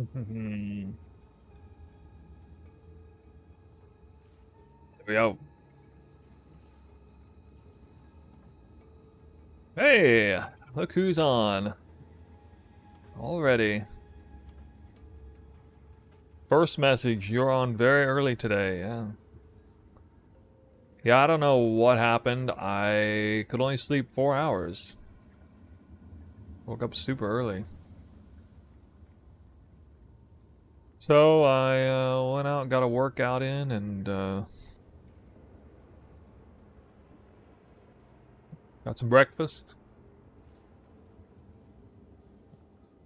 There we go. Hey, look who's on. Already. First message, you're on very early today, yeah. Yeah, I don't know what happened. I could only sleep 4 hours. Woke up super early. So I went out, got a workout in, and got some breakfast.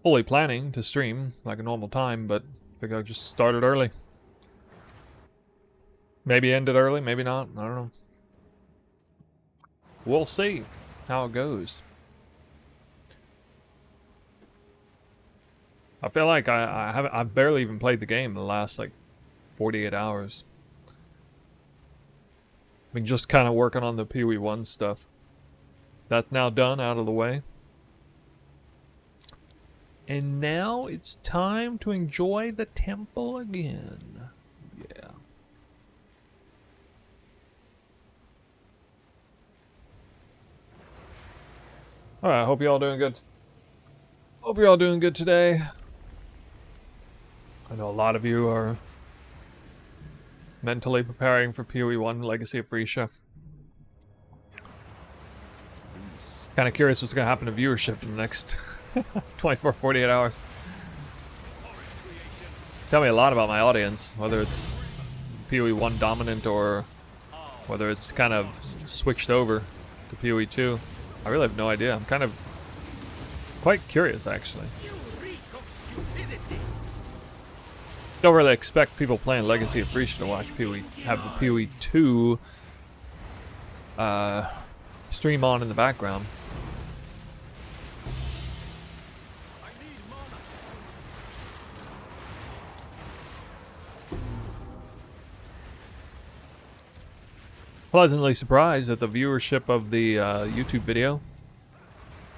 Fully planning to stream like a normal time, but figured I just started early. Maybe ended early, maybe not. I don't know. We'll see how it goes. I feel like I've barely even played the game in the last like 48 hours. I've been just kind of working on the PoE 1 stuff. That's now done, out of the way. And now it's time to enjoy the temple again. Yeah. Alright, I hope you all doing good. Hope you're all doing good today. I know a lot of you are mentally preparing for PoE 1 Legacy of Frisia. Kind of curious what's going to happen to viewership in the next 24, 48 hours. Tell me a lot about my audience, whether it's PoE 1 dominant or whether it's kind of switched over to PoE 2. I really have no idea. I'm kind of quite curious, actually. Don't really expect people playing Legacy of Frisia to watch have the PoE 2 stream on in the background. Pleasantly surprised at the viewership of the YouTube video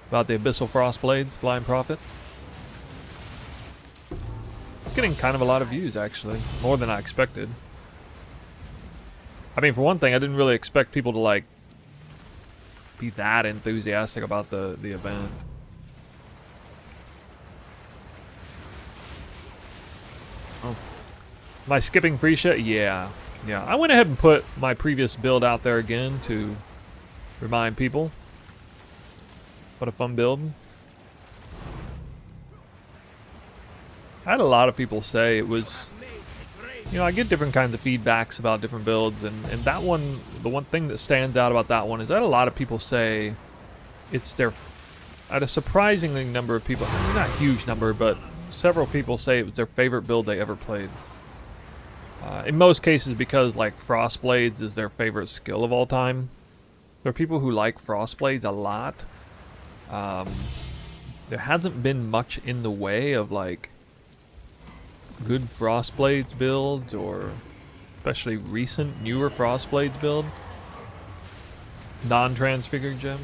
about the Abyssal Frostblades Blind Prophet. It's getting kind of a lot of views, actually. More than I expected. I mean, for one thing, I didn't really expect people to, like, be that enthusiastic about the event. Oh. Am I skipping Frisia? Yeah. Yeah, I went ahead and put my previous build out there again to remind people. What a fun build. I had a lot of people say it was, you know, I get different kinds of feedbacks about different builds, and that one, the one thing that stands out about that one is that a lot of people say it's their, at a surprisingly number of people, I mean, not a huge number, but several people say it was their favorite build they ever played. In most cases because, like, Frostblades is their favorite skill of all time. There are people who like Frostblades a lot. There hasn't been much in the way of, like, good Frostblades builds, or especially recent, newer Frostblades build. Non-transfigured gems.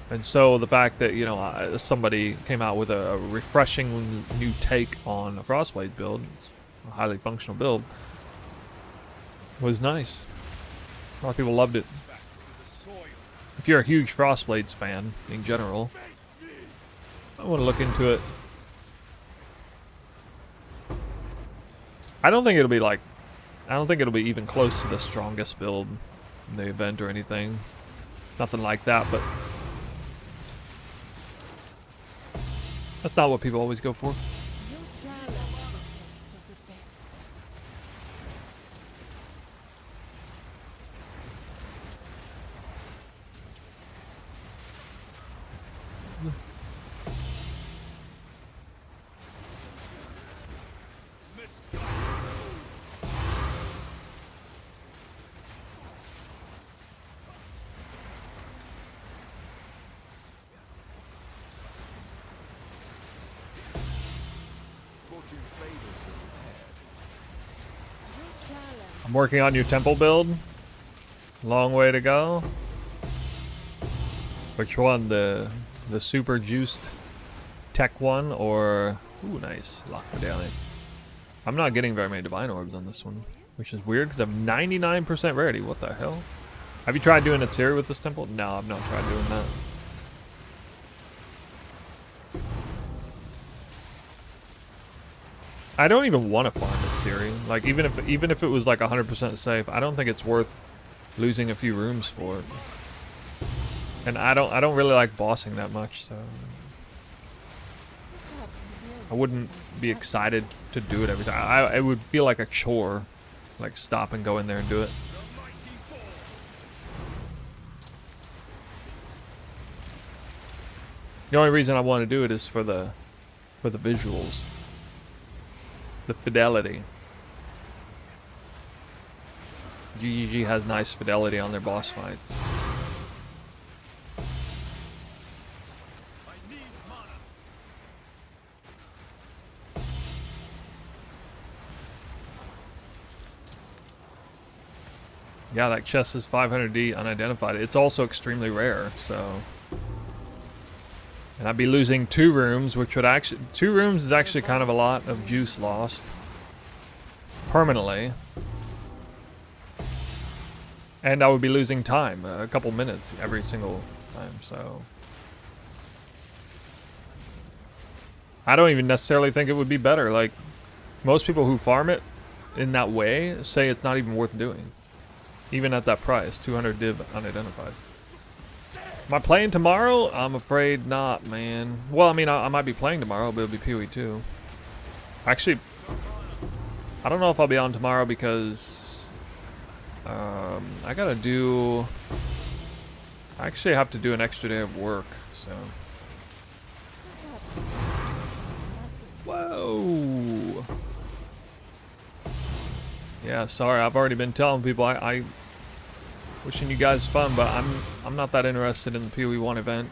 And so the fact that, you know, somebody came out with a refreshing new take on a Frostblade build, a highly functional build, was nice. A lot of people loved it. If you're a huge Frostblades fan, in general, I want to look into it. I don't think it'll be like, I don't think it'll be even close to the strongest build in the event or anything. Nothing like that, but that's not what people always go for. I'm working on your temple build. Long way to go. Which one? The super juiced tech one or... Ooh, nice. Lock medallion. I'm not getting very many divine orbs on this one, which is weird because I'm 99% rarity. What the hell? Have you tried doing a tier with this temple? No, I've not tried doing that. I don't even want to farm it, Siri. Like even if it was like 100% safe, I don't think it's worth losing a few rooms for it. And I don't really like bossing that much, so I wouldn't be excited to do it every time. It would feel like a chore, like stop and go in there and do it. The only reason I want to do it is for the visuals. The fidelity. GGG has nice fidelity on their boss fights. Yeah, that chest is 500D unidentified. It's also extremely rare, so... And I'd be losing 2 rooms, which would actually... 2 rooms is actually kind of a lot of juice lost. Permanently. And I would be losing time, a couple minutes every single time, so... I don't even necessarily think it would be better. Like, most people who farm it in that way say it's not even worth doing. Even at that price, 200 div unidentified. Am I playing tomorrow? I'm afraid not, man. Well, I mean, I might be playing tomorrow, but it'll be PoE 2. Actually, I don't know if I'll be on tomorrow because I gotta do... I actually have to do an extra day of work, so... Whoa! Yeah, sorry, I've already been telling people I wishing you guys fun, but I'm not that interested in the PoE 1 event.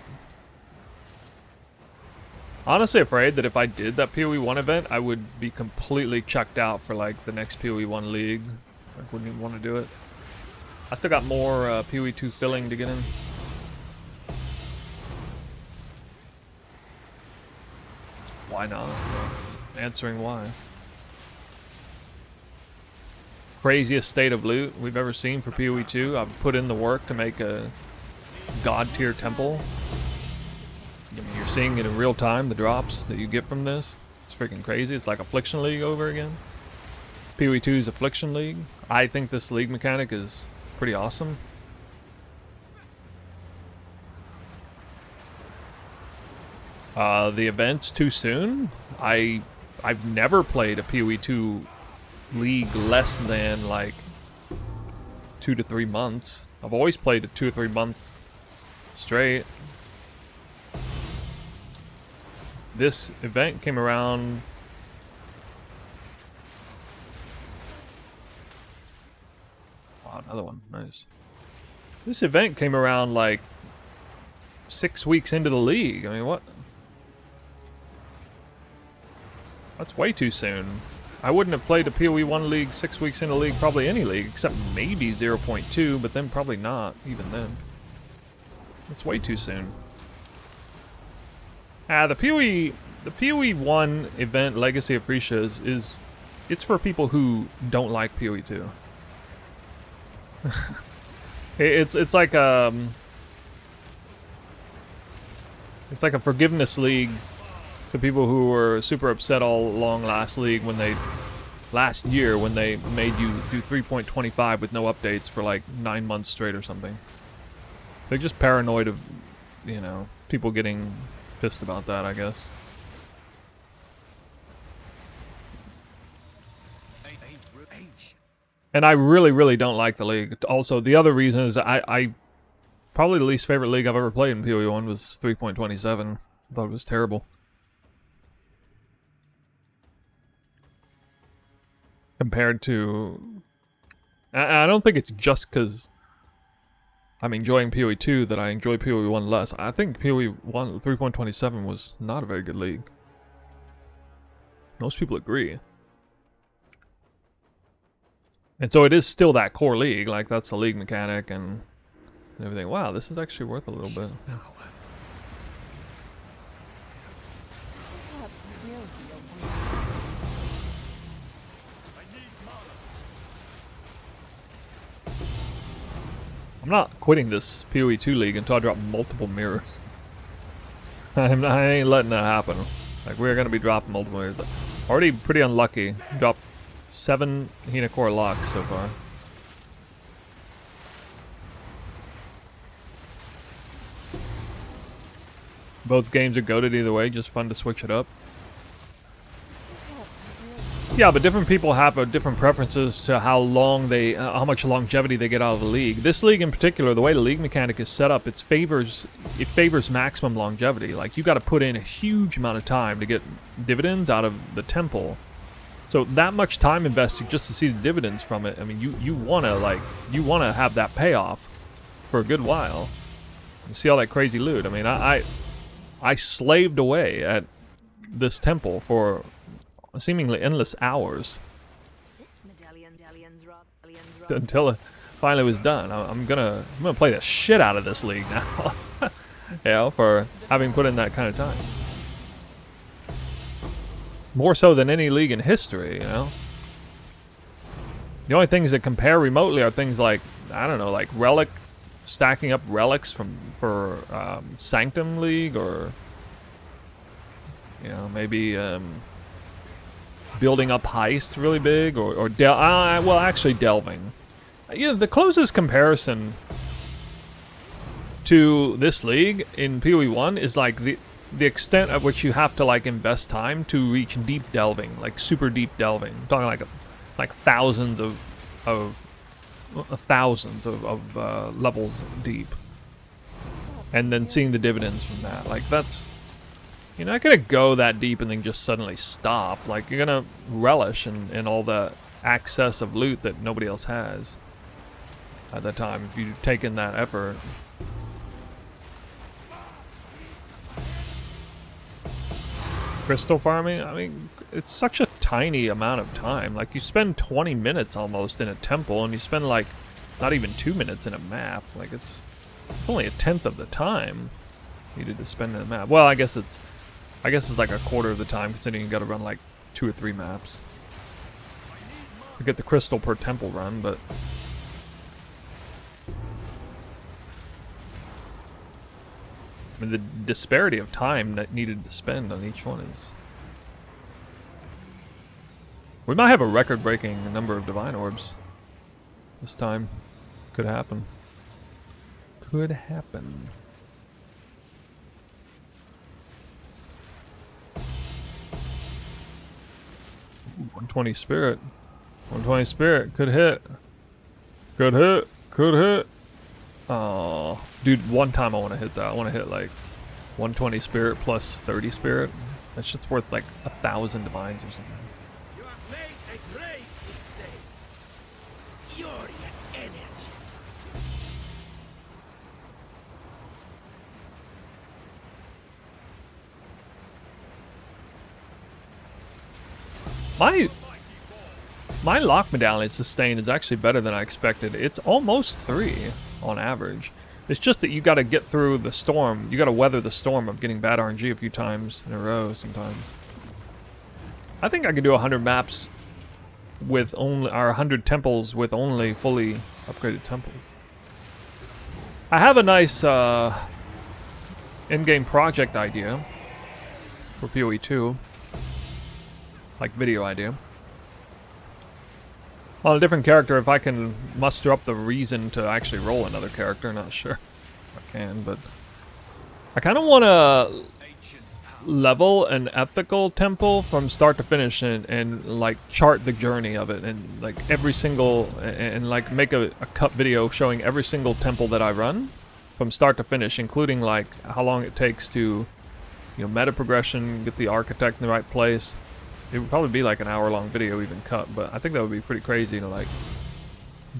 Honestly afraid that if I did that PoE 1 event, I would be completely checked out for like the next PoE 1 league. I wouldn't even want to do it. I still got more PoE 2 filling to get in. Why not? Answering why. Craziest state of loot we've ever seen for PoE 2. I've put in the work to make a god tier temple. I mean, you're seeing it in real time, the drops that you get from this. It's freaking crazy. It's like Affliction League over again. PoE 2's Affliction League. I think this league mechanic is pretty awesome. The event's too soon. I've never played a PoE 2 league less than like 2 to 3 months. I've always played a 2 or 3 month straight. This event came around wow, another one, nice. This event came around like 6 weeks into the league. I mean, what? That's way too soon. I wouldn't have played a PoE 1 league 6 weeks into the league, probably any league, except maybe 0.2, but then probably not, even then. That's way too soon. The PoE 1 event, Legacy of Frisia, it's for people who don't like PoE 2. It's like a forgiveness league to people who were super upset all along last year when they made you do 3.25 with no updates for like 9 months straight or something. They're just paranoid of, you know, people getting pissed about that, I guess. And I really, really don't like the league. Also, the other reason is I probably the least favorite league I've ever played in PoE 1 was 3.27. I thought it was terrible. Compared to... I don't think it's just because I'm enjoying PoE 2 that I enjoy PoE 1 less. I think PoE 1 3.27 was not a very good league. Most people agree. And so it is still that core league, like that's the league mechanic and everything. Wow, this is actually worth a little bit. I'm not quitting this PoE 2 league until I drop multiple mirrors. I ain't letting that happen. Like, we're gonna be dropping multiple mirrors. Already pretty unlucky. Dropped 7 Hinacore locks so far. Both games are goated either way, just fun to switch it up. Yeah, but different people have different preferences to how long they, how much longevity they get out of the league. This league in particular, the way the league mechanic is set up, it favors maximum longevity. Like, you got to put in a huge amount of time to get dividends out of the temple. So that much time invested just to see the dividends from it. I mean, you wanna have that payoff for a good while. And see all that crazy loot. I mean, I slaved away at this temple for seemingly endless hours until it finally was done. I'm gonna play the shit out of this league now. You know, for having put in that kind of time. More so than any league in history, you know. The only things that compare remotely are things like, I don't know, like relic, stacking up relics for Sanctum League, or you know, maybe building up heist really big, or well, actually delving. You know, the closest comparison to this league in PoE 1 is like the extent at which you have to like invest time to reach deep delving, like super deep delving. I'm talking like thousands of levels deep, and then seeing the dividends from that. Like, that's, you're not gonna go that deep and then just suddenly stop. Like, you're gonna relish in all the access of loot that nobody else has at that time if you take in that effort. Crystal farming, I mean, it's such a tiny amount of time. Like, you spend 20 minutes almost in a temple, and you spend like not even 2 minutes in a map. Like, it's only a tenth of the time needed to spend in a map. Well, I guess it's like a quarter of the time, considering you got to run like 2 or 3 maps to get the crystal per temple run. But I mean, the disparity of time that needed to spend on each one is... We might have a record-breaking number of divine orbs this time. Could happen. Could happen. Ooh, 120 spirit. 120 spirit. Could hit. Could hit. Could hit. Oh, dude, one time I want to hit that. I want to hit like 120 spirit plus 30 spirit. That shit's worth like 1,000 divines or something. You have made a great mistake. Furious energy. My lock medallion sustain is actually better than I expected. It's almost 3 on average. It's just that you got to get through the storm. You got to weather the storm of getting bad RNG a few times in a row sometimes. I think I could do 100 maps with only, or 100 temples with only fully upgraded temples. I have a nice in-game project idea for PoE 2. Like video idea. On a different character, if I can muster up the reason to actually roll another character, not sure if I can, but I kind of want to level an ethical temple from start to finish and like chart the journey of it, and like every single, and like make a cut video showing every single temple that I run from start to finish, including like how long it takes to, you know, meta progression, get the architect in the right place. It would probably be like an hour-long video even cut, but I think that would be pretty crazy to like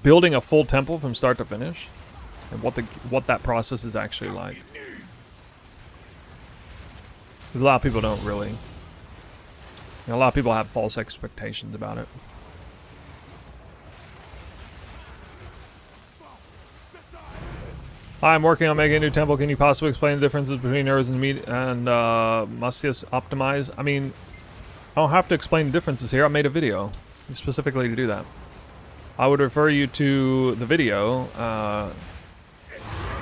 building a full temple from start to finish, and what that process is actually like. Because a lot of people don't really, you know, a lot of people have false expectations about it. Hi, I'm working on making a new temple. Can you possibly explain the differences between nerfs and Mustius optimize? I mean, I don't have to explain the differences here. I made a video specifically to do that. I would refer you to the video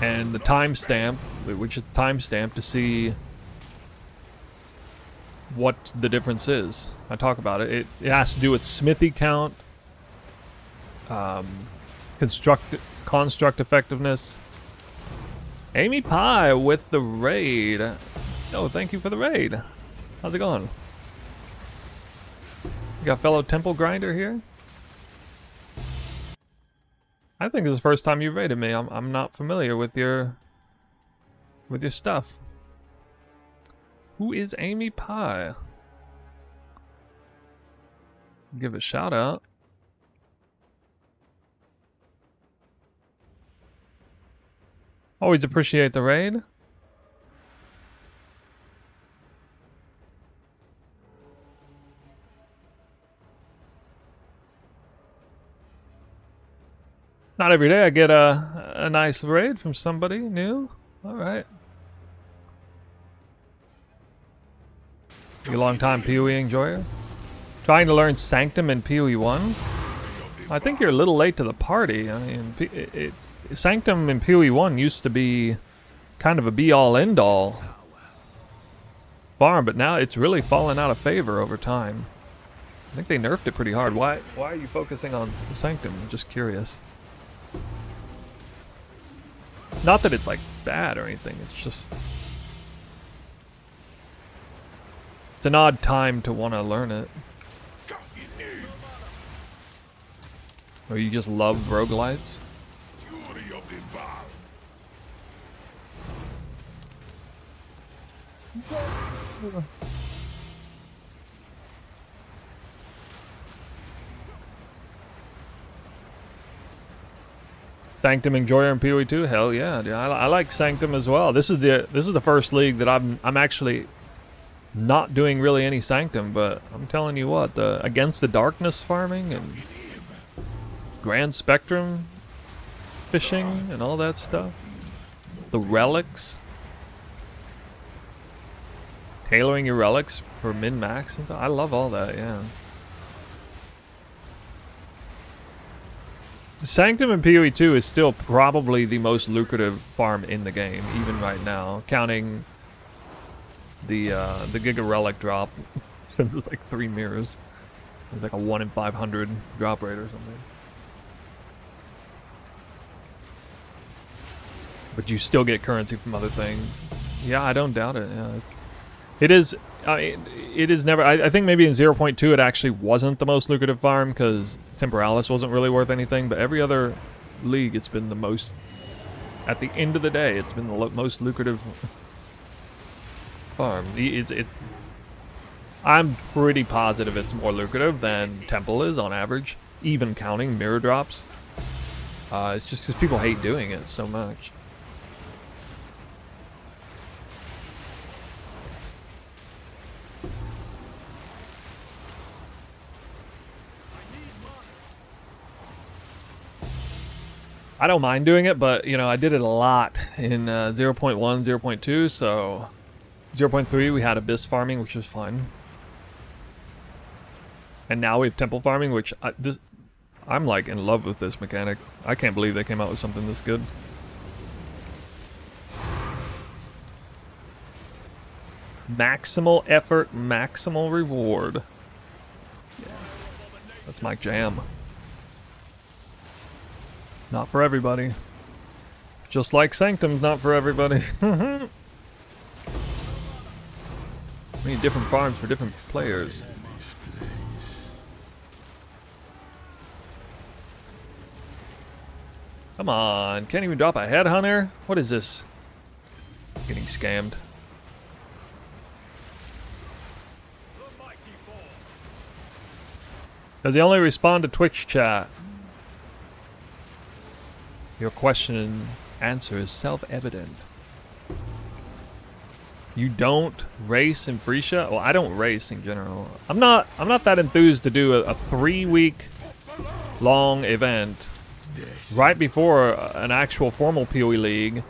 and the timestamp, which is timestamp to see what the difference is. I talk about it. It has to do with smithy count, construct effectiveness. Amy Pie with the raid. Oh, thank you for the raid. How's it going? You got fellow temple grinder here? I think this is the first time you've raided me. I'm not familiar with your stuff. Who is Amy Pie? Give a shout out. Always appreciate the raid. Not every day I get a nice raid from somebody new. All right. You a long time PoE enjoyer? Trying to learn Sanctum in PoE 1? I think you're a little late to the party. I mean, Sanctum in PoE 1 used to be kind of a be-all, end-all farm, but now it's really fallen out of favor over time. I think they nerfed it pretty hard. Why are you focusing on Sanctum? I'm just curious. Not that it's like bad or anything, it's just... It's an odd time to want to learn it. Or you just love roguelites? Sanctum enjoyer in PoE 2? Hell yeah, dude. I like Sanctum as well. This is the first league that I'm actually not doing really any Sanctum, but I'm telling you what, the Against the Darkness farming and Grand Spectrum fishing and all that stuff. The relics. Tailoring your relics for min-max and stuff. I love all that, yeah. Sanctum in PoE 2 is still probably the most lucrative farm in the game, even right now, counting the Giga Relic drop, since it's like 3 mirrors. It's like a 1 in 500 drop rate or something. But you still get currency from other things. Yeah, I don't doubt it. Yeah, it is never. I think maybe in 0.2 it actually wasn't the most lucrative farm because Temporalis wasn't really worth anything. But every other league, it's been the most. At the end of the day, it's been the most lucrative farm. I'm pretty positive it's more lucrative than Temple is on average, even counting mirror drops. It's just because people hate doing it so much. I don't mind doing it, but, you know, I did it a lot in 0.1, 0.2, so 0.3 we had Abyss farming, which was fun. And now we have Temple farming, which I'm like in love with this mechanic. I can't believe they came out with something this good. Maximal effort, maximal reward. Yeah, that's my jam. Not for everybody. Just like Sanctum's not for everybody. We need different farms for different players. Come on, can't even drop a headhunter? What is this? Getting scammed. Does he only respond to Twitch chat? Your question and answer is self-evident. You don't race in Frisia? Well, I don't race in general. I'm not that enthused to do a 3-week long event right before an actual formal PoE league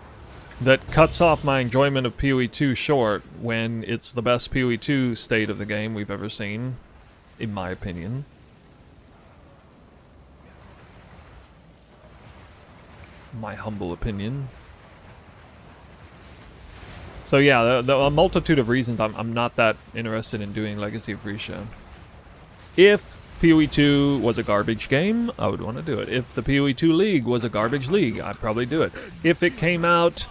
that cuts off my enjoyment of PoE 2 short when it's the best PoE 2 state of the game we've ever seen, in my opinion. My humble opinion. So yeah, a multitude of reasons I'm not that interested in doing Legacy of Frisia. If PoE 2 was a garbage game, I would want to do it. If the PoE 2 League was a garbage league, I'd probably do it. If it came out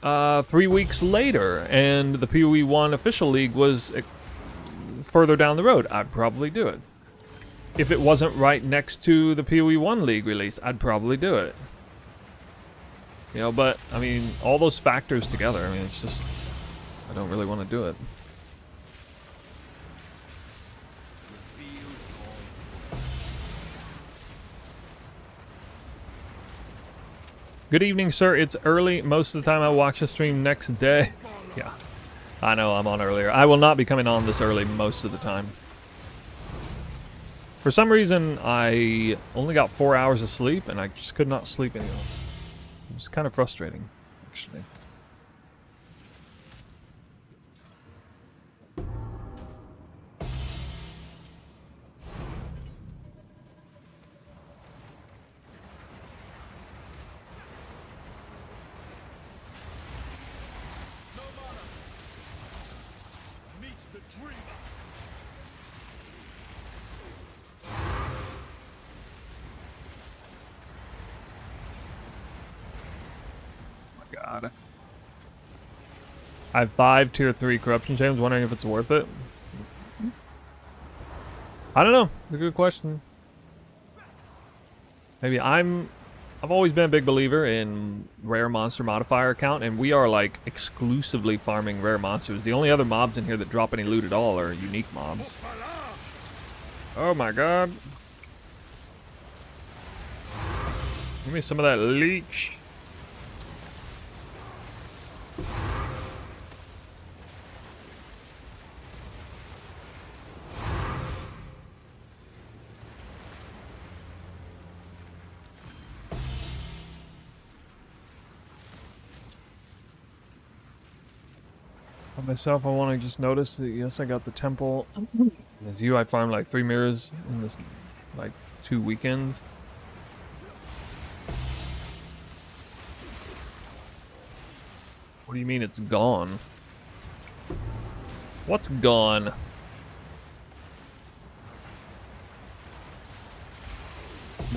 3 weeks later and the PoE 1 official league was further down the road, I'd probably do it. If it wasn't right next to the PoE 1 league release, I'd probably do it. You know, but, I mean, all those factors together, I mean, it's just, I don't really want to do it. Good evening, sir. It's early. Most of the time I watch the stream next day. Yeah, I know I'm on earlier. I will not be coming on this early most of the time. For some reason, I only got 4 hours of sleep, and I just could not sleep anymore. It was kind of frustrating, actually. God. I have 5 tier 3 corruption gems, wondering if it's worth it. I don't know. It's a good question. Maybe I've always been a big believer in rare monster modifier count, and we are like exclusively farming rare monsters. The only other mobs in here that drop any loot at all are unique mobs. Oh my god. Give me some of that leech. Myself, I want to just notice that yes, I got the temple. As you, I farmed like 3 mirrors in this like 2 weekends. What do you mean it's gone? What's gone?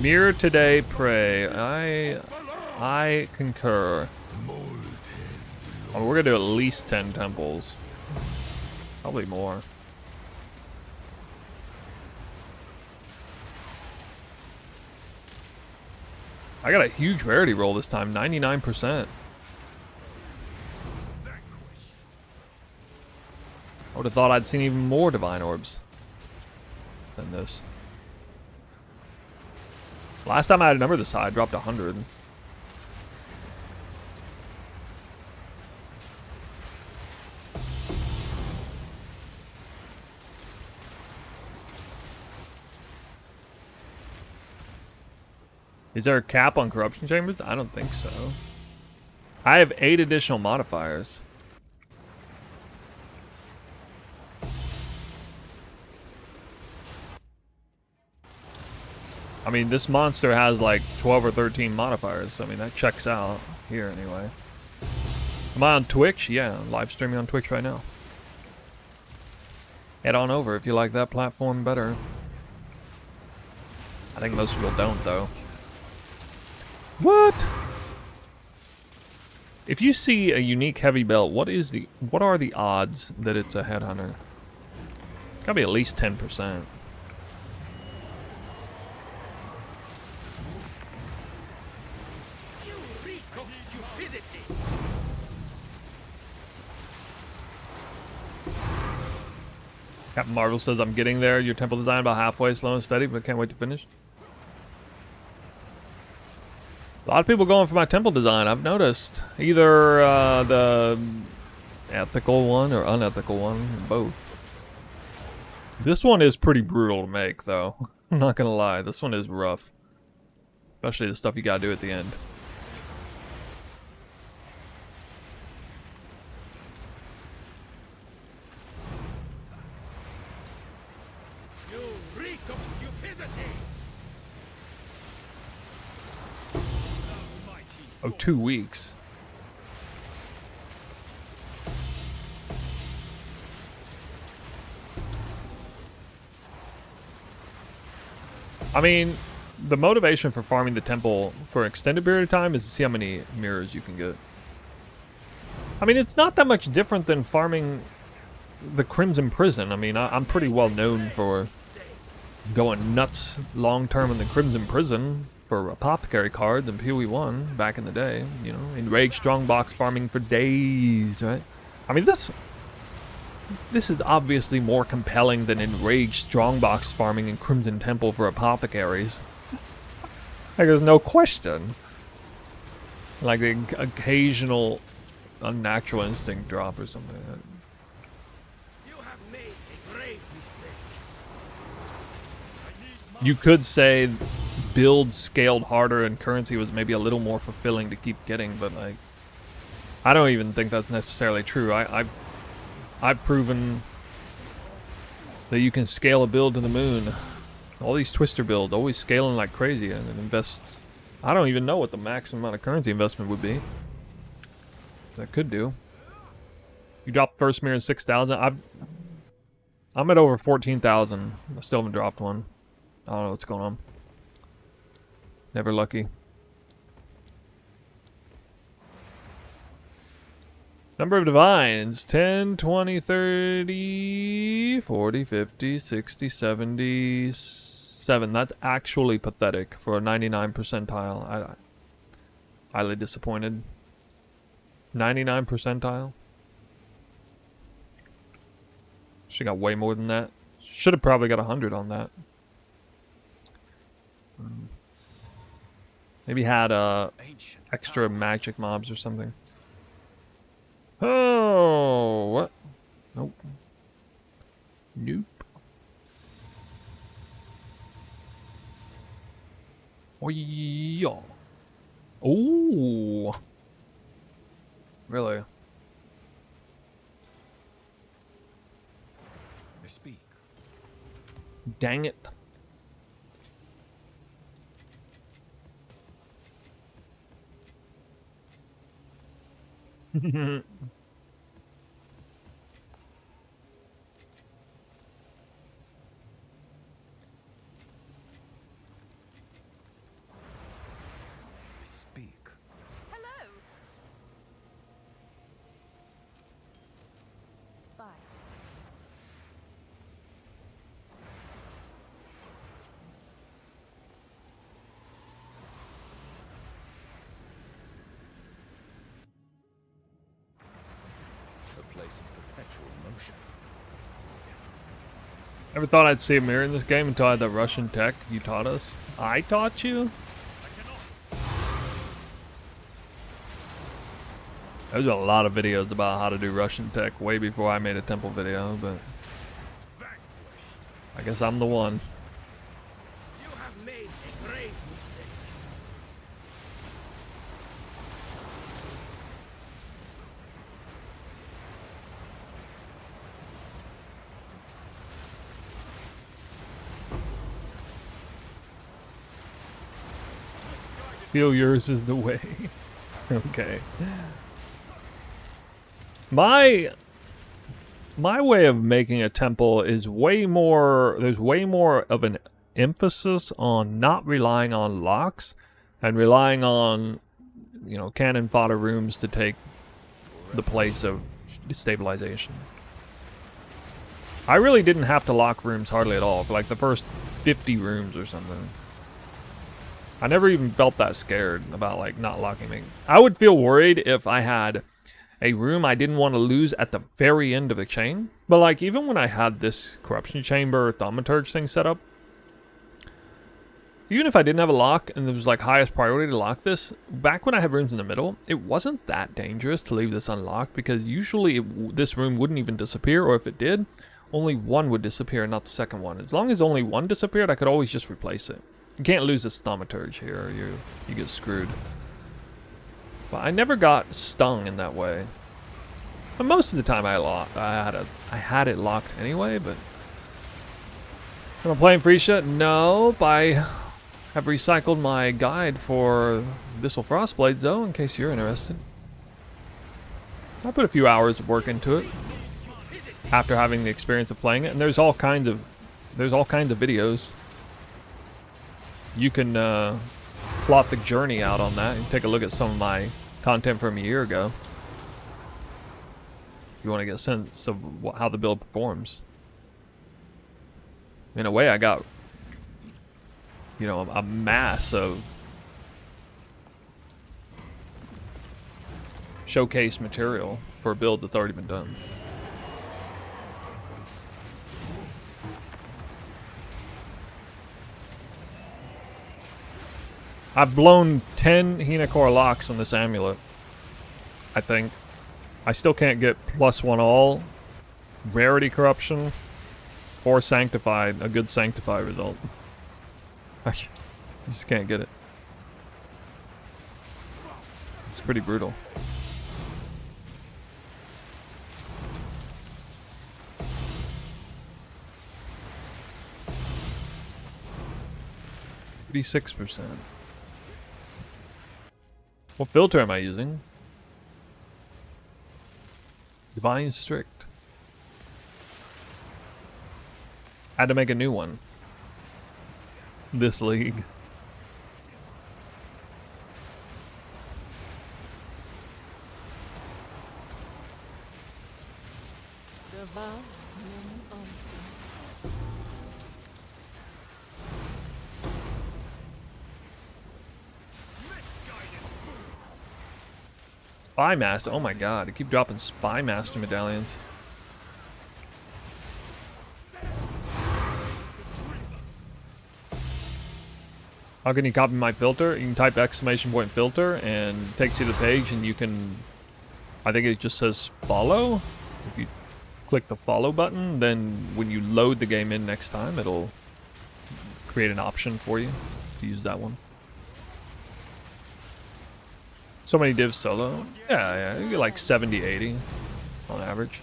Mirror today, pray. I concur. Oh, we're gonna do at least 10 temples. Probably more. I got a huge rarity roll this time, 99%. I would have thought I'd seen even more divine orbs than this. Last time I had a number this high, I dropped 100. Is there a cap on corruption chambers? I don't think so. I have 8 additional modifiers. I mean, this monster has like 12 or 13 modifiers. I mean, that checks out here anyway. Am I on Twitch? Yeah, live streaming on Twitch right now. Head on over if you like that platform better. I think most people don't, though. What? If you see a unique heavy belt, what are the odds that it's a headhunter? Gotta be at least 10%. Captain Marvel says, I'm getting there. Your temple design about halfway, slow and steady, but can't wait to finish. A lot of people going for my temple design, I've noticed. Either the ethical one or unethical one, both. This one is pretty brutal to make, though. I'm not gonna lie, this one is rough. Especially the stuff you gotta do at the end. Oh, 2 weeks. mean, the motivation for farming the temple for an extended period of time is to see how many mirrors you can get. I mean, it's not that much different than farming the Crimson Prison. I mean, I'm pretty well known for going nuts long-term in the Crimson Prison for apothecary cards and PoE1 back in the day. You know, enraged strongbox farming for days, right? I mean, this is obviously more compelling than enraged strongbox farming in Crimson Temple for apothecaries. Like, there's no question. Like the occasional unnatural instinct drop or something. You have made a grave mistake. You could say builds scaled harder and currency was maybe a little more fulfilling to keep getting, but like, I don't even think that's necessarily true. I've proven that you can scale a build to the moon. All these twister builds, always scaling like crazy, and it invests. I don't even know what the maximum amount of currency investment would be. That could do. You dropped first mirror in 6,000. I'm at over 14,000. I still haven't dropped one. I don't know what's going on. Never lucky. Number of divines, 10, 20, 30, 40, 50, 60, 77. That's actually pathetic for a 99 percentile. I'm highly disappointed. 99 percentile? She got way more than that. Should have probably got 100 on that. Maybe had extra magic mobs or something. Oh, what? Nope. Nope. Oh, yeah. Oh. Really? Speak. Dang it. Speak. Hello. Bye. A place of perpetual motion. Never thought I'd see a mirror in this game until I had the Russian tech you taught us. I taught you? There's a lot of videos about how to do Russian tech way before I made a temple video, but I guess I'm the one. You have made a grave mistake. Feel yours is the way. Okay. My way of making a temple is way more, there's way more of an emphasis on not relying on locks and relying on, you know, cannon fodder rooms to take the place of destabilization. I really didn't have to lock rooms hardly at all for like the first 50 rooms or something. I never even felt that scared about like not locking me. I would feel worried if I had a room I didn't want to lose at the very end of the chain. But like even when I had this corruption chamber thaumaturge thing set up, even if I didn't have a lock and there was like highest priority to lock this, back when I had rooms in the middle, it wasn't that dangerous to leave this unlocked because usually this room wouldn't even disappear, or if it did, only one would disappear, not the second one. As long as only one disappeared, I could always just replace it. You can't lose this thaumaturge here, or you get screwed. But I never got stung in that way. But most of the time I had it locked anyway, but am I playing Freesia? No, I have recycled my guide for Abyssal Frostblades though, in case you're interested. I put a few hours of work into it after having the experience of playing it, and there's all kinds of videos. you can plot the journey out on that and take a look at some of my content from a year ago. You want to get a sense of how the build performs. In a way, I got, you know, a mass of showcase material for a build that's already been done. I've blown 10 Hinacore locks on this amulet, I think. I still can't get +1 all, rarity corruption, or sanctified, a good sanctified result. I just can't get it. It's pretty brutal. %. What filter am I using? Divine Strict. Had to make a new one. This league. Spy Master, oh my god, I keep dropping Spy Master medallions. How can you copy my filter? You can type !filter and it takes you to the page and you can, I think it just says follow. If you click the follow button, then when you load the game in next time, it'll create an option for you to use that one. So many divs solo? Yeah, you get like 70, 80 on average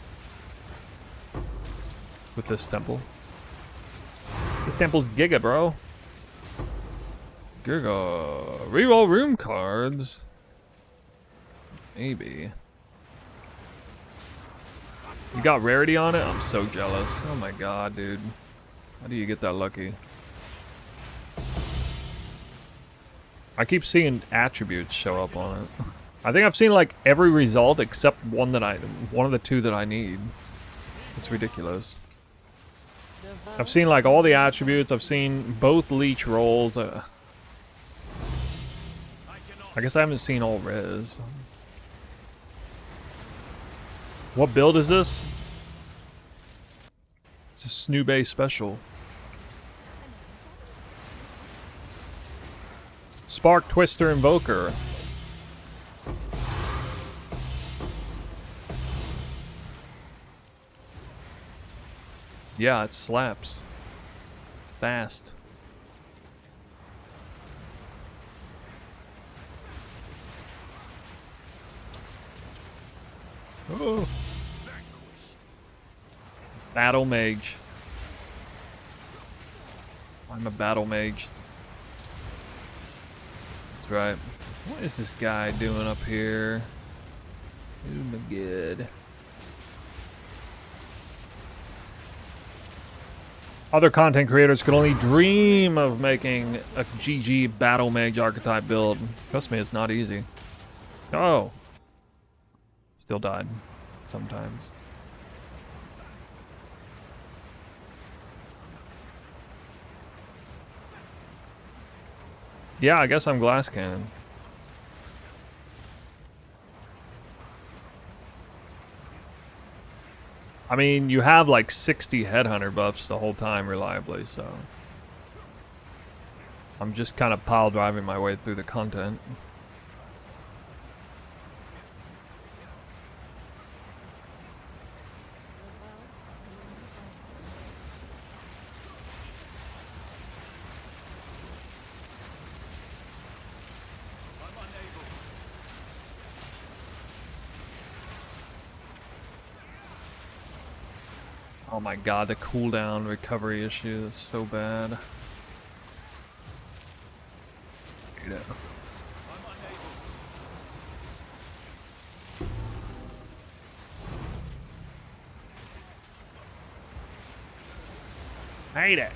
with this temple. This temple's giga, bro. Giga. Reroll room cards. Maybe. You got rarity on it? I'm so jealous. Oh my god, dude. How do you get that lucky? I keep seeing attributes show up on it. I think I've seen like every result except one of the two that I need. It's ridiculous. I've seen like all the attributes. I've seen both leech rolls. I guess I haven't seen all res. What build is this? It's a Snoobe special. Spark Twister Invoker. Yeah, it slaps. Fast. Oh. Battle Mage. I'm a Battle Mage. That's right. What is this guy doing up here? Oh my god. Other content creators could only dream of making a GG Battle Mage archetype build. Trust me, it's not easy. Oh. Still died. Sometimes. Yeah, I guess I'm Glass Cannon. I mean, you have like 60 Headhunter buffs the whole time reliably, so... I'm just kind of pile driving my way through the content. Oh my god, the cooldown recovery issue is so bad. Hate it. Hate it.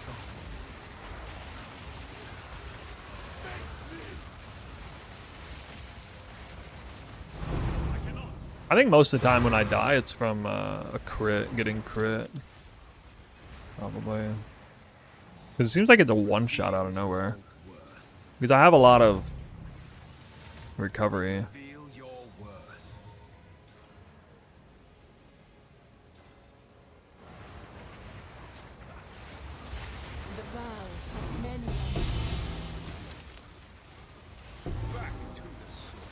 I think most of the time when I die, it's from a crit, getting crit. Probably. Because it seems like it's a one-shot out of nowhere. Because I have a lot of recovery. Feel your worth. The vows of many Back to the sword.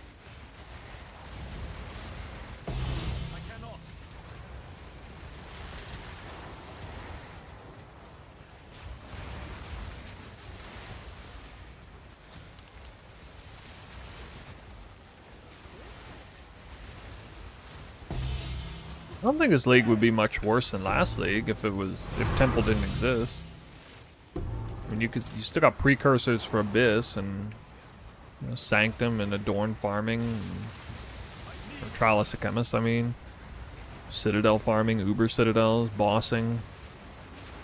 I cannot. I don't think this league would be much worse than last league if Temple didn't exist. I mean, you still got precursors for Abyss and Sanctum and Adorn farming, or Trialis Chemist, I mean, Citadel farming, Uber Citadels, bossing.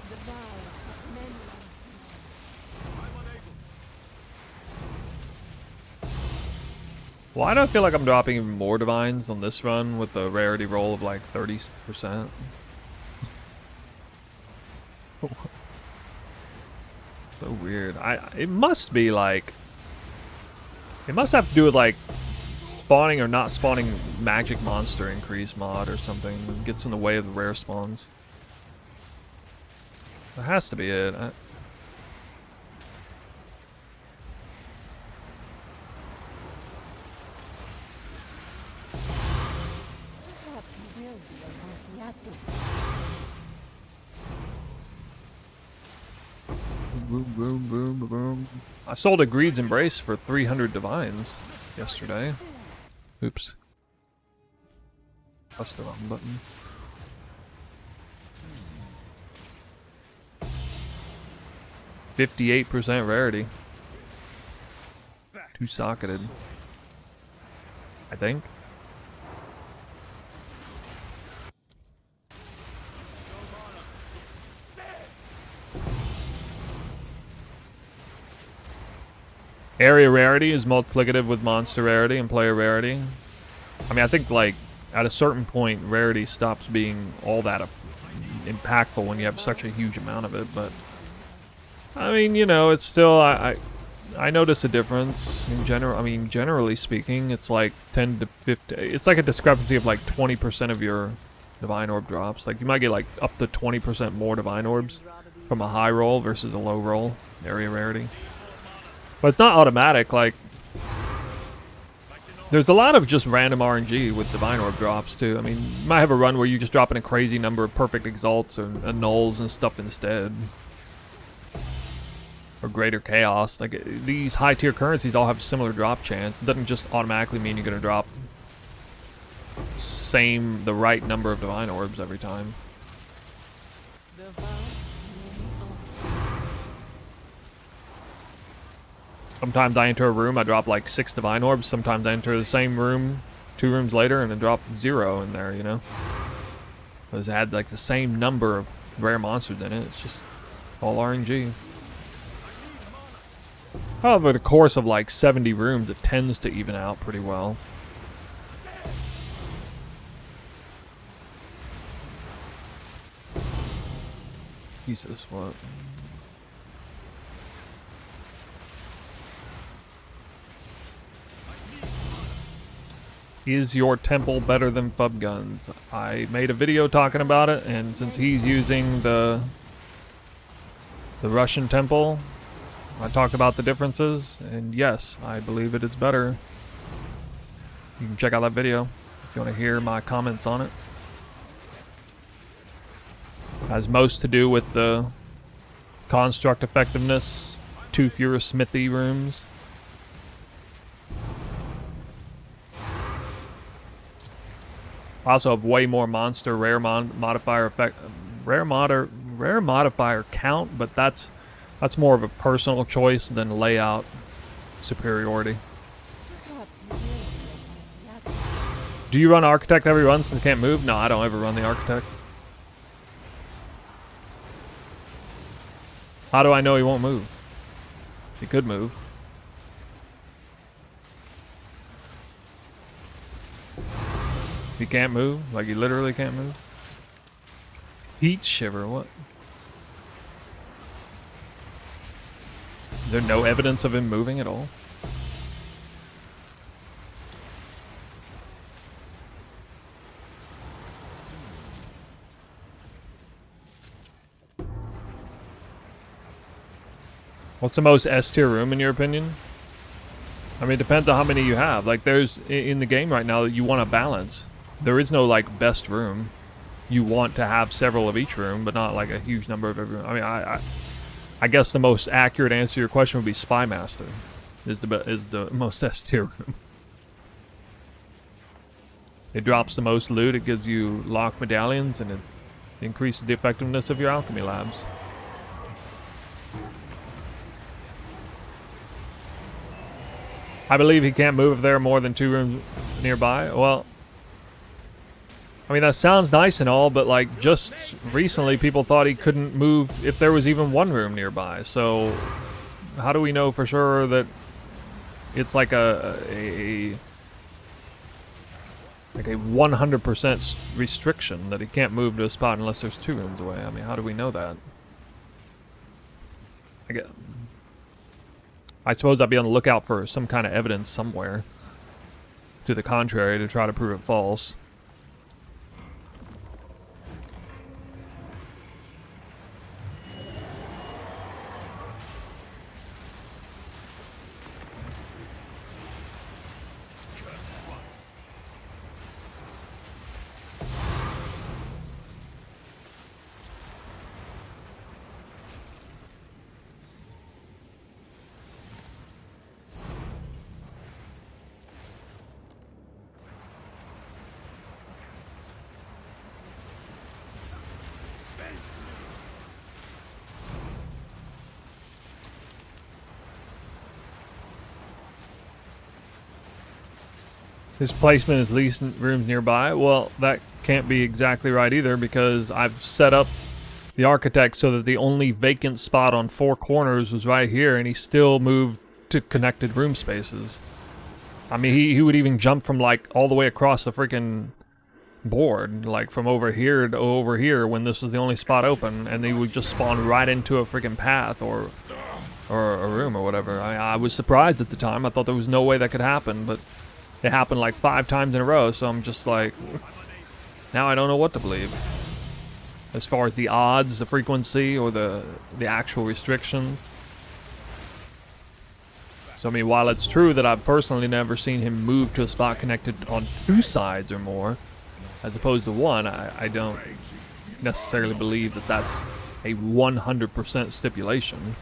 the vows of many Why do I feel like I'm dropping even more divines on this run with a rarity roll of like 30%? So weird. It must be like, it must have to do with like spawning or not spawning magic monster increase mod or something. It gets in the way of the rare spawns. That has to be it. perhaps you will be a Martiatus. Boom, boom, boom, boom. I sold a Greed's Embrace for 300 divines yesterday. Oops. Pressed the wrong button. %58 rarity. Two-socketed. I think. Area rarity is multiplicative with monster rarity and player rarity. I mean, I think, like, at a certain point, rarity stops being all that impactful when you have such a huge amount of it, but... I mean, you know, it's still... I notice a difference in general. I mean, generally speaking, it's like 10 to 50... It's like a discrepancy of, like, 20% of your Divine Orb drops. Like, you might get, like, up to 20% more Divine Orbs from a high roll versus a low roll. Area rarity. But it's not automatic, like... There's a lot of just random RNG with Divine Orb drops, too. I mean, you might have a run where you just drop in a crazy number of perfect exalts or nulls and stuff instead. Or greater chaos. Like, these high-tier currencies all have similar drop chance. It doesn't just automatically mean you're going to drop the right number of Divine Orbs every time. The vows of many oaths. Sometimes I enter a room, I drop like 6 Divine Orbs. Sometimes I enter the same room 2 rooms later and I drop 0 in there, you know? Because it had like the same number of rare monsters in it. It's just all RNG. Over the course of like 70 rooms, it tends to even out pretty well. Jesus, what? Is your temple better than Fub Guns? I made a video talking about it, and since he's using the Russian temple, I talked about the differences, and yes, I believe it is better. You can check out that video if you want to hear my comments on it. Has most to do with the construct effectiveness, 2 fewer smithy rooms. I also have way more monster rare modifier effect, rare modifier count, but that's more of a personal choice than layout superiority. Perhaps you will be a Martiatus. Do you run Architect every run since it can't move? No, I don't ever run the Architect. How do I know he won't move? He could move. He can't move? Like he literally can't move? Heat shiver, what? Is there no evidence of him moving at all? What's the most S tier room in your opinion? I mean, it depends on how many you have. Like, there's, in the game right now, you want a balance. There is no, like, best room. You want to have several of each room, but not, like, a huge number of every room. I mean, I guess the most accurate answer to your question would be Spy Master. Is the most S tier room. It drops the most loot, it gives you locked medallions, and it increases the effectiveness of your alchemy labs. I believe he can't move if there are more than 2 rooms nearby. Well, I mean, that sounds nice and all, but like just recently people thought he couldn't move if there was even 1 room nearby. So how do we know for sure that it's like a 100% restriction that he can't move to a spot unless there's 2 rooms away? I mean, how do we know that? I suppose I'd be on the lookout for some kind of evidence somewhere to the contrary to try to prove it false. His placement is least rooms nearby. Well, that can't be exactly right either because I've set up the architect so that the only vacant spot on 4 corners was right here, and he still moved to connected room spaces. I mean, he would even jump from like all the way across the freaking board, like from over here to over here when this was the only spot open, and he would just spawn right into a freaking path or a room or whatever. I was surprised at the time. I thought there was no way that could happen, but it happened like 5 times in a row, so I'm just like, now I don't know what to believe. As far as the odds, the frequency, or the actual restrictions. So I mean, while it's true that I've personally never seen him move to a spot connected on 2 sides or more, as opposed to 1, I don't necessarily believe that that's a 100% stipulation.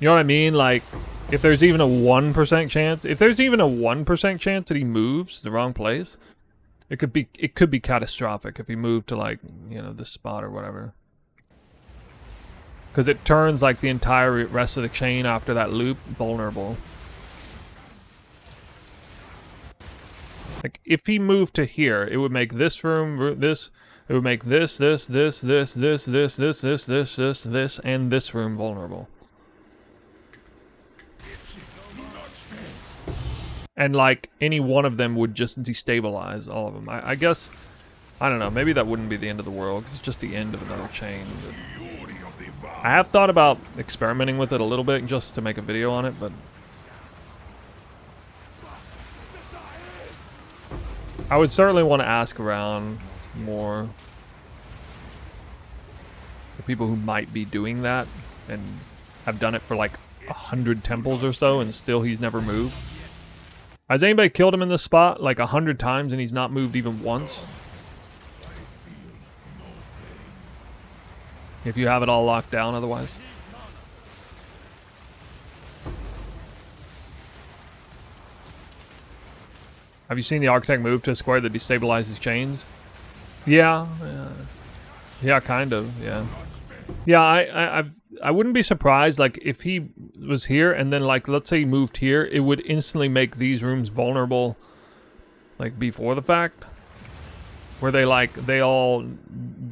You know what I mean? Like, if there's even a 1% chance, that he moves to the wrong place, it could be catastrophic if he moved to, like, you know, this spot or whatever. Because it turns like the entire rest of the chain after that loop vulnerable. Like, if he moved to here, it would make this room this. It would make this, and this room vulnerable. And like any one of them would just destabilize all of them. I guess, I don't know, maybe that wouldn't be the end of the world. It's just the end of another chain. But I have thought about experimenting with it a little bit just to make a video on it, but I would certainly want to ask around more the people who might be doing that and have done it for like 100 temples or so and still he's never moved. Has anybody killed him in this spot like 100 times and he's not moved even once? If you have it all locked down otherwise. Have you seen the architect move to a square that destabilizes chains? Yeah, kind of, yeah. Yeah, I wouldn't be surprised, like, if he was here and then, like, let's say he moved here, it would instantly make these rooms vulnerable, like, before the fact. Where they, like, they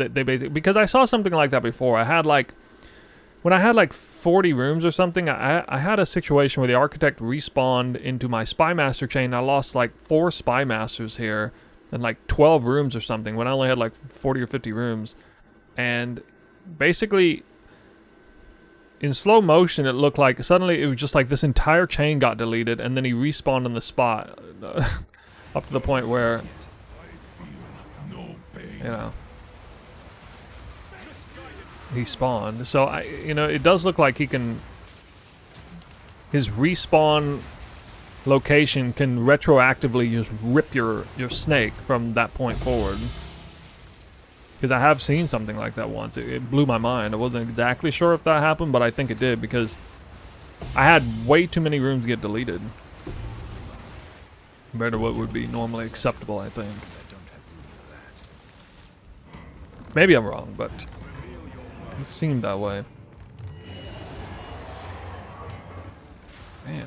basically, because I saw something like that before. I had, like, when I had like 40 rooms or something, I had a situation where the architect respawned into my spy master chain. I lost like 4 spy masters here and like 12 rooms or something when I only had like 40 or 50 rooms. And basically, in slow motion, it looked like suddenly it was just like this entire chain got deleted, and then he respawned on the spot, up to the point where, you know, he spawned. So you know, it does look like he can. His respawn location can retroactively just rip your snake from that point forward. Because I have seen something like that once. It blew my mind. I wasn't exactly sure if that happened, but I think it did because I had way too many rooms get deleted. Compared to what would be normally acceptable, I think. Maybe I'm wrong, but it seemed that way. Damn.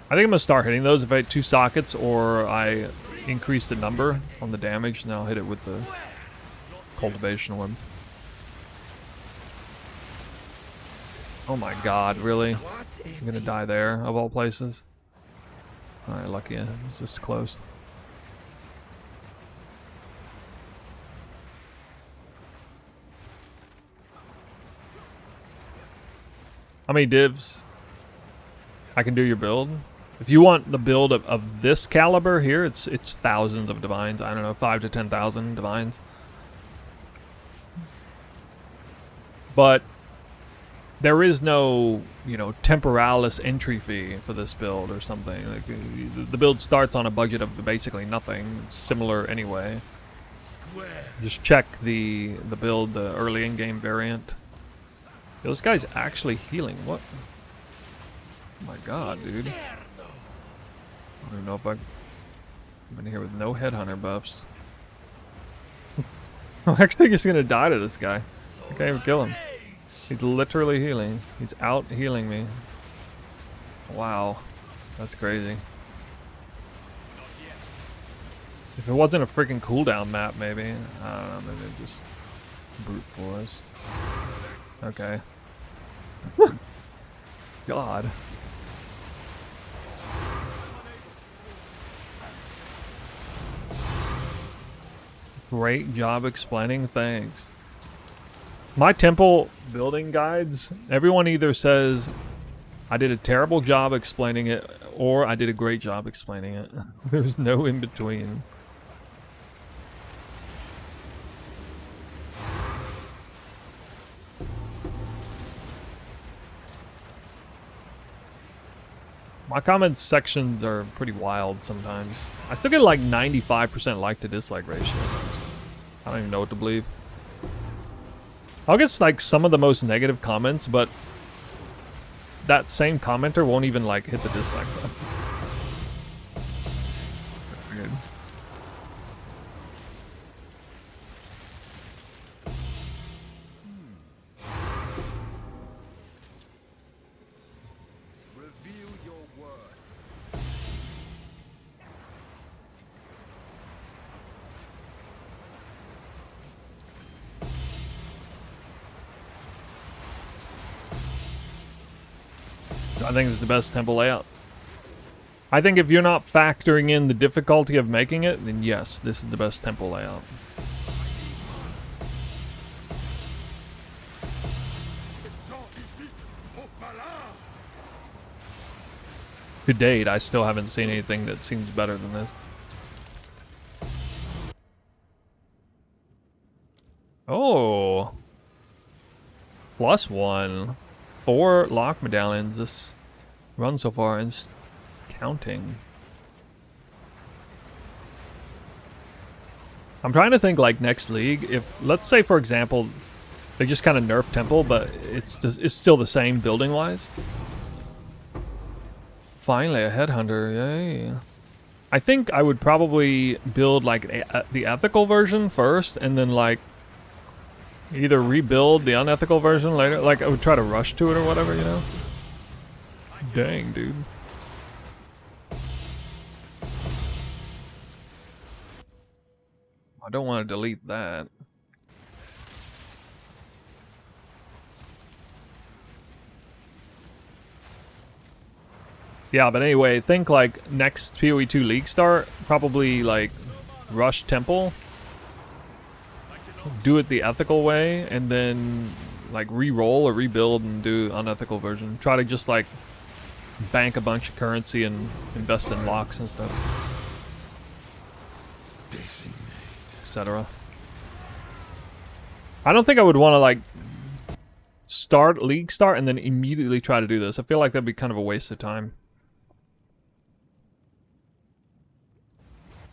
I think I'm gonna start hitting those if I hit 2 sockets or I increase the number on the damage, and then I'll hit it with the cultivation one. Oh my god, really? I'm gonna die there, of all places. Alright, lucky it was this close. How many divs? I can do your build? If you want the build of this caliber here, it's thousands of divines. I don't know, 5 to 10,000 divines. But there is no, you know, temporalis entry fee for this build or something. Like the build starts on a budget of basically nothing. It's similar anyway. Just check the build, the early in-game variant. Yo, this guy's actually healing. What? Oh my god, dude. I don't even know if I'm in here with no headhunter buffs. I'm actually just gonna die to this guy. I can't even kill him. He's literally healing. He's out healing me. Wow. That's crazy. If it wasn't a freaking cooldown map, maybe. I don't know, maybe just brute force. Okay. God. Great job explaining, thanks. My temple building guides, everyone either says I did a terrible job explaining it or I did a great job explaining it. There's no in between. My comments sections are pretty wild sometimes. I still get like 95% like to dislike ratio. I don't even know what to believe. I'll get like some of the most negative comments, but that same commenter won't even like hit the dislike button. Weird. I think it's the best temple layout. I think if you're not factoring in the difficulty of making it, then yes, this is the best temple layout. To date, I still haven't seen anything that seems better than this. Oh. +1. 4 lock medallions this run so far, and counting. I'm trying to think like next league, if let's say for example they just kind of nerf temple, but it's still the same building wise. Finally, a headhunter. Yay. I think I would probably build like the ethical version first, and then like either rebuild the unethical version later. Like I would try to rush to it or whatever, you know? Dang, dude. I don't want to delete that. Yeah, but anyway, think like next PoE 2 League start, probably like rush Temple, do it the ethical way, and then like re-roll or rebuild and do unethical version. Try to just like bank a bunch of currency and invest in locks and stuff, etc. I don't think I would want to like start League start and then immediately try to do this. I feel like that'd be kind of a waste of time.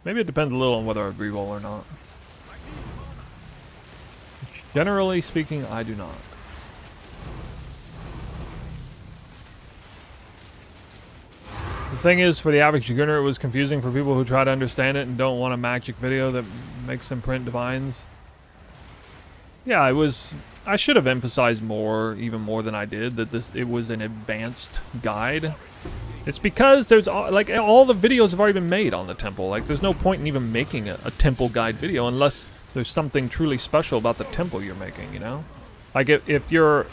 Maybe it depends a little on whether I reroll or not. Generally speaking, I do not. The thing is, for the average beginner, it was confusing for people who try to understand it and don't want a magic video that makes them print divines. Yeah, it was... I should have emphasized more, even more than I did, that it was an advanced guide. It's because there's like all the videos have already been made on the temple. Like there's no point in even making a temple guide video unless there's something truly special about the temple you're making, you know? Like if you're,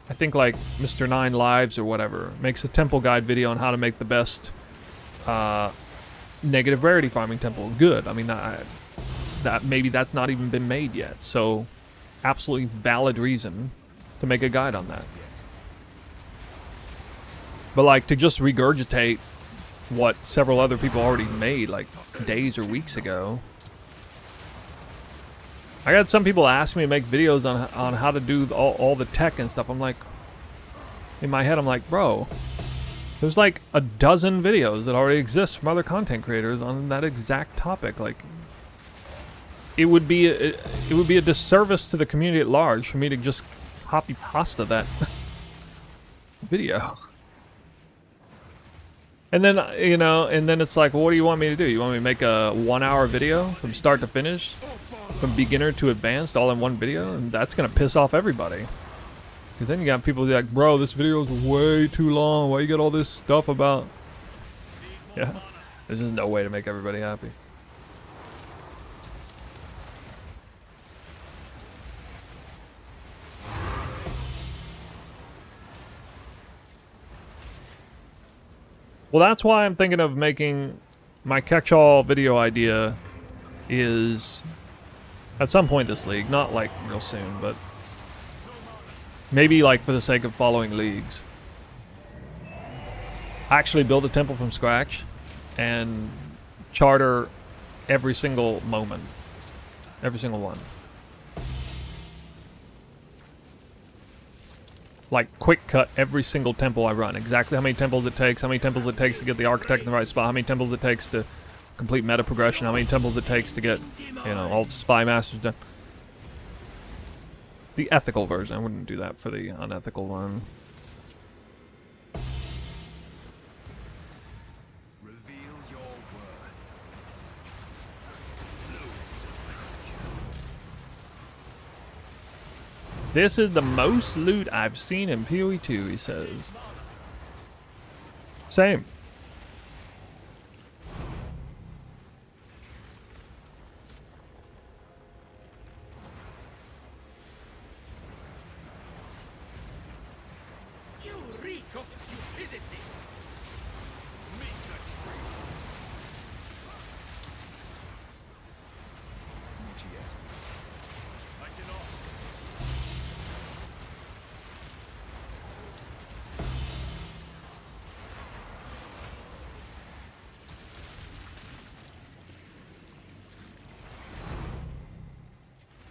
I think like Mr. 9 Lives or whatever makes a temple guide video on how to make the best negative rarity farming temple. Good. I mean that maybe that's not even been made yet. So absolutely valid reason to make a guide on that. But like to just regurgitate what several other people already made like days or weeks ago. I got some people ask me to make videos on how to do all the tech and stuff. I'm like, in my head I'm like, bro, there's like a dozen videos that already exist from other content creators on that exact topic. Like it would be a disservice to the community at large for me to just copy pasta that video. And then, you know, and then it's like, well, what do you want me to do? You want me to make a 1-hour video from start to finish? From beginner to advanced all in one video? And that's going to piss off everybody. Because then you got people like, bro, this video is way too long. Why you got all this stuff about... Yeah, there's just no way to make everybody happy. Well, that's why I'm thinking of making my catch-all video idea is at some point this league, not like real soon, but maybe like for the sake of following leagues. Actually build a temple from scratch and charter every single moment. Every single one. Like quick cut every single temple I run. Exactly how many temples it takes, how many temples it takes to get the architect in the right spot, how many temples it takes to complete meta progression, how many temples it takes to get, you know, all the spy masters done. The ethical version. I wouldn't do that for the unethical one. This is the most loot I've seen in PoE 2, he says. Same. You reek of stupidity.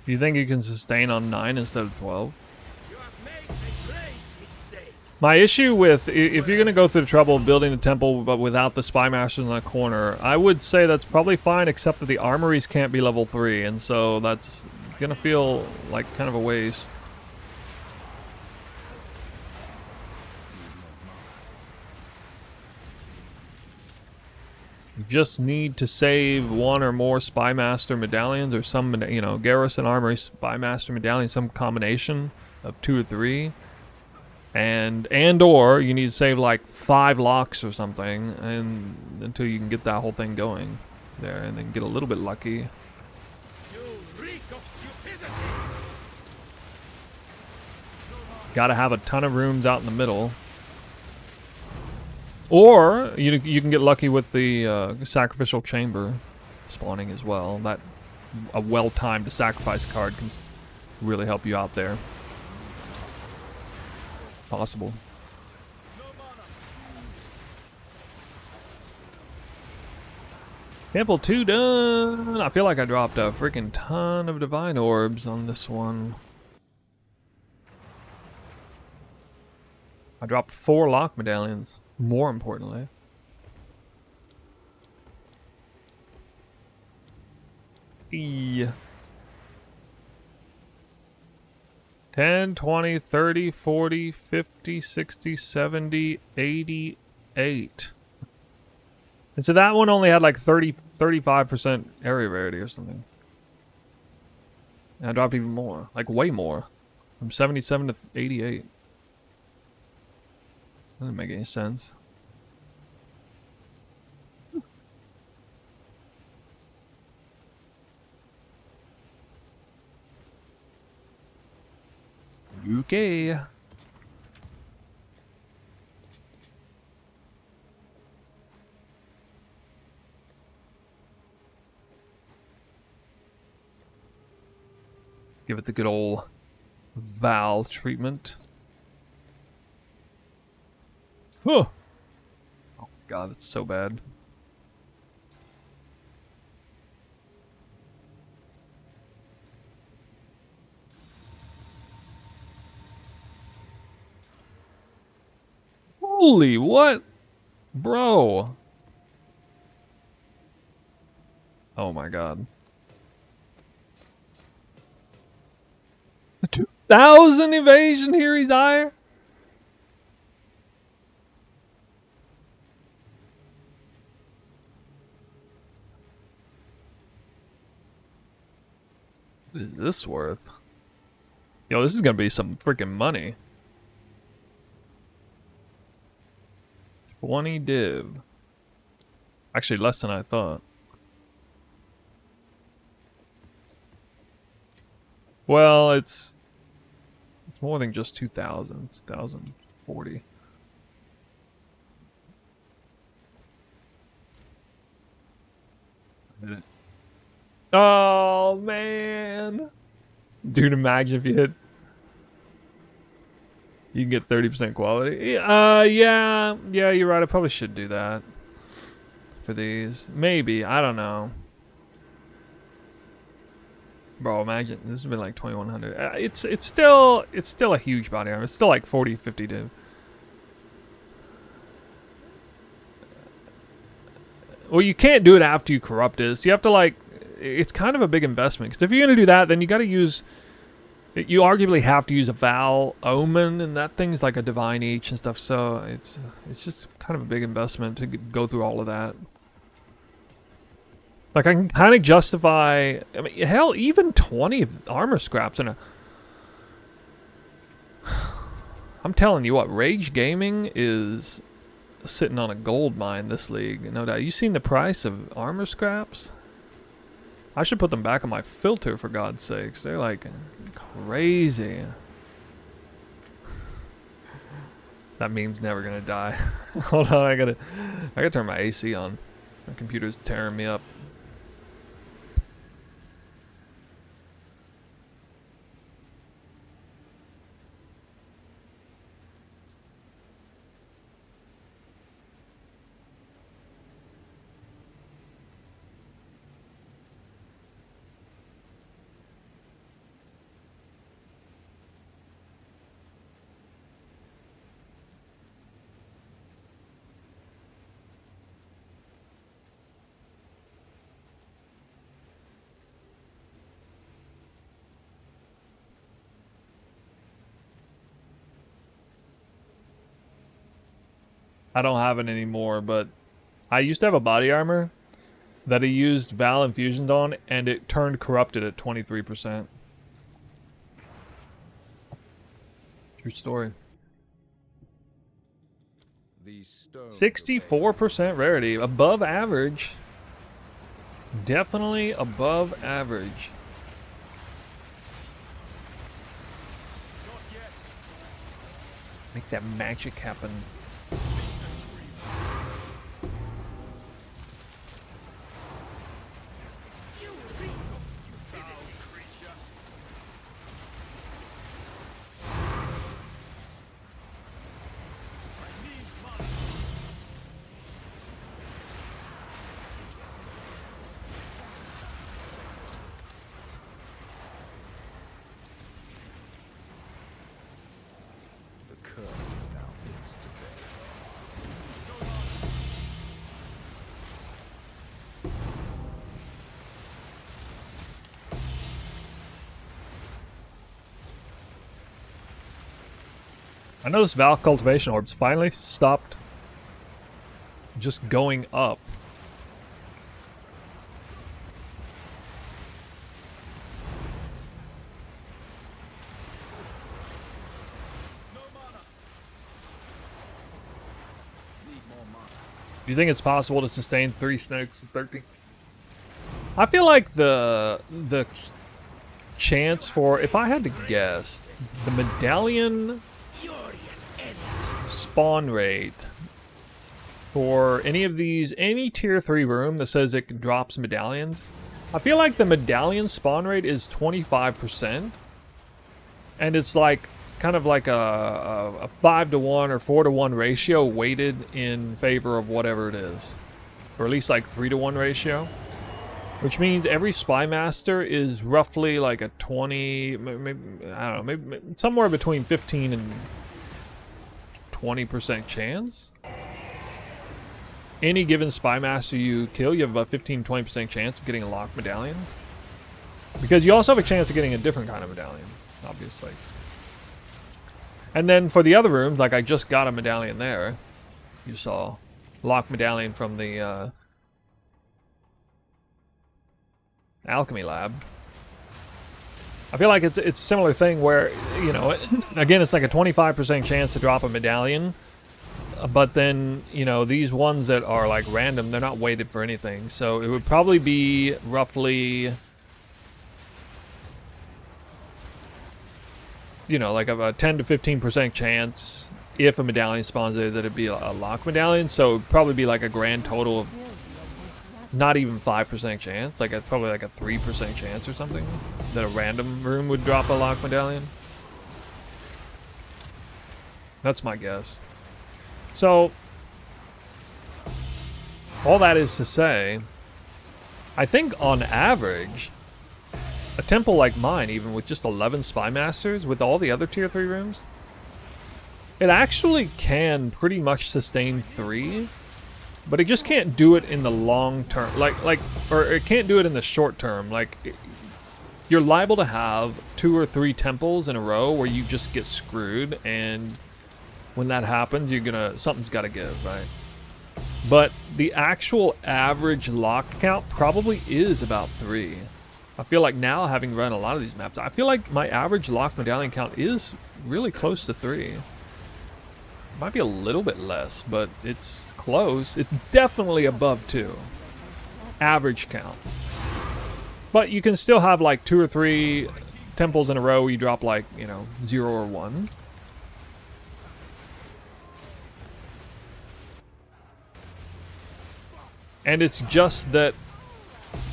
Do you think you can sustain on 9 instead of 12? You have made a grave mistake. My issue with, if you're going to go through the trouble of building the temple but without the spy masters in the corner, I would say that's probably fine, except that the armories can't be level 3, and so that's going to feel like kind of a waste. You just need to save one or more Spymaster medallions or some, you know, Garrison Armory Spymaster medallion, some combination of 2 or 3. And or you need to save like 5 locks or something, and until you can get that whole thing going there, and then get a little bit lucky. You reek of stupidity. Gotta have a ton of rooms out in the middle. Or you can get lucky with the sacrificial chamber spawning as well. That a well-timed sacrifice card can really help you out there. Possible. Temple 2 done. I feel like I dropped a freaking ton of divine orbs on this one. I dropped 4 lock medallions, more importantly. E 10, 20, 30, 40, 50, 60, 70, 88. And so that one only had like 35% area rarity or something. And I dropped even more, like way more. From 77 to 88. Doesn't make any sense. Okay. Give it the good old Val treatment. Huh. Oh god, that's so bad. Holy what? Bro. Oh my god. The 2,000 evasion here, he's higher? What is this worth? Yo, this is gonna be some freaking money. 20 div. Actually, less than I thought. Well, it's more than just 2,000. It's 1,040. I did it. Oh, man. Dude, imagine if you hit... You can get 30% quality. Yeah, you're right. I probably should do that for these. Maybe. I don't know. Bro, imagine this has been like 2,100. It's still a huge body armor. It's still like 40, 50 div. Well, you can't do it after you corrupt it. So you have to like. It's kind of a big investment. Because if you're gonna do that, then you got to use. You arguably have to use a Val Omen, and that thing's like a Divine Each and stuff, so it's just kind of a big investment to go through all of that. Like, I can kind of justify... I mean, hell, even 20 armor scraps in a... I'm telling you what, Rage Gaming is sitting on a gold mine this league, no doubt. You seen the price of armor scraps? I should put them back on my filter, for God's sakes. They're like... crazy. That meme's never gonna die. Hold on, I gotta turn my AC on. My computer's tearing me up. I don't have it anymore, but I used to have a body armor that I used Val infusions on, and it turned corrupted at 23%. True story. 64% rarity, above average. Definitely above average. Make that magic happen. I noticed Val cultivation orbs finally stopped just going up. Do you think it's possible to sustain 3 snakes at 13? I feel like the chance for, if I had to guess, the medallion spawn rate for any of these, any tier 3 room that says it drops medallions, I feel like the medallion spawn rate is 25%, and it's like kind of like a 5 to 1 or 4 to 1 ratio weighted in favor of whatever it is, or at least like 3 to 1 ratio, which means every spy master is roughly like a 20, maybe, I don't know, maybe somewhere between 15 and 20% chance. Any given spy master you kill, you have about 15-20% chance of getting a locked medallion, because you also have a chance of getting a different kind of medallion, obviously. And then for the other rooms, like I just got a medallion there, you saw locked medallion from the alchemy lab. I feel like it's a similar thing where, you know, again, it's like a 25% chance to drop a medallion, but then, you know, these ones that are like random, they're not weighted for anything. So it would probably be roughly, you know, like a 10 to 15% chance if a medallion spawns there that it'd be a lock medallion. So it'd probably be like a grand total of not even 5% chance, like probably like a 3% chance or something that a random room would drop a lock medallion. That's my guess. So all that is to say, I think on average, a temple like mine, even with just 11 spy masters with all the other tier 3 rooms, it actually can pretty much sustain 3. But it just can't do it in the long term, or it can't do it in the short term. Like, you're liable to have 2 or 3 temples in a row where you just get screwed, and when that happens, something's got to give, right? But the actual average lock count probably is about 3. I feel like now, having run a lot of these maps, I feel like my average lock medallion count is really close to 3. Might be a little bit less, but it's close. It's definitely above 2. Average count. But you can still have like 2 or 3 temples in a row where you drop like, you know, 0 or 1. And it's just that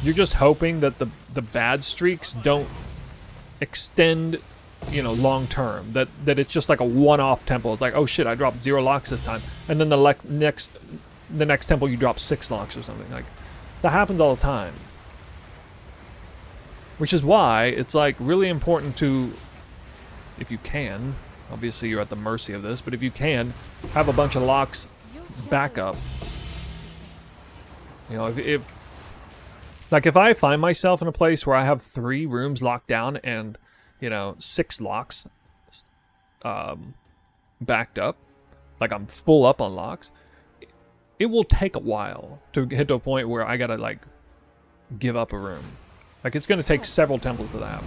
you're just hoping that the bad streaks don't extend, you know, long term. That it's just like a one-off temple. It's like, oh shit, I dropped 0 locks this time, and then the next temple you drop 6 locks or something. Like, that happens all the time. Which is why it's like really important to, if you can, obviously you're at the mercy of this, but if you can, have a bunch of locks backup. You know, if I find myself in a place where I have 3 rooms locked down and, you know, 6 locks backed up, like I'm full up on locks, it will take a while to get to a point where I gotta like give up a room. Like it's gonna take several temples for that happen.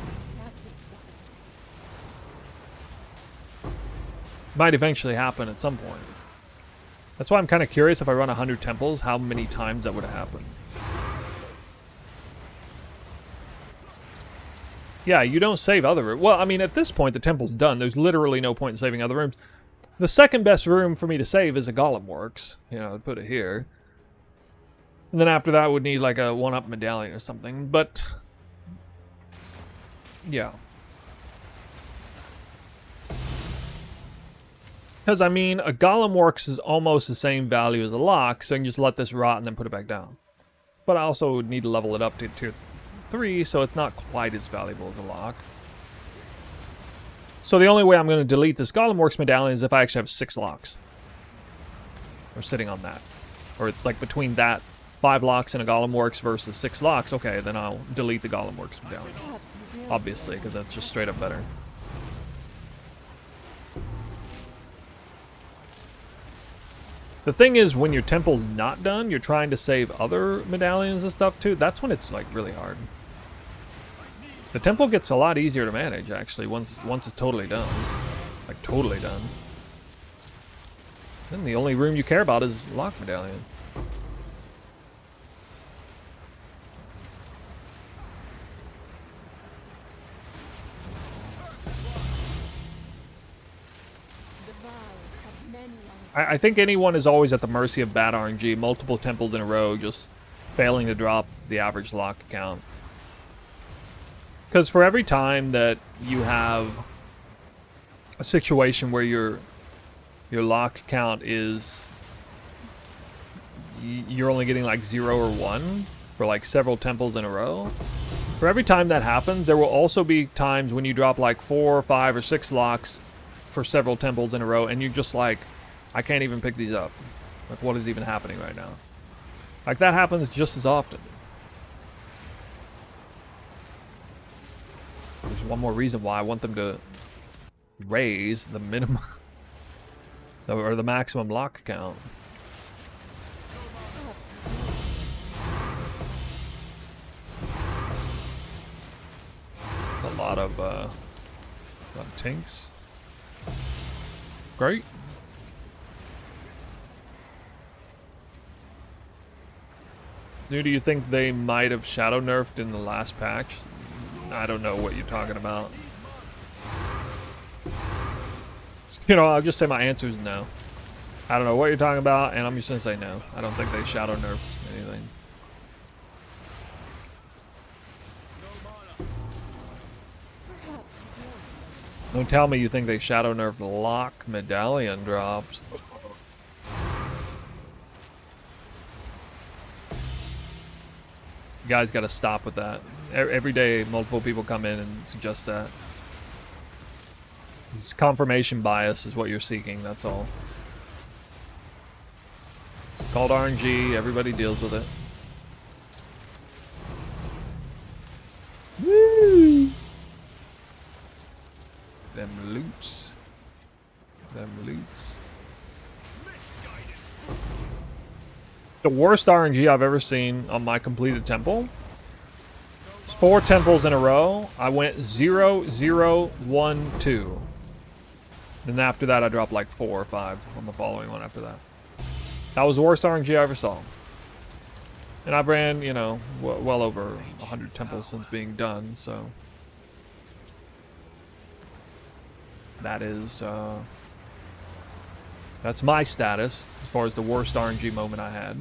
Might eventually happen at some point. That's why I'm kind of curious if I run 100 temples, how many times that would happen. Yeah, you don't save other rooms. Well, I mean, at this point, the temple's done. There's literally no point in saving other rooms. The second best room for me to save is a Golem Works. You know, I'd put it here. And then after that, would need like a 1-up medallion or something. But, yeah. Because, I mean, a Golem Works is almost the same value as a lock, so I can just let this rot and then put it back down. But I also would need to level it up to tier 3, so it's not quite as valuable as a lock. So the only way I'm going to delete this Golem Works medallion is if I actually have 6 locks. Or sitting on that. Or it's like between that 5 locks and a Golem Works versus 6 locks, okay, then I'll delete the Golem Works medallion. Obviously, because that's just straight up better. The thing is, when your temple's not done, you're trying to save other medallions and stuff too. That's when it's like really hard. The temple gets a lot easier to manage actually once it's totally done. Like totally done. Then the only room you care about is lock medallion. I think anyone is always at the mercy of bad RNG, multiple temples in a row just failing to drop the average lock count. Because for every time that you have a situation where your lock count is, you're only getting like 0 or 1 for like several temples in a row, for every time that happens, there will also be times when you drop like 4 or 5 or 6 locks for several temples in a row, and you're just like, I can't even pick these up. Like, what is even happening right now? Like, that happens just as often. There's one more reason why I want them to raise the minimum or the maximum lock count. It's a lot of tinks. Great. Do you think they might have shadow nerfed in the last patch? I don't know what you're talking about. You know, I'll just say my answer is no. I don't know what you're talking about, and I'm just gonna say no. I don't think they shadow nerfed anything. Don't tell me you think they shadow nerfed lock medallion drops. You guys got to stop with that. Every day, multiple people come in and suggest that. It's confirmation bias is what you're seeking, that's all. It's called RNG, everybody deals with it. Woo! Them loots. Them loots. The worst RNG I've ever seen on my completed temple. It's 4 temples in a row. I went 0, 0, 1, 2. Then after that I dropped like 4 or 5 on the following one after that. That was the worst RNG I ever saw. And I've ran, you know, well over 100 temples since being done, so. That is, that's my status as far as the worst RNG moment I had.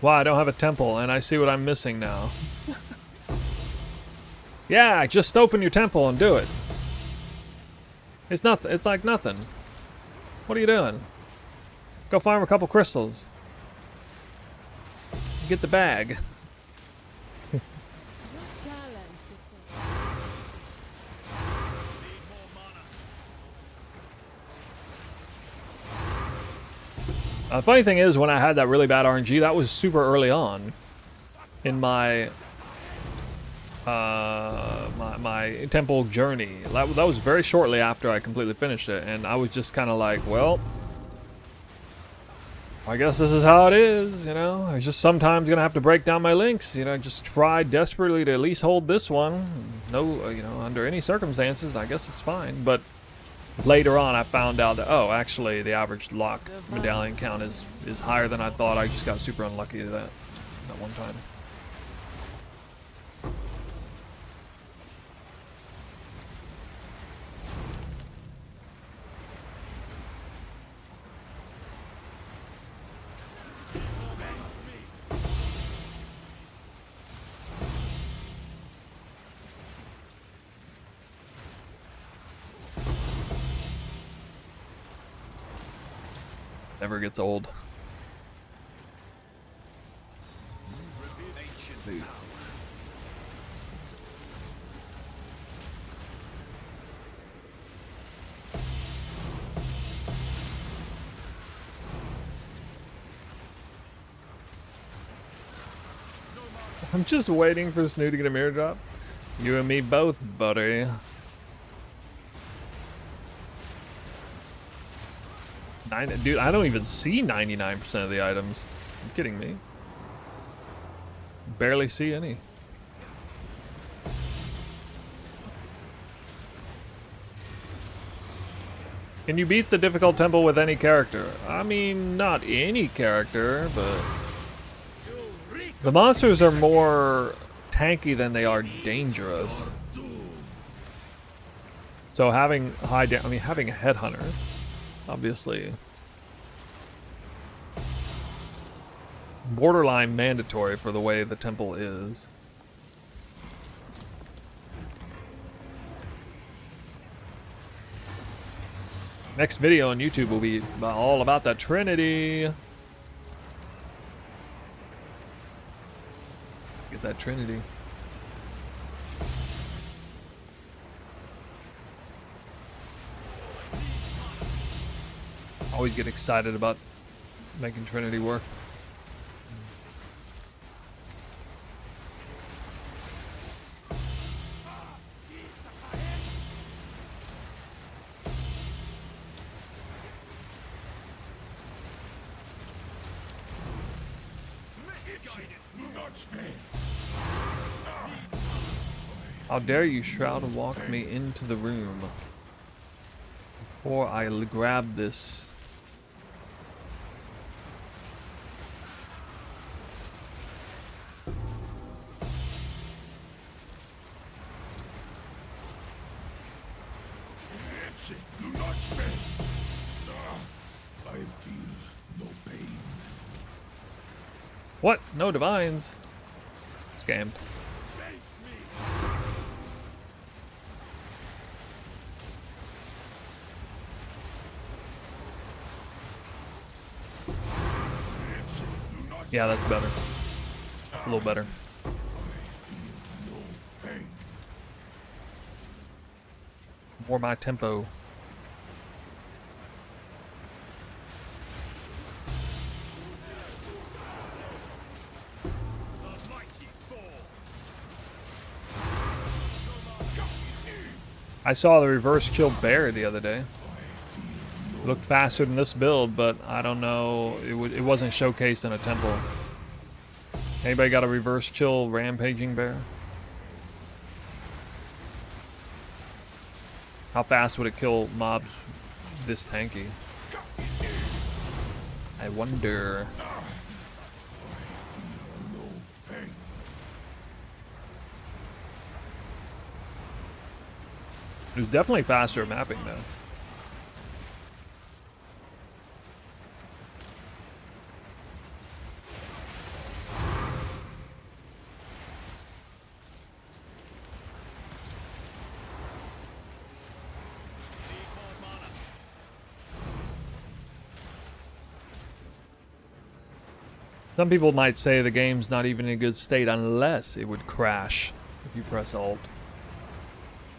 Wow, I don't have a temple, and I see what I'm missing now. Yeah, just open your temple and do it. It's nothing. It's like nothing. What are you doing? Go farm a couple crystals. Get the bag. The funny thing is, when I had that really bad RNG, that was super early on in my my temple journey. That was very shortly after I completely finished it, and I was just kind of like, well, I guess this is how it is, you know. I was just sometimes gonna have to break down my links, you know. Just try desperately to at least hold this one. No, you know, under any circumstances, I guess it's fine. But later on, I found out that, oh, actually, the average lock medallion count is higher than I thought. I just got super unlucky that one time. Never gets old. I'm just waiting for Snoo to get a mirror drop. You and me both, buddy. Dude, I don't even see 99% of the items. Are you kidding me? Barely see any. Can you beat the difficult temple with any character? I mean, not any character, but the monsters are more tanky than they are dangerous. So having having a headhunter, obviously, borderline mandatory for the way the temple is. Next video on YouTube will be all about that Trinity. Get that Trinity. Always get excited about making Trinity work. How dare you shroud and walk me into the room before I grab this. What? No divines? Scammed. Yeah, that's better. A little better. More my tempo. I saw the reverse kill bear the other day. It looked faster than this build, but I don't know. It wasn't showcased in a temple. Anybody got a reverse chill rampaging bear? How fast would it kill mobs this tanky? I wonder. It was definitely faster at mapping though. Some people might say the game's not even in a good state unless it would crash if you press Alt.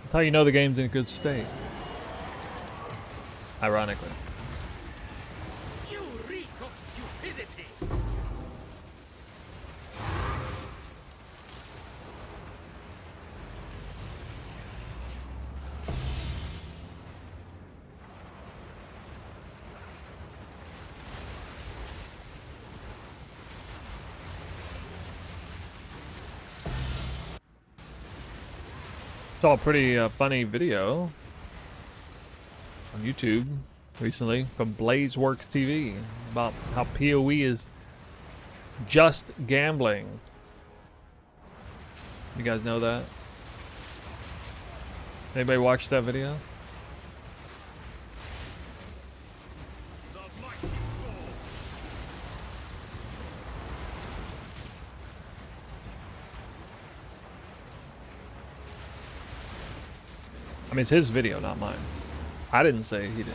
That's how you know the game's in a good state. Ironically. You reek of stupidity. Saw a pretty funny video on YouTube recently from Blazeworks TV about how PoE is just gambling. You guys know that? Anybody watch that video? I mean, it's his video, not mine. I didn't say he did.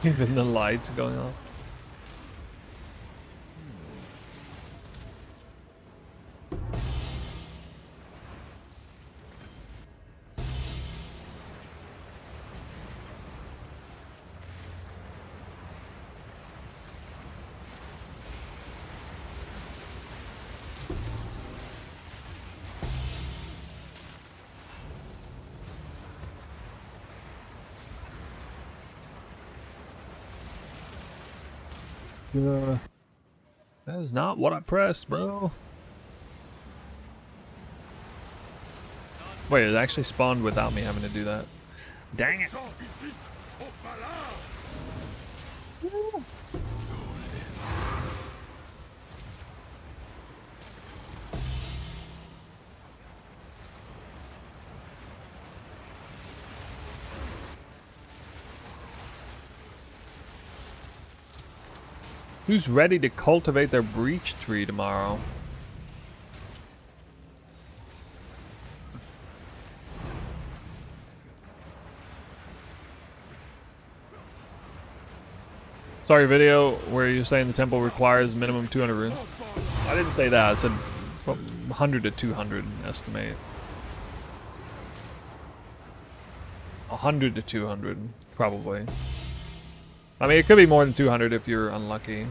Even the lights going off. That is not what I pressed, bro. Wait, it actually spawned without me having to do that. Dang it. Who's ready to cultivate their breach tree tomorrow? Sorry, video where you're saying the temple requires minimum 200 runes. I didn't say that. I said 100 to 200 estimate. 100 to 200, probably. I mean, it could be more than 200 if you're unlucky.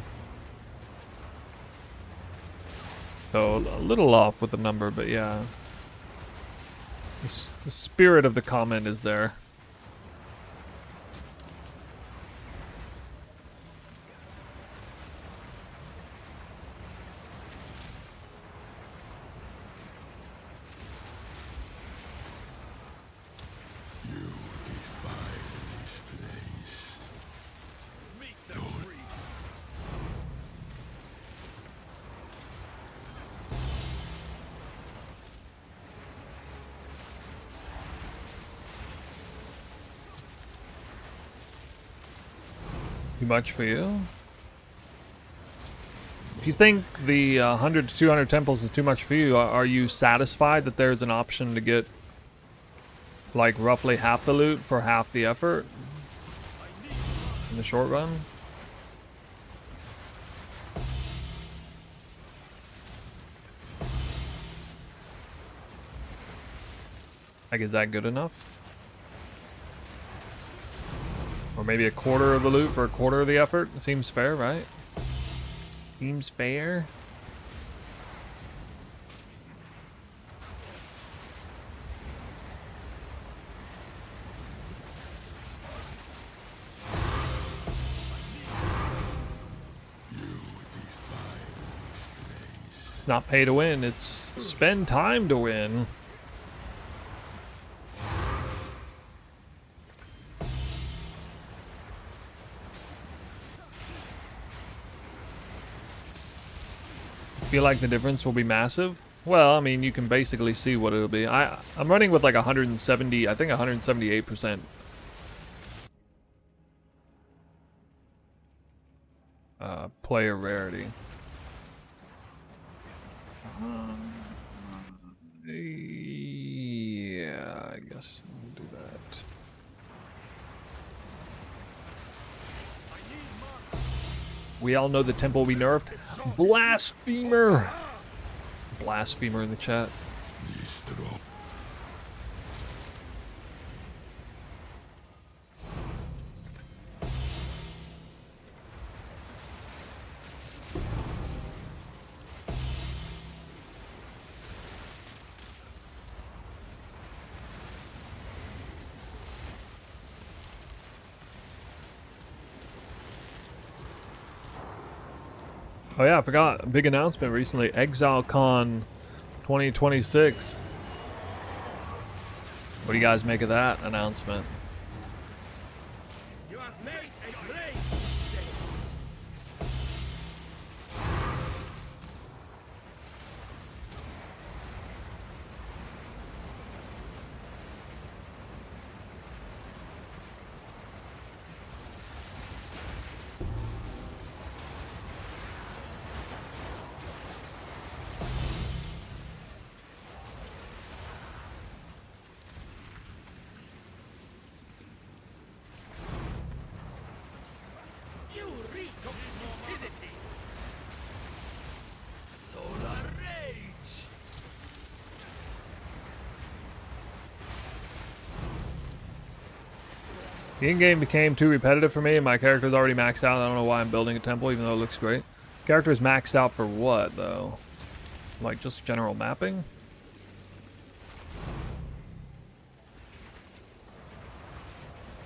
So, a little off with the number, but yeah. The spirit of the comment is there. Too much for you? If you think the 100 to 200 temples is too much for you, are you satisfied that there's an option to get like roughly half the loot for half the effort in the short run? Like, is that good enough? Or maybe a quarter of the loot for a quarter of the effort? Seems fair, right? Seems fair. It's not pay to win, it's spend time to win. Feel like the difference will be massive? Well, I mean, you can basically see what it'll be. I'm running with like 170, I think 178% player rarity. Yeah, I guess I'll do that. We all know the temple will be nerfed. Blasphemer! Blasphemer in the chat. Oh yeah, I forgot. A big announcement recently. ExileCon 2026. What do you guys make of that announcement? You have made a grave mistake. You reek of stupidity. Solar rage. The in-game became too repetitive for me, and my character's already maxed out. I don't know why I'm building a temple, even though it looks great. Character's maxed out for what, though? Like, just general mapping?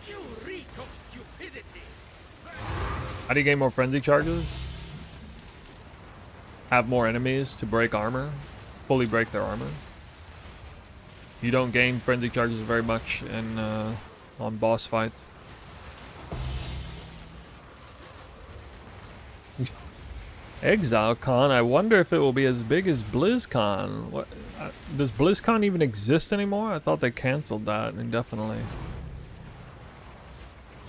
You reek of stupidity. How do you gain more frenzy charges? Have more enemies to break armor. Fully break their armor. You don't gain frenzy charges very much in on boss fights. ExileCon, I wonder if it will be as big as BlizzCon. What, does BlizzCon even exist anymore? I thought they canceled that indefinitely.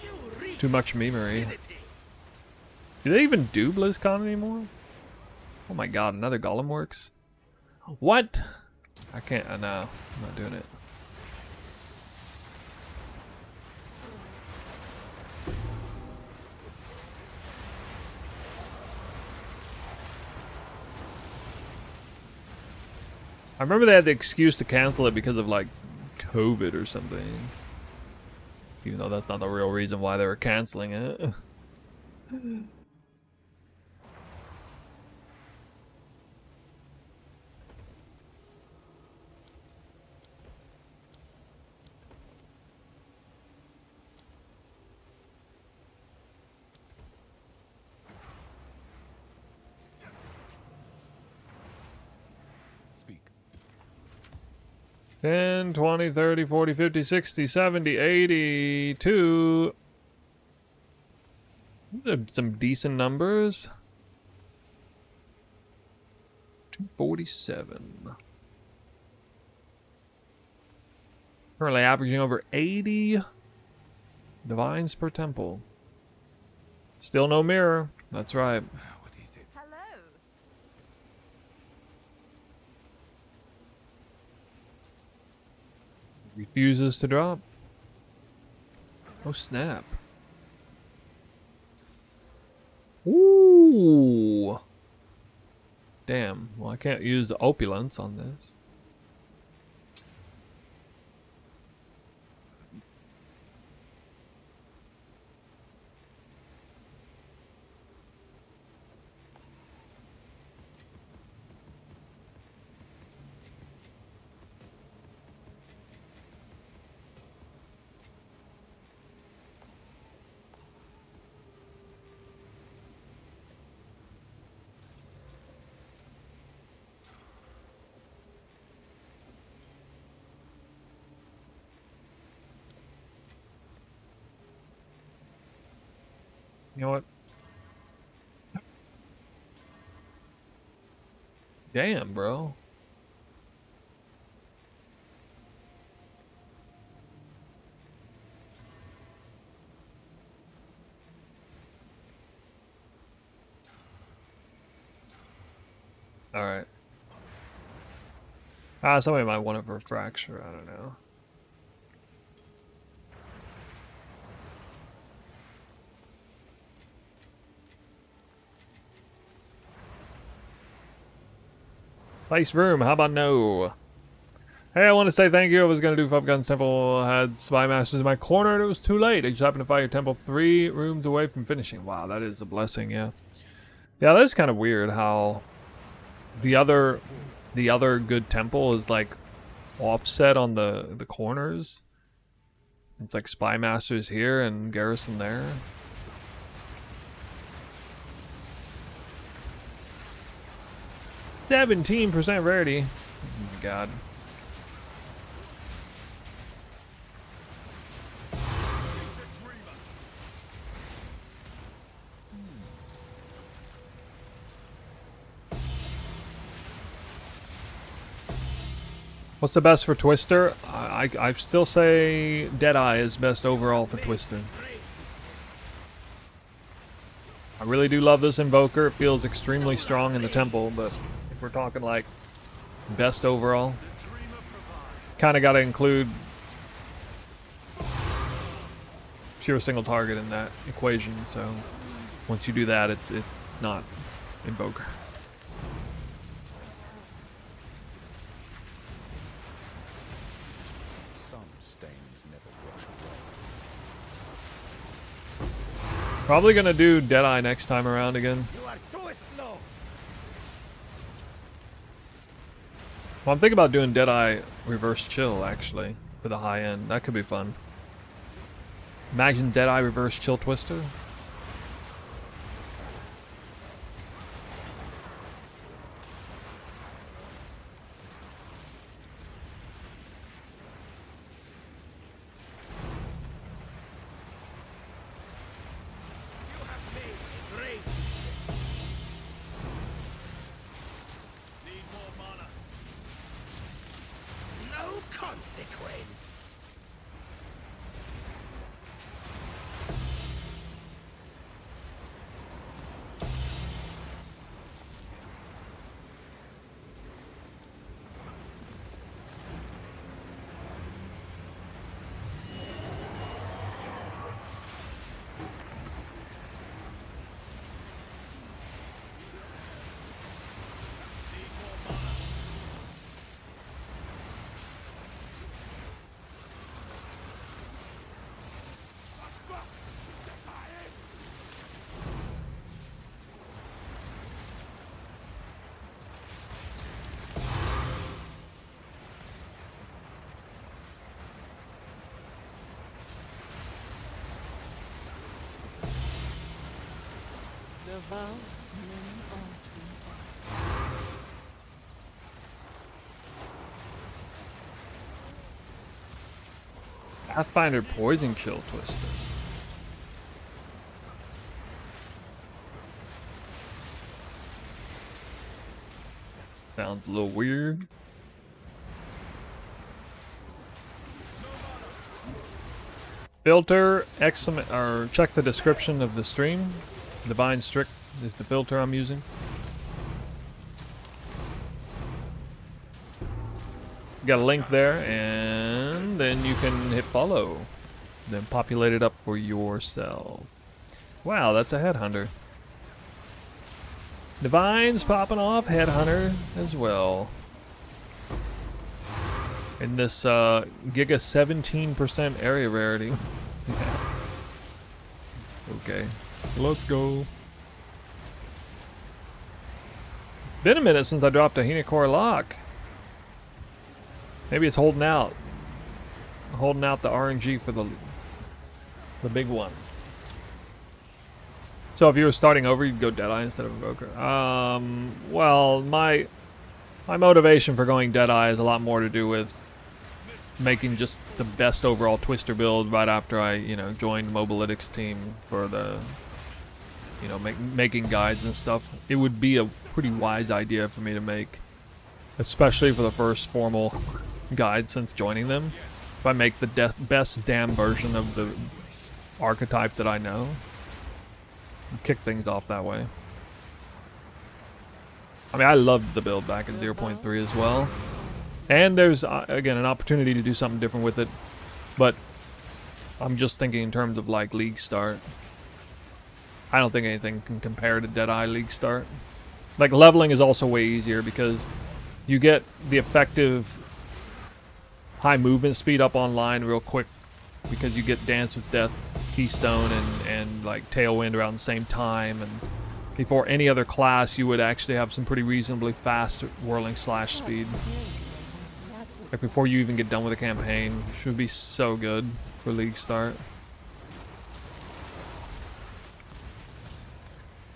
You reek Too much of memery. stupidity. Do they even do BlizzCon anymore? Oh my god, another Golem works? What? I can't, no, I'm not doing it. I remember they had the excuse to cancel it because of like COVID or something. Even though that's not the real reason why they were canceling it. Speak. 10, 20, 30, 40, 50, 60, 70, 82. Some decent numbers. 247. Currently averaging over 80 divines per temple. Still no mirror. That's right. What is it? Hello. Refuses to drop. Oh snap. Ooh. Damn. Well, I can't use the opulence on this. You know what? Damn, bro. Alright. Somebody might want it for a fracture, I don't know. Nice room, how about no? Hey, I want to say thank you. I was going to do Five Guns Temple. I had Spy Masters in my corner and it was too late. I just happened to find your temple 3 rooms away from finishing. Wow, that is a blessing, yeah. Yeah, that's kind of weird how the other good temple is like offset on the corners. It's like Spy Masters here and Garrison there. 17% rarity. Oh my god. What's the best for Twister? I still say Deadeye is best overall for Twister. I really do love this Invoker. It feels extremely strong in the temple, but if we're talking like best overall, kind of got to include pure single target in that equation. So once you do that, it's not Invoker. Some stains never wash away. Probably gonna do Deadeye next time around again. You are too slow. Well, I'm thinking about doing Deadeye reverse chill actually for the high end. That could be fun. Imagine Deadeye reverse chill Twister. You have made a great mistake. Need more mana. No consequence. Pathfinder poison chill Twister. Sounds a little weird. Filter, or check the description of the stream. Divine Strict is the filter I'm using. Got a link there, and then you can hit follow. Then populate it up for yourself. Wow, that's a headhunter. Divine's popping off, headhunter as well. In this Giga 17% area rarity. Okay, let's go. Been a minute since I dropped a Henicore lock. Maybe it's holding out the RNG for the big one. So if you were starting over, you'd go Deadeye instead of Invoker. Well, my motivation for going Deadeye has a lot more to do with making just the best overall Twister build right after I, joined Mobalytics team for the, making guides and stuff. It would be a pretty wise idea for me to make, especially for the first formal guide since joining them. If I make the best damn version of the archetype that I know, kick things off that way. I mean, I loved the build back at 0.3 as well. And there's, again, an opportunity to do something different with it. But I'm just thinking in terms of, like, League Start. I don't think anything can compare to Deadeye League Start. Like, leveling is also way easier because you get the effective high movement speed up online real quick because you get Dance with Death, Keystone, and like Tailwind around the same time. And before any other class, you would actually have some pretty reasonably fast whirling slash speed. Like before you even get done with the campaign, should be so good for League Start.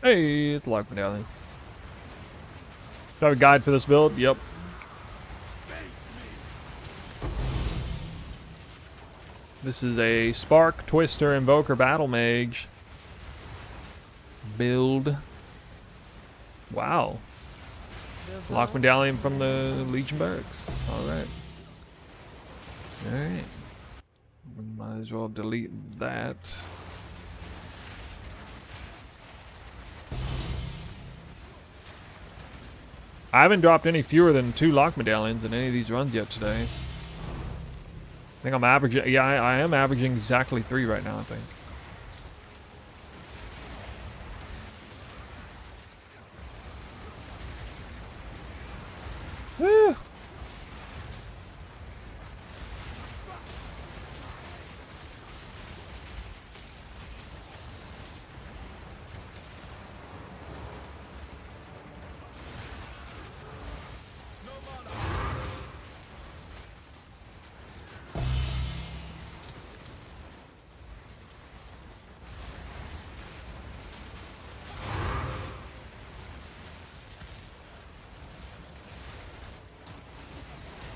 Hey, it's Lark Medallion. Do I have a guide for this build? Yep. This is a Spark, Twister, Invoker, Battle Mage build. Wow. Lock Medallion from the Legion Barracks. Alright. Alright. We might as well delete that. I haven't dropped any fewer than 2 Lock Medallions in any of these runs yet today. I think I'm averaging, yeah, I am averaging exactly 3 right now, I think. Woo!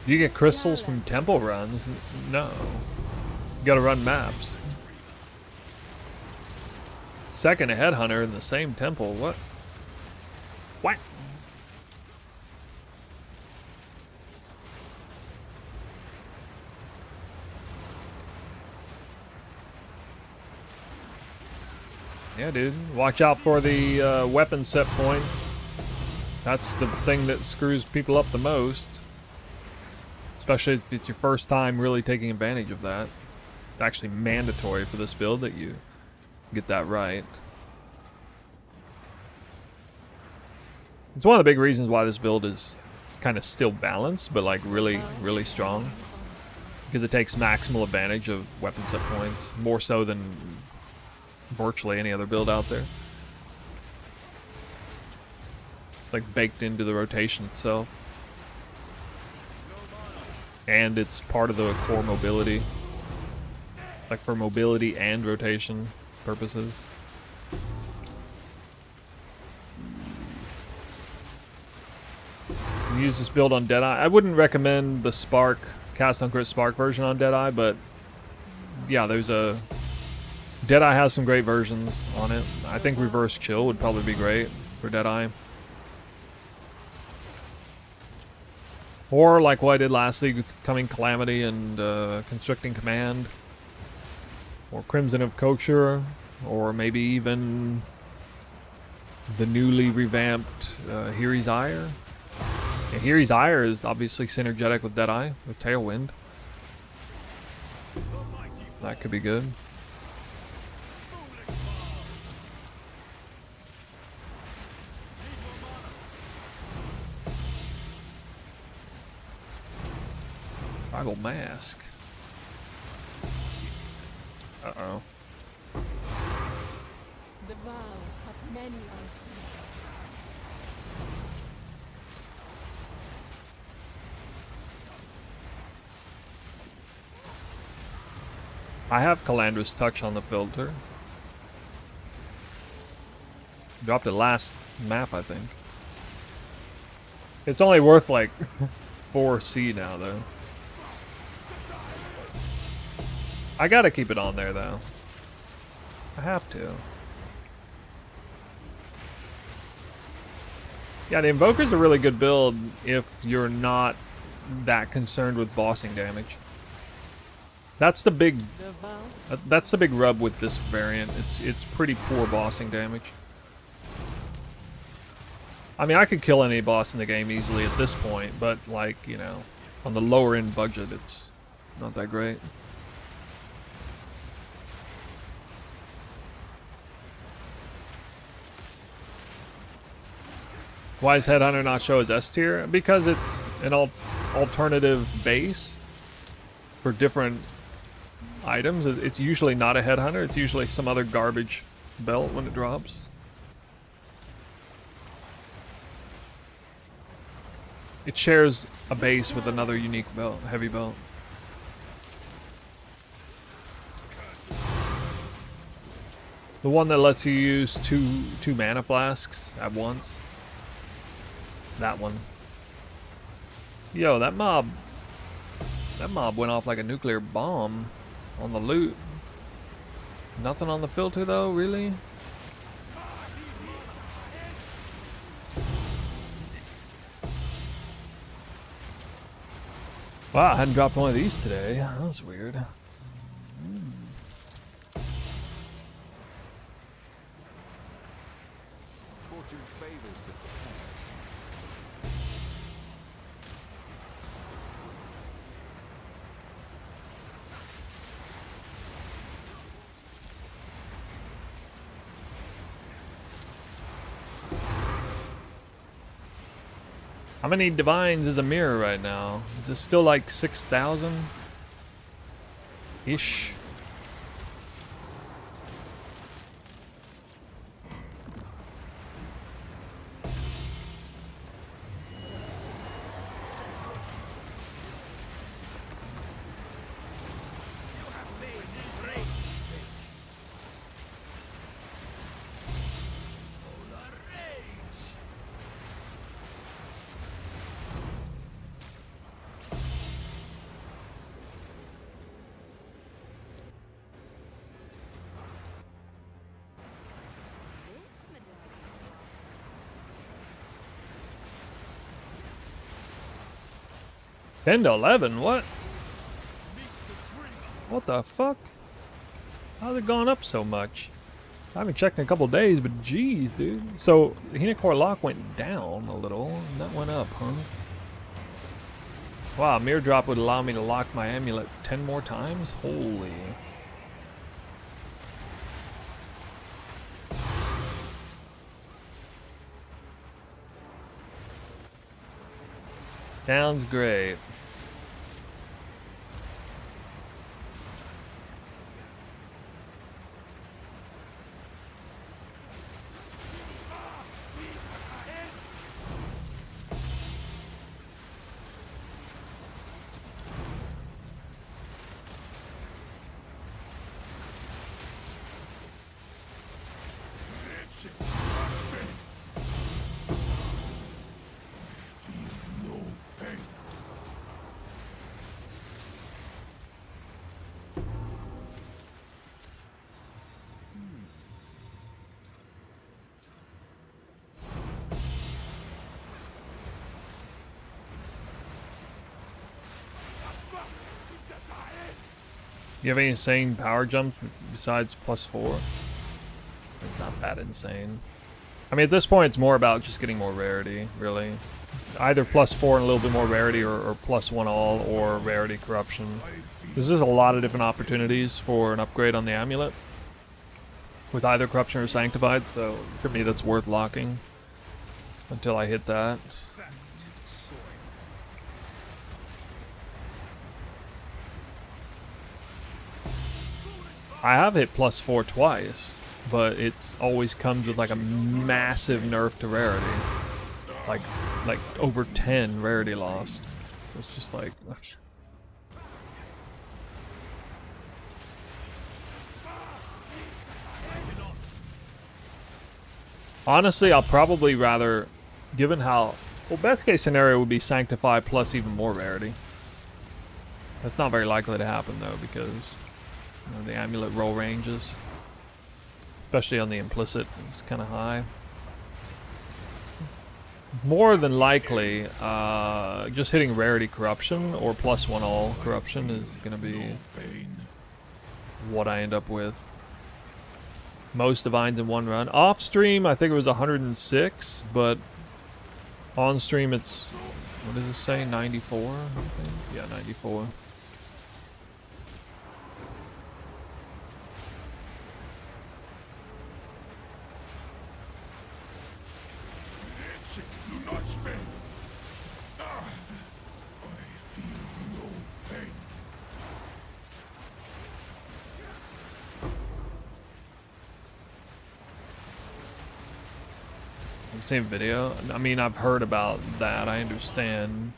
Do you get crystals from temple runs? No. You gotta run maps. Second a headhunter in the same temple. What? What? Yeah, dude. Watch out for the weapon set points. That's the thing that screws people up the most. Especially if it's your first time really taking advantage of that. It's actually mandatory for this build that you get that right. It's one of the big reasons why this build is kind of still balanced, but like really, really strong. Because it takes maximal advantage of weapon set points, more so than virtually any other build out there. It's like baked into the rotation itself. And it's part of the core mobility. Like for mobility and rotation purposes. You use this build on Deadeye. I wouldn't recommend the Spark, Cast on Crit Spark version on Deadeye, but yeah, there's a... Deadeye has some great versions on it. I think Reverse Chill would probably be great for Deadeye. Or like what I did last league with Coming Calamity and Constricting Command. Or Crimson of Culture. Or maybe even the newly revamped Hiri's Ire. And Hiri's Ire is obviously synergetic with Deadeye, with Tailwind. That could be good. Tribal Mask. Uh-oh. The vow of many unseen. I have Calandra's Touch on the filter. Dropped it last map, I think. It's only worth like 4C now, though. I gotta keep it on there, though. I have to. Yeah, the Invoker's a really good build if you're not that concerned with bossing damage. That's the big... The vow. That's the big rub with this variant. It's pretty poor bossing damage. I mean, I could kill any boss in the game easily at this point, but like, you know, on the lower end budget, it's not that great. Why is Headhunter not show as S tier? Because it's an alternative base for different items. It's usually not a Headhunter. It's usually some other garbage belt when it drops. It shares a base with another unique belt, heavy belt. The one that lets you use two mana flasks at once. That one. Yo, that mob went off like a nuclear bomb on the loot. Nothing on the filter though, really? Wow, I hadn't dropped one of these today. That was weird. Fortune favors the prepared. How many divines is a mirror right now? Is this still like 6,000? Ish. You have made a great mistake. Solar rage. This medallion. 10 to 11? What? What the fuck? How's it gone up so much? I haven't checked in a couple days, but geez, dude. So the Henicore lock went down a little, and that went up, huh? Wow, mirror drop would allow me to lock my amulet 10 more times? Holy. Sounds great. You have any insane power jumps besides +4? It's not that insane. I mean, at this point, it's more about just getting more rarity, really. Either +4 and a little bit more rarity, or +1 all, or rarity corruption. There's just a lot of different opportunities for an upgrade on the amulet with either corruption or sanctified, so for me, that's worth locking until I hit that. I have hit +4 twice, but it always comes with like a massive nerf to rarity, like over 10 rarity lost. So it's just like, honestly, I'll probably rather, given how, well, best case scenario would be sanctify plus even more rarity. That's not very likely to happen though, because the amulet roll ranges, especially on the implicit, is kind of high. More than likely, just hitting rarity corruption or +1 all corruption is going to be what I end up with. Most divines in one run. Off stream, I think it was 106, but on stream it's, what does it say, 94? I think? Yeah, 94. Do not spend. I feel no pain. Same video. I mean, I've heard about that. I understand.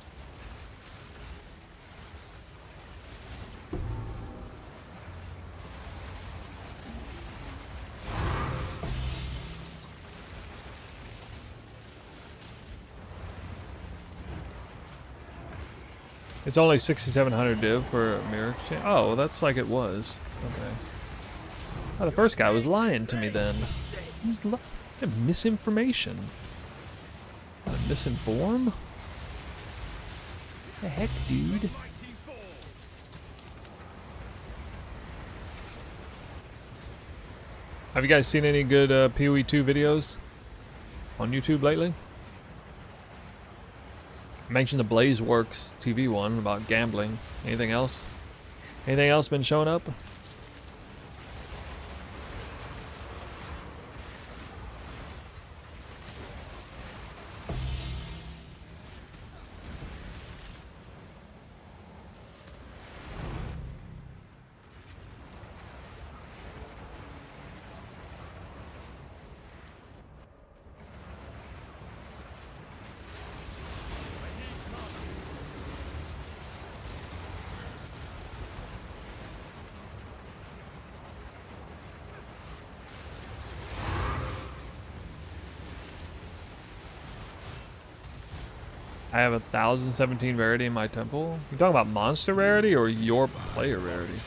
It's only 6,700 div for a mirror exchange. Oh, well, that's like it was. Okay. Oh, the first guy was lying to me then. He was misinformation. Misinform? The heck, dude? Have you guys seen any good PoE 2 videos on YouTube lately? I mentioned the BlazeWorks TV one about gambling. Anything else? Anything else been showing up? I have 1,017 rarity in my temple. You talking about monster rarity or your player rarity?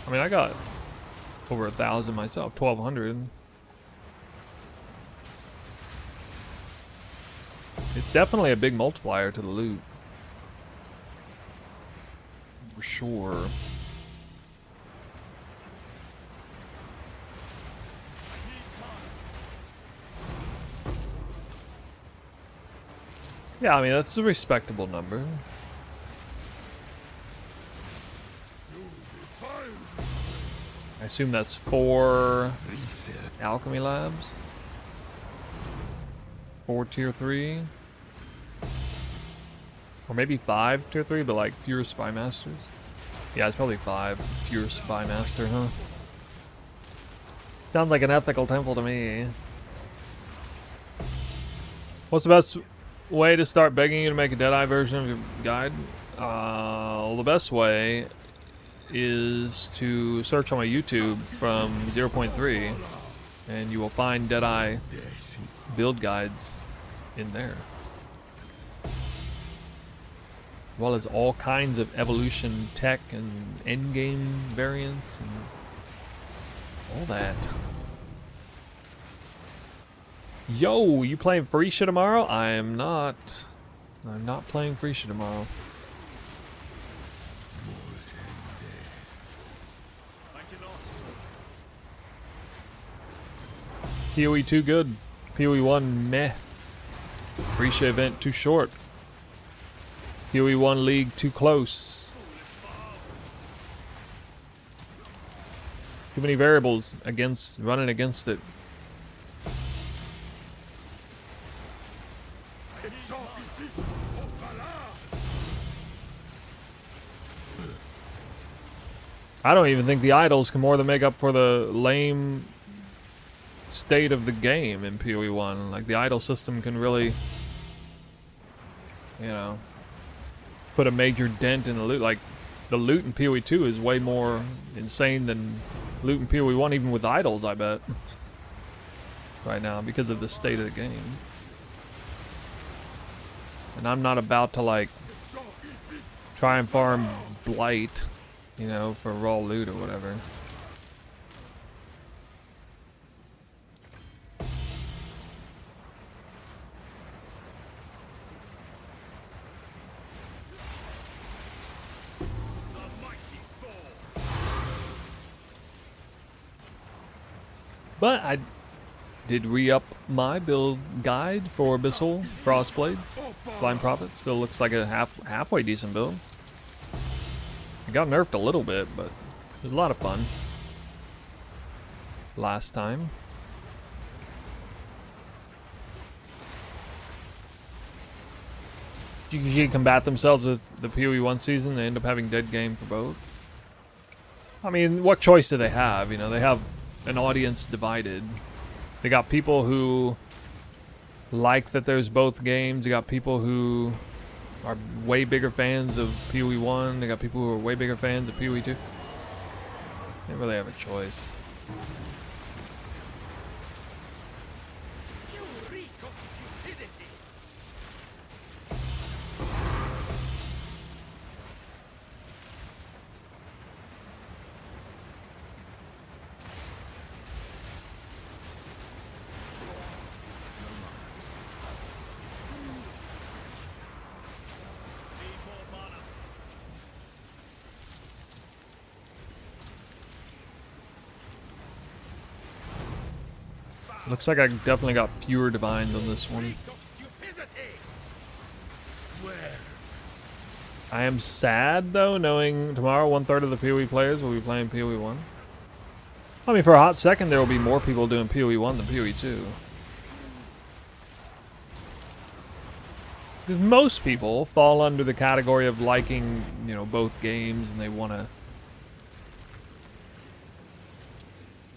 I mean, I got over 1,000 myself, 1,200. It's definitely a big multiplier to the loot. For sure. Yeah, I mean, that's a respectable number. I assume that's 4 alchemy labs. 4 tier 3. Or maybe 5 tier 3, but like fewer spy masters. Yeah, it's probably 5 fewer spy master, huh? Sounds like an ethical temple to me. What's the best way to start begging you to make a Deadeye version of your guide? Well, the best way is to search on my YouTube from 0.3 and you will find Deadeye build guides in there. As well as all kinds of evolution tech and endgame variants and all that. Yo, you playing Freesia tomorrow? I am not. I'm not playing Freesia tomorrow. PoE 2 good. PoE 1 meh. Freesia event too short. PoE 1 league too close. Too many variables against running against it. I don't even think the idols can more than make up for the lame state of the game in PoE 1. Like, the idol system can really, you know, put a major dent in the loot. Like, the loot in PoE 2 is way more insane than loot in PoE 1, even with idols, I bet. Right now, because of the state of the game. And I'm not about to, like, try and farm Blight, you know, for raw loot or whatever. But I did re-up my build guide for Abyssal Frostblades. Blind Prophet still looks like a halfway decent build. It got nerfed a little bit, but it was a lot of fun last time. GG combat themselves with the PoE 1 season. They end up having dead game for both. I mean, what choice do they have? You know, they have an audience divided. They got people who like that there's both games. They got people who are way bigger fans of PoE 1. They got people who are way bigger fans of PoE 2. They don't really have a choice. You reek of stupidity. Looks like I definitely got fewer divines on this one. Freak of stupidity. Square. I am sad though, knowing tomorrow 1/3 of the PoE players will be playing PoE 1. I mean, for a hot second, there will be more people doing PoE 1 than PoE 2. Because most people fall under the category of liking, you know, both games, and they want to...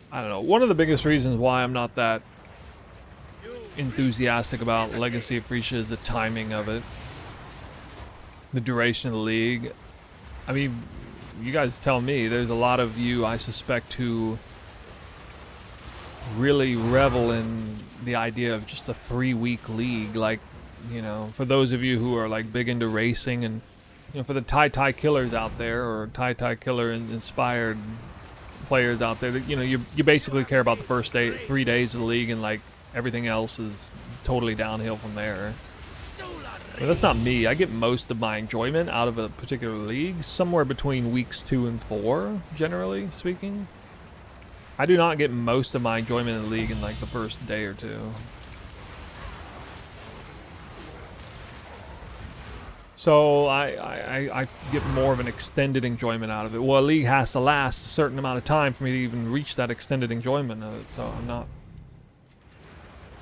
I don't know. One of the biggest reasons why I'm not that enthusiastic about Legacy of Frisia is the timing of it. The duration of the league. I mean, you guys tell me. There's a lot of you, I suspect, who really revel in the idea of just a 3-week league. Like, you know, for those of you who are like big into racing, and you know, for the Tai killers out there, or Tai killer inspired players out there, that, you know, you basically care about the first 3 days of the league, and like everything else is totally downhill from there. But that's not me. I get most of my enjoyment out of a particular league somewhere between weeks 2 and 4, generally speaking. I do not get most of my enjoyment in the league in like the first day or two. So I get more of an extended enjoyment out of it. Well, a league has to last a certain amount of time for me to even reach that extended enjoyment of it. So I'm not...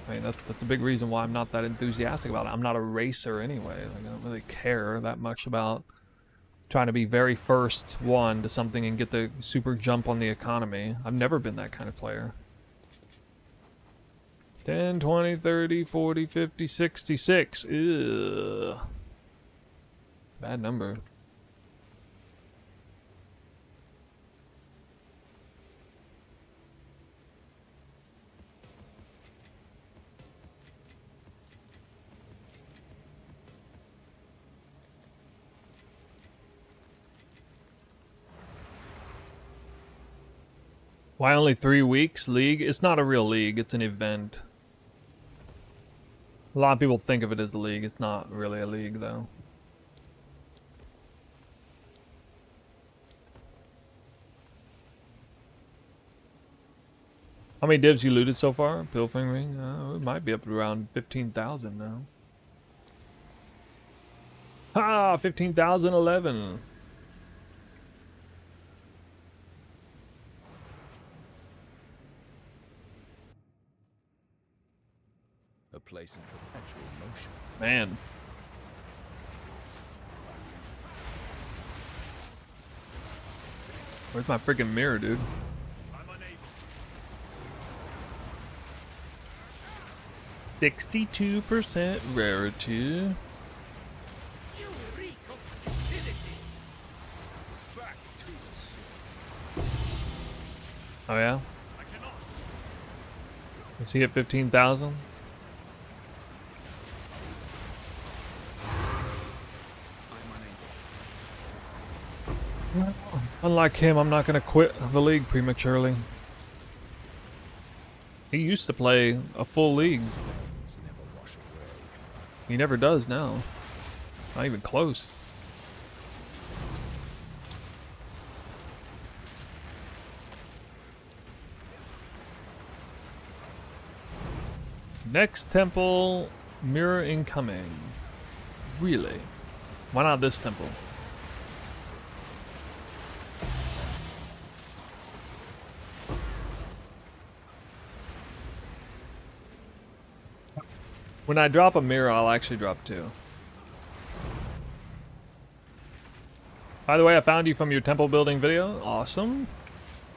I mean, that's a big reason why I'm not that enthusiastic about it. I'm not a racer anyway. Like, I don't really care that much about trying to be very first one to something and get the super jump on the economy. I've never been that kind of player. 10, 20, 30, 40, 50, 66. Ugh. Bad number. Why only 3 weeks? League? It's not a real league. It's an event. A lot of people think of it as a league. It's not really a league, though. How many divs you looted so far? Pilfering ring? It might be up to around 15,000 now. Ha! 15,011. A place in perpetual motion. Man. Where's my freaking mirror, dude? I'm unable. 62% rarity. You reek of stupidity. Back to the ship. Oh yeah? I cannot. Is he at 15,000? Unlike him, I'm not going to quit the league prematurely. He used to play a full league. Stains never wash away. He never does now. Not even close. Next temple, mirror incoming. Really? Why not this temple? When I drop a mirror, I'll actually drop 2. By the way, I found you from your temple building video. Awesome.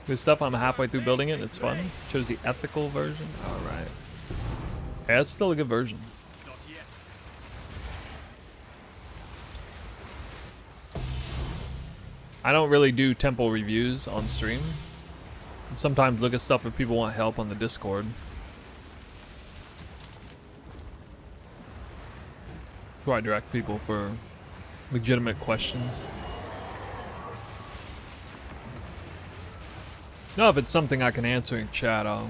Good stuff. I'm halfway through building it. It's fun. Shows the ethical version. Alright. Yeah, it's still a good version. Not yet. I don't really do temple reviews on stream. And sometimes look at stuff if people want help on the Discord. Where I direct people for legitimate questions. No, if it's something I can answer in chat, I'll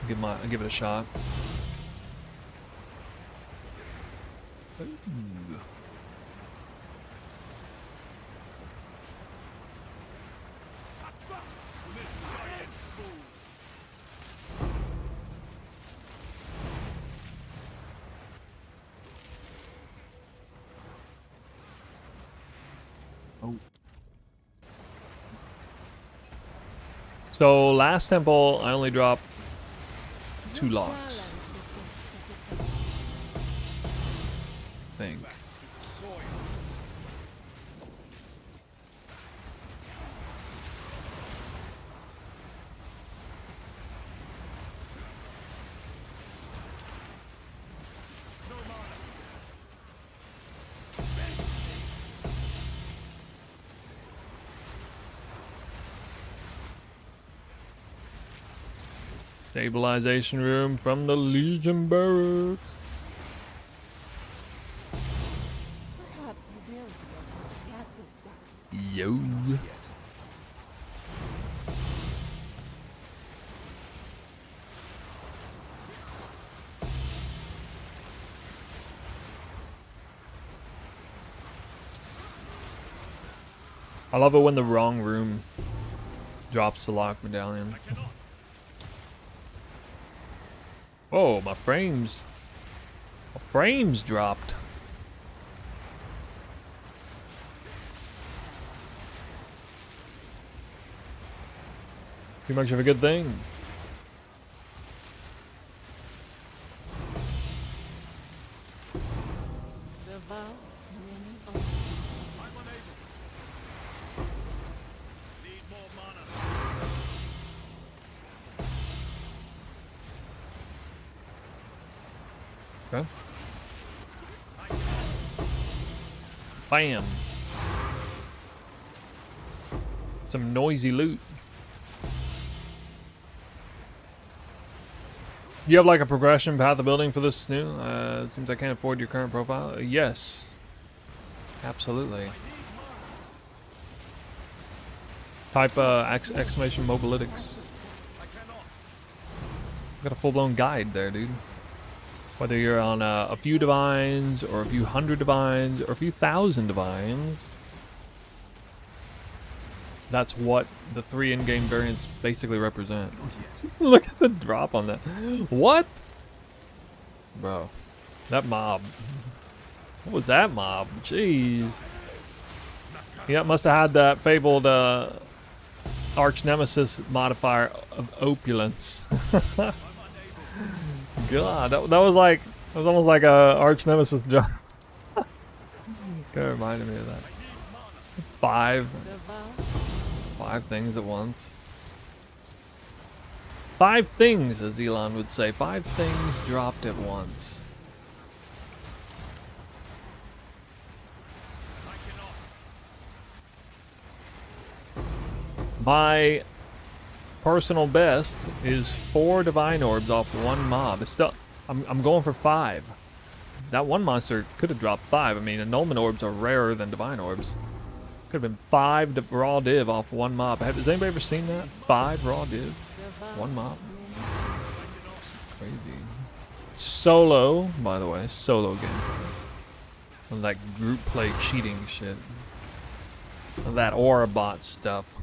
give it a shot. Ooh. So last temple, I only dropped 2 locks. I think. Stabilization room from the Legion barracks. Perhaps you will be able to get this. Yo. I love it when the wrong room drops the lock medallion. Oh, my frames dropped. Too much of a good thing. The vow many of I'm unable. Need more mana. Okay. Bam. Some noisy loot. You have like a progression path of building for this new? It seems I can't afford your current profile. Yes. Absolutely. Type exclamation mobilytics. Got a full-blown guide there, dude. Whether you're on a few divines, or a few hundred divines, or a few thousand divines. That's what the 3 in-game variants basically represent. Look at the drop on that. What? Bro. That mob. What was that mob? Jeez. Yeah, must have had that fabled arch nemesis modifier of opulence. God, that was almost like a arch nemesis job. Kind of reminded me of that. 5 things at once. 5 things, as Elon would say. 5 things dropped at once. My personal best is 4 divine orbs off 1 mob. It's still, I'm going for 5. That one monster could have dropped 5. I mean, annulment orbs are rarer than divine orbs. Could have been 5 raw div off 1 mob. Has anybody ever seen that? 5 raw div, 1 mob. Crazy. Solo, by the way, solo game. And that group play cheating shit. And that aura bot stuff.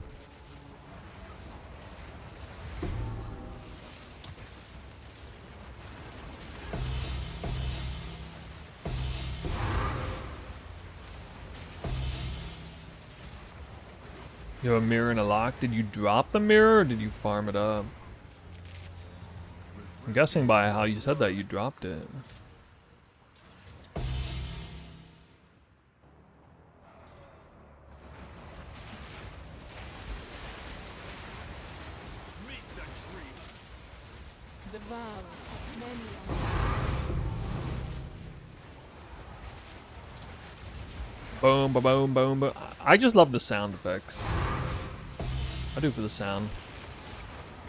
You have a mirror and a lock. Did you drop the mirror or did you farm it up? I'm guessing by how you said that you dropped it. the vow of many of Boom, ba boom, boom, boom. I just love the sound effects. I do for the sound.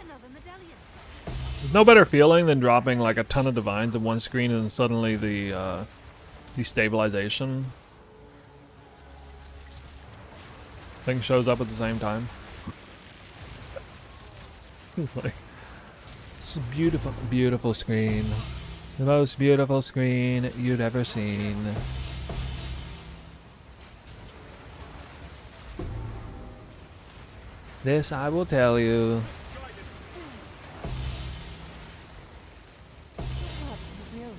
another medallion. There's no better feeling than dropping like a ton of divines in one screen and then suddenly the destabilization thing shows up at the same time. It's like, it's a beautiful, beautiful screen. The most beautiful screen you'd ever seen. This I will tell you. Perhaps you will be able to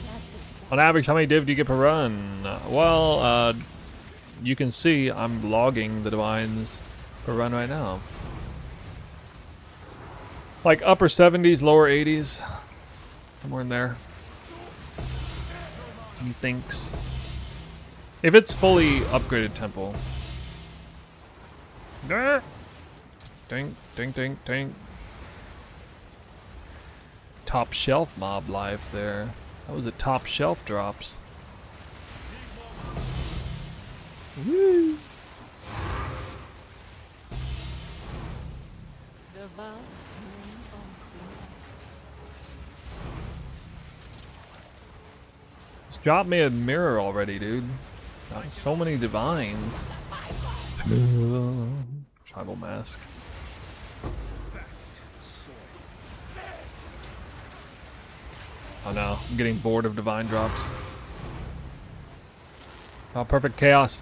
get this. On average, how many div do you get per run? Well, you can see I'm logging the divines per run right now. Like upper 70s, lower 80s. Somewhere in there. He thinks. If it's fully upgraded temple. Dink, dink, dink, dink. Top shelf mob life there. That was the top shelf drops. Woo! The vow moon unseen. Just drop me a mirror already, dude. Got so many divines. Tribal mask. Oh no, I'm getting bored of divine drops. Oh, perfect chaos.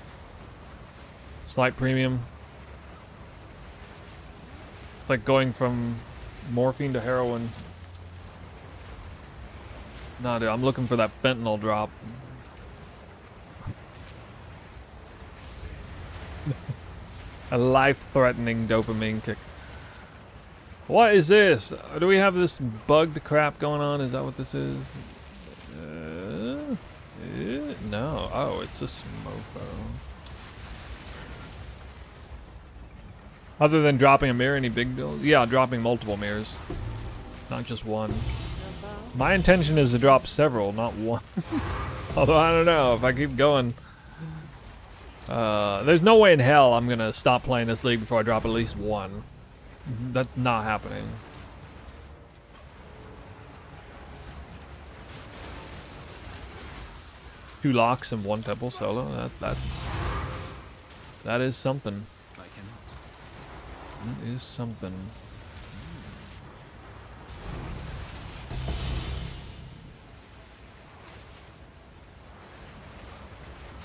Slight premium. It's like going from morphine to heroin. Nah, dude, I'm looking for that fentanyl drop. A life-threatening dopamine kick. What is this? Do we have this bugged crap going on? Is that what this is? No. Oh, it's a mofo. Other than dropping a mirror, any big deal? Yeah, dropping multiple mirrors. Not just one. My intention is to drop several, not one. Although, I don't know. If I keep going... there's no way in hell I'm gonna stop playing this league before I drop at least one. That's not happening. Two locks and one temple solo. That is something. That is something.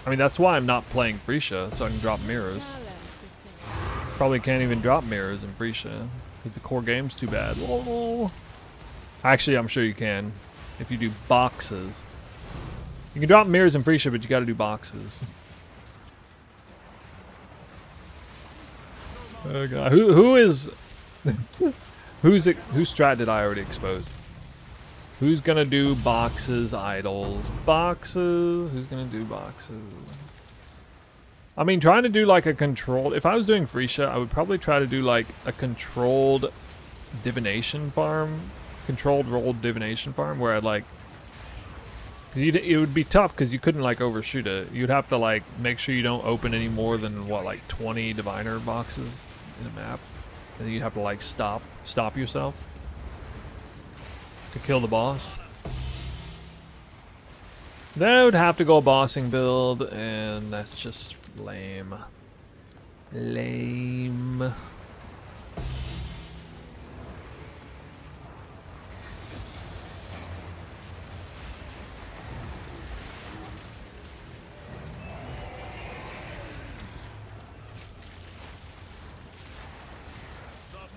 I mean, that's why I'm not playing Freesia, so I can drop mirrors. Probably can't even drop mirrors in Freesia, because the core game's too bad. Whoa. Actually, I'm sure you can, if you do boxes. You can drop mirrors in Freesia, but you gotta do boxes. Oh god, who is... whose strat did I already expose? Who's gonna do boxes, idols? Boxes? Who's gonna do boxes? I mean, trying to do like a controlled... If I was doing Freesia, I would probably try to do like a controlled divination farm. Controlled rolled divination farm where I'd like... it would be tough because you couldn't like overshoot it. You'd have to like make sure you don't open any more than what, like 20 diviner boxes in a map. And then you'd have to like stop yourself to kill the boss. Then I would have to go a bossing build, and that's just lame. Lame. The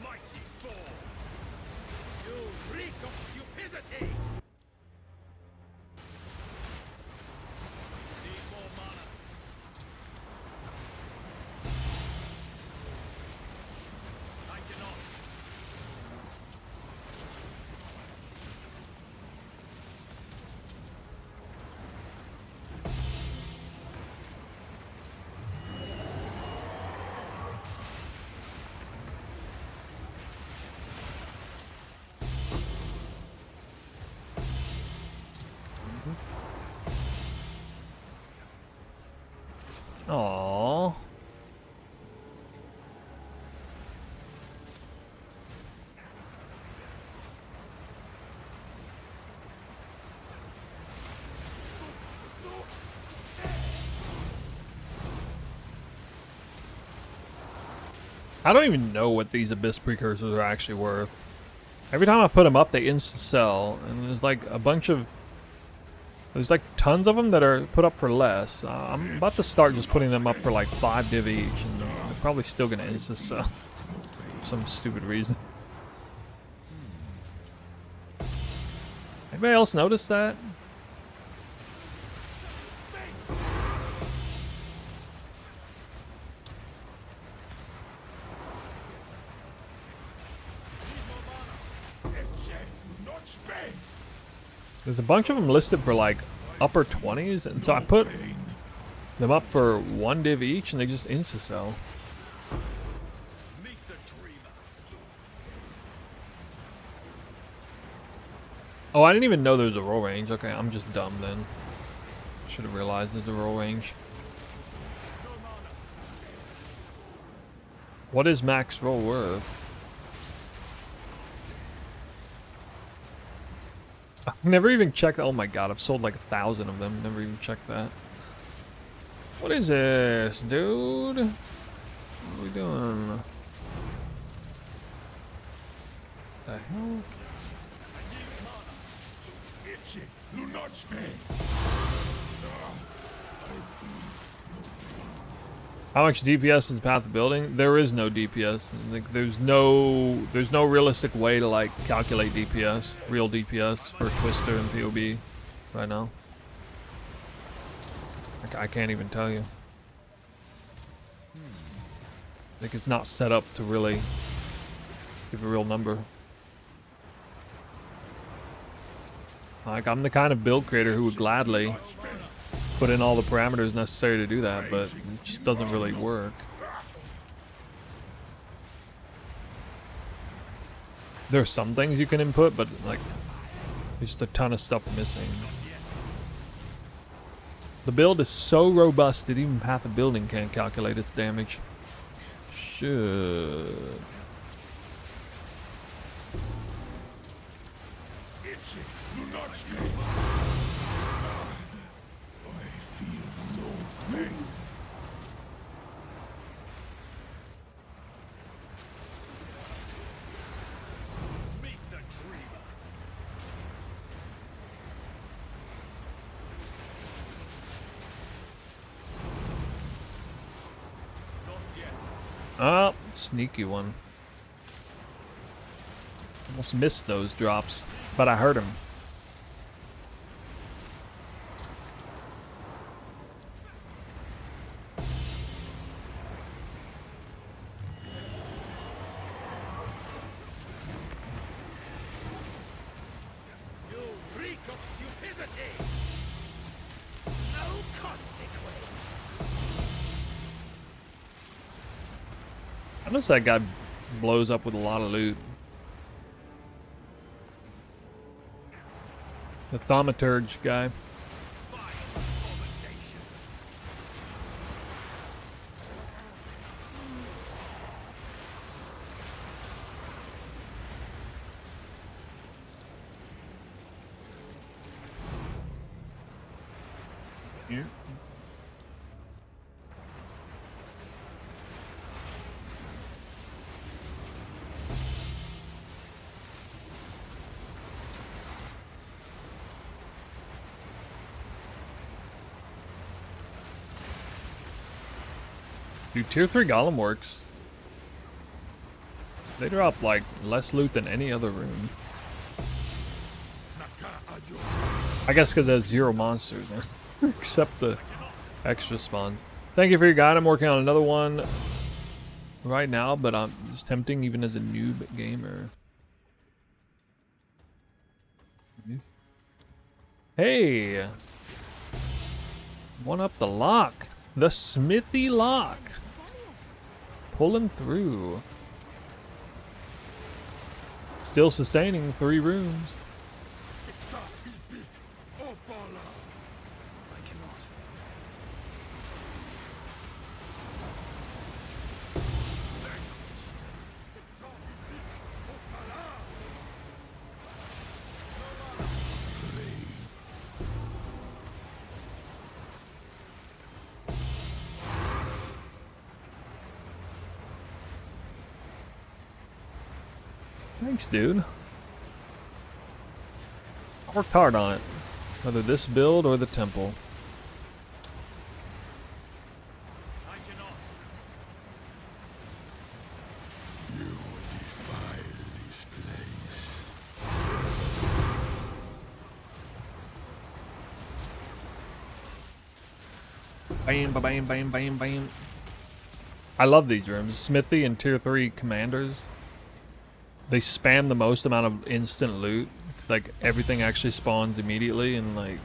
mighty fall. You reek of stupidity. Need more mana. I cannot. Aww. I don't even know what these Abyss precursors are actually worth. Every time I put them up, they insta-sell, and there's like a bunch of... There's like tons of them that are put up for less. I'm about to start just putting them up for like 5 div each, and they're probably still gonna insta-sell for some stupid reason. Anybody else notice that? There's a bunch of them listed for like upper 20s, and so I put them up for 1 div each, and they just insta-sell. Meet the dreamer. Oh, I didn't even know there was a roll range. Okay, I'm just dumb then. Should have realized there's a roll range. What is max roll worth? I've never even checked. Oh my god, I've sold like 1,000 of them. Never even checked that. What is this, dude? What are we doing? The hell? How much DPS is Path of Building? There is no DPS. Like, there's no realistic way to like calculate DPS, real DPS for Twister and POB right now. I can't even tell you. Like, it's not set up to really give a real number. Like, I'm the kind of build creator who would gladly put in all the parameters necessary to do that, but it just doesn't really work. There are some things you can input, but like, there's just a ton of stuff missing. The build is so robust that even Path of Building can't calculate its damage. Should. Meet the dreamer. Not yet. Oh, sneaky one. Almost missed those drops, but I heard him. You reek of stupidity. No consequence. I noticed that guy blows up with a lot of loot. The Thaumaturge guy. Vile abomination. Here. Dude, tier 3 Golem works. They drop like less loot than any other room. I guess because there's 0 monsters, except the extra spawns. Thank you for your guide. I'm working on another one right now, but it's tempting even as a noob gamer. Hey! One up the lock. The Smithy lock. Pulling through. Still sustaining 3 rooms. I cannot. Thanks, dude. I worked hard on it. Whether this build or the temple. I cannot. You defile this place. Bam, bam, bam, bam, bam. I love these rooms. Smithy and tier 3 commanders. They spam the most amount of instant loot like everything actually spawns immediately and like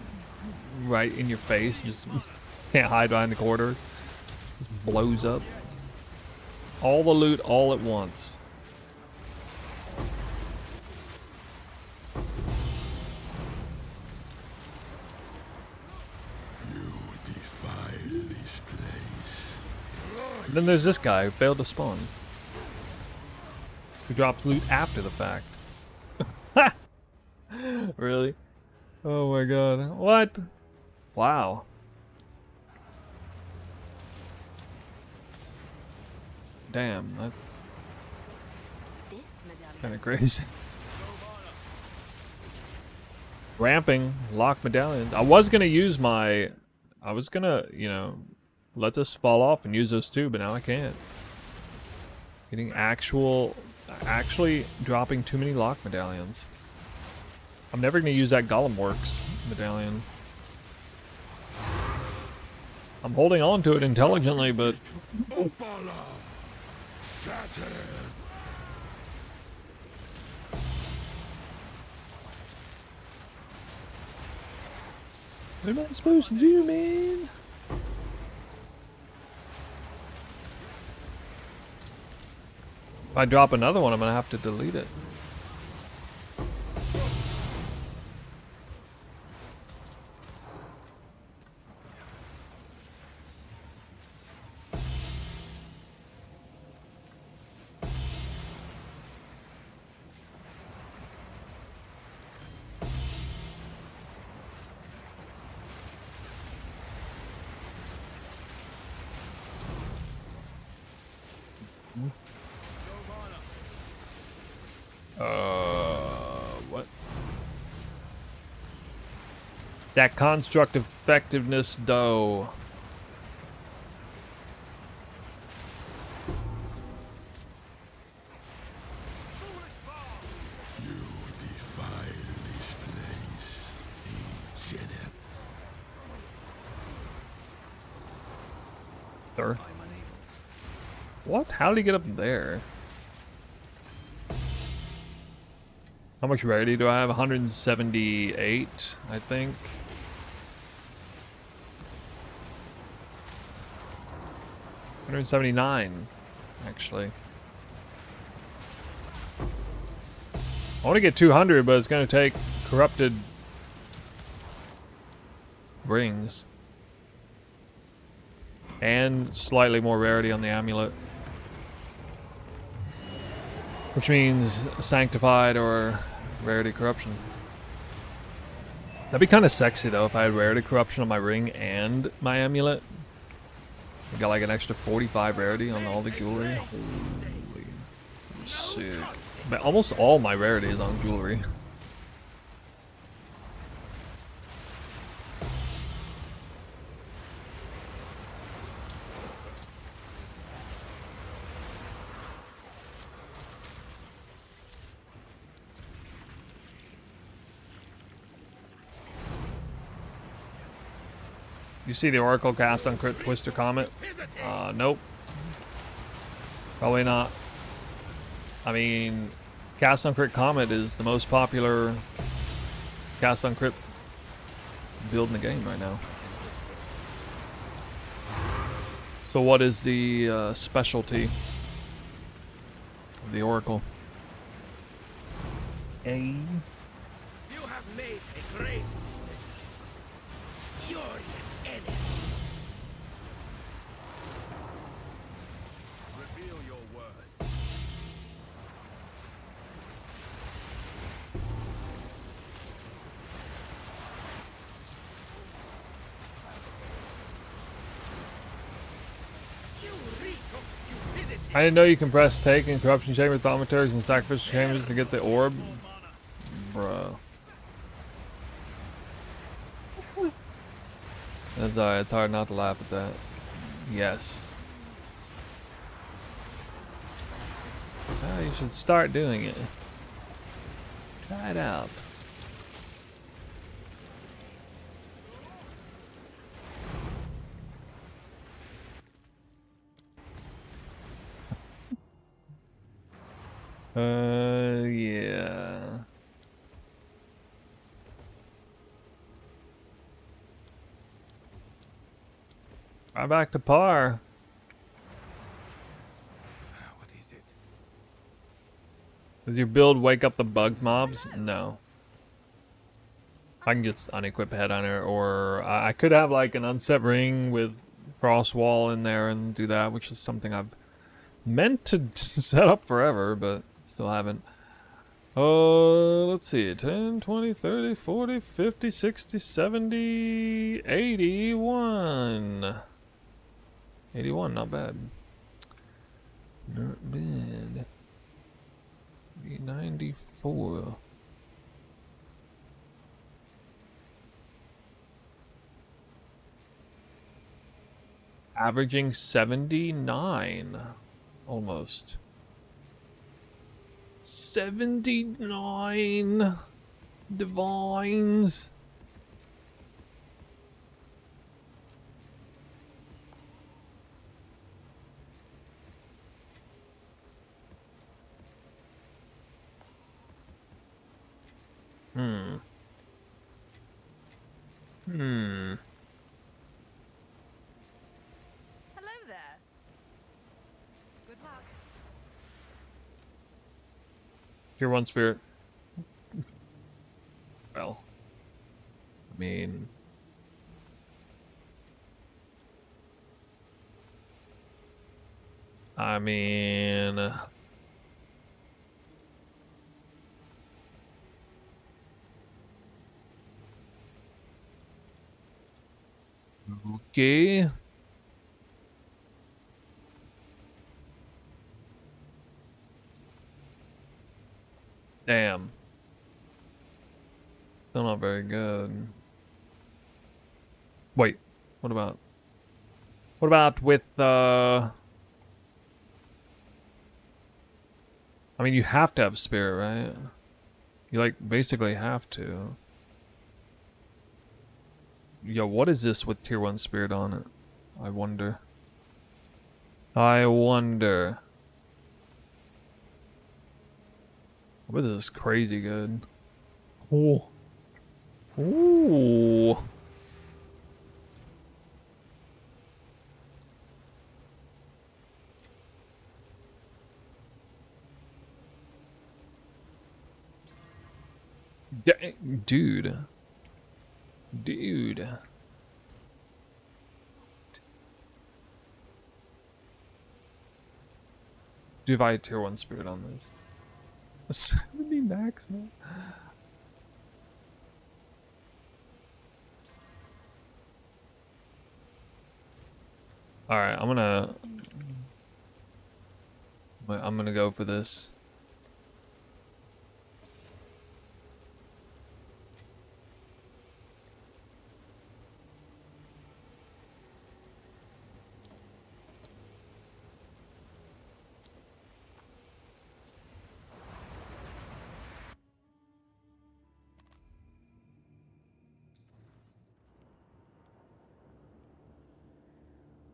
right in your face. You just can't hide behind the corridor. Just blows up. All the loot all at once. You defile this place. And then there's this guy who failed to spawn. Who drops loot after the fact. Really? Oh my god. What? Wow. Damn, that's This medallion. kind of crazy. Ramping, lock medallions. I was gonna use my, I was gonna, you know, let this fall off and use those too, but now I can't. Getting actually dropping too many lock medallions. I'm never gonna use that Golem Works medallion. I'm holding on to it intelligently, but Opala! Shattered! what am I supposed to do, man? If I drop another one, I'm gonna have to delete it. What? That construct effectiveness, though. You defile this place. Ancient. Sir. What? How did he get up there? How much rarity do I have? 178, I think. $179, actually. I want to get 200, but it's going to take corrupted rings. And slightly more rarity on the amulet. Which means sanctified or rarity corruption. That'd be kind of sexy though if I had rarity corruption on my ring and my amulet. I got like an extra 45 rarity on all the jewelry. Holy sick. But almost all my rarity is on jewelry. You see the Oracle cast on Crit Twister Comet? Nope. Probably not. I mean, cast on Crit Comet is the most popular cast on Crit build in the game right now. So what is the specialty of the Oracle? A. You have made a great furious energies. Reveal your worth. You reek of stupidity. I didn't know you can press take in Corruption Chamber, Thaumaturgs, and Sacrificial Chambers to get the orb. Bruh. That's alright, it's hard not to laugh at that. Yes. Oh, you should start doing it. Try it out. Yeah. Right back to par. What is it? Does your build wake up the bug mobs? No. I can just unequip Headhunter, or I could have like an unset ring with Frost Wall in there and do that, which is something I've meant to set up forever, but still haven't. Let's see. 10, 20, 30, 40, 50, 60, 70, 81. 81, not bad. Not bad. 94. Averaging 79. Almost. 79 divines. Hmm. Hello there. Good luck. Tier 1 spirit. Well. I mean. Okay. Damn. Still not very good. Wait, what about with I mean, you have to have spirit, right? You like basically have to. Yo, what is this with tier 1 spirit on it? I wonder. I wonder. I bet this is crazy good. Ooh. Ooh. Dude. Dude. Dude, if I had tier 1 spirit on this. 70 max, man. Alright, I'm gonna go for this.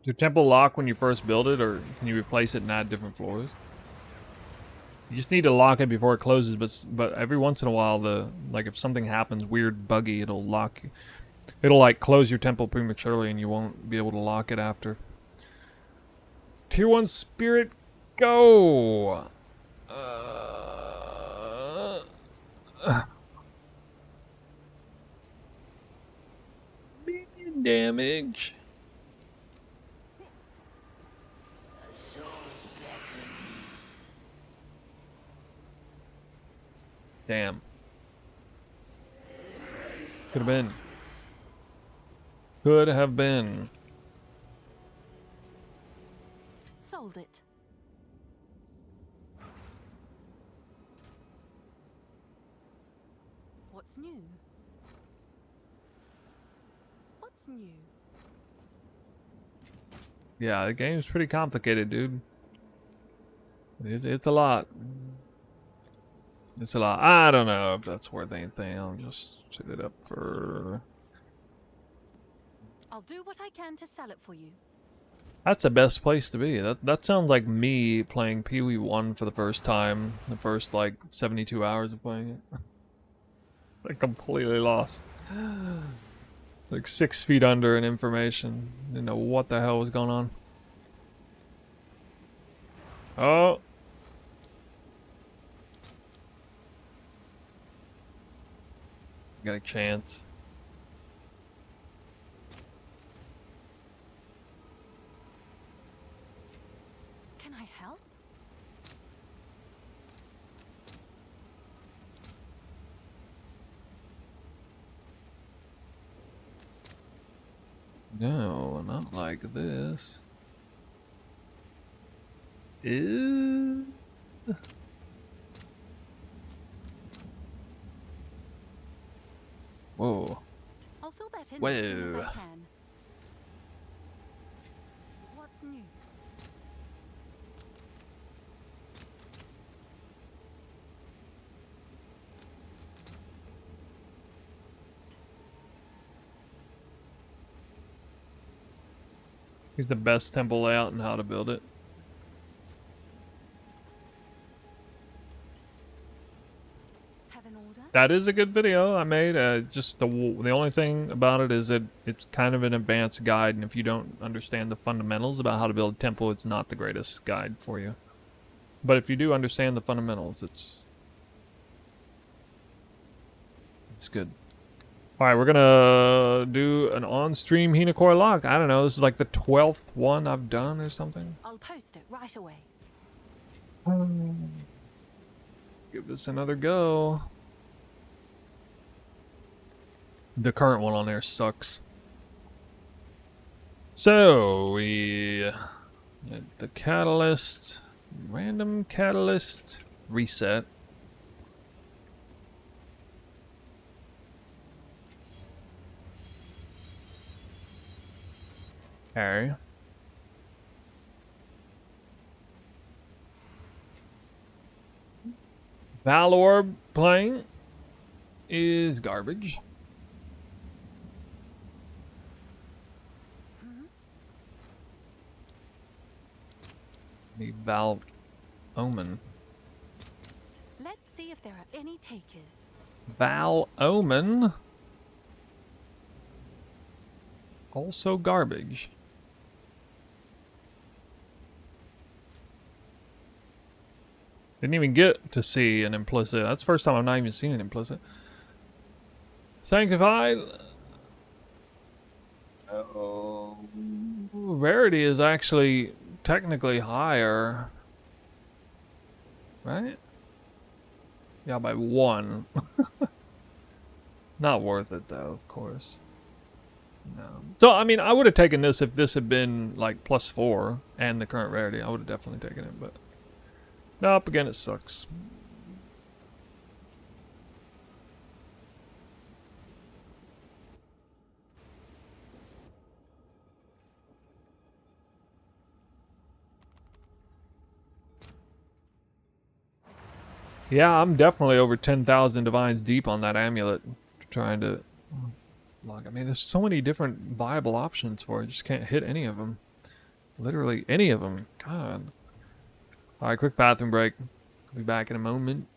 Does your temple lock when you first build it, or can you replace it and add different floors? You just need to lock it before it closes, but every once in a while, like if something happens weird, buggy, it'll lock. It'll like close your temple prematurely, and you won't be able to lock it after. Tier 1 spirit, go! Million damage. Damn. Could have been. Could have been. Sold it. What's new? What's new? Yeah, the game's pretty complicated, dude. It's a lot. It's a lot. I don't know if that's worth anything. I'll just set it up for... I'll do what I can to sell it for you. That's the best place to be. That sounds like me playing Pee Wee 1 for the first time. The first, like, 72 hours of playing it. I'm completely lost. Like 6 feet under in information. Didn't know what the hell was going on. Oh. Got a chance. Can I help? No, not like this. Ew. Whoa. I'll fill that in as soon as Whoa. I can. What's new? Here's the best temple layout and how to build it. Have an order? That is a good video I made. Just the only thing about it is that it's kind of an advanced guide, and if you don't understand the fundamentals about how to build a temple, it's not the greatest guide for you. But if you do understand the fundamentals, it's good. All right, we're gonna do an on-stream Hinokoi lock. I don't know. This is like the 12th one I've done or something. I'll post it right away. Give this another go. The current one on there sucks. So we get the catalyst, random catalyst reset. Okay. Valor playing is garbage. The Val Omen. Let's see if there are any takers. Val Omen. Also garbage. Didn't even get to see an implicit. That's the first time I've not even seen an implicit. Sanctified. Oh, rarity is actually technically higher, right? Yeah, by 1. Not worth it though, of course. No. So I mean, I would have taken this if this had been like +4 and the current rarity. I would have definitely taken it, but nope. Again, it sucks. Yeah, I'm definitely over 10,000 divines deep on that amulet, trying to log. I mean, there's so many different viable options for it. Just can't hit any of them. Literally any of them. God. All right, quick bathroom break. Be back in a moment.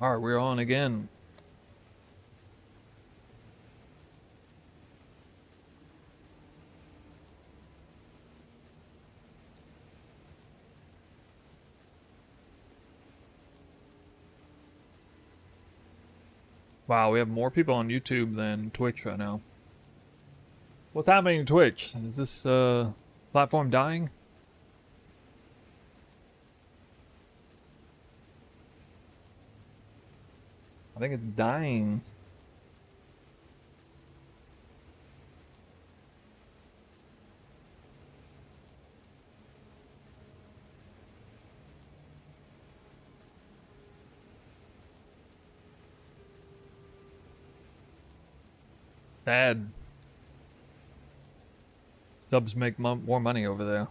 Alright, we're on again. Wow, we have more people on YouTube than Twitch right now. What's happening to Twitch? Is this platform dying? I think it's dying. Sad. Subs make more money over there.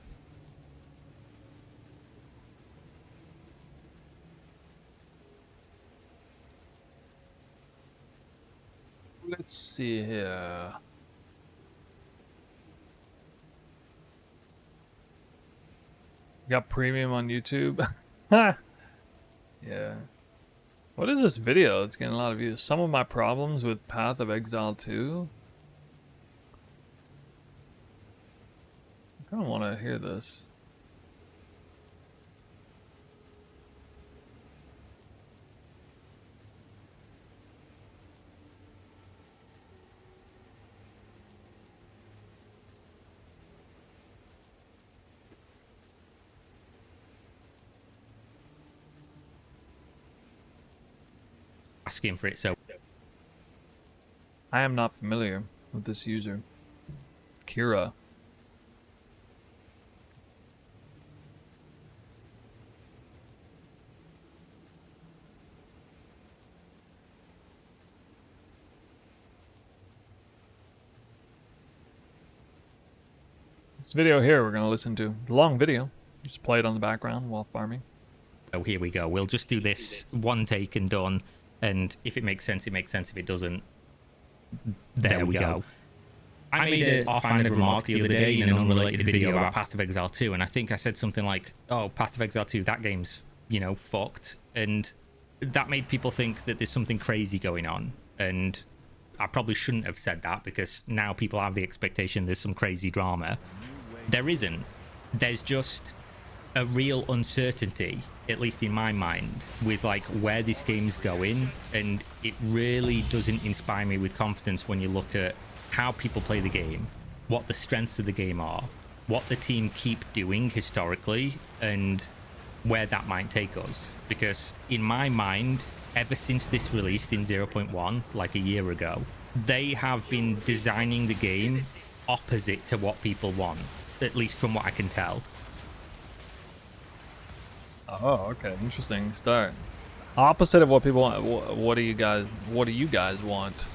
Let's see here. Got premium on YouTube. Yeah. What is this video? It's getting a lot of views. Some of my problems with Path of Exile 2. I kind of want to hear this. Asking for it, so I am not familiar with this user. Kira. This video here we're going to listen to. The long video. Just play it on the background while farming. oh, here we go. We'll just do this one take and done. And if it makes sense, it makes sense. If it doesn't, there we go. I made an offhanded remark the other day in an unrelated video about Path of Exile 2, and I think I said something like, oh, Path of Exile 2, that game's, you know, fucked. And that made people think that there's something crazy going on. And I probably shouldn't have said that, because now people have the expectation there's some crazy drama. There isn't. There's just a real uncertainty, at least in my mind, with like where this game's going, and it really doesn't inspire me with confidence when you look at how people play the game, what the strengths of the game are, what the team keep doing historically, and where that might take us. Because in my mind, ever since this released in 0.1, like a year ago, they have been designing the game opposite to what people want, at least from what I can tell. Oh, okay. Interesting start. Opposite of what people want. What do you guys want?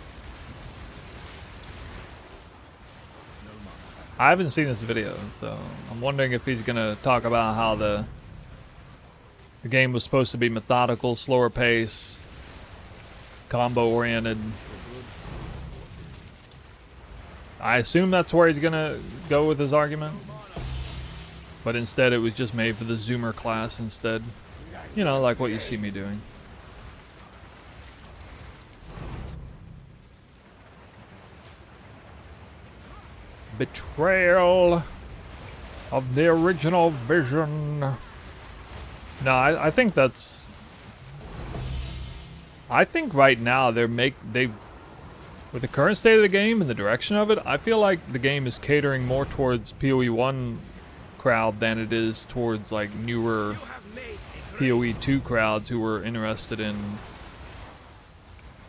I haven't seen this video, so I'm wondering if he's gonna talk about how the game was supposed to be methodical, slower pace, combo oriented. I assume that's where he's gonna go with his argument. But instead it was just made for the Zoomer class instead. You know, like what you see me doing. Betrayal of the original vision. No, I think that's... I think right now with the current state of the game and the direction of it, I feel like the game is catering more towards PoE 1 crowd than it is towards like newer PoE 2 crowds who were interested in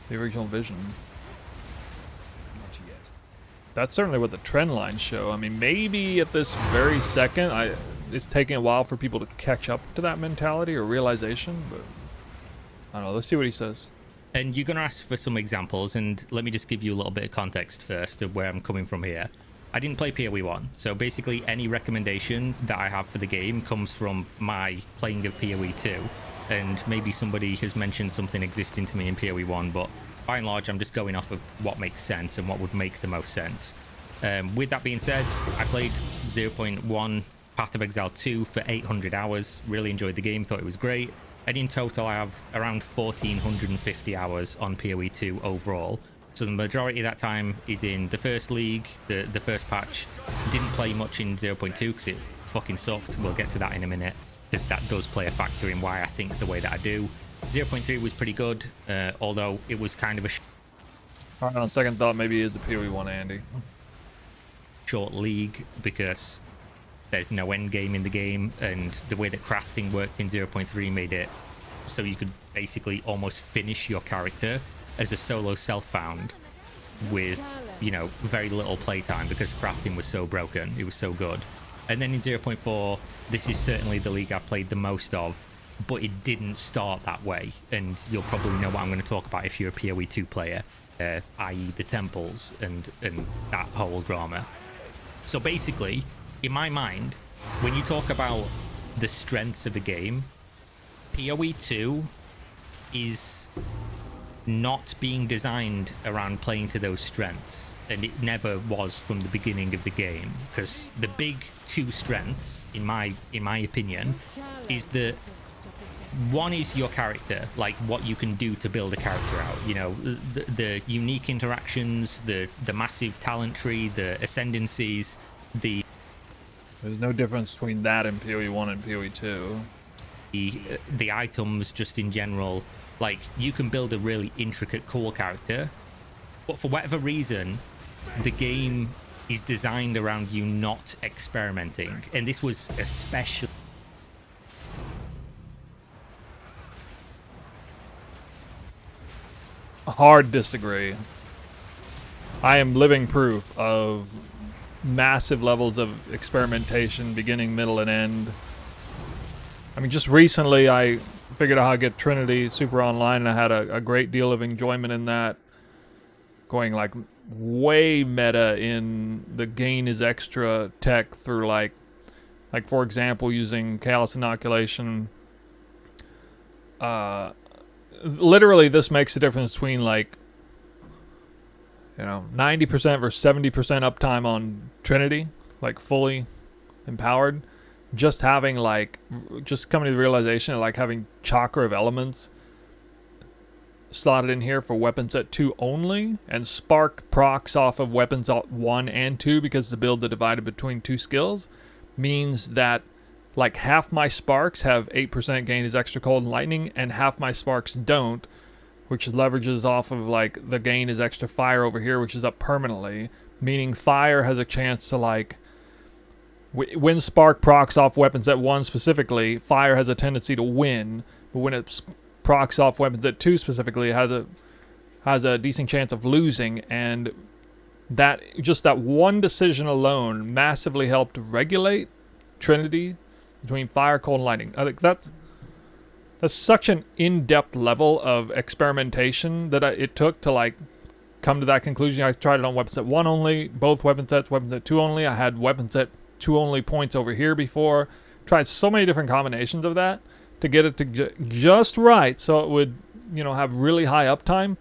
the original vision. That's certainly what the trend lines show. I mean, maybe at this very second, it's taking a while for people to catch up to that mentality or realization, but I don't know. Let's see what he says. And you're going to ask for some examples, and let me just give you a little bit of context first of where I'm coming from here. I didn't play PoE 1, so basically any recommendation that I have for the game comes from my playing of PoE 2, and maybe somebody has mentioned something existing to me in PoE 1, but by and large I'm just going off of what makes sense and what would make the most sense. With that being said, I played 0.1 Path of Exile 2 for 800 hours, really enjoyed the game, thought it was great, And in total, I have around 1,450 hours on PoE 2 overall. So the majority of that time is in the first league, the first patch. Didn't play much in 0.2 because it fucking sucked. We'll get to that in a minute, because that does play a factor in why I think the way that I do. 0.3 was pretty good, although it was kind of a Alright, on second thought, maybe it is a PoE 1 Andy. short league because there's no end game in the game, and the way that crafting worked in 0.3 made it so you could basically almost finish your character as a solo self-found with, you know, very little playtime because crafting was so broken. It was so good. And then in 0.4, this is certainly the league I've played the most of, but it didn't start that way. And you'll probably know what I'm going to talk about if you're a PoE 2 player, i.e. the temples and that whole drama. So basically, in my mind, when you talk about the strengths of a game, PoE 2 is not being designed around playing to those strengths, and it never was from the beginning of the game, because the big two strengths, in my opinion, is that one is your character, like what you can do to build a character out, you know, the unique interactions, the massive talent tree, the ascendancies, the There's no difference between that and PoE 1 and PoE 2. the items just in general. Like, you can build a really intricate, cool character, but for whatever reason, the game is designed around you not experimenting. And this was especially... Hard disagree. I am living proof of massive levels of experimentation, beginning, middle, and end. I mean, just recently I figured out how to get Trinity Super Online, and I had a great deal of enjoyment in that. Going like way meta in the gain is extra tech through like for example, using Chaos Inoculation. Literally, this makes a difference between like, you know, 90% versus 70% uptime on Trinity, like fully empowered. Just having like, just coming to the realization of like having Chakra of Elements slotted in here for weapon set 2 only, and Spark procs off of weapons 1 and 2 because the build that divided between 2 skills means that like half my sparks have 8% gain as extra cold and lightning, and half my sparks don't, which leverages off of like the gain is extra fire over here, which is up permanently, meaning fire has a chance to like, when Spark procs off weapons at 1 specifically, fire has a tendency to win, but when it procs off weapons at 2 specifically, it has a decent chance of losing. And that, just that one decision alone massively helped regulate Trinity between fire, cold, and lightning. I think that's such an in-depth level of experimentation that it took to like come to that conclusion. I tried it on weapon set 1 only, both weapon sets, weapon set 2 only. I had weapon set 2 only points over here before. Tried so many different combinations of that to get it to just right so it would, you know, have really high uptime.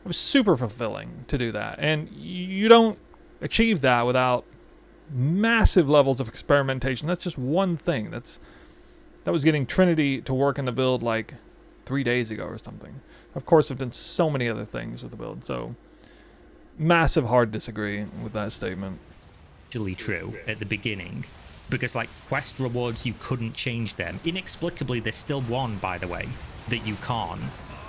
It was super fulfilling to do that, and you don't achieve that without massive levels of experimentation. That's just one thing. That was getting Trinity to work in the build like 3 days ago or something. Of course, I've done so many other things with the build, so massive hard disagree with that statement. True at the beginning, because like quest rewards, you couldn't change them. Inexplicably, there's still one, by the way, that you can't.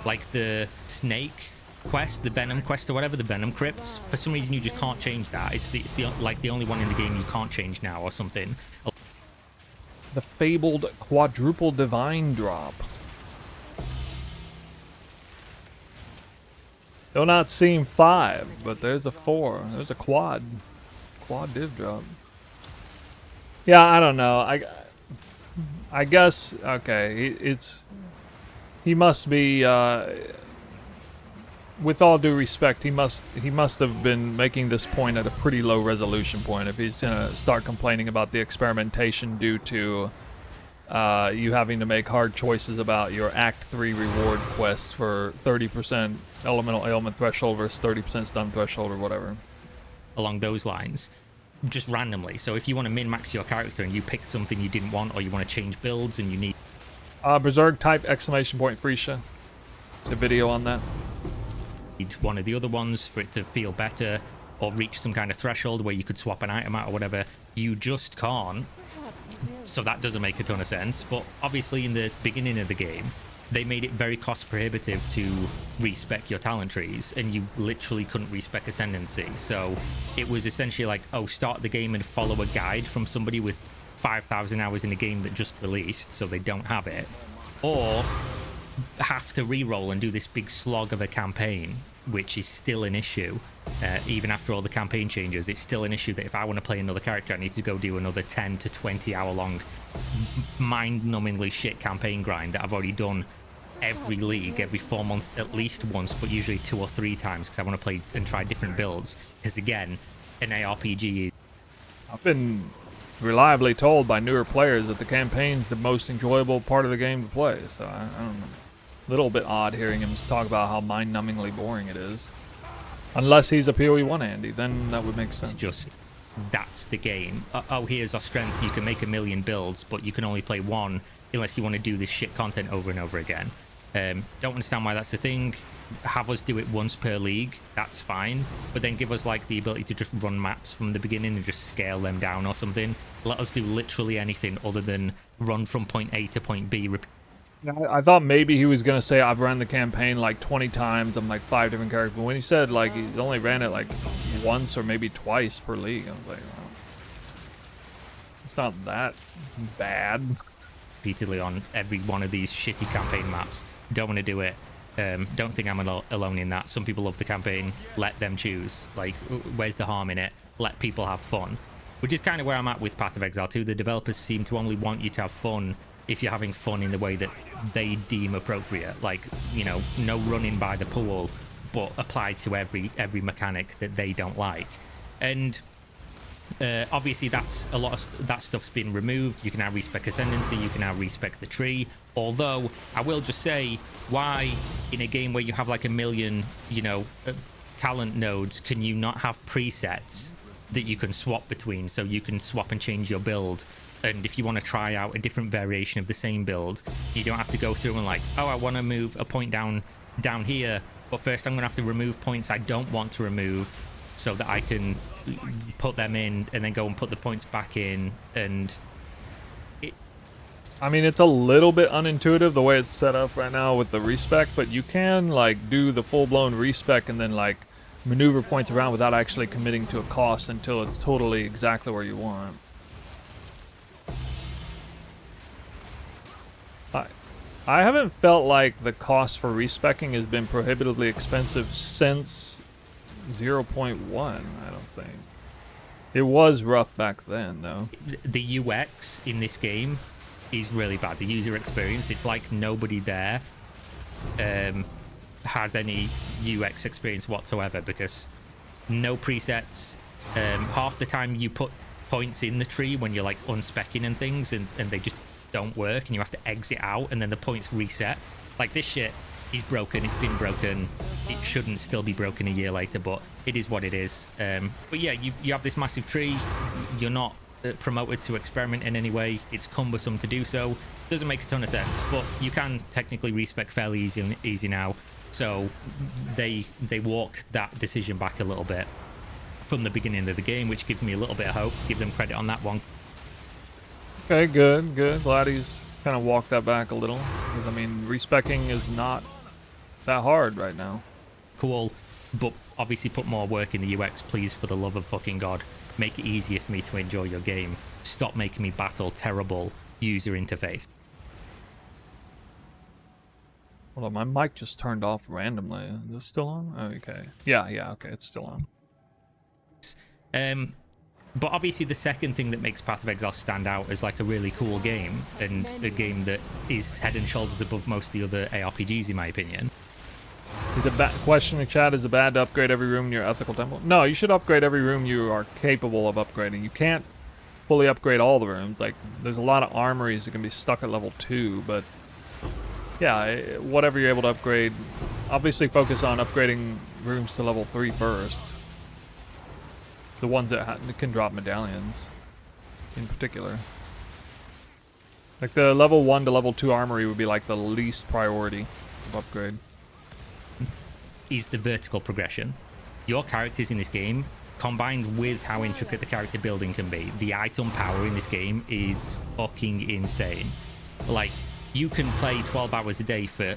Like the snake quest, the venom quest or whatever, the venom crypts. For some reason, you just can't change that. It's the only one in the game you can't change now or something. The fabled quadruple divine drop. Still not seeing 5, but there's a 4. There's a quad div drop. Yeah, I don't know. I guess, okay, he must be, with all due respect, he must have been making this point at a pretty low resolution point if he's gonna start complaining about the experimentation due to you having to make hard choices about your Act 3 reward quests for 30% elemental ailment threshold versus 30% stun threshold or whatever. Along those lines, just randomly. So if you want to min-max your character and you picked something you didn't want, or you want to change builds and you need... Berserk type exclamation point Freesia. There's a video on that. One of the other ones for it to feel better or reach some kind of threshold where you could swap an item out or whatever. You just can't. So that doesn't make a ton of sense. But obviously in the beginning of the game, they made it very cost prohibitive to respec your talent trees, and you literally couldn't respec ascendancy. So it was essentially like, oh, start the game and follow a guide from somebody with 5,000 hours in a game that just released, so they don't have it, or have to re-roll and do this big slog of a campaign, which is still an issue. Even after all the campaign changes, it's still an issue that if I want to play another character, I need to go do another 10 to 20 hour long mind-numbingly shit campaign grind that I've already done every league, every 4 months at least once, but usually 2 or 3 times, because I want to play and try different builds. Because again, an ARPG is... I've been reliably told by newer players that the campaign's the most enjoyable part of the game to play, so I don't know. A little bit odd hearing him talk about how mind-numbingly boring it is. Unless he's a PoE1 Andy, then that would make sense. It's just, that's the game. Oh, here's our strength. You can make 1,000,000 builds, but you can only play one unless you want to do this shit content over and over again. Don't understand why that's the thing. Have us do it once per league, that's fine. But then give us like the ability to just run maps from the beginning and just scale them down or something. Let us do literally anything other than run from point A to point B. I thought maybe he was going to say I've run the campaign like 20 times on like 5 different characters. But when he said like he only ran it like once or maybe twice per league, I was like, well, it's not that bad. Repeatedly on every one of these shitty campaign maps. Don't want to do it. Don't think I'm alone in that. Some people love the campaign. Let them choose. Like, where's the harm in it? Let people have fun. Which is kind of where I'm at with Path of Exile 2. The developers seem to only want you to have fun if you're having fun in the way that they deem appropriate. Like, you know, no running by the pool, but applied to every mechanic that they don't like. And obviously that's a lot of that stuff's been removed. You can now respec ascendancy, you can now respec the tree. Although I will just say, why in a game where you have like 1,000,000, you know, talent nodes, can you not have presets that you can swap between? So you can swap and change your build, and if you want to try out a different variation of the same build, you don't have to go through and like, oh, I want to move a point down here, but first I'm gonna have to remove points I don't want to remove so that I can put them in and then go and put the points back in. And I mean, it's a little bit unintuitive the way it's set up right now with the respec, but you can like do the full-blown respec and then like maneuver points around without actually committing to a cost until it's totally exactly where you want. I haven't felt like the cost for respecking has been prohibitively expensive since 0.1, I don't think. It was rough back then, though. The UX in this game is really bad. The user experience, it's like nobody there has any UX experience whatsoever, because no presets. Half the time you put points in the tree when you're like unspecking and things, and they just don't work, and you have to exit out and then the points reset. Like, this shit is broken. It's been broken. It shouldn't still be broken a year later, but it is what it is. But yeah, you have this massive tree. You're not promoted to experiment in any way. It's cumbersome to do so. Doesn't make a ton of sense, but you can technically respec fairly easy now. So they walked that decision back a little bit from the beginning of the game, which gives me a little bit of hope. Give them credit on that one. Okay, good. Glad he's kind of walked that back a little. Because, I mean, respecking is not that hard right now. Cool, but obviously put more work in the UX, please, for the love of fucking God. Make it easier for me to enjoy your game. Stop making me battle terrible user interface. Hold on, my mic just turned off randomly. Is it still on? Oh, okay. Yeah, okay, it's still on. But obviously the second thing that makes Path of Exile stand out as like a really cool game, and a game that is head and shoulders above most of the other ARPGs in my opinion. Question in chat, is it bad to upgrade every room in your ethical temple? No, you should upgrade every room you are capable of upgrading. You can't fully upgrade all the rooms. Like, there's a lot of armories that can be stuck at level 2, but yeah, whatever you're able to upgrade. Obviously focus on upgrading rooms to level 3 first. The ones that can drop medallions, in particular. Like the level 1 to level 2 armory would be like the least priority of upgrade. Is the vertical progression. Your characters in this game, combined with how intricate the character building can be, the item power in this game is fucking insane. Like, you can play 12 hours a day for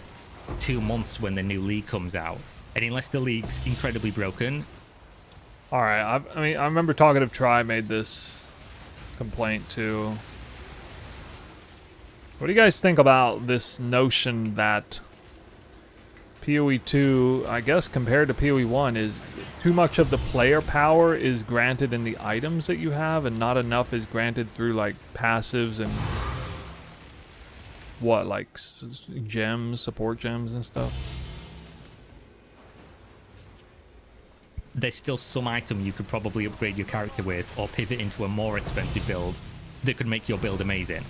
2 months when the new league comes out, and unless the league's incredibly broken... Alright, I mean, I remember Talkative Try made this complaint too. What do you guys think about this notion that PoE 2, I guess compared to PoE 1, is too much of the player power is granted in the items that you have and not enough is granted through like passives and what, like gems, support gems and stuff? There's still some item you could probably upgrade your character with or pivot into a more expensive build that could make your build amazing.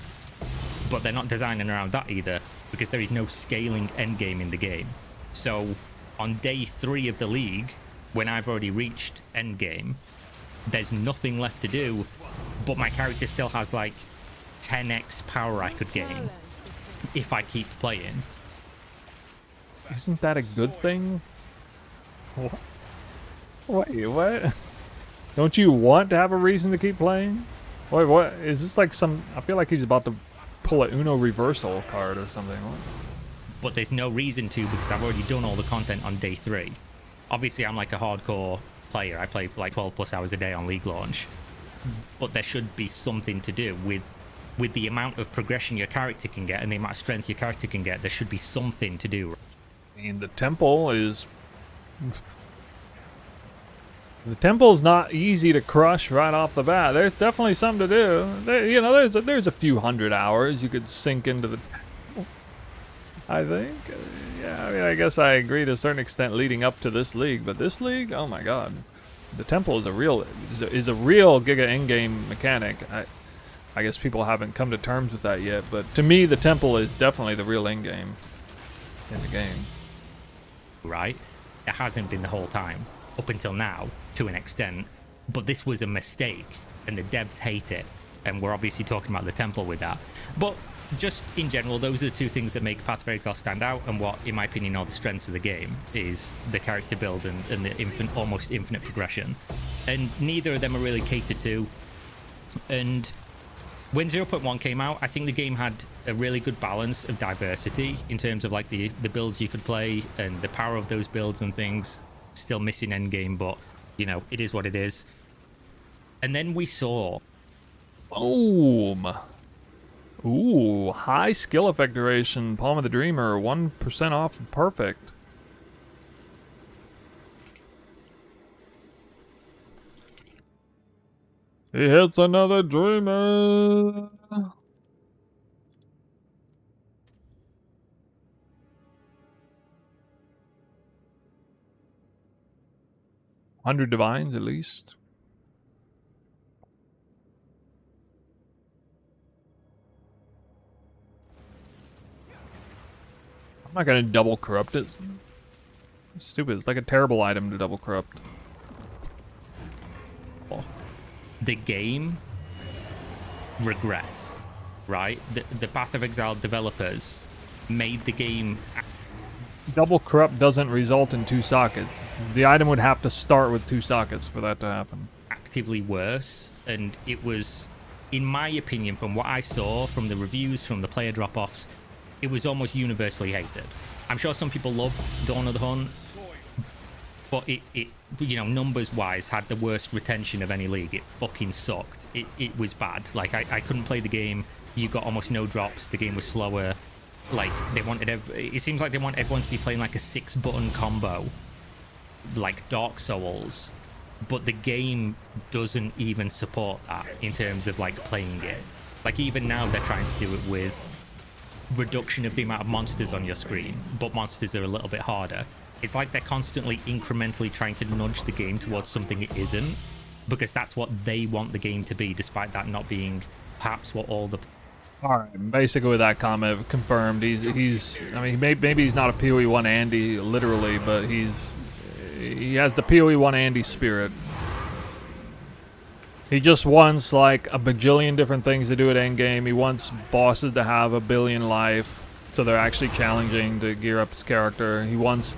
But they're not designing around that either, because there is no scaling endgame in the game. So on day 3 of the league, when I've already reached endgame, there's nothing left to do, but my character still has like 10x power I could gain if I keep playing. Isn't that a good thing? What? Wait, what? Don't you want to have a reason to keep playing? Wait, what? Is this like some... I feel like he's about to pull a Uno reversal card or something. What? But there's no reason to, because I've already done all the content on day 3. Obviously, I'm like a hardcore player. I play for like 12 plus hours a day on league launch. But there should be something to do with the amount of progression your character can get and the amount of strength your character can get. There should be something to do. I mean, the temple is... The temple's not easy to crush right off the bat. There's definitely something to do. There, you know, there's a few hundred hours you could sink into the temple, I think. Yeah, I mean, I guess I agree to a certain extent leading up to this league, but this league, oh my god, the temple is a real Giga endgame mechanic. I guess people haven't come to terms with that yet, but to me, the temple is definitely the real endgame in the game. Right? It hasn't been the whole time up until now, to an extent, but this was a mistake and the devs hate it, and we're obviously talking about the temple with that. But just in general, those are the 2 things that make Path of Exile stand out, and what, in my opinion, are the strengths of the game is the character build and the almost infinite progression, and neither of them are really catered to. And when 0.1 came out, I think the game had a really good balance of diversity in terms of like the builds you could play and the power of those builds and things. Still missing endgame, but you know, it is what it is. And then we saw... Boom! Ooh, high skill effect duration, Palm of the Dreamer, 1% off perfect. He hits another Dreamer! 100 divines at least. I'm not gonna double corrupt it. It's stupid. It's like a terrible item to double corrupt. The game regrets, right? The Path of Exile developers made the game... Double corrupt doesn't result in 2 sockets. The item would have to start with 2 sockets for that to happen. Actively worse, and it was, in my opinion, from what I saw, from the reviews, from the player drop-offs, it was almost universally hated. I'm sure some people loved Dawn of the Hunt, but it you know, numbers-wise, had the worst retention of any league. It fucking sucked. It was bad. Like, I couldn't play the game. You got almost no drops. The game was slower. Like, they wanted... it seems like they want everyone to be playing, like, a 6-button combo. Like Dark Souls. But the game doesn't even support that in terms of, like, playing it. Like, even now, they're trying to do it with reduction of the amount of monsters on your screen. But monsters are a little bit harder. It's like they're constantly incrementally trying to nudge the game towards something it isn't, because that's what they want the game to be, despite that not being perhaps what all the... Alright, basically with that comment confirmed, he's I mean, maybe he's not a PoE 1 Andy, literally, but he has the PoE 1 Andy spirit. He just wants like a bajillion different things to do at endgame. He wants bosses to have a billion life, so they're actually challenging to gear up his character. He wants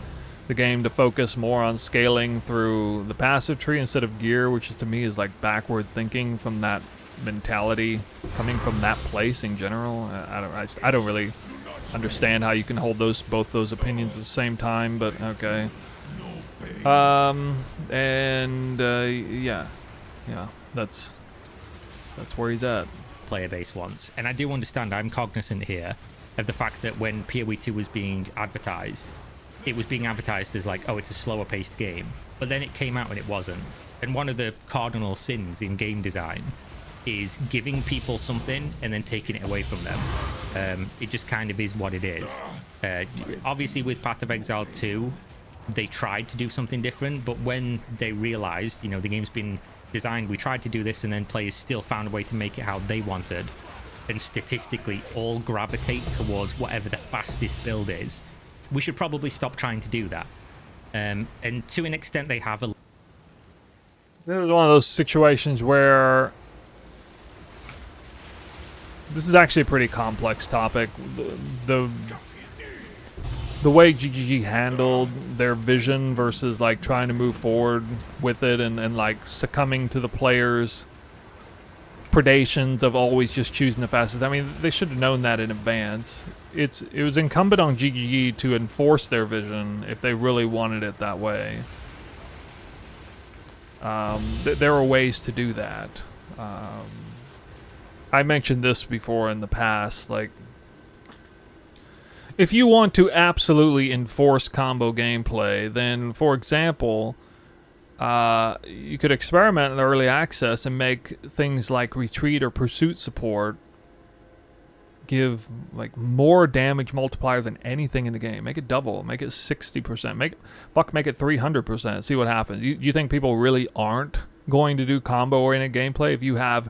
the game to focus more on scaling through the passive tree instead of gear, which is, to me is like backward thinking from that mentality, coming from that place in general. I don't really understand how you can hold both those opinions at the same time, but okay. Yeah, that's where he's at. Player base wants. And I do understand, I'm cognizant here of the fact that when PoE 2 was being advertised, it was being advertised as like, oh, it's a slower paced game. But then it came out and it wasn't. And one of the cardinal sins in game design is giving people something and then taking it away from them. It just kind of is what it is. Obviously with Path of Exile 2, they tried to do something different, but when they realized, the game's been designed, we tried to do this, and then players still found a way to make it how they wanted, and statistically all gravitate towards whatever the fastest build is, we should probably stop trying to do that. And to an extent they have a... This is one of those situations where this is actually a pretty complex topic. The way GGG handled their vision versus like trying to move forward with it and like succumbing to the players' predations of always just choosing the fastest. I mean, they should have known that in advance. It was incumbent on GGG to enforce their vision if they really wanted it that way. There are ways to do that. I mentioned this before in the past, like, if you want to absolutely enforce combo gameplay, then, for example, you could experiment in early access and make things like retreat or pursuit support give like more damage multiplier than anything in the game. Make it double, make it 60%, make it 300%. See what happens. You think people really aren't going to do combo-oriented gameplay if you have,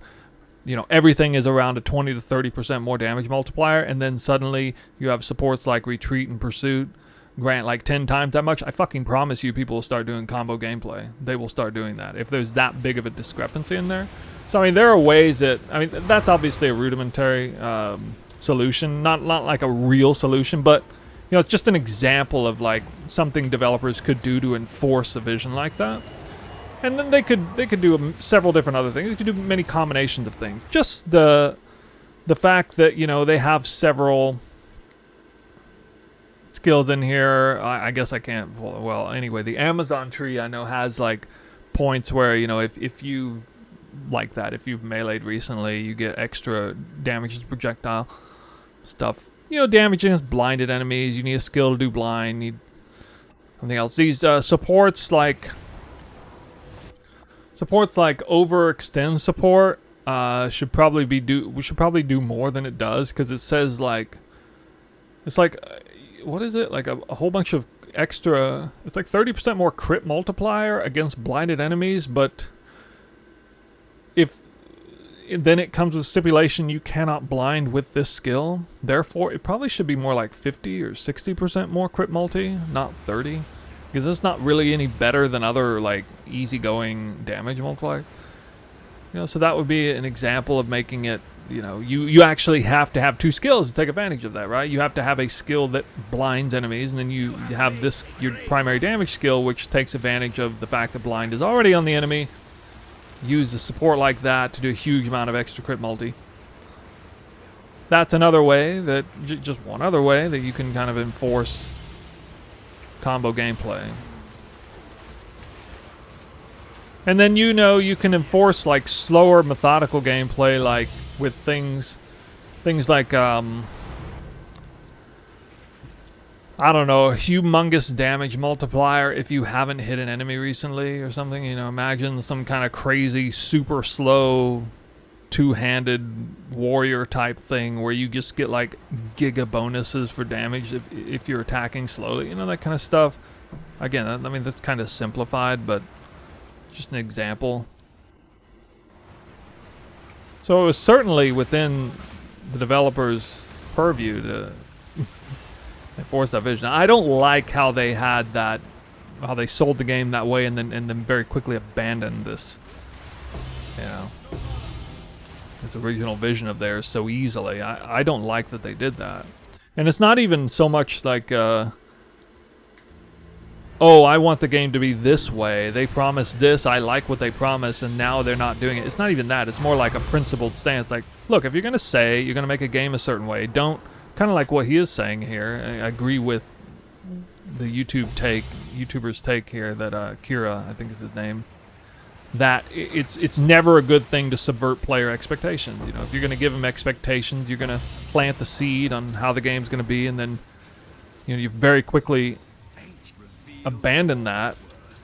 everything is around a 20 to 30% more damage multiplier, and then suddenly you have supports like retreat and pursuit grant like 10 times that much? I fucking promise you people will start doing combo gameplay. They will start doing that if there's that big of a discrepancy in there. So, I mean, there are ways that, that's obviously a rudimentary solution, not like a real solution, but, it's just an example of like something developers could do to enforce a vision like that. And then they could do several different other things. They could do many combinations of things. Just the fact that, they have several skills in here. I guess I can't. Well, anyway, the Amazon tree I know has like points where, if you like that, if you've meleeed recently, you get extra damage as projectile stuff. Damage against blinded enemies. You need a skill to do blind. Need something else. These supports like overextend support should probably we should probably do more than it does, because it says like it's like what is it, like a whole bunch of extra, it's like 30% more crit multiplier against blinded enemies, but then it comes with stipulation you cannot blind with this skill. Therefore it probably should be more like 50 or 60% more crit multi, not 30. Because it's not really any better than other, like, easygoing damage multipliers. So that would be an example of making it, you actually have to have two skills to take advantage of that, right? You have to have a skill that blinds enemies, and then you have your primary damage skill, which takes advantage of the fact that blind is already on the enemy. Use the support like that to do a huge amount of extra crit multi. That's another way that, just one other way that you can kind of enforce combo gameplay. And then you can enforce like slower methodical gameplay, like with things like I don't know, a humongous damage multiplier if you haven't hit an enemy recently or something. Imagine some kind of crazy super slow two-handed warrior type thing where you just get like giga bonuses for damage if you're attacking slowly, that kind of stuff. Again, that's kind of simplified, but just an example. So it was certainly within the developer's purview to enforce that vision. I don't like how they had that, how they sold the game that way and then very quickly abandoned this You know, his original vision of theirs so easily. I don't like that they did that. And it's not even so much like, oh, I want the game to be this way. They promised this, I like what they promised, and now they're not doing it. It's not even that. It's more like a principled stance. Like, look, if you're going to say you're going to make a game a certain way, don't, kind of like what he is saying here. I agree with the YouTuber's take here that Kira, I think is his name, that it's never a good thing to subvert player expectations. You know, if you're going to give them expectations, you're going to plant the seed on how the game's going to be, and then, you know, you very quickly abandon that.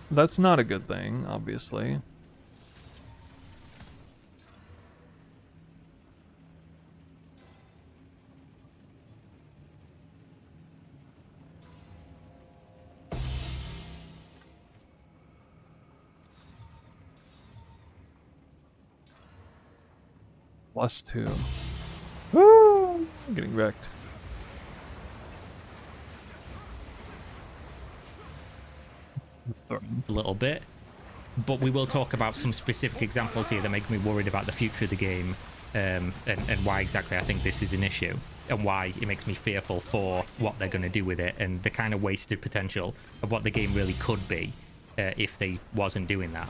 That's not a good thing, obviously. +2. Woo! I'm getting wrecked. A little bit, but we will talk about some specific examples here that make me worried about the future of the game, and why exactly I think this is an issue, and why it makes me fearful for what they're going to do with it, and the kind of wasted potential of what the game really could be if they wasn't doing that.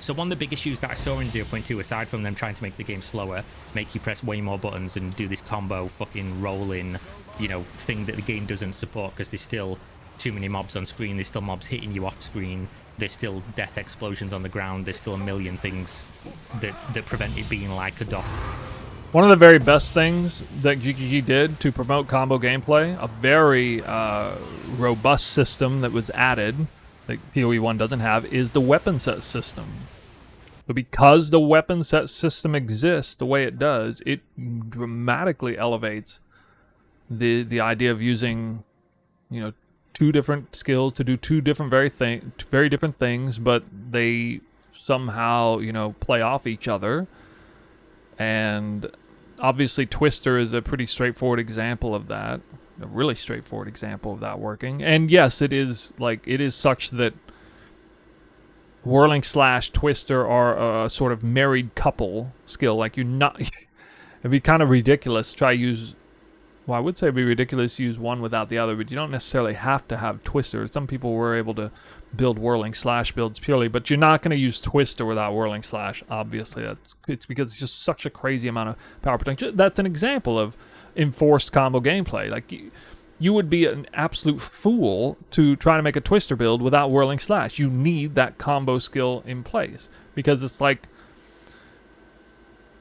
So one of the big issues that I saw in 0.2, aside from them trying to make the game slower, make you press way more buttons and do this combo fucking rolling, you know, thing that the game doesn't support because there's still too many mobs on screen, there's still mobs hitting you off screen, there's still death explosions on the ground, there's still a million things that prevent it being like a doc. One of the very best things that GGG did to promote combo gameplay, a very robust system that was added that PoE 1 doesn't have, is the weapon set system. But because the weapon set system exists the way it does, it dramatically elevates the idea of using, you know, two different skills to do two different very different things, but they somehow, you know, play off each other. And obviously Twister is a pretty straightforward example of that. A really straightforward example of that working. And yes, it is such that Whirling Slash Twister are a sort of married couple skill. Like, you're not, it'd be kind of ridiculous to try to use, well, I would say it'd be ridiculous to use one without the other, but you don't necessarily have to have Twister. Some people were able to build Whirling Slash builds purely, but you're not going to use Twister without Whirling Slash. Obviously, it's because it's just such a crazy amount of power potential. That's an example of enforced combo gameplay. Like, you would be an absolute fool to try to make a Twister build without Whirling Slash. You need that combo skill in place, because it's like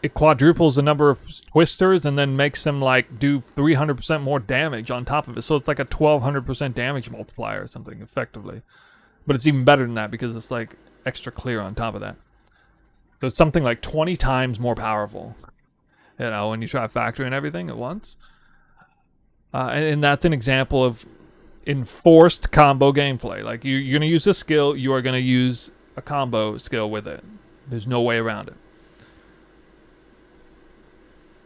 it quadruples the number of Twisters and then makes them like do 300% more damage on top of it. So it's like a 1200% damage multiplier or something, effectively. But it's even better than that because it's like extra clear on top of that. So it's something like 20 times more powerful, you know, when you try to factor in everything at once. And that's an example of enforced combo gameplay. Like, you're going to use this skill, you are going to use a combo skill with it. There's no way around it.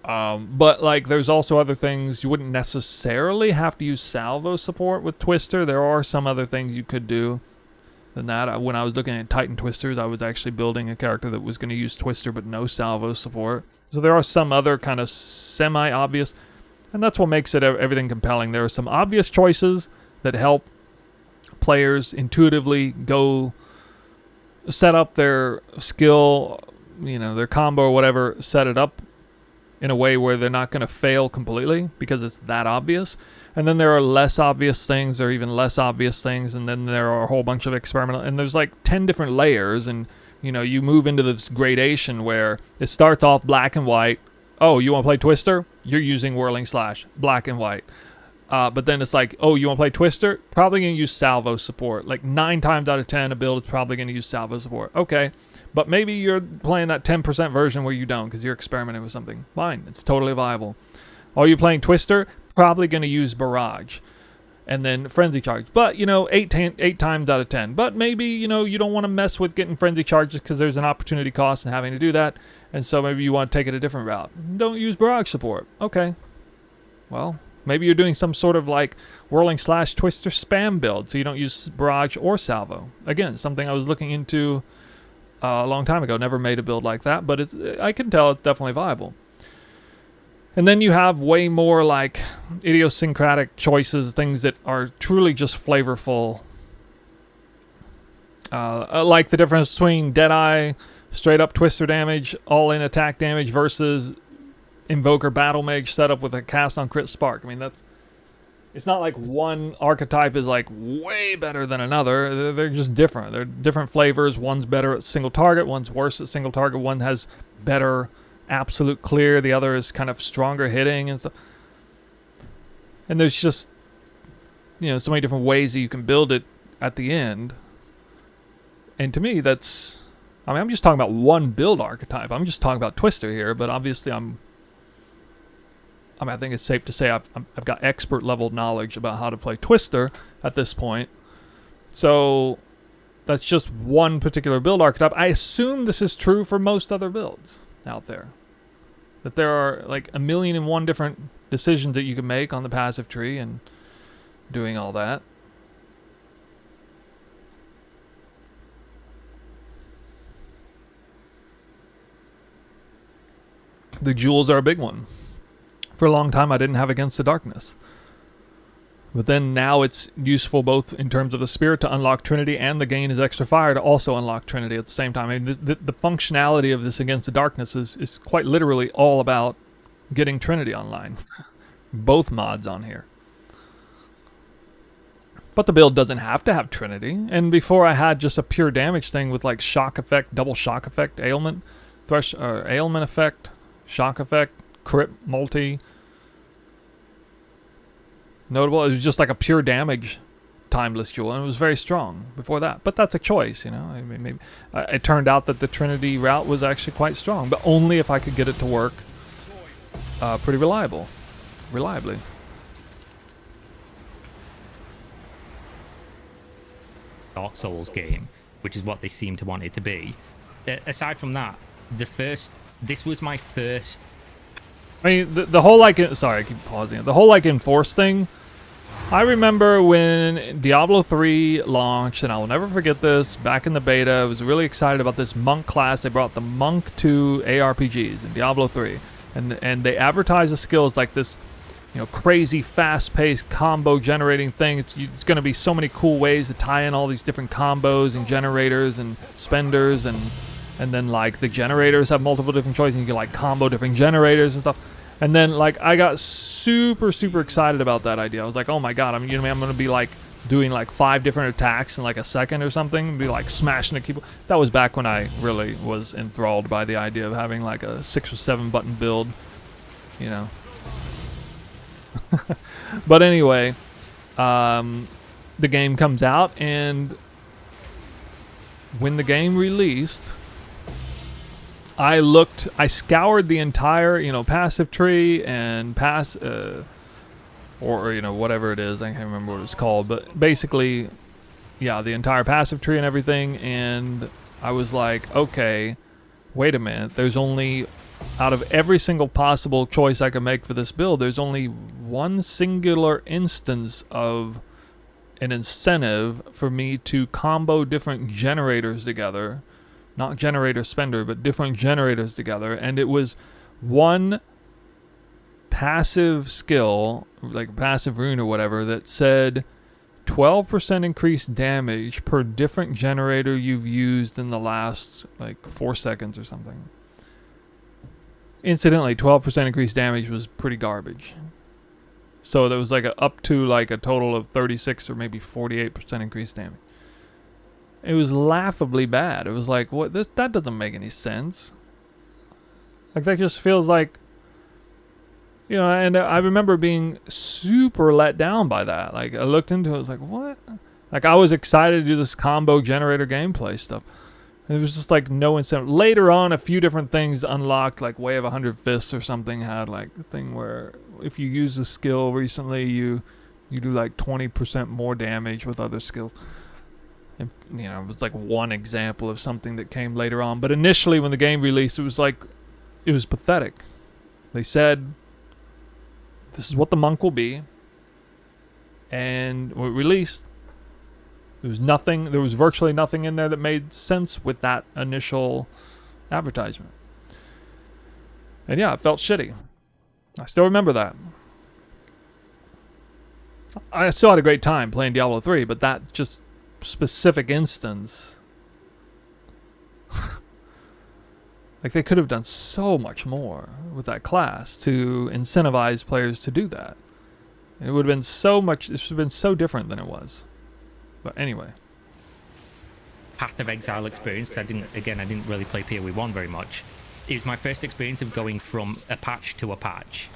But like, there's also other things. You wouldn't necessarily have to use salvo support with Twister. There are some other things you could do than that. When I was looking at Titan Twisters, I was actually building a character that was going to use Twister but no salvo support. So there are some other kind of semi-obvious, and that's what makes it everything compelling. There are some obvious choices that help players intuitively go set up their skill, you know, their combo or whatever, set it up in a way where they're not going to fail completely because it's that obvious. And then there are less obvious things, or even less obvious things, and then there are a whole bunch of experimental, and there's like 10 different layers, and you know, you move into this gradation where it starts off black and white. Oh, you want to play Twister? You're using Whirling Slash, black and white. But then it's like, oh, you want to play Twister? Probably going to use salvo support. Like 9 times out of 10, a build is probably going to use salvo support. Okay, but maybe you're playing that 10% version where you don't because you're experimenting with something. Fine, it's totally viable. Oh, you're playing Twister? Probably going to use Barrage. And then Frenzy Charge. But, you know, 8 times out of 10. But maybe, you know, you don't want to mess with getting Frenzy Charges because there's an opportunity cost in having to do that. And so maybe you want to take it a different route. Don't use Barrage support. Okay. Well, maybe you're doing some sort of like Whirling Slash Twister spam build, so you don't use Barrage or Salvo. Again, something I was looking into a long time ago. Never made a build like that, but I can tell it's definitely viable. And then you have way more like idiosyncratic choices, things that are truly just flavorful. Like the difference between Deadeye, straight up twister damage, all in attack damage versus Invoker Battle Mage setup with a cast on crit spark. I mean, it's not like one archetype is like way better than another. They're just different. They're different flavors. One's better at single target, one's worse at single target. One has better absolute clear, the other is kind of stronger hitting and stuff. And there's just, so many different ways that you can build it at the end. And to me, I'm just talking about one build archetype. I'm just talking about Twister here, but obviously I think it's safe to say I've got expert level knowledge about how to play Twister at this point. So that's just one particular build archetype. I assume this is true for most other builds out there. That there are like 1,000,001 different decisions that you can make on the passive tree and doing all that. The jewels are a big one. For a long time I didn't have Against the Darkness. But then now it's useful both in terms of the spirit to unlock Trinity and the gain is extra fire to also unlock Trinity at the same time. I mean, the functionality of this Against the Darkness is quite literally all about getting Trinity online. Both mods on here. But the build doesn't have to have Trinity. And before I had just a pure damage thing with like shock effect, double shock effect, ailment, ailment effect, shock effect, crit multi. Notable, it was just like a pure damage timeless jewel, and it was very strong before that. But that's a choice, I mean, maybe it turned out that the Trinity route was actually quite strong, but only if I could get it to work pretty reliably. Dark Souls game, which is what they seem to want it to be. Aside from that, this was my first. I mean, the whole sorry, I keep pausing. The whole enforce thing. I remember when Diablo 3 launched, and I will never forget this. Back in the beta, I was really excited about this monk class. They brought the monk to ARPGs in Diablo 3, and they advertised the skills like this, crazy fast-paced combo generating thing. It's going to be so many cool ways to tie in all these different combos and generators and spenders and then like the generators have multiple different choices. And you can like combo different generators and stuff. And then like I got super excited about that idea. I was like, oh my god, I'm going to be like doing like 5 different attacks in like a second or something. Be like smashing the keyboard. That was back when I really was enthralled by the idea of having like a 6 or 7 button build. But anyway, the game comes out, and when the game released, I scoured the entire, passive tree and or whatever it is. I can't remember what it's called, but basically, yeah, the entire passive tree and everything. And I was like, okay, wait a minute. There's only, out of every single possible choice I could make for this build, there's only one singular instance of an incentive for me to combo different generators together. Not generator spender, but different generators together. And it was one passive skill, like passive rune or whatever, that said 12% increased damage per different generator you've used in the last like 4 seconds or something. Incidentally, 12% increased damage was pretty garbage. So there was like up to like a total of 36 or maybe 48% increased damage. It was laughably bad. It was like, what? That doesn't make any sense. Like, that just feels like, and I remember being super let down by that. Like, I looked into it, I was like, what? Like, I was excited to do this combo generator gameplay stuff. And it was just like no incentive. Later on, a few different things unlocked, like Way of 100 Fists or something had like a thing where if you use the skill recently, you do like 20% more damage with other skills. And, it was like one example of something that came later on. But initially, when the game released, it was pathetic. They said, this is what the monk will be. And when it released, There was nothing, there was virtually nothing in there that made sense with that initial advertisement. And yeah, it felt shitty. I still remember that. I still had a great time playing Diablo 3, but that just specific instance, like they could have done so much more with that class to incentivize players to do that. It would have been so much, it should have been so different than it was. But anyway. Path of Exile experience, because I didn't really play PoE 1 very much. It was my first experience of going from a patch to a patch.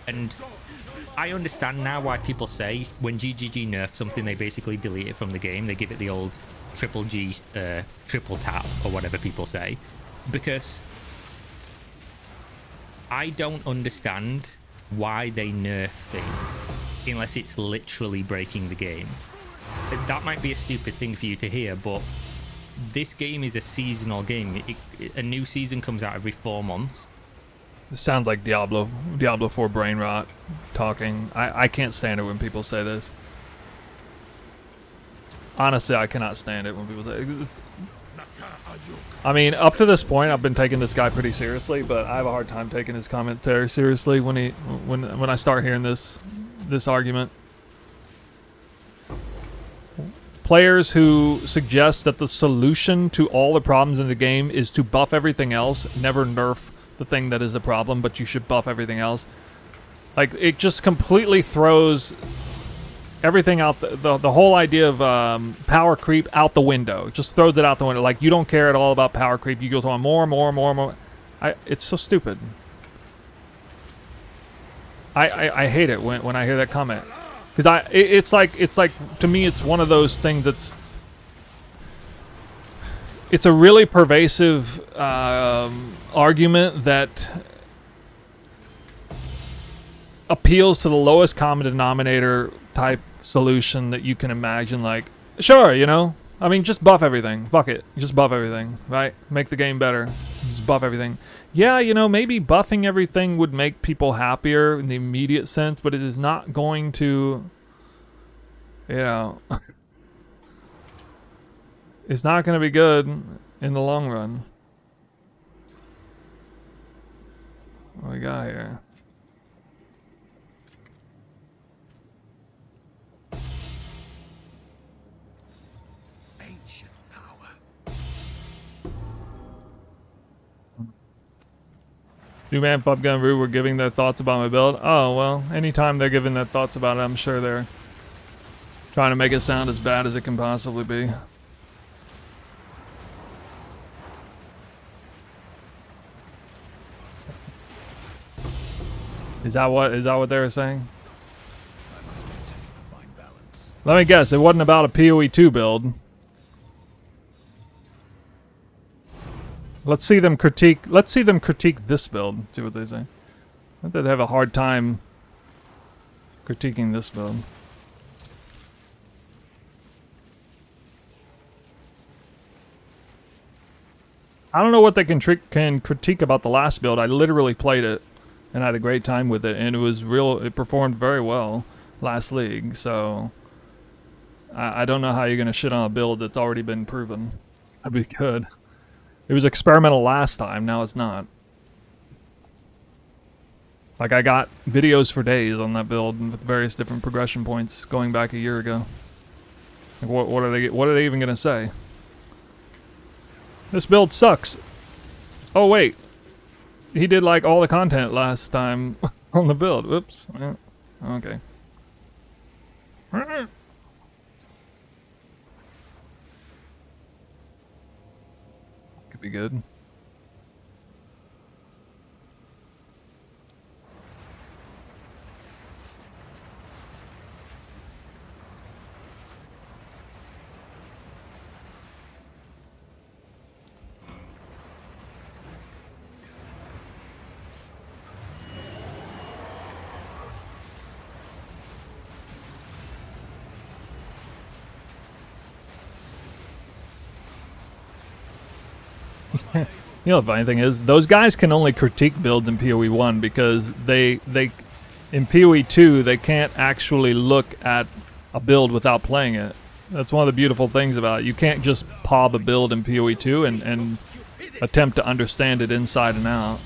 And I understand now why people say when GGG nerfs something, they basically delete it from the game. They give it the old triple G, triple tap, or whatever people say. Because I don't understand why they nerf things unless it's literally breaking the game. That might be a stupid thing for you to hear, but this game is a seasonal game. A new season comes out every 4 months. It sounds like Diablo 4 brain rot talking. I can't stand it when people say this. Honestly, I cannot stand it when people say it. I mean, up to this point, I've been taking this guy pretty seriously, but I have a hard time taking his commentary seriously when I start hearing this argument. Players who suggest that the solution to all the problems in the game is to buff everything else, never nerf the thing that is the problem, but you should buff everything else. Like, it just completely throws everything out, the whole idea of power creep out the window. It just throws it out the window. Like, you don't care at all about power creep. You go on more. It's so stupid. I hate it when I hear that comment. Because it's like, to me, it's one of those things that's, it's a really pervasive argument that appeals to the lowest common denominator type solution that you can imagine. Like, sure, you know, I mean, just buff everything. Fuck it. Just buff everything, right? Make the game better. Just buff everything. Yeah, you know, maybe buffing everything would make people happier in the immediate sense, but it is not going to, you know, it's not going to be good in the long run. What we got here? Ancient power. New Man, Fub Gun, Rue were giving their thoughts about my build. Oh, well, anytime they're giving their thoughts about it, I'm sure they're trying to make it sound as bad as it can possibly be. Is that what they were saying? I must maintain a fine balance. Let me guess, it wasn't about a PoE 2 build. Let's see them critique this build. See what they say. I think they'd have a hard time critiquing this build. I don't know what they can critique about the last build. I literally played it and had a great time with it, and it performed very well last league, so I don't know how you're gonna shit on a build that's already been proven. That'd be good. It was experimental last time, now it's not. Like, I got videos for days on that build with various different progression points going back a year ago. Like, what are they even gonna say? This build sucks. Oh wait, he did like all the content last time on the build. Whoops. Yeah. Okay. Could be good. You know, the funny thing is, those guys can only critique builds in PoE 1 because they in PoE 2 they can't actually look at a build without playing it. That's one of the beautiful things about it. You can't just pob a build in PoE 2 and attempt to understand it inside and out.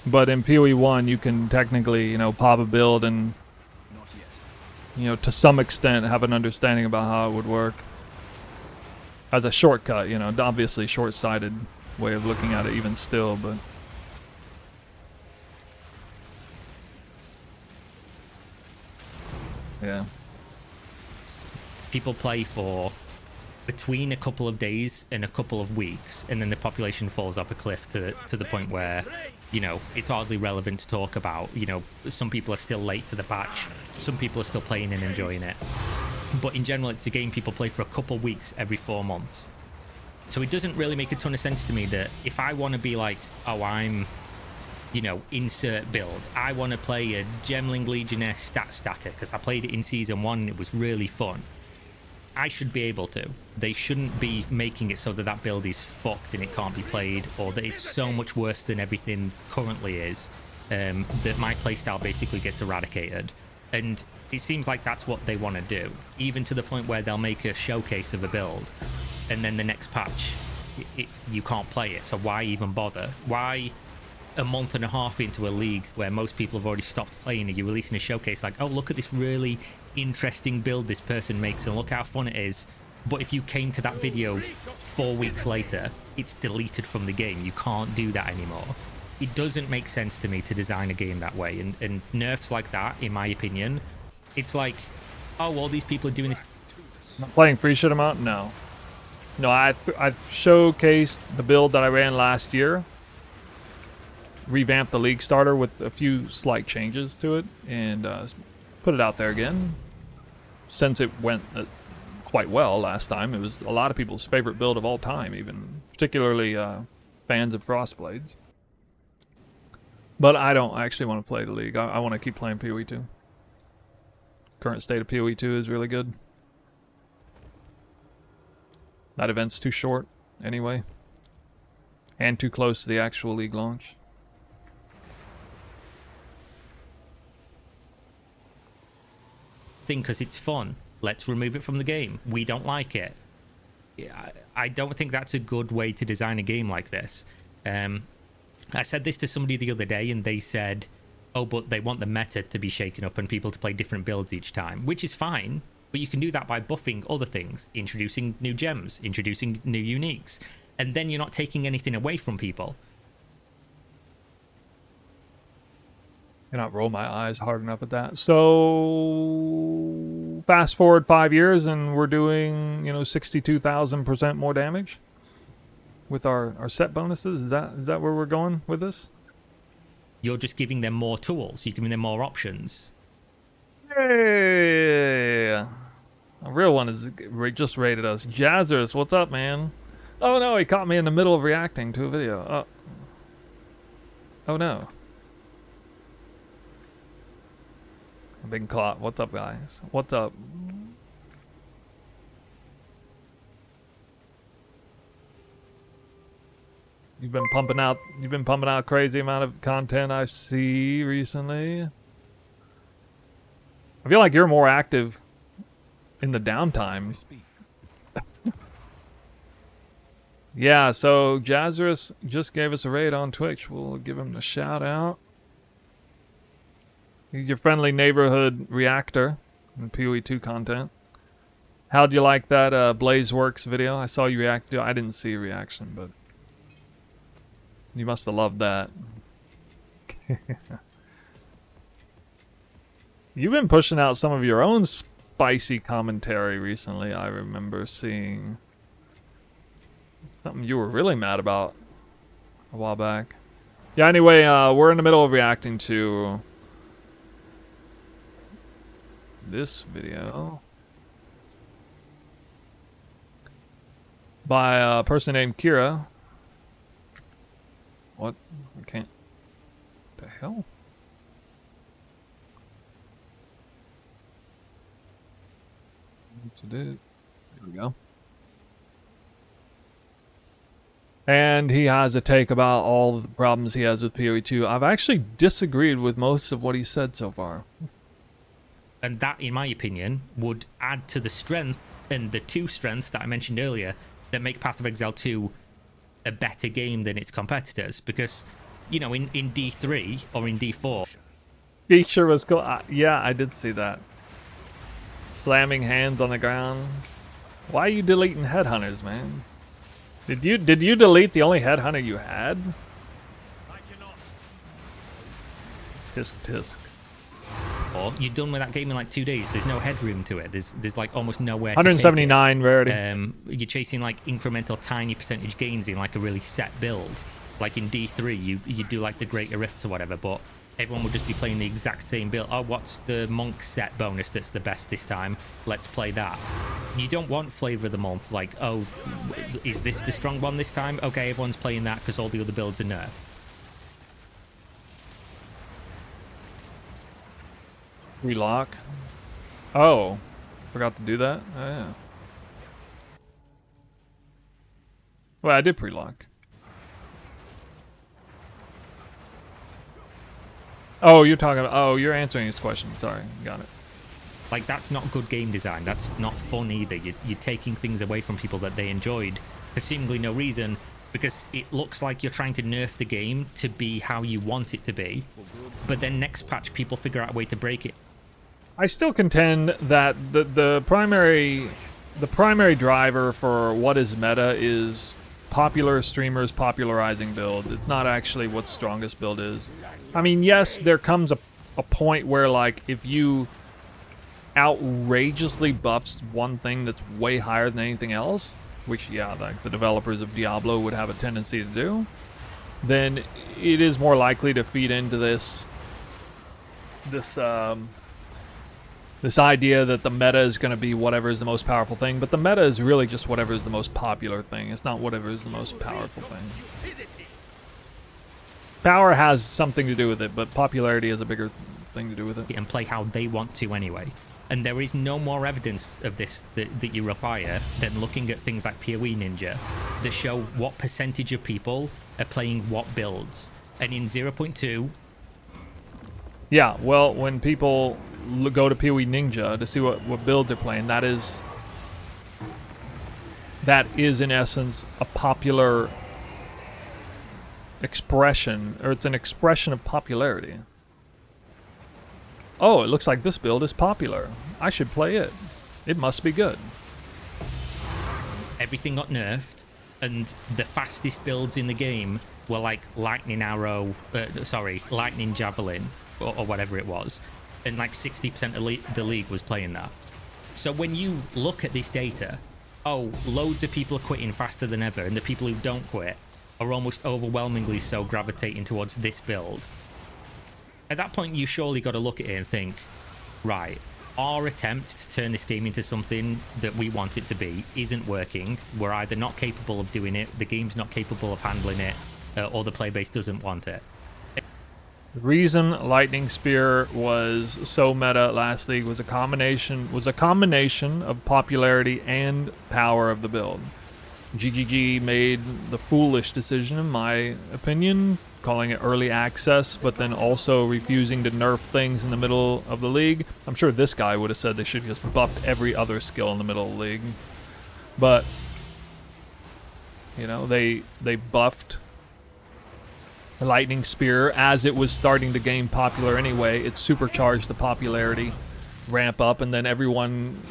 But in PoE 1, you can technically, you know, pob a build and, you know, to some extent have an understanding about how it would work. As a shortcut, you know, obviously short-sighted way of looking at it even still, but... yeah. People play for between a couple of days and a couple of weeks, and then the population falls off a cliff to the point where, you know, it's hardly relevant to talk about. You know, some people are still late to the patch, some people are still playing and enjoying it. But in general, it's a game people play for a couple of weeks every 4 months. So it doesn't really make a ton of sense to me that if I want to be like, oh, I'm, you know, insert build, I want to play a Gemling Legionnaire stat stacker because I played it in Season 1 and it was really fun. I should be able to. They shouldn't be making it so that that build is fucked and it can't be played, or that it's so much worse than everything currently is, that my playstyle basically gets eradicated. And it seems like that's what they want to do, even to the point where they'll make a showcase of a build, and then the next patch, you can't play it. So why even bother? Why, a month and a half into a league where most people have already stopped playing, are you releasing a showcase like, oh, look at this really interesting build this person makes and look how fun it is? But if you came to that video 4 weeks later, it's deleted from the game. You can't do that anymore. It doesn't make sense to me to design a game that way, and nerfs like that, in my opinion, it's like, oh, well, these people are doing this. Not playing free shit amount? No. No, I've showcased the build that I ran last year, revamped the league starter with a few slight changes to it, and put it out there again. Since it went quite well last time, it was a lot of people's favorite build of all time, even particularly fans of Frostblades. But I don't actually want to play the league. I want to keep playing PoE 2. Current state of PoE 2 is really good. That event's too short, anyway. And too close to the actual league launch. Thing because it's fun. Let's remove it from the game. We don't like it. I don't think that's a good way to design a game like this. I said this to somebody the other day, and they said, oh, but they want the meta to be shaken up and people to play different builds each time, which is fine, but you can do that by buffing other things, introducing new gems, introducing new uniques, and then you're not taking anything away from people. I cannot roll my eyes hard enough at that. So fast forward 5 years and we're doing, you know, 62,000% more damage with our set bonuses. Is that where we're going with this? You're just giving them more tools. You're giving them more options. Hey, a real one is just rated us. Jazzers, what's up, man? Oh no, he caught me in the middle of reacting to a video. Oh no. Big caught. What's up, guys? What's up? You've been pumping out crazy amount of content I see recently. I feel like you're more active in the downtime. Yeah, so Jazzerus just gave us a raid on Twitch. We'll give him a shout out. He's your friendly neighborhood reactor in PoE 2 content. How'd you like that Blazeworks video? I saw you react to it. I didn't see a reaction, but you must have loved that. You've been pushing out some of your own spicy commentary recently, I remember seeing. Something you were really mad about a while back. Yeah, anyway, we're in the middle of reacting to this video by a person named Kira. What? I can't. What the hell? To do. There we go. And he has a take about all the problems he has with PoE 2. I've actually disagreed with most of what he said so far. And that, in my opinion, would add to the strength and the 2 strengths that I mentioned earlier that make Path of Exile 2 a better game than its competitors. Because, you know, in D3 or in D4, Feature was cool. Yeah, I did see that. Slamming hands on the ground. Why are you deleting headhunters, man? Did you delete the only headhunter you had? I cannot. Tisk tisk. or you're done with that game in like 2 days. There's no headroom to it. There's like almost nowhere. 179 rarity. You're chasing like incremental tiny percentage gains in like a really set build. Like in D3, you do like the greater rifts or whatever, but everyone would just be playing the exact same build. Oh, what's the monk set bonus that's the best this time? Let's play that. You don't want flavor of the month. Like, oh, is this the strong one this time? Okay, everyone's playing that because all the other builds are nerfed. Relock. Oh, forgot to do that. Oh, yeah. Well, I did pre-lock. Oh, you're talking about... Oh, you're answering his question. Sorry. Got it. Like, that's not good game design. That's not fun either. You're taking things away from people that they enjoyed for seemingly no reason, because it looks like you're trying to nerf the game to be how you want it to be. But then next patch, people figure out a way to break it. I still contend that the primary driver for what is meta is popular streamers popularizing builds. It's not actually what strongest build is. I mean, yes, there comes a point where, like, if you outrageously buffs one thing that's way higher than anything else, which, yeah, like the developers of Diablo would have a tendency to do, then it is more likely to feed into this idea that the meta is going to be whatever is the most powerful thing, but the meta is really just whatever is the most popular thing. It's not whatever is the most powerful thing. Power has something to do with it, but popularity has a bigger thing to do with it. And play how they want to anyway. And there is no more evidence of this that you require than looking at things like PoE Ninja that show what percentage of people are playing what builds. And in 0.2... Yeah, well, when people go to PoE Ninja to see what build they're playing, that is in essence a popular expression, or it's an expression of popularity. Oh, it looks like this build is popular. I should play it. It must be good. Everything got nerfed, and the fastest builds in the game were like lightning arrow, lightning javelin, or whatever it was, and like 60% of the league was playing that. So when you look at this data, oh, loads of people are quitting faster than ever, and the people who don't quit are almost overwhelmingly so gravitating towards this build. At that point, you surely got to look at it and think, right, our attempt to turn this game into something that we want it to be isn't working. We're either not capable of doing it, the game's not capable of handling it, or the playbase doesn't want it. The reason Lightning Spear was so meta last league was a combination of popularity and power of the build. GGG made the foolish decision, in my opinion, calling it early access, but then also refusing to nerf things in the middle of the league. I'm sure this guy would have said they should have just buffed every other skill in the middle of the league. But, you know, they buffed Lightning Spear as it was starting to gain popular anyway. It supercharged the popularity ramp up, and then everyone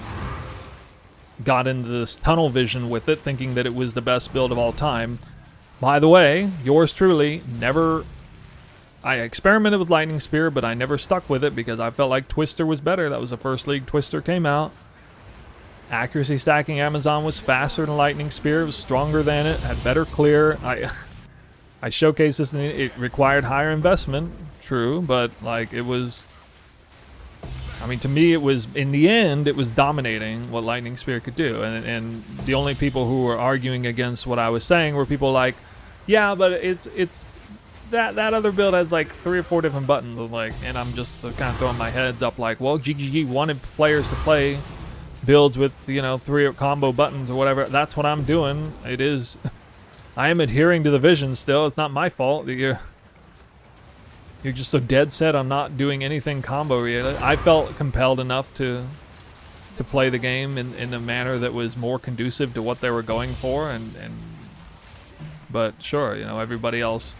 got into this tunnel vision with it, thinking that it was the best build of all time. By the way, yours truly I experimented with Lightning Spear, but I never stuck with it because I felt like Twister was better. That was the first league Twister came out. Accuracy stacking Amazon was faster than Lightning Spear. It was stronger than it, had better clear. I showcased this, and it required higher investment, true, but like it was, I mean, to me, it was, in the end, it was dominating what Lightning Spear could do. And the only people who were arguing against what I was saying were people like, yeah, but it's that other build has like 3 or 4 different buttons, like, and I'm just kind of throwing my heads up like, well, GGG wanted players to play builds with, you know, 3 combo buttons or whatever. That's what I'm doing. It is, I am adhering to the vision still. It's not my fault that you're you're just so dead set on not doing anything combo related. I felt compelled enough to play the game in a manner that was more conducive to what they were going for, but sure, you know, everybody else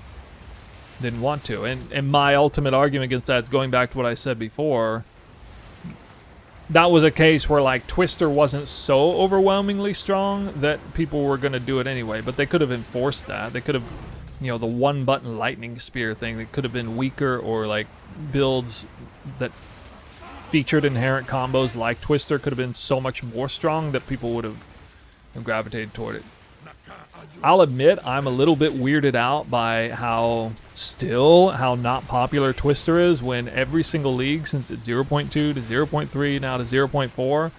didn't want to. And my ultimate argument against that is going back to what I said before. That was a case where, like, Twister wasn't so overwhelmingly strong that people were going to do it anyway, but they could have enforced that. They could have, you know, the one-button lightning spear thing, that could have been weaker, or, like, builds that featured inherent combos like Twister could have been so much more strong that people would have gravitated toward it. I'll admit I'm a little bit weirded out by how not popular Twister is, when every single league since it's 0.2 to 0.3 now to 0.4,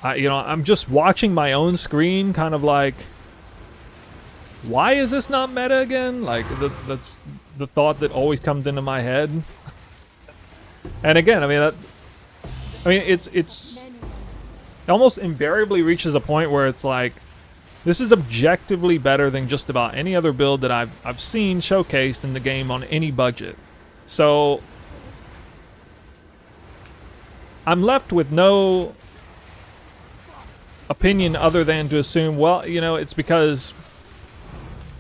I'm just watching my own screen kind of like, why is this not meta again? Like, that's the thought that always comes into my head. And again, it almost invariably reaches a point where it's like, this is objectively better than just about any other build that I've seen showcased in the game on any budget. So I'm left with no opinion other than to assume, well, you know, it's because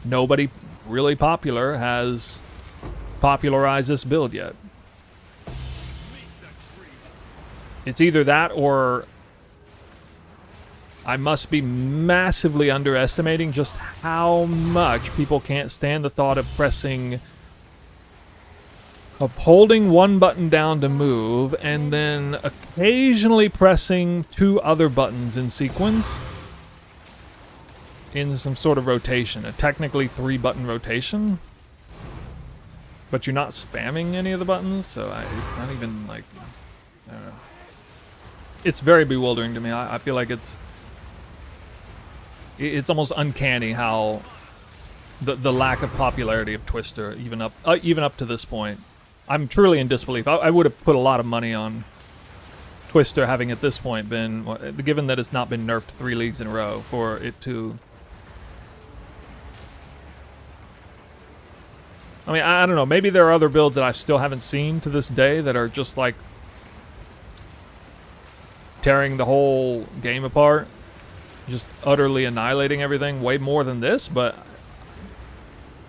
nobody really popular has popularized this build yet. It's either that, or I must be massively underestimating just how much people can't stand the thought of holding one button down to move, and then occasionally pressing two other buttons in sequence in some sort of rotation, a technically 3-button rotation, but you're not spamming any of the buttons, so it's not even like, I don't know. It's very bewildering to me. I feel like it's almost uncanny how the lack of popularity of Twister, even up to this point. I'm truly in disbelief. I would have put a lot of money on Twister having at this point been, given that it's not been nerfed 3 leagues in a row, for it to... I mean, I don't know. Maybe there are other builds that I still haven't seen to this day that are just like tearing the whole game apart, just utterly annihilating everything way more than this. But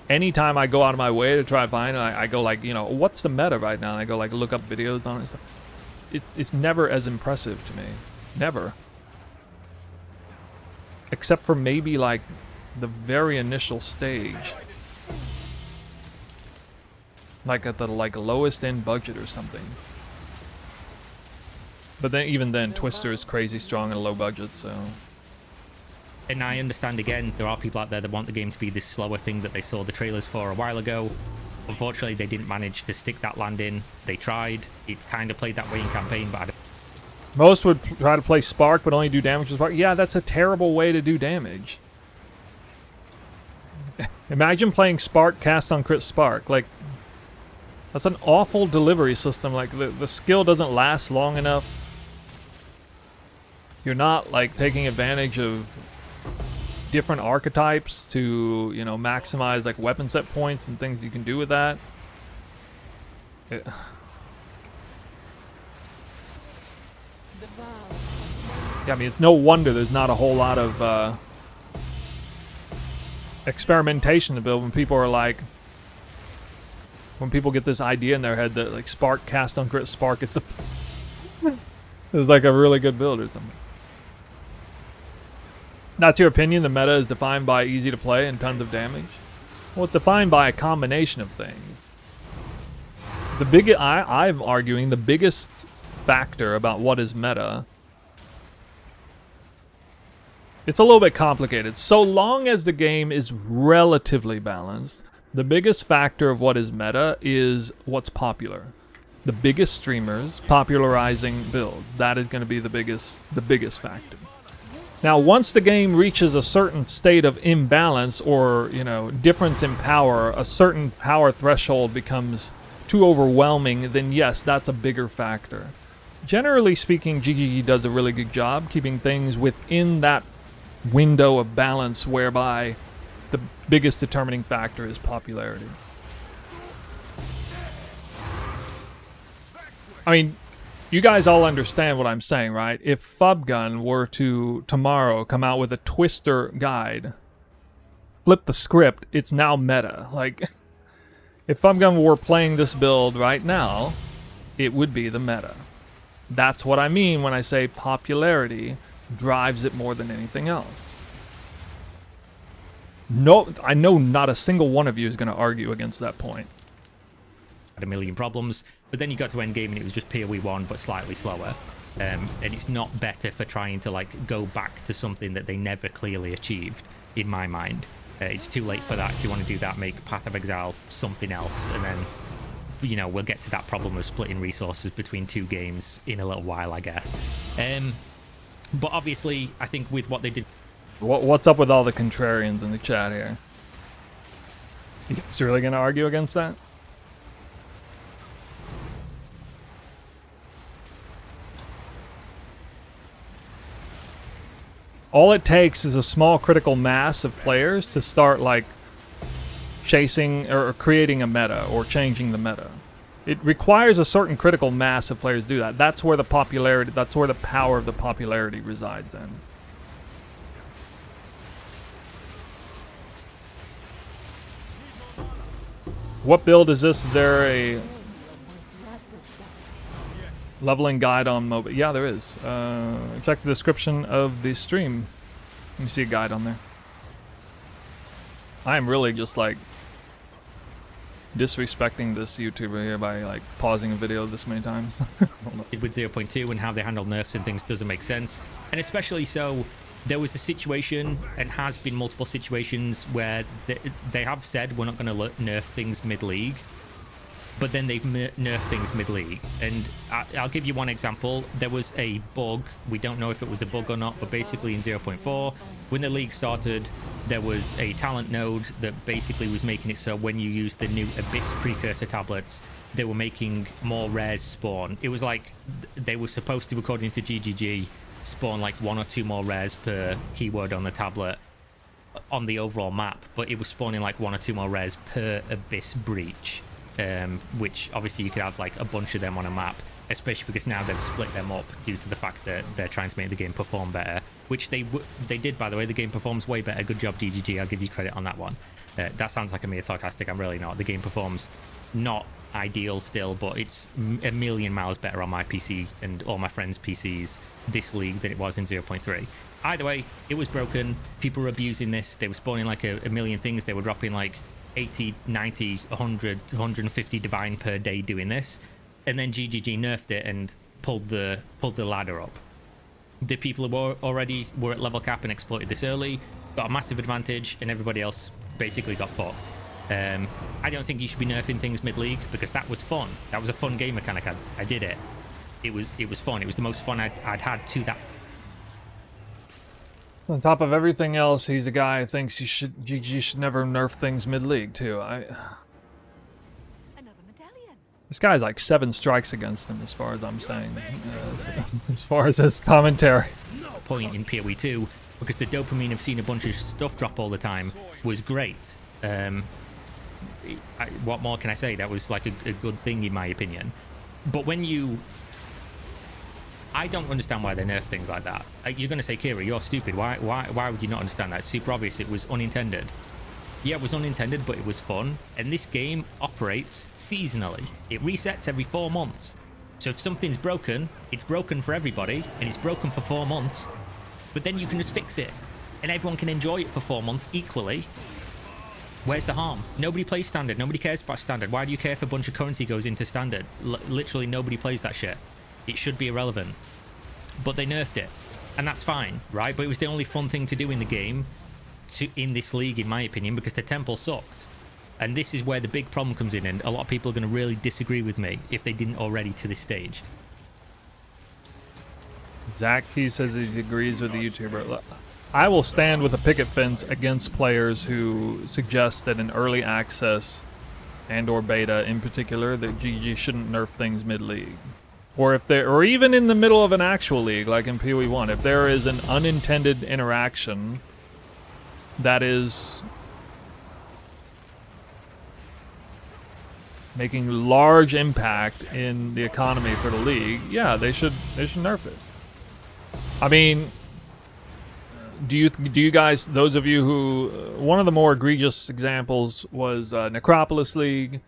anytime I go out of my way to try to find it, I go like, you know, what's the meta right now? And I go like look up videos on it and stuff. It's never as impressive to me. Never. Except for maybe like the very initial stage. Like at the lowest end budget or something. But then even then, Twister is crazy strong at a low budget, so... And I understand, again, there are people out there that want the game to be this slower thing that they saw the trailers for a while ago. Unfortunately, they didn't manage to stick that landing. They tried. It kind of played that way in campaign, but most would try to play Spark, but only do damage with Spark. Yeah, that's a terrible way to do damage. Imagine playing Spark cast on crit Spark. Like, that's an awful delivery system. Like, the skill doesn't last long enough. You're not, like, taking advantage of different archetypes to, you know, maximize, like, weapon set points and things you can do with that. Yeah, I mean, it's no wonder there's not a whole lot of experimentation to build when people are like... When people get this idea in their head that, like, Spark cast on crit Spark is the... is like a really good build or something. That's your opinion? The meta is defined by easy to play and tons of damage? Well, it's defined by a combination of things. I'm arguing the biggest factor about what is meta... It's a little bit complicated. So long as the game is relatively balanced, the biggest factor of what is meta is what's popular. The biggest streamers popularizing build. That is going to be the biggest factor. Now, once the game reaches a certain state of imbalance or, you know, difference in power, a certain power threshold becomes too overwhelming, then yes, that's a bigger factor. Generally speaking, GGG does a really good job keeping things within that window of balance whereby the biggest determining factor is popularity. I mean, you guys all understand what I'm saying, right? If Fubgun were to tomorrow come out with a Twister guide, flip the script, it's now meta. Like, if Fubgun were playing this build right now, it would be the meta. That's what I mean when I say popularity drives it more than anything else. No, I know not a single one of you is going to argue against that point. Had a million problems, but then you got to endgame and it was just PoE 1 but slightly slower. And it's not better for trying to like go back to something that they never clearly achieved, in my mind. It's too late for that. If you want to do that, make Path of Exile something else, and then, you know, we'll get to that problem of splitting resources between two games in a little while, I guess. But obviously, I think with what they did... What's up with all the contrarians in the chat here? You guys really going to argue against that? All it takes is a small critical mass of players to start, like, chasing or creating a meta or changing the meta. It requires a certain critical mass of players to do that. That's where the popularity, that's where the power of the popularity resides in. What build is this? Is there a leveling guide on mobile? Yeah, there is. Check the description of the stream. You see a guide on there. I am really just like disrespecting this YouTuber here by like pausing a video this many times. with 0.2 and how they handle nerfs and things doesn't make sense. And especially so, there was a situation, and has been multiple situations, where they have said we're not going to nerf things mid-league, but then they've nerfed things mid-league. And I'll give you one example. There was a bug, we don't know if it was a bug or not, but basically in 0.4, when the league started, there was a talent node that basically was making it so when you use the new Abyss precursor tablets, they were making more rares spawn. It was like they were supposed to, according to GGG, spawn like 1 or 2 more rares per keyword on the tablet on the overall map, but it was spawning like 1 or 2 more rares per Abyss breach, which obviously you could have like a bunch of them on a map, especially because now they've split them up due to the fact that they're trying to make the game perform better, which they did, by the way. The game performs way better. Good job, GGG. I'll give you credit on that one. That sounds like I'm being sarcastic. I'm really not. The game performs not ideal still, but it's a million miles better on my PC and all my friends' PCs this league than it was in 0.3. Either way, it was broken. People were abusing this. They were spawning like a million things. They were dropping like 80, 90, 100, 150 divine per day doing this, and then GGG nerfed it and pulled the ladder up. The people who already were at level cap and exploited this early got a massive advantage, and everybody else basically got fucked. I don't think you should be nerfing things mid-league, because that was fun. That was a fun game mechanic. I did it. It was fun. It was the most fun I'd had to that. On top of everything else, he's a guy who thinks GG should never nerf things mid-league too. Another medallion. This guy's like 7 strikes against him, as far as I'm saying, as far as his commentary. Point in PoE 2, because the dopamine of seeing a bunch of stuff drop all the time was great. What more can I say? That was like a good thing in my opinion. But when you... I don't understand why they nerf things like that. You're going to say, Kira, you're stupid. Why would you not understand that? It's super obvious. It was unintended. Yeah, it was unintended, but it was fun. And this game operates seasonally. It resets every 4 months. So if something's broken, it's broken for everybody, and it's broken for 4 months. But then you can just fix it, and everyone can enjoy it for 4 months equally. Where's the harm? Nobody plays standard. Nobody cares about standard. Why do you care if a bunch of currency goes into standard? Literally nobody plays that shit. It should be irrelevant. But they nerfed it, and that's fine, right? But it was the only fun thing to do in the game, in this league, in my opinion, because the temple sucked. And this is where the big problem comes in, and a lot of people are going to really disagree with me if they didn't already to this stage. Zach, he says he agrees with the YouTuber. I will stand with a picket fence against players who suggest that in early access and or beta in particular that GG shouldn't nerf things mid-league. Or if they're, or even in the middle of an actual league, like in PoE 1, if there is an unintended interaction that is making large impact in the economy for the league, yeah, they should nerf it. I mean, do you guys, those of you who, one of the more egregious examples was Necropolis League.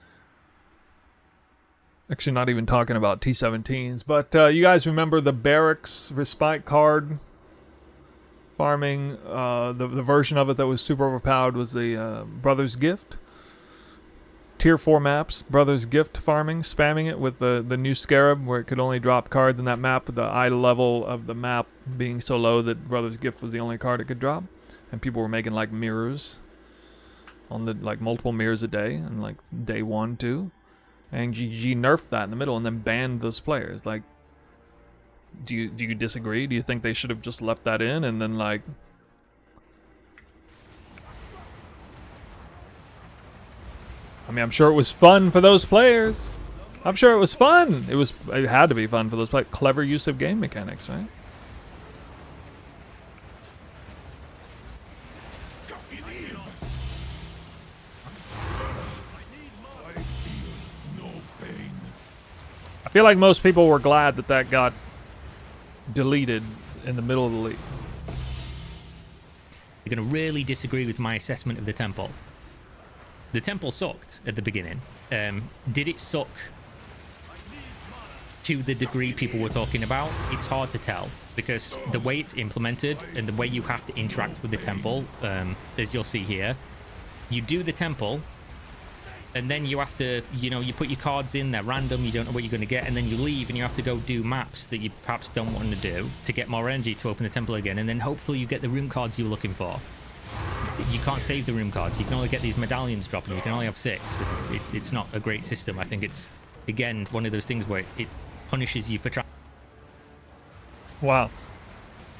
Actually, not even talking about T17s, but you guys remember the Barracks Respite card farming? The version of it that was super overpowered was the Brothers Gift. Tier 4 maps, Brothers Gift farming, spamming it with the new Scarab, where it could only drop cards in that map with the eye level of the map being so low that Brothers Gift was the only card it could drop. And people were making like mirrors on the multiple mirrors a day, and like day 1, 2. And GG nerfed that in the middle and then banned those players. Like, do you disagree? Do you think they should have just left that in and then like... I mean, I'm sure it was fun for those players. I'm sure it was fun. It had to be fun for those players. Clever use of game mechanics, right? I feel like most people were glad that that got deleted in the middle of the league. You're going to really disagree with my assessment of the temple. The temple sucked at the beginning. Did it suck to the degree people were talking about? It's hard to tell, because the way it's implemented and the way you have to interact with the temple, as you'll see here, you do the temple, and then you have to, you put your cards in, they're random, you don't know what you're going to get, and then you leave and you have to go do maps that you perhaps don't want to do to get more energy to open the temple again, and then hopefully you get the room cards you're looking for. You can't save the room cards. You can only get these medallions dropping. You can only have 6. It's not a great system. I think it's, again, one of those things where it punishes you for trying. Wow.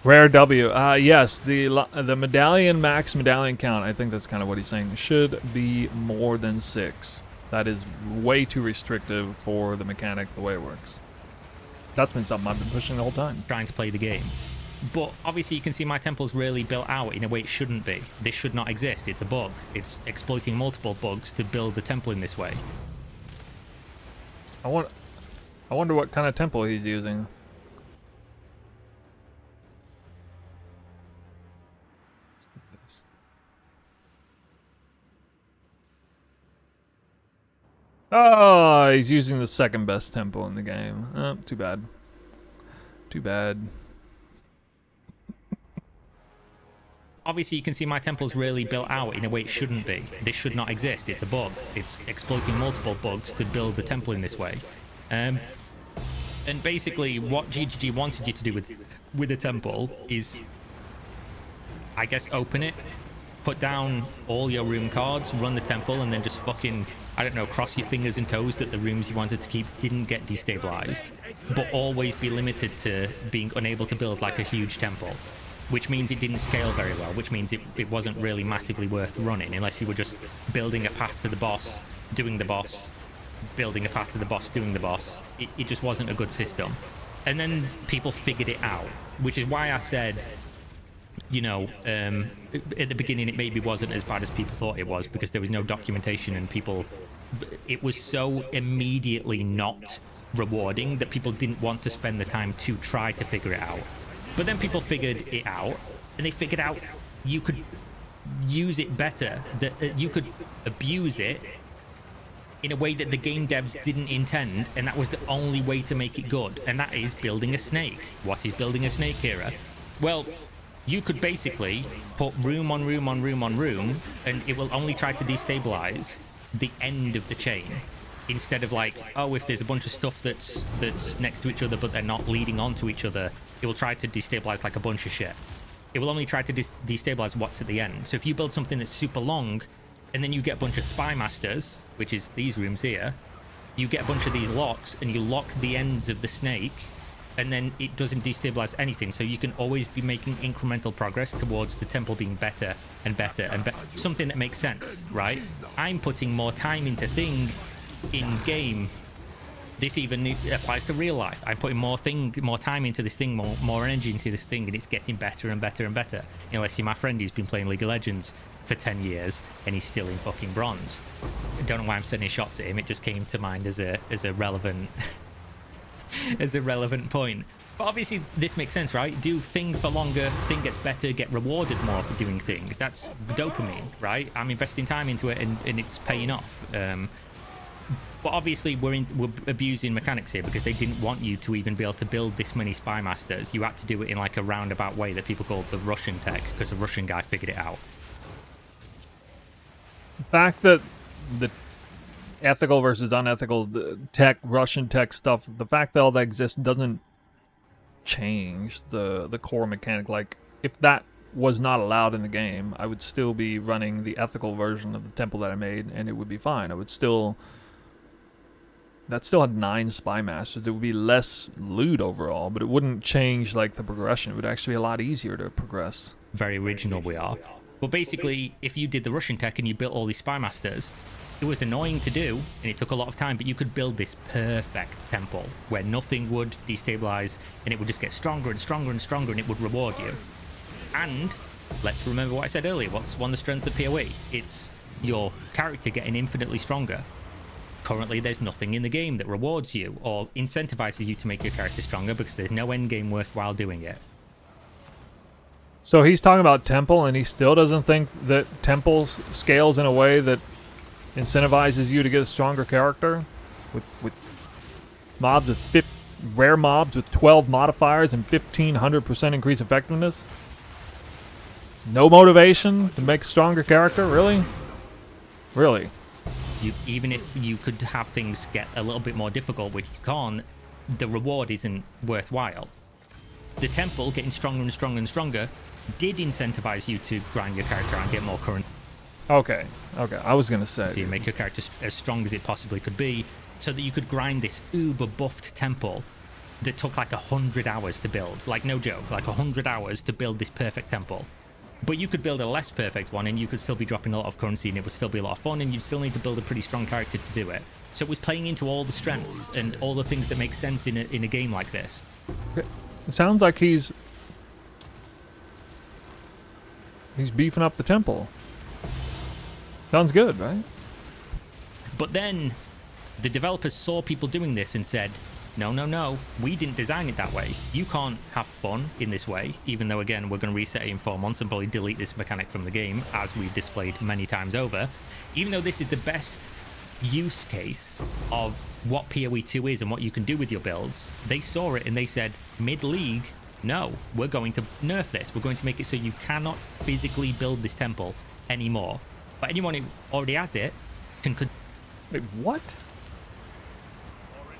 Rare W. Yes, the medallion max medallion count, I think that's kind of what he's saying, should be more than 6. That is way too restrictive for the mechanic, the way it works. That's been something I've been pushing the whole time. Trying to play the game. But obviously you can see my temple's really built out in a way it shouldn't be. This should not exist. It's a bug. It's exploiting multiple bugs to build the temple in this way. I wonder what kind of temple he's using. Oh, he's using the second best temple in the game. Oh, too bad. Too bad. Obviously you can see my temple's really built out in a way it shouldn't be. This should not exist. It's a bug. It's exploiting multiple bugs to build the temple in this way. And basically what GGG wanted you to do with the temple is, I guess, open it, put down all your room cards, run the temple, and then just fucking, I don't know, cross your fingers and toes that the rooms you wanted to keep didn't get destabilized, but always be limited to being unable to build like a huge temple. Which means it didn't scale very well, which means it wasn't really massively worth running unless you were just building a path to the boss, doing the boss, building a path to the boss, doing the boss. It just wasn't a good system. And then people figured it out, which is why I said, at the beginning it maybe wasn't as bad as people thought it was, because there was no documentation and it was so immediately not rewarding that people didn't want to spend the time to try to figure it out. But then people figured it out, and they figured out you could use it better, that you could abuse it in a way that the game devs didn't intend, and that was the only way to make it good, and that is building a snake. What is building a snake, Kira? Well, you could basically put room on room on room on room, and it will only try to destabilize the end of the chain. Instead of like, oh, if there's a bunch of stuff that's next to each other but they're not leading on to each other, it will try to destabilize like a bunch of shit. It will only try to destabilize what's at the end. So if you build something that's super long, and then you get a bunch of spy masters, which is these rooms here, you get a bunch of these locks, and you lock the ends of the snake, and then it doesn't destabilize anything. So you can always be making incremental progress towards the temple being better and better and better. Something that makes sense, right? I'm putting more time into thing in game This even applies to real life. I'm putting more time into this thing, more energy into this thing, and it's getting better and better and better. Unless you're my friend who's been playing League of Legends for 10 years and he's still in fucking bronze. I don't know why I'm sending shots at him. It just came to mind as a relevant as a relevant point. But obviously this makes sense, right? Do thing for longer, thing gets better, get rewarded more for doing thing. That's dopamine, right? I'm investing time into it and it's paying off. But obviously we're abusing mechanics here because they didn't want you to even be able to build this many spy masters. You had to do it in like a roundabout way that people called the Russian tech, because the Russian guy figured it out. The fact that the ethical versus unethical, the tech, Russian tech stuff, the fact that all that exists doesn't change the core mechanic. Like, if that was not allowed in the game, I would still be running the ethical version of the temple that I made, and it would be fine. I would still... That still had 9 spy masters. There would be less loot overall, but it wouldn't change like the progression. It would actually be a lot easier to progress. Very original we are. But basically, if you did the Russian tech and you built all these spy masters, it was annoying to do and it took a lot of time, but you could build this perfect temple where nothing would destabilize and it would just get stronger and stronger and stronger, and it would reward you. And let's remember what I said earlier. What's one of the strengths of PoE? It's your character getting infinitely stronger. Currently, there's nothing in the game that rewards you or incentivizes you to make your character stronger because there's no endgame worthwhile doing it. So he's talking about temple, and he still doesn't think that temple scales in a way that incentivizes you to get a stronger character with mobs with rare mobs with 12 modifiers and 1500% increased effectiveness. No motivation to make a stronger character, really? Really? Even if you could have things get a little bit more difficult, which you can't, the reward isn't worthwhile. The temple getting stronger and stronger and stronger did incentivize you to grind your character and get more current. Okay, I was gonna say. So you make your character as strong as it possibly could be, so that you could grind this uber buffed temple that took like 100 hours to build. Like, no joke, like 100 hours to build this perfect temple. But you could build a less perfect one and you could still be dropping a lot of currency and it would still be a lot of fun, and you'd still need to build a pretty strong character to do it. So it was playing into all the strengths and all the things that make sense in a game like this. It sounds like he's beefing up the temple. Sounds good, right? But then the developers saw people doing this and said, no, we didn't design it that way. You can't have fun in this way, even though, again, we're going to reset it in 4 months and probably delete this mechanic from the game, as we've displayed many times over. Even though this is the best use case of what PoE 2 is and what you can do with your builds, they saw it and they said, mid-league, no, we're going to nerf this. We're going to make it so you cannot physically build this temple anymore. But anyone who already has it can... Wait, what?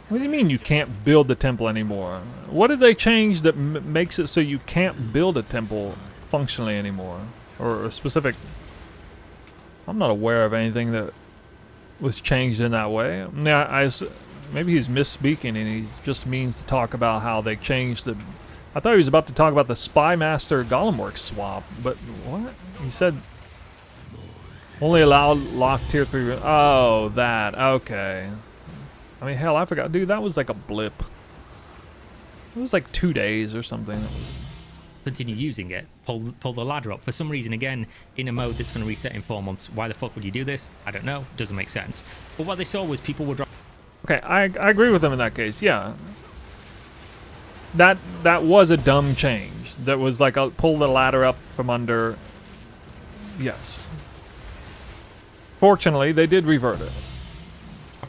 What do you mean you can't build the temple anymore? What did they change that makes it so you can't build a temple functionally anymore? Or a specific... I'm not aware of anything that was changed in that way. Yeah, maybe he's misspeaking and he just means to talk about how they changed the... I thought he was about to talk about the Spy Master Golemworks swap, but what? He said... Only allowed locked tier 3... Oh, that. Okay. I mean, hell, I forgot. Dude, that was like a blip. It was like 2 days or something. Continue using it, pull the ladder up. For some reason, again, in a mode that's going to reset in 4 months, why the fuck would you do this? I don't know. Doesn't make sense. But what they saw was people were dropping... Okay, I agree with them in that case, yeah. That was a dumb change. That was like, I'll pull the ladder up from under. Yes. Fortunately, they did revert it.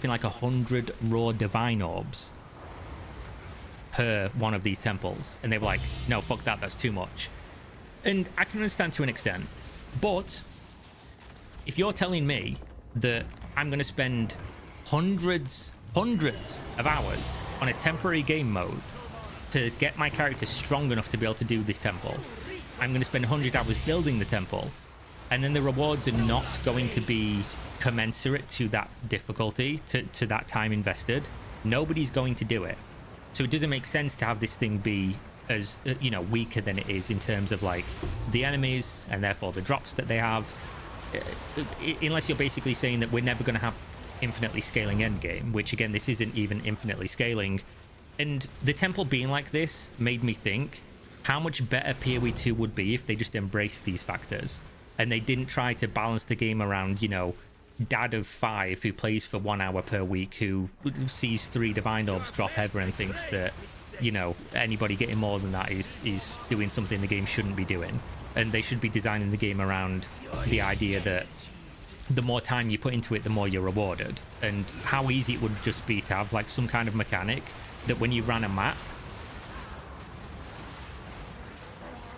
Like 100 raw divine orbs per one of these temples, and they were like, no, fuck that, that's too much. And I can understand to an extent, but if you're telling me that I'm going to spend hundreds of hours on a temporary game mode to get my character strong enough to be able to do this temple, I'm going to spend 100 hours building the temple, and then the rewards are not going to be commensurate to that difficulty, to that time invested, nobody's going to do it. So it doesn't make sense to have this thing be as weaker than it is in terms of like the enemies and therefore the drops that they have, unless you're basically saying that we're never going to have infinitely scaling endgame, which again, this isn't even infinitely scaling. And the temple being like this made me think how much better PoE 2 would be if they just embraced these factors and they didn't try to balance the game around, you know, dad of 5 who plays for 1 hour per week, who sees 3 divine orbs drop ever and thinks that, you know, anybody getting more than that is doing something the game shouldn't be doing. And they should be designing the game around the idea that the more time you put into it, the more you're rewarded. And how easy it would just be to have like some kind of mechanic that when you ran a map,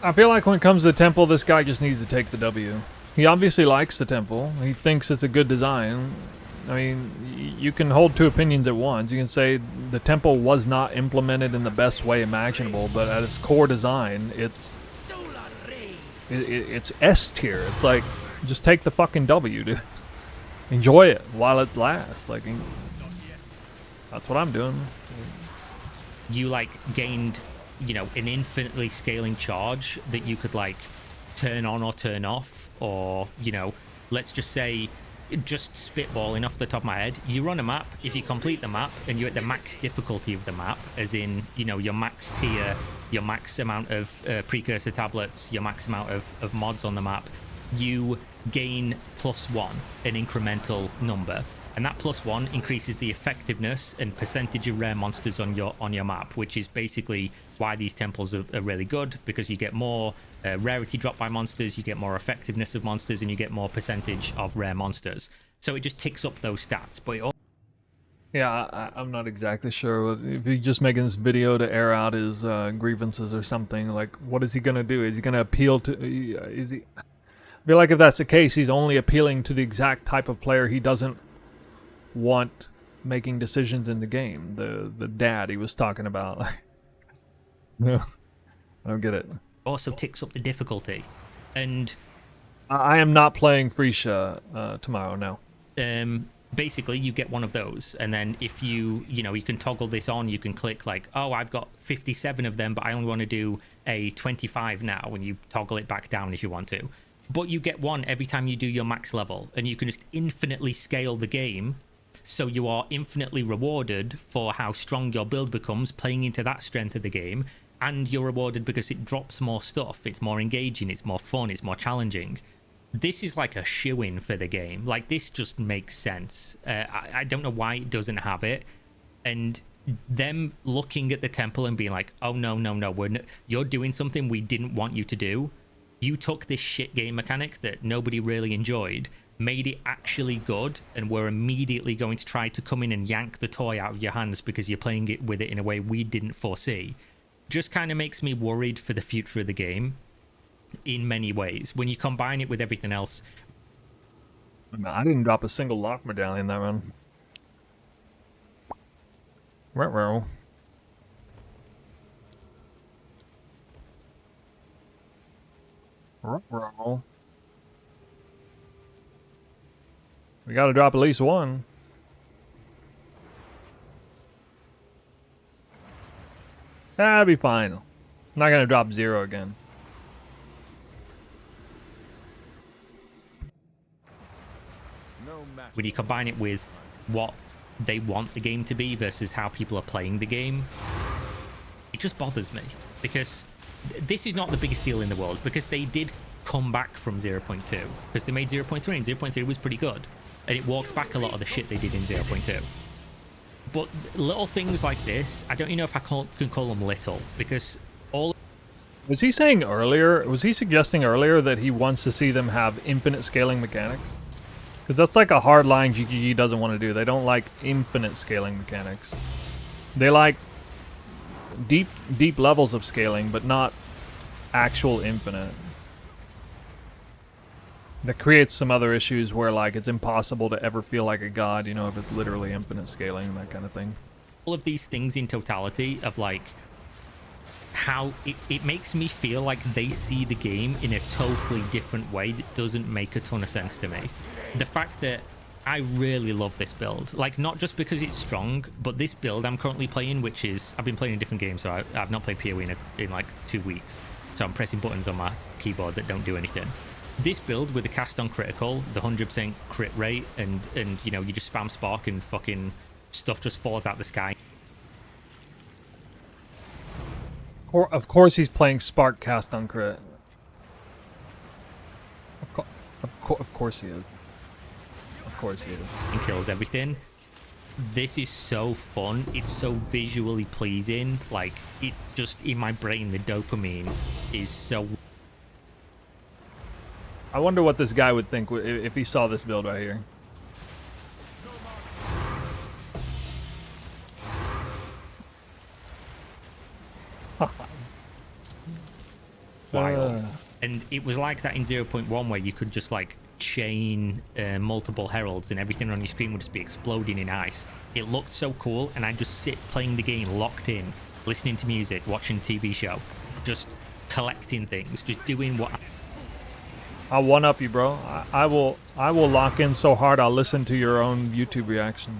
I feel like when it comes to the temple, this guy just needs to take the W. He obviously likes the temple. He thinks it's a good design. I mean, you can hold 2 opinions at once. You can say the temple was not implemented in the best way imaginable, but at its core design, it's S tier. It's like, just take the fucking W, dude. Enjoy it while it lasts. Like, that's what I'm doing. you like gained, you know, an infinitely scaling charge that you could like turn on or turn off, or, you know, let's just say, just spitballing off the top of my head, you run a map, if you complete the map and you're at the max difficulty of the map, as in, you know, your max tier, your max amount of precursor tablets, your max amount of mods on the map, you gain +1, an incremental number, and that +1 increases the effectiveness and percentage of rare monsters on your map, which is basically why these temples are really good, because you get more rarity drop by monsters, you get more effectiveness of monsters, and you get more percentage of rare monsters. So it just ticks up those stats. But it Yeah, I'm not exactly sure if he's just making this video to air out his grievances or something. Like, what is he gonna do? Is he gonna appeal to? Is he? I feel like if that's the case, he's only appealing to the exact type of player he doesn't want making decisions in the game. The dad he was talking about. No, I don't get it. also ticks up the difficulty, and I am not playing Freesia tomorrow. No. Basically you get one of those, and then if you know, you can toggle this on, you can click like, oh, I've got 57 of them, but I only want to do a 25 now, and you toggle it back down if you want to. But you get one every time you do your max level, and you can just infinitely scale the game, so you are infinitely rewarded for how strong your build becomes, playing into that strength of the game, and you're rewarded because it drops more stuff, it's more engaging, it's more fun, it's more challenging. This is like a shoo-in for the game. Like, this just makes sense. I don't know why it doesn't have it. And them looking at the temple and being like, oh, no, you're doing something we didn't want you to do. You took this shit game mechanic that nobody really enjoyed, made it actually good, and were immediately going to try to come in and yank the toy out of your hands because you're playing it with it in a way we didn't foresee. Just kind of makes me worried for the future of the game. In many ways, when you combine it with everything else. I didn't drop a single lock medallion that run. Ruh-roh. Ruh-roh. We gotta drop at least one. That'll be fine. I'm not gonna drop 0 again. When you combine it with what they want the game to be versus how people are playing the game, it just bothers me, because this is not the biggest deal in the world, because they did come back from 0.2, because they made 0.3 and 0.3 was pretty good, and it walked back a lot of the shit they did in 0.2. But little things like this, I don't even know if I can call them little, because all... Was he saying earlier, was he suggesting earlier that he wants to see them have infinite scaling mechanics? Because that's like a hard line GGG doesn't want to do. They don't like infinite scaling mechanics. They like deep levels of scaling, but not actual infinite. That creates some other issues where, like, it's impossible to ever feel like a god, you know, if it's literally infinite scaling, that kind of thing. All of these things in totality of, like, how it makes me feel like they see the game in a totally different way that doesn't make a ton of sense to me. The fact that I really love this build, like, not just because it's strong, but this build I'm currently playing, which is, I've been playing a different game, so I've not played PoE in like 2 weeks, so I'm pressing buttons on my keyboard that don't do anything. This build with the cast on critical, the 100% crit rate, and you know, you just spam spark and fucking stuff just falls out the sky. Of course he's playing Spark cast on crit. Of course he is. Of course he is. And kills everything. This is so fun. It's so visually pleasing. Like, it just, in my brain, the dopamine is so... I wonder what this guy would think if he saw this build right here. Wild. And it was like that in 0.1 where you could just like chain multiple heralds and everything on your screen would just be exploding in ice. It looked so cool, and I'd just sit playing the game locked in, listening to music, watching TV show, just collecting things, just doing what... I'll one up you, bro. I will lock in so hard I'll listen to your own YouTube reaction.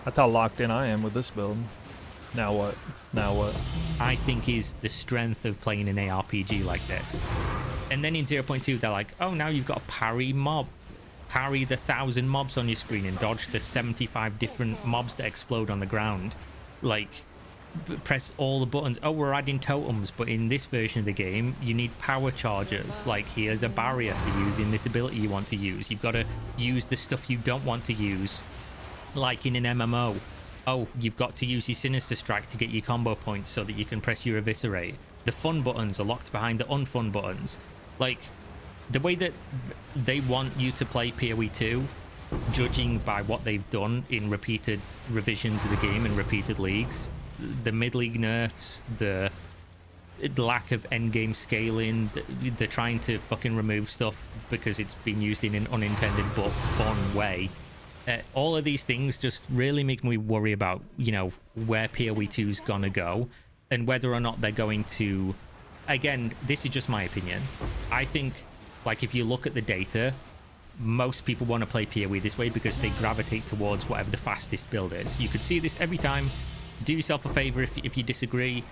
That's how locked in I am with this build. Now what? Now what? I think is the strength of playing an ARPG like this. And then in 0.2 they're like, oh, now you've got a parry mob. Parry the 1,000 mobs on your screen and dodge the 75 different mobs that explode on the ground. Like, press all the buttons. Oh, we're adding totems, but in this version of the game you need power chargers. Like, here's a barrier for using this ability you want to use. You've got to use the stuff you don't want to use, like in an MMO. Oh, you've got to use your Sinister Strike to get your combo points so that you can press your Eviscerate. The fun buttons are locked behind the unfun buttons. Like, the way that they want you to play PoE 2, judging by what they've done in repeated revisions of the game and repeated leagues, the mid-league nerfs, the lack of endgame scaling, they're trying to fucking remove stuff because it's been used in an unintended but fun way. All of these things just really make me worry about, you know, where PoE 2's gonna go and whether or not they're going to... Again, this is just my opinion. I think, like, if you look at the data, most people want to play PoE this way because they gravitate towards whatever the fastest build is. You could see this every time. Do yourself a favor if you disagree.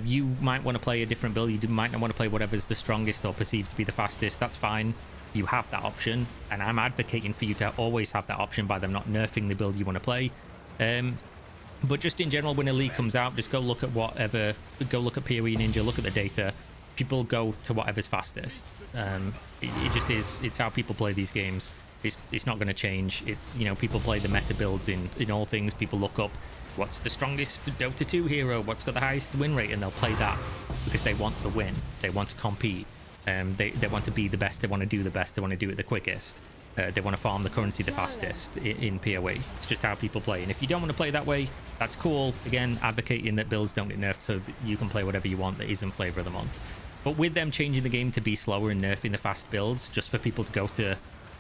You might want to play a different build. You might not want to play whatever's the strongest or perceived to be the fastest. That's fine. You have that option, and I'm advocating for you to always have that option by them not nerfing the build you want to play. But just in general, when a league comes out, just go look at whatever, go look at PoE Ninja, look at the data. People go to whatever's fastest. It just is. It's how people play these games. It's not going to change. It's, you know, people play the meta builds in all things. People look up what's the strongest Dota 2 hero, what's got the highest win rate, and they'll play that because they want the win. They want to compete. They want to be the best. They want to do the best. They want to do it the quickest. They want to farm the currency the fastest in PoE. It's just how people play. And if you don't want to play that way, that's cool. Again, advocating that builds don't get nerfed so that you can play whatever you want that isn't flavor of the month. But with them changing the game to be slower and nerfing the fast builds just for people to go to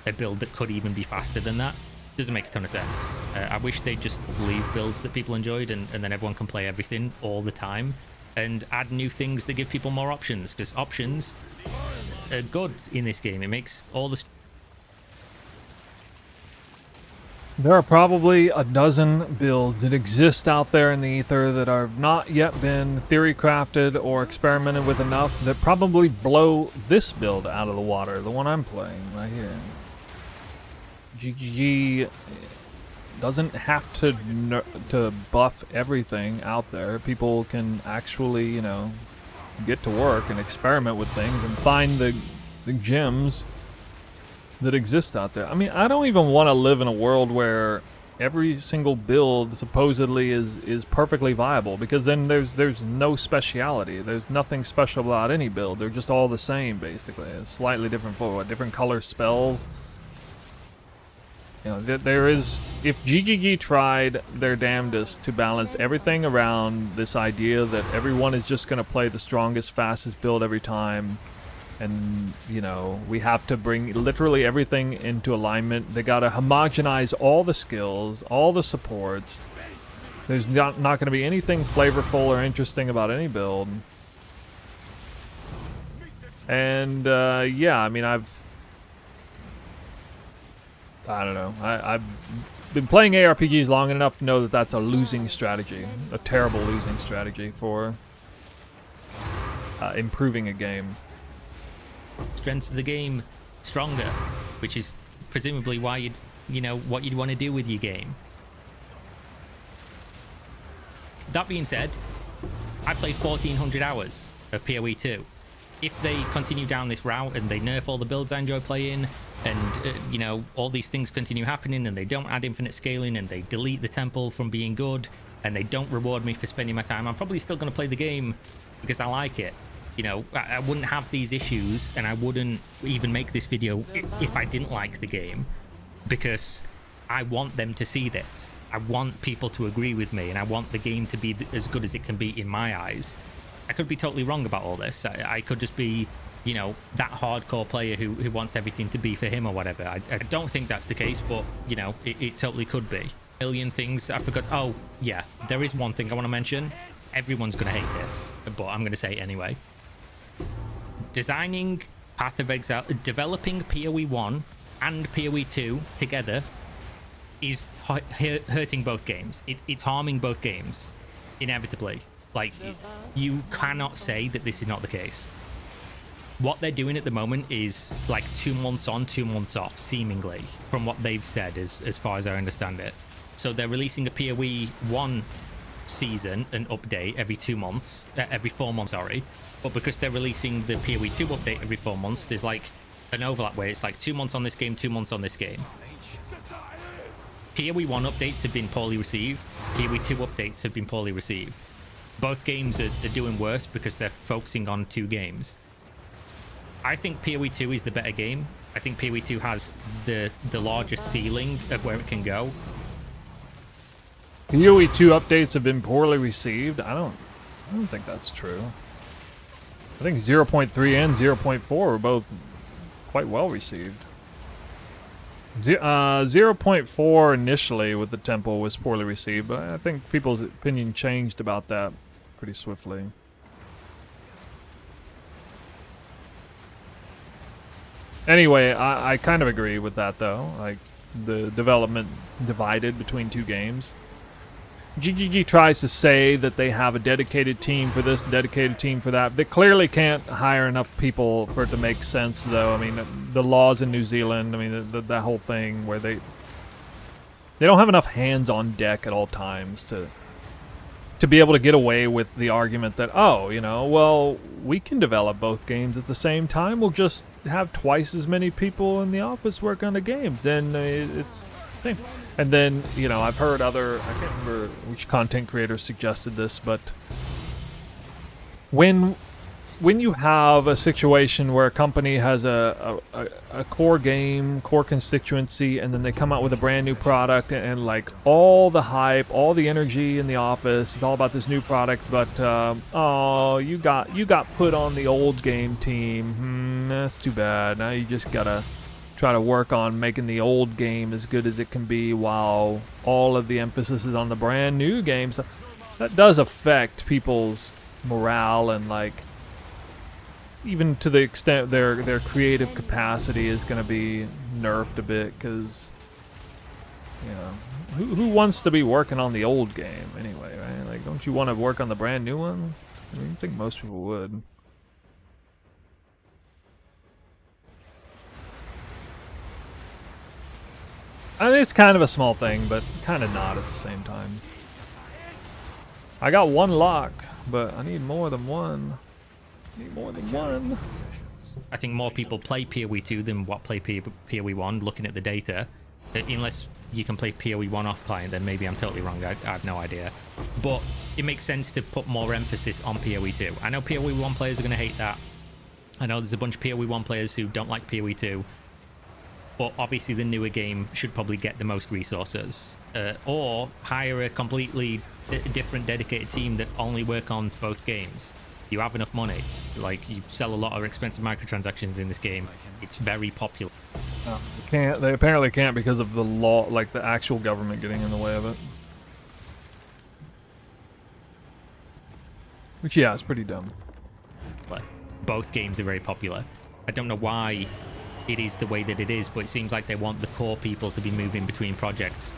a build that could even be faster than that, doesn't make a ton of sense. I wish they'd just leave builds that people enjoyed and then everyone can play everything all the time and add new things that give people more options, because options are good in this game. It makes all the... There are probably a dozen builds that exist out there in the ether that have not yet been theory crafted or experimented with enough that probably blow this build out of the water, the one I'm playing right here. GGG doesn't have to buff everything out there. People can actually, you know, get to work and experiment with things and find the gems that exist out there. I mean, I don't even want to live in a world where every single build supposedly is perfectly viable, because then there's no speciality. There's nothing special about any build. They're just all the same, basically. It's slightly different for what, different color spells. You know, there is... If GGG tried their damnedest to balance everything around this idea that everyone is just going to play the strongest, fastest build every time, and, you know, we have to bring literally everything into alignment. They got to homogenize all the skills, all the supports. There's not going to be anything flavorful or interesting about any build. And, yeah, I mean, I don't know. I've been playing ARPGs long enough to know that that's a losing strategy. A terrible losing strategy for improving a game. Strengths of the game. stronger, which is presumably why what you'd want to do with your game. That being said, I played 1,400 hours of PoE 2. If they continue down this route and they nerf all the builds I enjoy playing, and all these things continue happening, and they don't add infinite scaling, and they delete the temple from being good, and they don't reward me for spending my time, I'm probably still going to play the game because I like it. I wouldn't have these issues, and I wouldn't even make this video if I didn't like the game, because I want them to see this. I want people to agree with me, and I want the game to be as good as it can be in my eyes. I could be totally wrong about all this. I could just be, that hardcore player who wants everything to be for him or whatever. I don't think that's the case, but, it totally could be. A million things I forgot. Oh, yeah, there is one thing I want to mention. Everyone's going to hate this, but I'm going to say it anyway. Designing Path of Exile, developing PoE 1 and PoE 2 together is hurting both games. It's harming both games, inevitably. Like, you cannot say that this is not the case. What they're doing at the moment is like 2 months on, 2 months off, seemingly, from what they've said, as far as I understand it. So they're releasing a PoE 1 season, an update every 2 months, every 4 months, sorry. But because they're releasing the PoE 2 update every 4 months, there's like an overlap where it's like 2 months on this game, 2 months on this game. PoE 1 updates have been poorly received. PoE 2 updates have been poorly received. Both games are doing worse because they're focusing on 2 games. I think PoE 2 is the better game. I think PoE 2 has the largest ceiling of where it can go. PoE 2 updates have been poorly received. I don't think that's true. I think 0.3 and 0.4 were both quite well received. 0.4 initially with the temple was poorly received, but I think people's opinion changed about that pretty swiftly. Anyway, I kind of agree with that though. Like, the development divided between 2 games. GGG tries to say that they have a dedicated team for this, dedicated team for that. They clearly can't hire enough people for it to make sense, though. I mean, the laws in New Zealand, I mean, that whole thing where they don't have enough hands on deck at all times to be able to get away with the argument that, oh, well, we can develop both games at the same time. We'll just have twice as many people in the office work on the games. Then it's the same. And then, I've heard I can't remember which content creator suggested this, but when you have a situation where a company has a core game, core constituency, and then they come out with a brand new product, and like all the hype, all the energy in the office is all about this new product, but oh, you got put on the old game team. That's too bad. Now you just gotta try to work on making the old game as good as it can be while all of the emphasis is on the brand new games. That does affect people's morale, and like even to the extent their creative capacity is going to be nerfed a bit, because who wants to be working on the old game anyway, right? Like, don't you want to work on the brand new one? I mean, I think most people would. I mean, it's kind of a small thing, but kind of not at the same time. I got 1 lock, but I need more than 1. I think more people play PoE 2 than what play PoE 1, looking at the data. Unless you can play PoE 1 off client, then maybe I'm totally wrong. I have no idea. But it makes sense to put more emphasis on PoE 2. I know PoE 1 players are going to hate that. I know there's a bunch of PoE 1 players who don't like PoE 2. But obviously the newer game should probably get the most resources. Or hire a completely different dedicated team that only work on both games. You have enough money. Like, you sell a lot of expensive microtransactions in this game. It's very popular. Oh, they apparently can't because of the law, like the actual government getting in the way of it. Which, yeah, it's pretty dumb. But both games are very popular. I don't know why it is the way that it is, but it seems like they want the core people to be moving between projects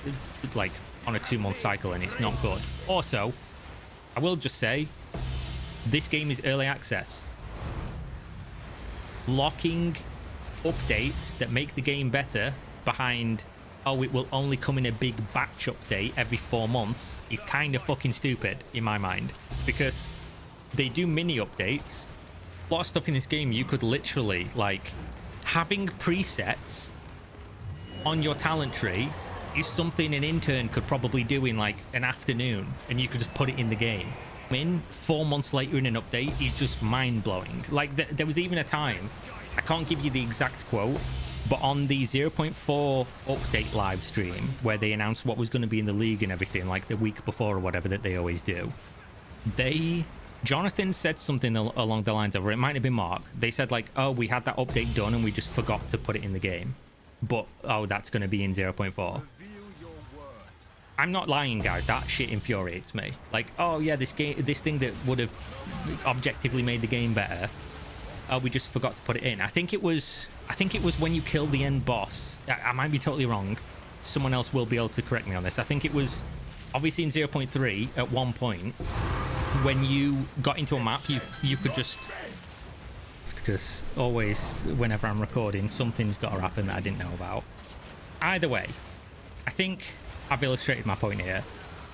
like on a 2-month cycle, and it's not good. Also, I will just say, this game is early access. Locking updates that make the game better behind, oh, it will only come in a big batch update every 4 months is kind of fucking stupid in my mind, because they do mini updates. A lot of stuff in this game you could literally, like, having presets on your talent tree is something an intern could probably do in like an afternoon, and you could just put it in the game. 4 months later in an update is just mind-blowing. Like, there was even a time, I can't give you the exact quote, but on the 0.4 update live stream where they announced what was going to be in the league and everything, like the week before or whatever that they always do, Jonathan said something along the lines of, or it might have been Mark, they said like, oh, we had that update done and we just forgot to put it in the game, but oh, that's going to be in 0.4. I'm not lying, guys, that shit infuriates me. Like, oh yeah, this thing that would have objectively made the game better, oh, we just forgot to put it in. I think it was when you kill the end boss. I might be totally wrong, someone else will be able to correct me on this. I think it was obviously in 0.3 at one point when you got into a map, you could just, because always whenever I'm recording, something's got to happen that I didn't know about. Either way, I think I've illustrated my point here.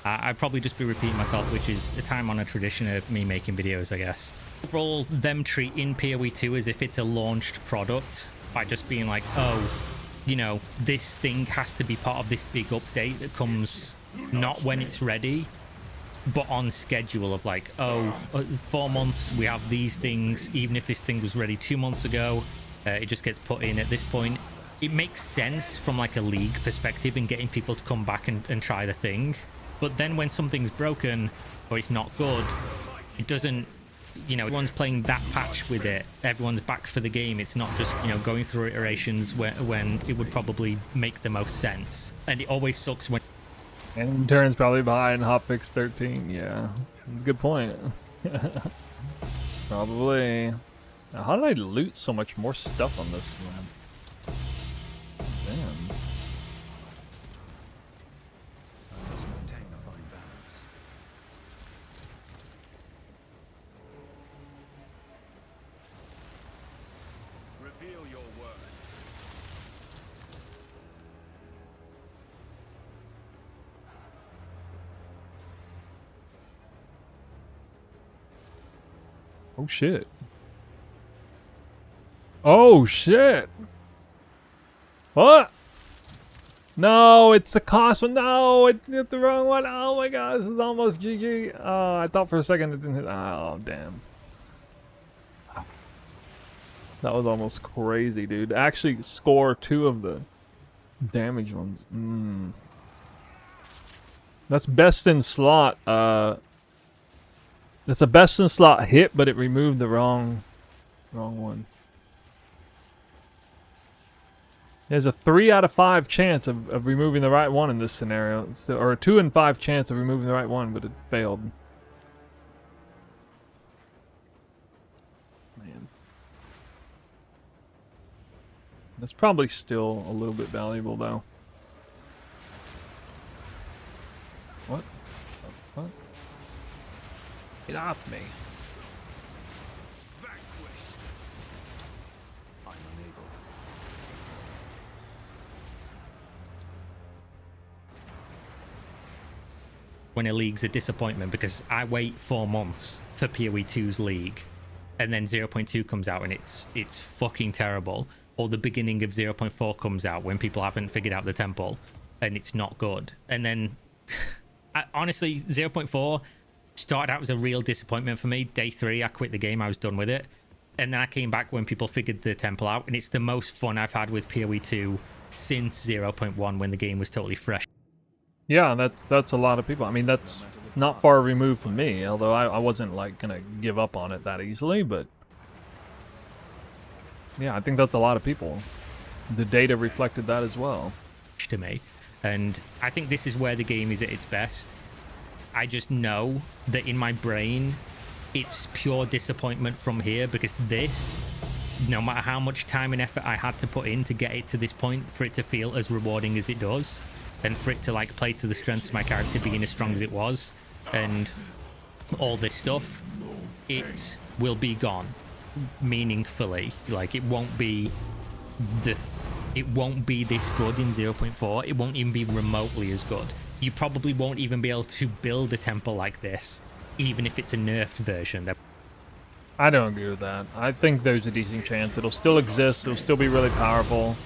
I'd probably just be repeating myself, which is a time-honored tradition of me making videos, I guess. Overall, them treating PoE 2 as if it's a launched product by just being like, oh, you know, this thing has to be part of this big update that comes not when it's ready, but on schedule of like, oh, 4 months, we have these things, even if this thing was ready 2 months ago, it just gets put in at this point. It makes sense from like a league perspective in getting people to come back and try the thing. But then when something's broken or it's not good, it doesn't, you know, everyone's playing that patch with it. Everyone's back for the game. It's not just, you know, going through iterations when it would probably make the most sense. And it always sucks when... And turns probably behind hotfix 13. Yeah, good point. Probably. Now, how did I loot so much more stuff on this one? Damn. Let's maintain a fine balance. Reveal your worth. Oh shit. Oh shit. What? No, it's the cost one. No, it hit the wrong one. Oh my god, this is almost GG. Oh, I thought for a second it didn't hit. Oh, damn. That was almost crazy, dude. Actually score 2 of the damage ones. That's best in slot. That's a best in slot hit, but it removed the wrong one. There's a 3 out of 5 chance of removing the right one in this scenario. So, or a 2 in 5 chance of removing the right one, but it failed. Man. That's probably still a little bit valuable, though. What the fuck? Get off me. Vanquish. I'm unable. When a league's a disappointment, because I wait 4 months for PoE 2's league, and then 0.2 comes out and it's fucking terrible, or the beginning of 0.4 comes out when people haven't figured out the temple and it's not good, and then honestly 0.4 started out as a real disappointment for me. Day 3 I quit the game, I was done with it, and then I came back when people figured the temple out, and it's the most fun I've had with PoE 2 since 0.1 when the game was totally fresh. Yeah, that's a lot of people. I mean, that's not far removed from me, although I wasn't like gonna give up on it that easily, but yeah, I think that's a lot of people. The data reflected that as well. To me, and I think this is where the game is at its best. I just know that in my brain it's pure disappointment from here, because this, no matter how much time and effort I had to put in to get it to this point for it to feel as rewarding as it does, and for it to like play to the strengths of my character being as strong as it was and all this stuff, it will be gone meaningfully. Like, it won't be it won't be this good in 0.4. It won't even be remotely as good. You probably won't even be able to build a temple like this, even if it's a nerfed version. I don't agree with that. I think there's a decent chance it'll still exist. It'll still be really powerful.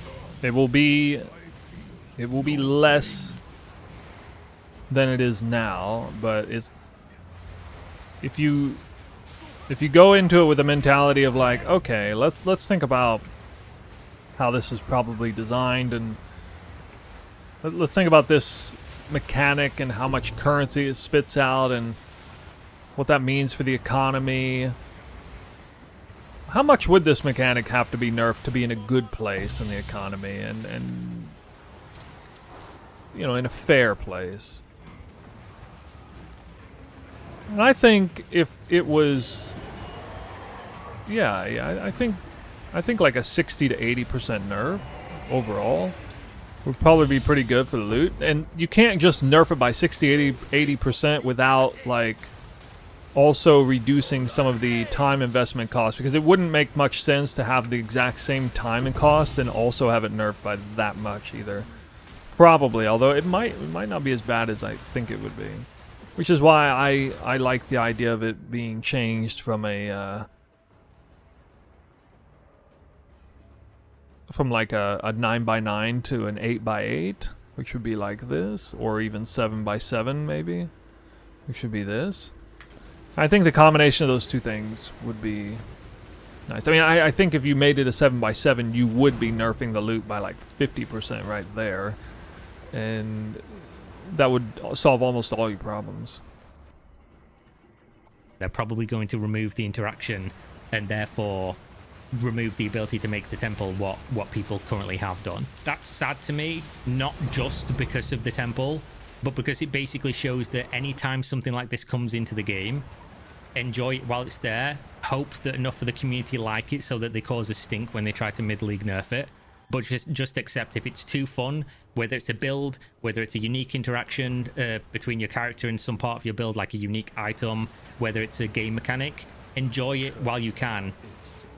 It will be less than it is now, but if you go into it with a mentality of like, okay, let's think about how this was probably designed, and let's think about this mechanic and how much currency it spits out and what that means for the economy. How much would this mechanic have to be nerfed to be in a good place in the economy and you know, in a fair place? And I think if it was, I think like a 60 to 80% nerf overall would probably be pretty good for the loot. And you can't just nerf it by 60, 80% without like also reducing some of the time investment costs, because it wouldn't make much sense to have the exact same time and cost and also have it nerfed by that much either. Probably, although it might not be as bad as I think it would be. Which is why I like the idea of it being changed from a like a 9x9 to an 8x8, which would be like this, or even 7x7 maybe, which would be this. I think the combination of those two things would be nice. I mean, I think if you made it a 7x7, you would be nerfing the loot by like 50% right there, and that would solve almost all your problems. They're probably going to remove the interaction and therefore remove the ability to make the temple what people currently have done. That's sad to me, not just because of the temple, but because it basically shows that anytime something like this comes into the game, enjoy it while it's there, hope that enough of the community like it so that they cause a stink when they try to mid-league nerf it, but just accept if it's too fun, whether it's a build, whether it's a unique interaction between your character and some part of your build, like a unique item, whether it's a game mechanic, enjoy it while you can,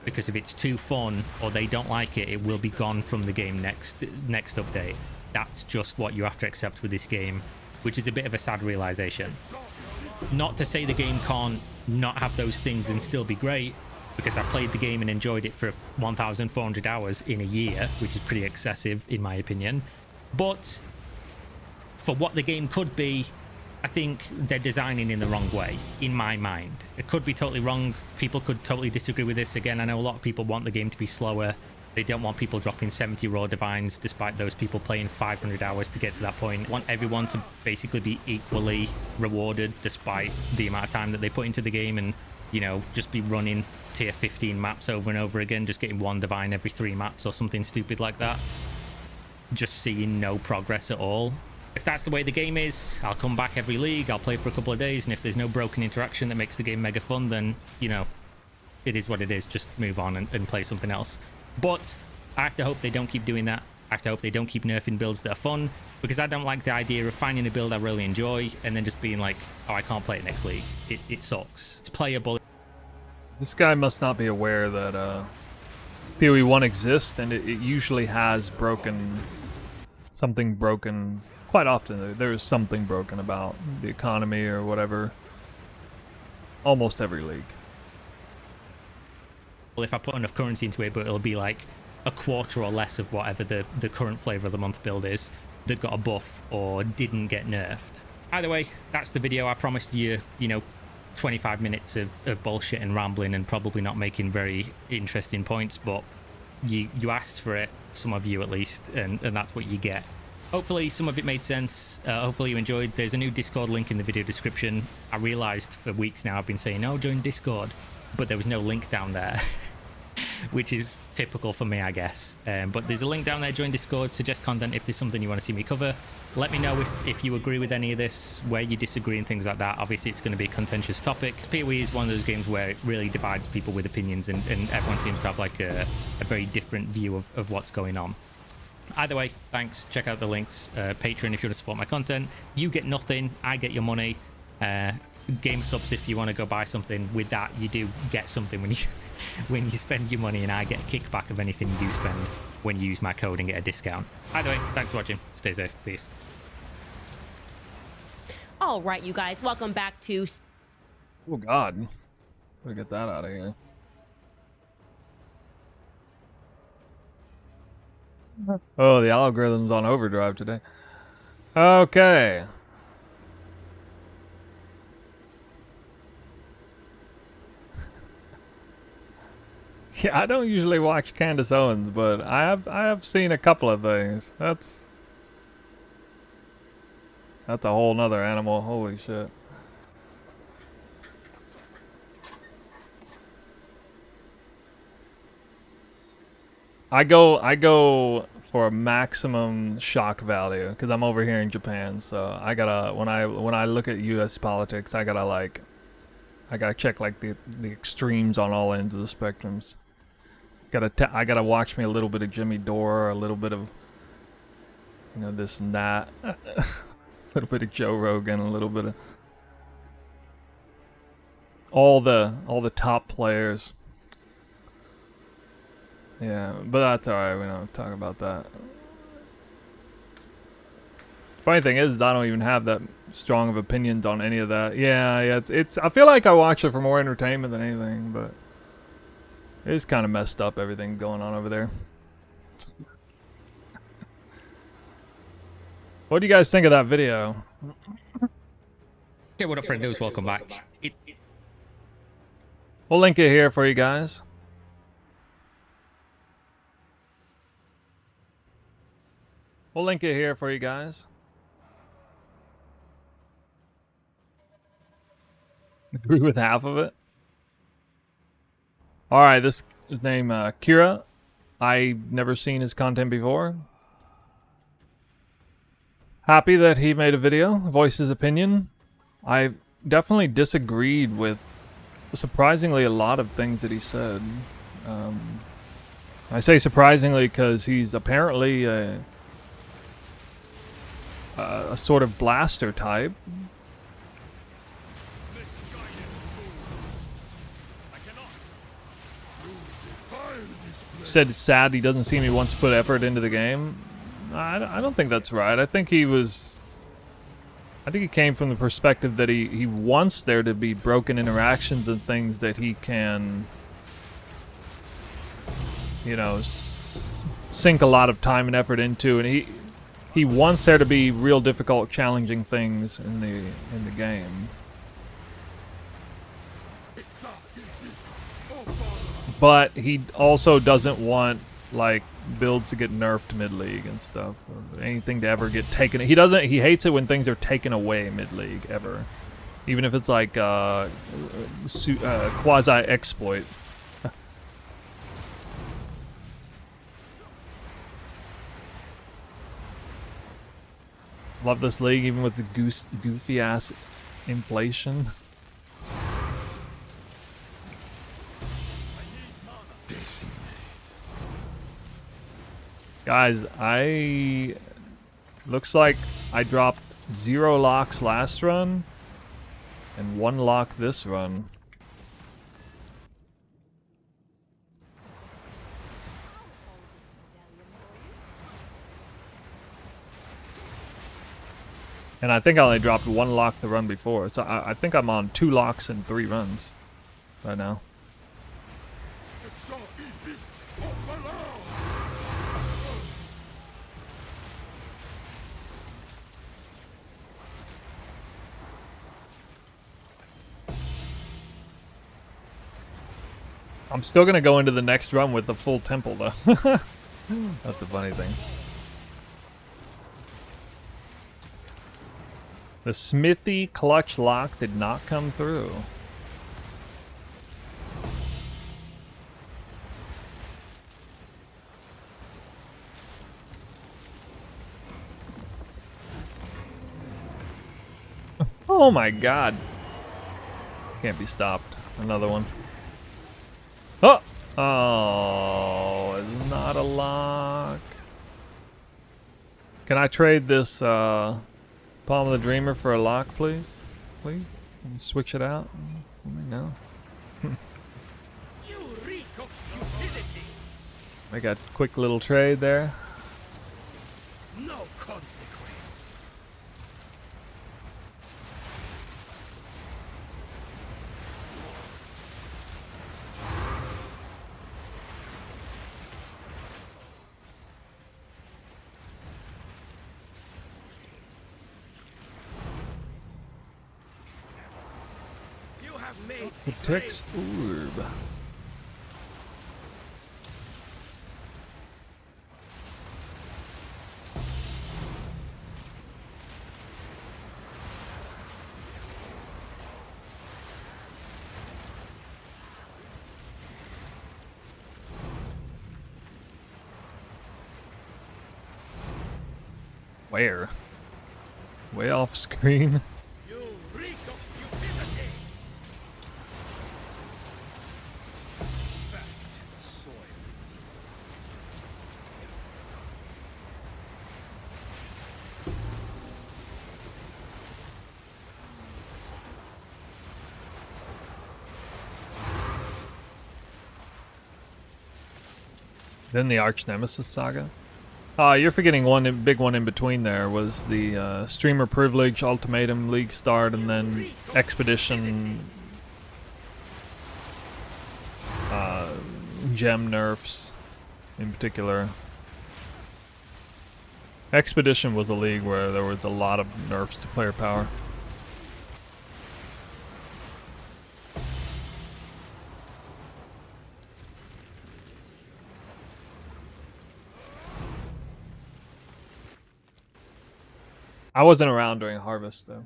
because if it's too fun or they don't like it, it will be gone from the game next update. That's just what you have to accept with this game, which is a bit of a sad realization. Not to say the game can't not have those things and still be great, because I played the game and enjoyed it for 1,400 hours in a year, which is pretty excessive in my opinion. But for what the game could be, I think they're designing in the wrong way, in my mind. It could be totally wrong. People could totally disagree with this. Again, I know a lot of people want the game to be slower. They don't want people dropping 70 raw divines, despite those people playing 500 hours to get to that point. Want everyone to basically be equally rewarded, despite the amount of time that they put into the game, and, you know, just be running tier 15 maps over and over again, just getting one divine every 3 maps or something stupid like that. Just seeing no progress at all. If that's the way the game is, I'll come back every league, I'll play for a couple of days, and if there's no broken interaction that makes the game mega fun, then, you know, it is what it is. Just move on and play something else. But I have to hope they don't keep doing that. I have to hope they don't keep nerfing builds that are fun, because I don't like the idea of finding a build I really enjoy and then just being like, oh, I can't play it next league. It sucks. It's playable. This guy must not be aware that PoE 1 exists, and it usually has something broken quite often. There's something broken about the economy or whatever. Almost every league. If I put enough currency into it, but it'll be like a quarter or less of whatever the current flavor of the month build is that got a buff or didn't get nerfed. Either way, that's the video. I promised you, 25 minutes of bullshit and rambling and probably not making very interesting points, but you asked for it, some of you at least, and that's what you get. Hopefully some of it made sense. Hopefully you enjoyed. There's a new Discord link in the video description. I realized for weeks now I've been saying, oh, join Discord, but there was no link down there. Which is typical for me, I guess. But there's a link down there. Join Discord, suggest content if there's something you want to see me cover. Let me know if you agree with any of this, where you disagree and things like that. Obviously, it's going to be a contentious topic. PoE is one of those games where it really divides people with opinions, and everyone seems to have like a very different view of what's going on. Either way, thanks. Check out the links. Patreon if you want to support my content. You get nothing. I get your money. Game subs if you want to go buy something. With that, you do get something when you spend your money, and I get a kickback of anything you do spend. when you use my code and get a discount. Either way, thanks for watching. Stay safe. Peace. All right, you guys, welcome back to... Oh God, gotta get that out of here. Oh, the algorithm's on overdrive today. Okay. Yeah, I don't usually watch Candace Owens, but I have seen a couple of things. That's a whole nother animal. Holy shit. I go for a maximum shock value because I'm over here in Japan, so I gotta when I look at U.S. politics, I gotta check like the extremes on all ends of the spectrums. I gotta watch me a little bit of Jimmy Dore, a little bit of this and that, a little bit of Joe Rogan, a little bit of all the top players. Yeah, but that's alright, we don't talk about that. Funny thing is, I don't even have that strong of opinions on any of that. Yeah, it's I feel like I watch it for more entertainment than anything, but it's kind of messed up, everything going on over there. What do you guys think of that video? Okay, what up, friendos? Welcome back. We'll link it here for you guys. We'll link it here for you guys. Agree with half of it. Alright, this is named Kira. I've never seen his content before. Happy that he made a video, voiced his opinion. I definitely disagreed with surprisingly a lot of things that he said. I say surprisingly because he's apparently a sort of blaster type. Said it's sad he doesn't seem he wants to put effort into the game. I don't think that's right. I think he came from the perspective that he wants there to be broken interactions and things that he can, sink a lot of time and effort into, and he wants there to be real difficult, challenging things in the game. But he also doesn't want like builds to get nerfed mid-league and stuff, or anything to ever get taken. He hates it when things are taken away mid-league ever, even if it's like quasi-exploit. Love this league even with the goofy ass inflation. Guys, looks like I dropped 0 locks last run and 1 lock this run. And I think I only dropped 1 lock the run before, so I think I'm on 2 locks in 3 runs right now. I'm still gonna go into the next run with the full temple though. That's the funny thing. The Smithy clutch lock did not come through. Oh my god. Can't be stopped. Another one. Oh! Oh, it's not a lock. Can I trade this Palm of the Dreamer for a lock, please? Please? Can you switch it out? Let me know. You reek of stupidity. Make a quick little trade there. No consequence. You have made a Protects orb. Where? Way off screen. You reek of stupidity! Back to the soil. Then the Arch Nemesis saga. You're forgetting one big one in between there was the streamer privilege, ultimatum, league start, and then expedition gem nerfs in particular. Expedition was a league where there was a lot of nerfs to player power. I wasn't around during Harvest, though.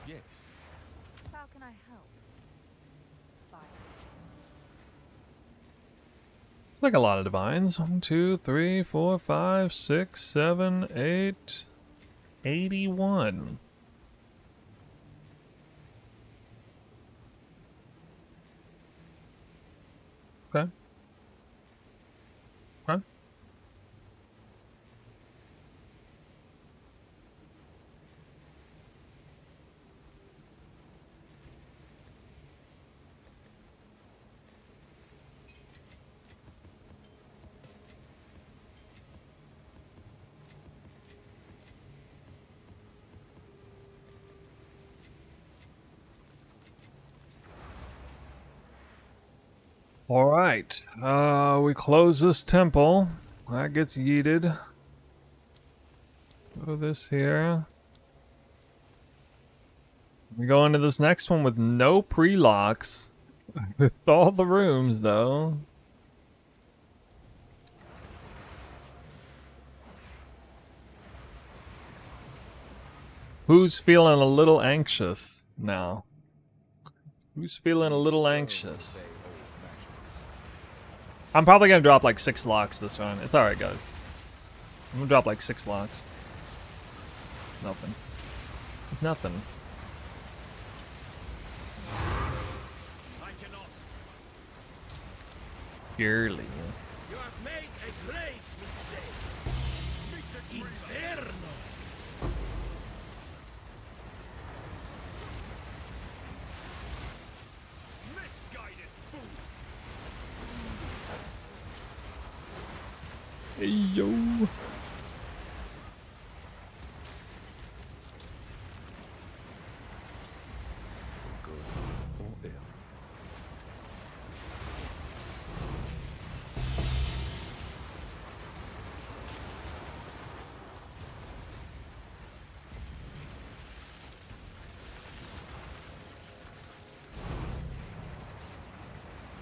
Yes. How can I help? Fire. Like a lot of divines. 1, 2, 3, 4, 5, 6, 7, 8, 81. Okay. Okay. All right. We close this temple. That gets yeeted. Go this here. We go into this next one with no pre-locks. With all the rooms, though. Who's feeling a little anxious now? Who's feeling a little anxious? I'm probably gonna drop like 6 locks this run. It's alright, guys. I'm gonna drop like 6 locks. Nothing. Nothing. I cannot. Purely. You have made a great mistake. Inferno. Misguided fool. Hey, yo.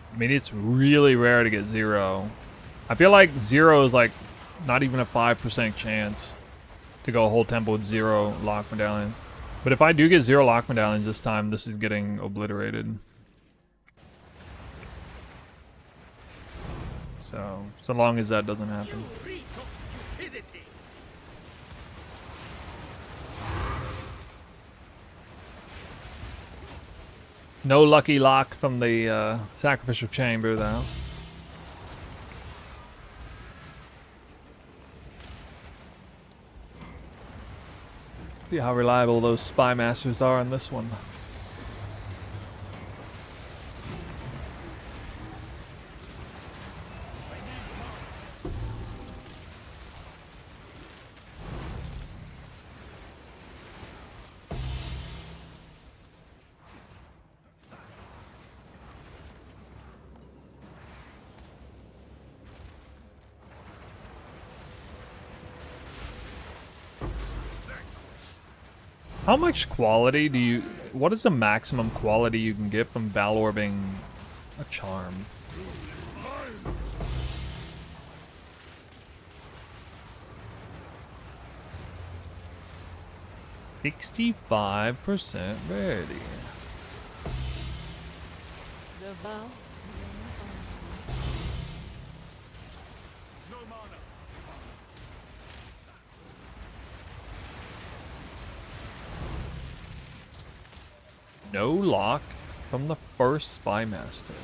I mean, it's really rare to get 0. I feel like 0 is like not even a 5% chance to go a whole temple with 0 lock medallions. But if I do get 0 lock medallions this time, this is getting obliterated. So long as that doesn't happen. You reek of stupidity. No lucky lock from the sacrificial chamber, though. See how reliable those spy masters are on this one. How much quality do you... What is the maximum quality you can get from Valorbing a charm? %65% rarity. The vow. No mana. No lock from the first Spy Master.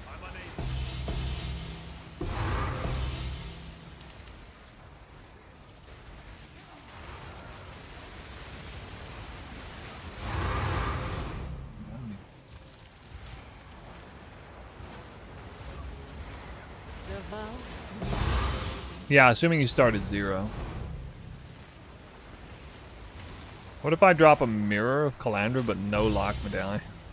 I'm unable. The vow. Yeah, assuming you start at 0. What if I drop a Mirror of Calandra but no lock medallions?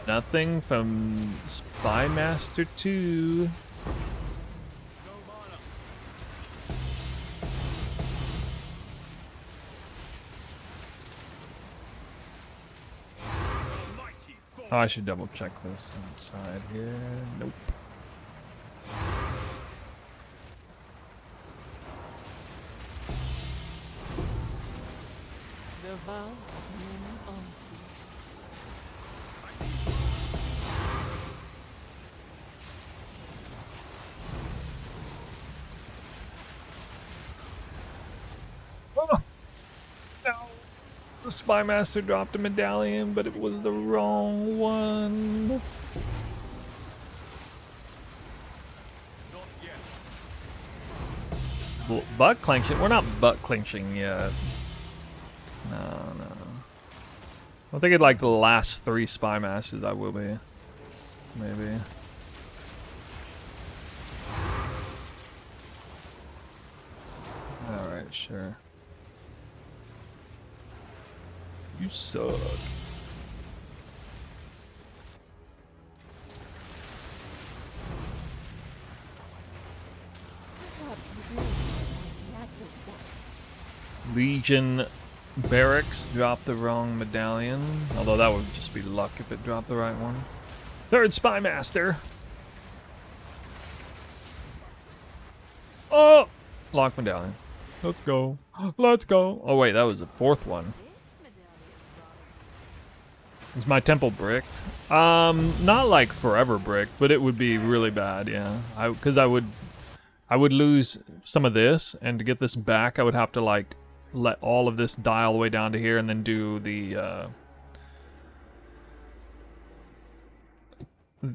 Nothing from Spy Master 2. No mana. Mighty fall. Oh, I should double check this on the side here. Nope. The vow. Oh, no. The Spy Master dropped a medallion, but it was the wrong one. Not yet. Butt clenching? We're not butt clenching yet. No, no. I think it like the last 3 Spy Masters I will be. Maybe. Alright, sure. You suck. Perhaps you really like the active side. Legion Barracks dropped the wrong medallion. Although that would just be luck if it dropped the right one. Third Spy Master. Oh! Lock medallion. Let's go. Let's go. Oh wait, that was the 4th one. Is my temple bricked? Not like forever bricked, but it would be really bad, yeah. Because I would lose some of this, and to get this back, I would have to like let all of this die all the way down to here, and then do the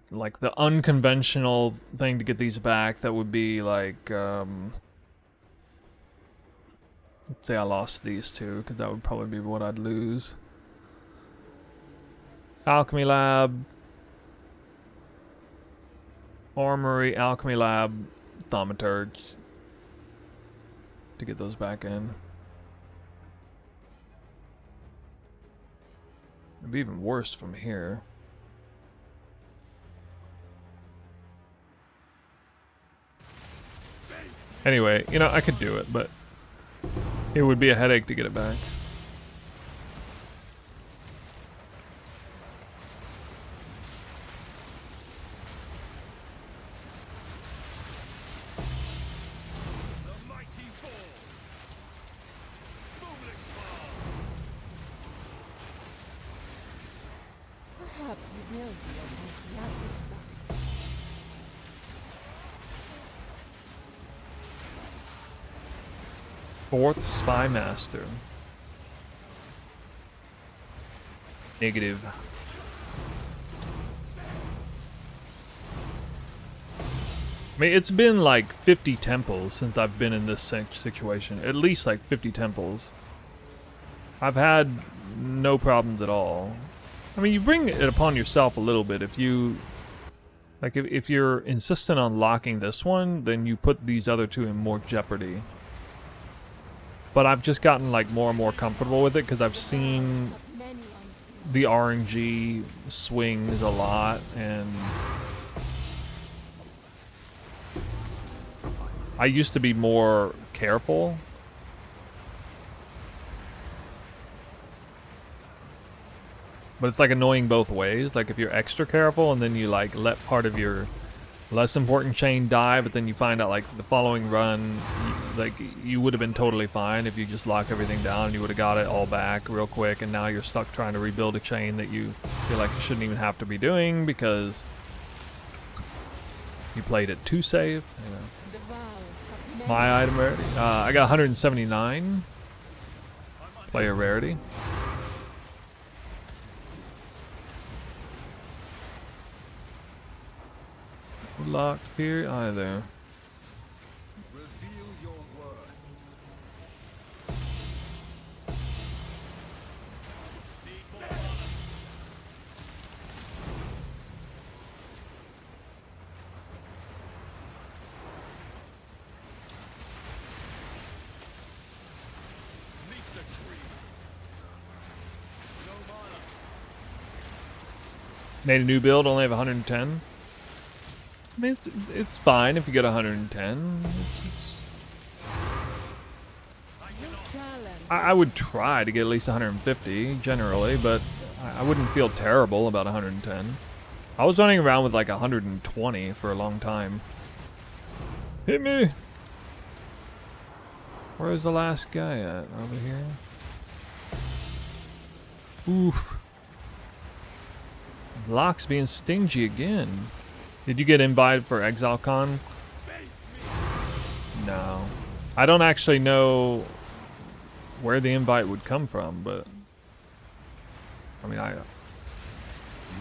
like the unconventional thing to get these back. That would be like let's say I lost these two, because that would probably be what I'd lose. Alchemy Lab, Armory, Alchemy Lab, Thaumaturge, to get those back in. It'd be even worse from here. Anyway, you know, I could do it, but it would be a headache to get it back. The mighty fall. Foolish fall. Perhaps you will be like the active side. Fourth Spy Master. Negative. I mean, it's been like 50 temples since I've been in this situation. At least like 50 temples. I've had no problems at all. I mean, you bring it upon yourself a little bit if you Like, if you're insistent on locking this one, then you put these other two in more jeopardy. But I've just gotten, like, more and more comfortable with it because I've seen Many unseen. the RNG swings a lot, and I used to be more careful. But it's like annoying both ways. Like if you're extra careful and then you like let part of your less important chain die, but then you find out like the following run, you would have been totally fine if you just lock everything down and you would have got it all back real quick, and now you're stuck trying to rebuild a chain that you feel like you shouldn't even have to be doing because you played it too safe. You know. Devour of many My item rarity. I got 179 player rarity. Locked here either. Reveal your worth. Meet the tree. No mana. Made a new build, only have 110. I mean, it's fine if you get 110. challenge. I would try to get at least 150 generally, but I wouldn't feel terrible about 110. I was running around with like 120 for a long time. Hit me! Where's the last guy at? Over here? Oof. Locke's being stingy again. Did you get invited for ExileCon? No. I don't actually know where the invite would come from, but I mean,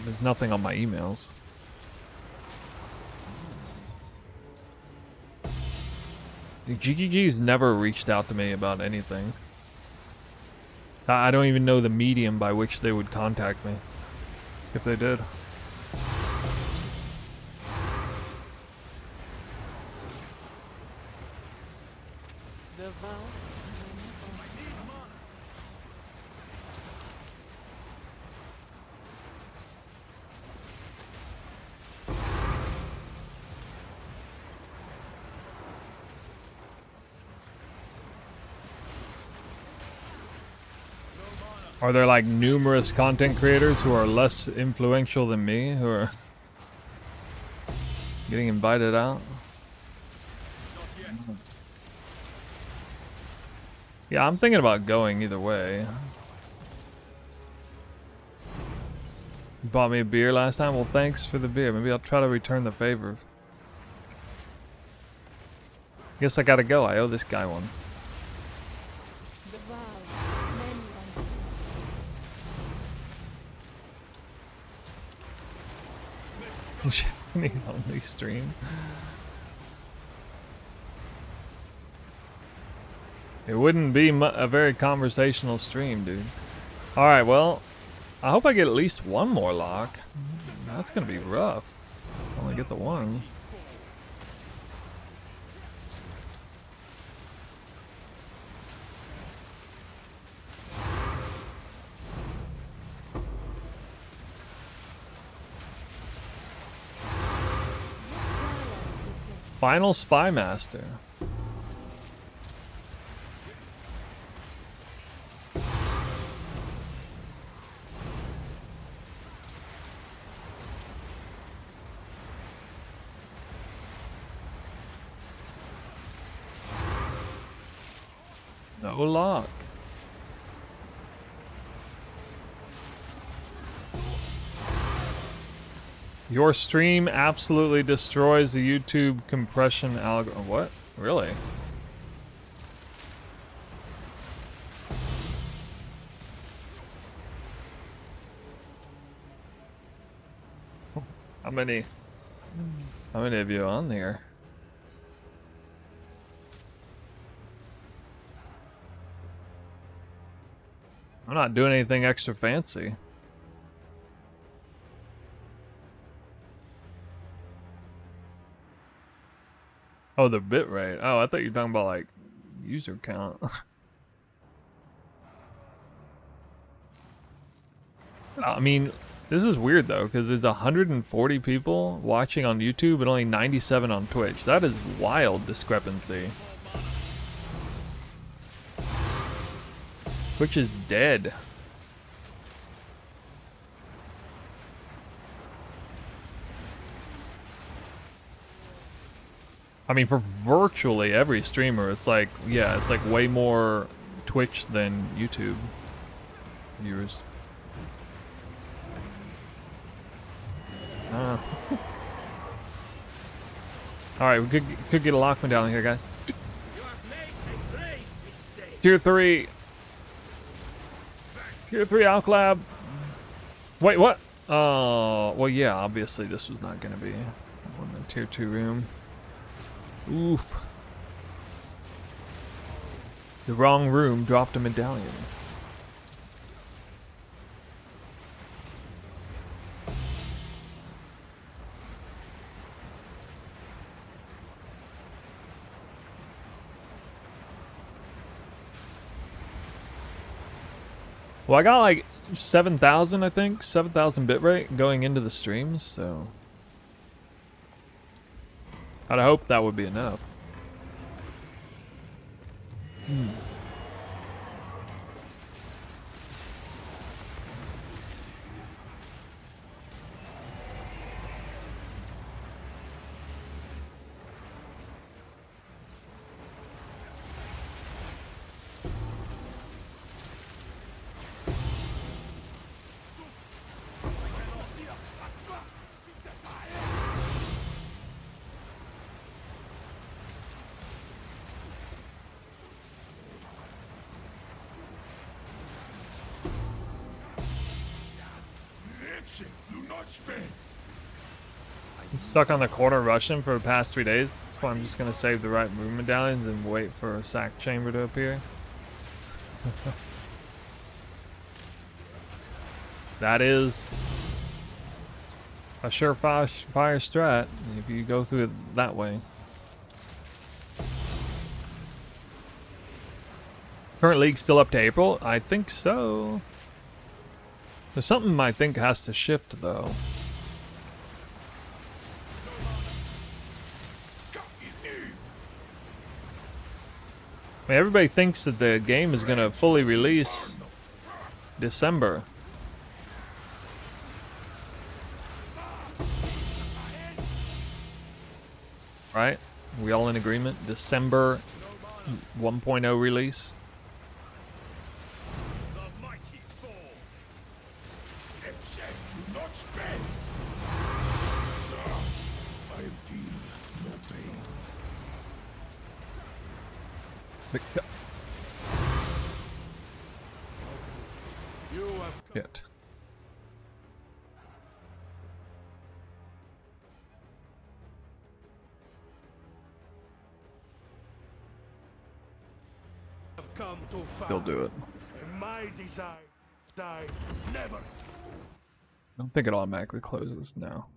there's nothing on my emails. The GGG's never reached out to me about anything. I don't even know the medium by which they would contact me, if they did. Devour. Are there like numerous content creators who are less influential than me who are getting invited out? Yeah, I'm thinking about going either way. You bought me a beer last time? Well, thanks for the beer. Maybe I'll try to return the favor. Guess I gotta go. I owe this guy one. Devour. Many unseen. Japanese only stream. It wouldn't be a very conversational stream, dude. Alright, well, I hope I get at least one more lock. That's gonna be rough. Only get the one. Final Spy Master. No lock. Your stream absolutely destroys the YouTube compression algorithm. What? Really? How many of you on there? I'm not doing anything extra fancy. Oh, the bit rate. Oh, I thought you were talking about like user count. I mean, this is weird though, because there's 140 people watching on YouTube and only 97 on Twitch. That is wild discrepancy. Twitch is dead. I mean, for virtually every streamer, it's like, yeah, it's like way more Twitch than YouTube viewers. All right, we could get a lock medallion here, guys. You have made a grave mistake. Tier 3. Tier 3 Alclab. Wait, what? Oh, well, yeah, obviously this was not going to be on the tier 2 room. Oof. The wrong room dropped a medallion. Well, I got like 7,000, I think, 7,000 bitrate going into the streams, so I'd hope that would be enough. I'm stuck on the corner Russian for the past 3 days. That's why I'm just gonna save the right room medallions and wait for a sack chamber to appear. That is a surefire strat if you go through it that way. Current league still up to April? I think so. There's something I think has to shift though. I mean, everybody thinks that the game is going to fully release December. Right? We all in agreement? December 1.0 release. The mighty fall. I am deemed no pain. You have Yet. come too far. He'll do it. And my desire die never. I don't think it automatically closes now.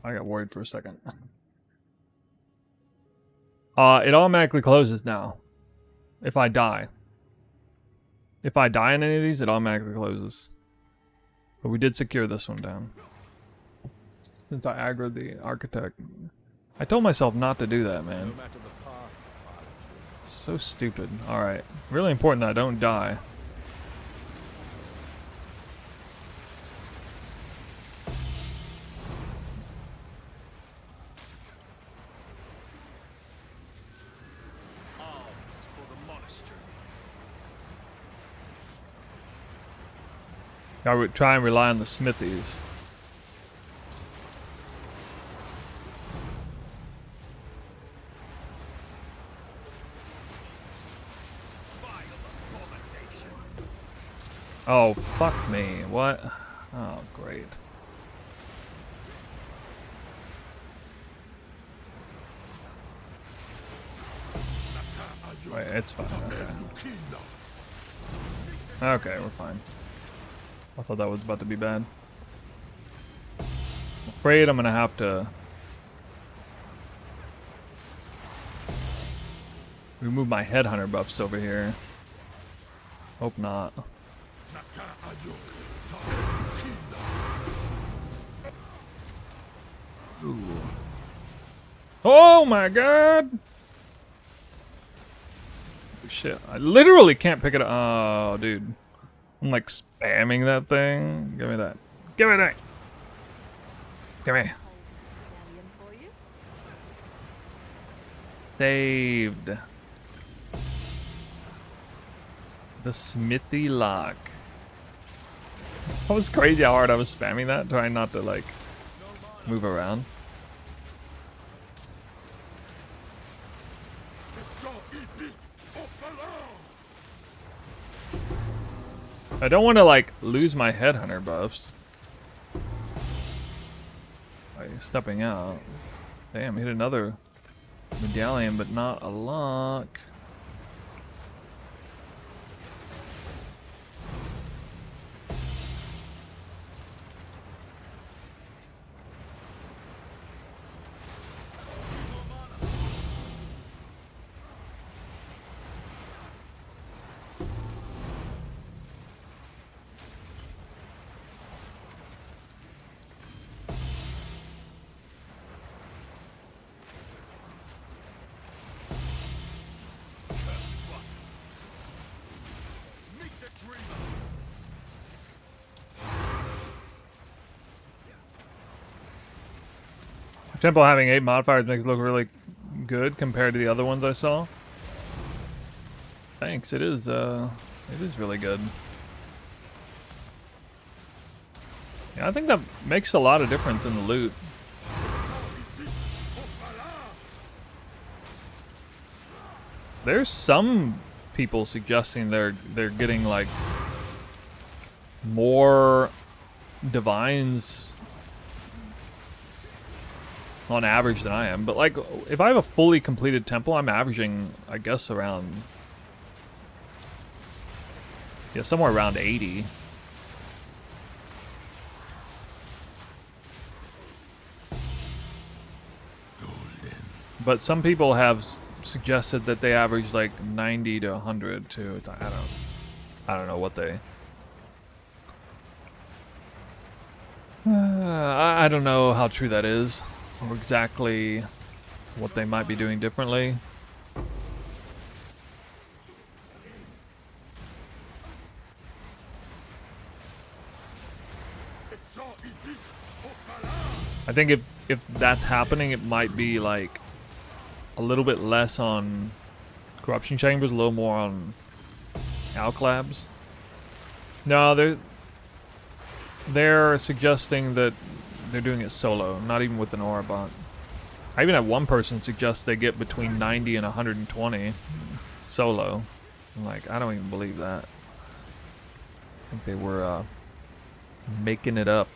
I got worried for a second. It automatically closes now. If I die. If I die in any of these, it automatically closes. But we did secure this one down. Since I aggroed the architect. I told myself not to do that, man. So stupid. Alright. Really important that I don't die. I would try and rely on the smithies. Oh, fuck me. What? Oh, great. Wait, it's fine. Okay. Okay, we're fine. I thought that was about to be bad. I'm afraid I'm gonna have to remove my headhunter buffs over here. Hope not. Ooh. Oh my god! Shit, I literally can't pick it up. Oh, dude. I'm like spamming that thing. Give me that. Give me that. Give me. Medallion for you. Saved. The smithy lock. That was crazy how hard I was spamming that, trying not to like move around. I don't want to like lose my headhunter buffs by stepping out. Damn, hit another medallion, but not a lock. Temple having 8 modifiers makes it look really good compared to the other ones I saw. Thanks, it is really good. Yeah, I think that makes a lot of difference in the loot. There's some people suggesting they're getting like more divines on average than I am, but like if I have a fully completed temple, I'm averaging, I guess, around, yeah, somewhere around 80. But some people have suggested that they average like 90 to 100 too. I don't know what they. I don't know how true that is, or exactly what they might be doing differently. I think if that's happening, it might be like a little bit less on corruption chambers, a little more on alclabs. No, they're suggesting that they're doing it solo, not even with an aura bot. I even had one person suggest they get between 90 and 120 solo. I'm like, I don't even believe that. I think they were making it up.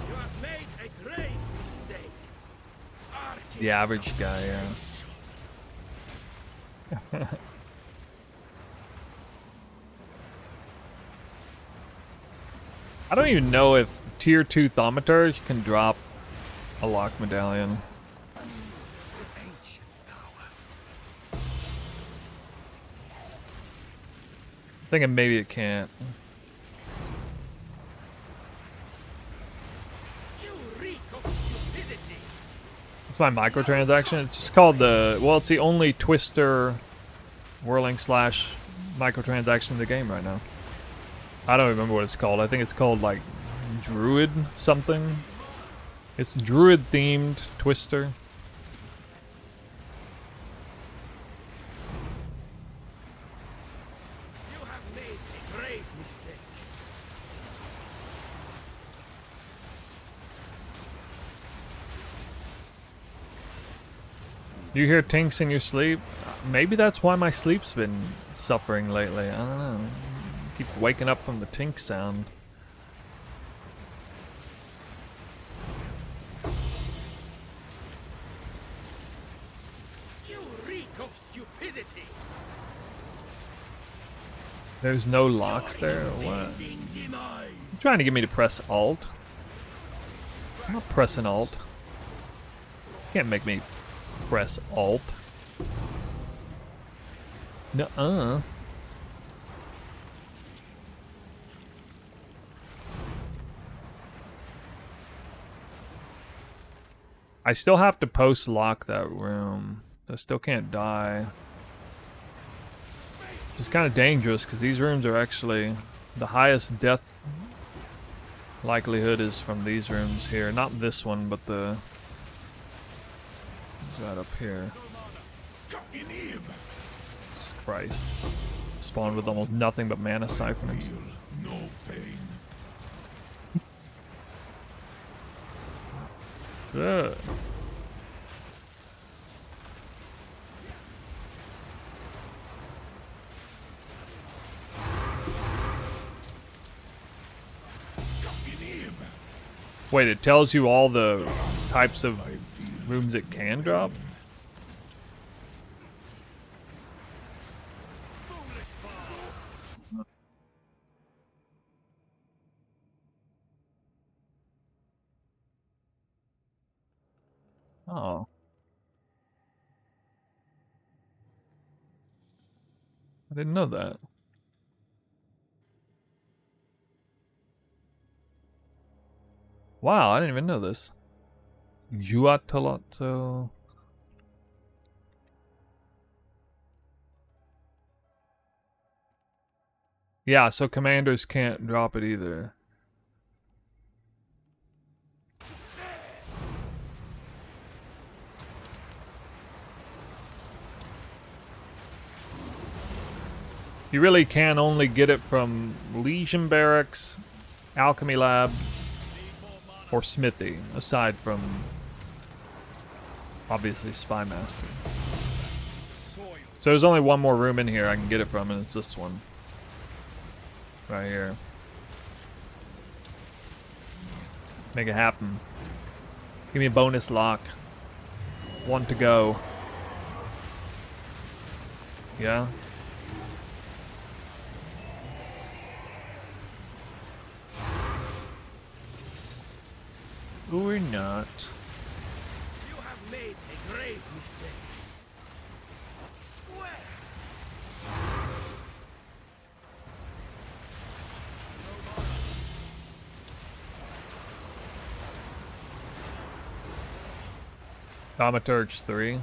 You have made a grave mistake. The average guy, yeah. I don't even know if tier 2 thaumatars can drop a lock medallion. Thinking maybe it can't. You reek of stupidity. It's my microtransaction. It's just called the, well, it's the only Twister whirling slash microtransaction in the game right now. I don't remember what it's called. I think it's called like Druid something. It's Druid themed Twister. You have made a grave mistake. You hear tinks in your sleep? Maybe that's why my sleep's been suffering lately. I don't know. Keep waking up from the tink sound. You reek of stupidity. There's no locks there, or what? You trying to get me to press Alt? I'm not pressing Alt. Can't make me press Alt. Nuh-uh. I still have to post-lock that room. I still can't die. It's kind of dangerous because these rooms are actually the highest death likelihood is from these rooms here. Not this one, but the right up here. Jesus Christ. Spawned with almost nothing but mana siphoners. No pain. Good. Wait, it tells you all the types of rooms it can drop? Oh. I didn't know that. Wow, I didn't even know this. Juatolotto. Yeah, so commanders can't drop it either. You really can only get it from Legion Barracks, Alchemy Lab, or Smithy, aside from obviously Spy Master. So there's only one more room in here I can get it from, and it's this one. Right here. Make it happen. Give me a bonus lock. One to go. Yeah. Or not. You have made a grave mistake. Square. Thaumaturge 3.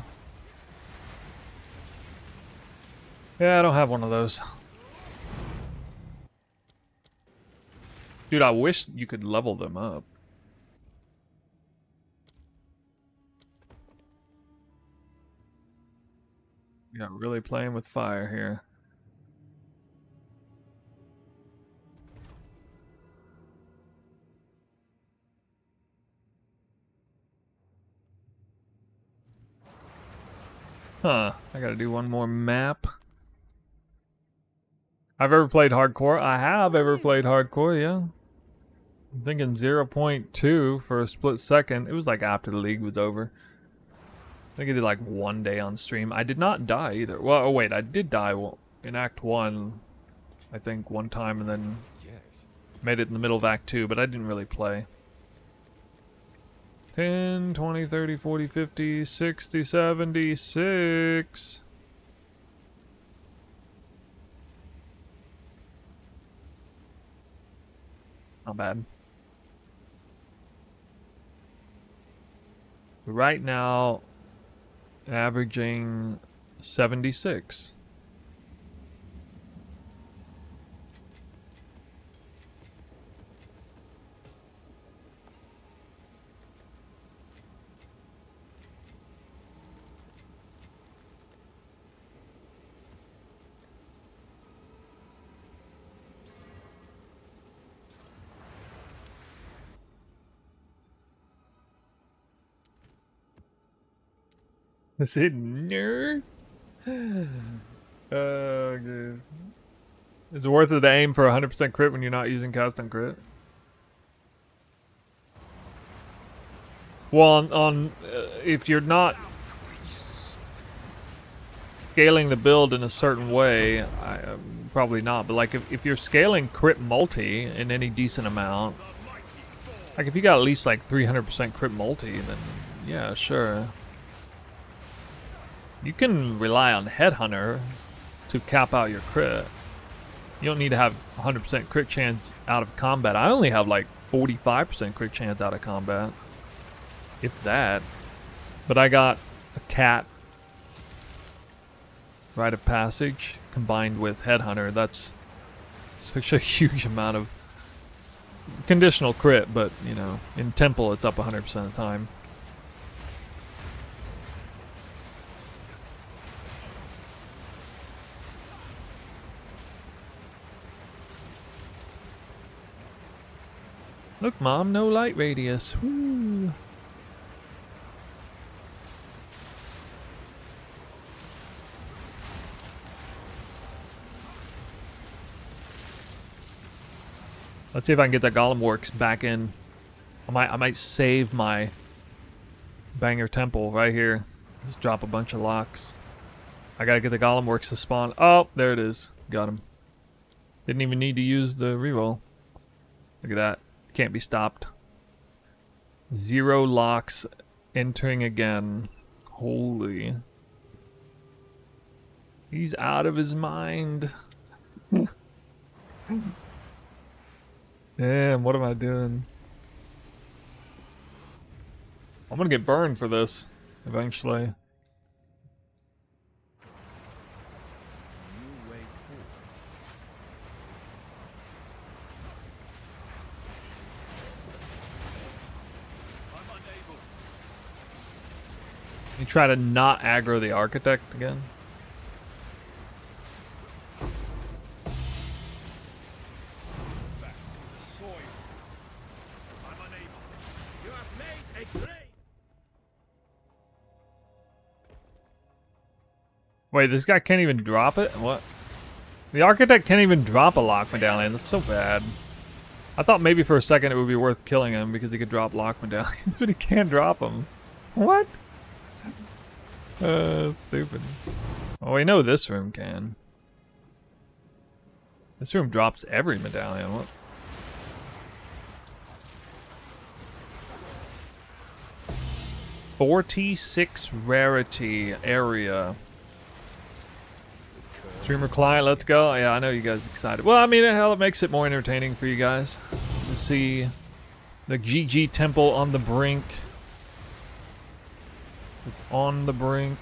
Yeah, I don't have one of those. Dude, I wish you could level them up. Yeah, really playing with fire here. Huh, I gotta do one more map. I've ever played hardcore? I have ever played hardcore, yeah. I'm thinking 0.2 for a split second. It was like after the league was over. I think I did like 1 day on stream. I did not die either. Well, oh wait, I did die in Act 1, I think, one time, and then made it in the middle of Act 2, but I didn't really play. 10, 20, 30, 40, 50, 60, 76. Not bad. Right now, averaging 76. Is it nerd? Good. Is it worth it to aim for 100% crit when you're not using custom crit? Well, if you're not scaling the build in a certain way, probably not. But like if you're scaling crit multi in any decent amount, like if you got at least like 300% crit multi, then yeah, sure. You can rely on Headhunter to cap out your crit. You don't need to have 100% crit chance out of combat. I only have like 45% crit chance out of combat, if that. But I got a cat, rite of passage, combined with Headhunter. That's such a huge amount of conditional crit, but you know, in Temple it's up 100% of the time. Look, Mom, no light radius. Woo. Let's see if I can get that Golem Works back in. I might save my banger temple right here. Just drop a bunch of locks. I gotta get the Golem Works to spawn. Oh, there it is. Got him. Didn't even need to use the reroll. Look at that. Can't be stopped. 0 locks entering again. Holy. He's out of his mind. Damn, what am I doing? I'm gonna get burned for this eventually. You try to not aggro the architect again. Back to the soil. I'm unable. You have made a grave. Wait, this guy can't even drop it? What? The architect can't even drop a lock medallion. That's so bad. I thought maybe for a second it would be worth killing him because he could drop lock medallions, but he can't drop them. What? Stupid. Oh, we know this room can. This room drops every medallion. What? $46 rarity area. Streamer client, let's go. Yeah, I know you guys are excited. Well, I mean, hell, it makes it more entertaining for you guys to see the GG Temple on the brink. It's on the brink.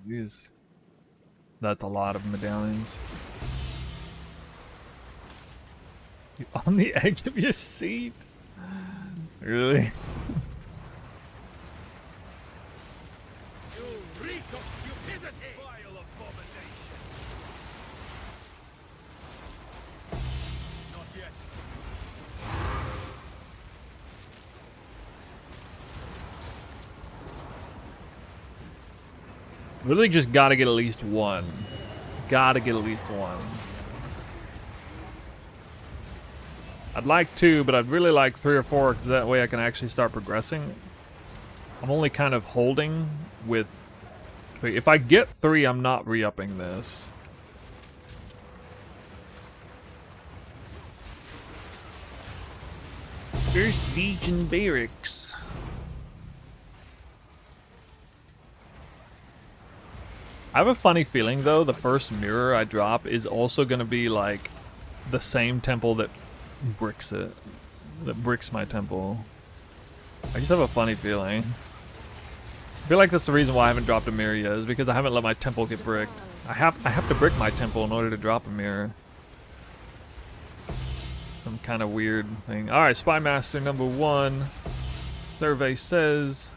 Jeez. That's a lot of medallions. You're on the edge of your seat? Really? You reek of stupidity. Vile abomination. Not yet. Really just gotta get at least one. Gotta get at least one. I'd like 2, but I'd really like 3 or 4 because that way I can actually start progressing. I'm only kind of holding with... If I get 3, I'm not re-upping this. First Legion Barracks. I have a funny feeling though, the first mirror I drop is also going to be like the same temple that bricks it. That bricks my temple. I just have a funny feeling. I feel like that's the reason why I haven't dropped a mirror yet, is because I haven't let my temple get bricked. I have to brick my temple in order to drop a mirror. Some kind of weird thing. Alright, Spy Master number 1. Survey says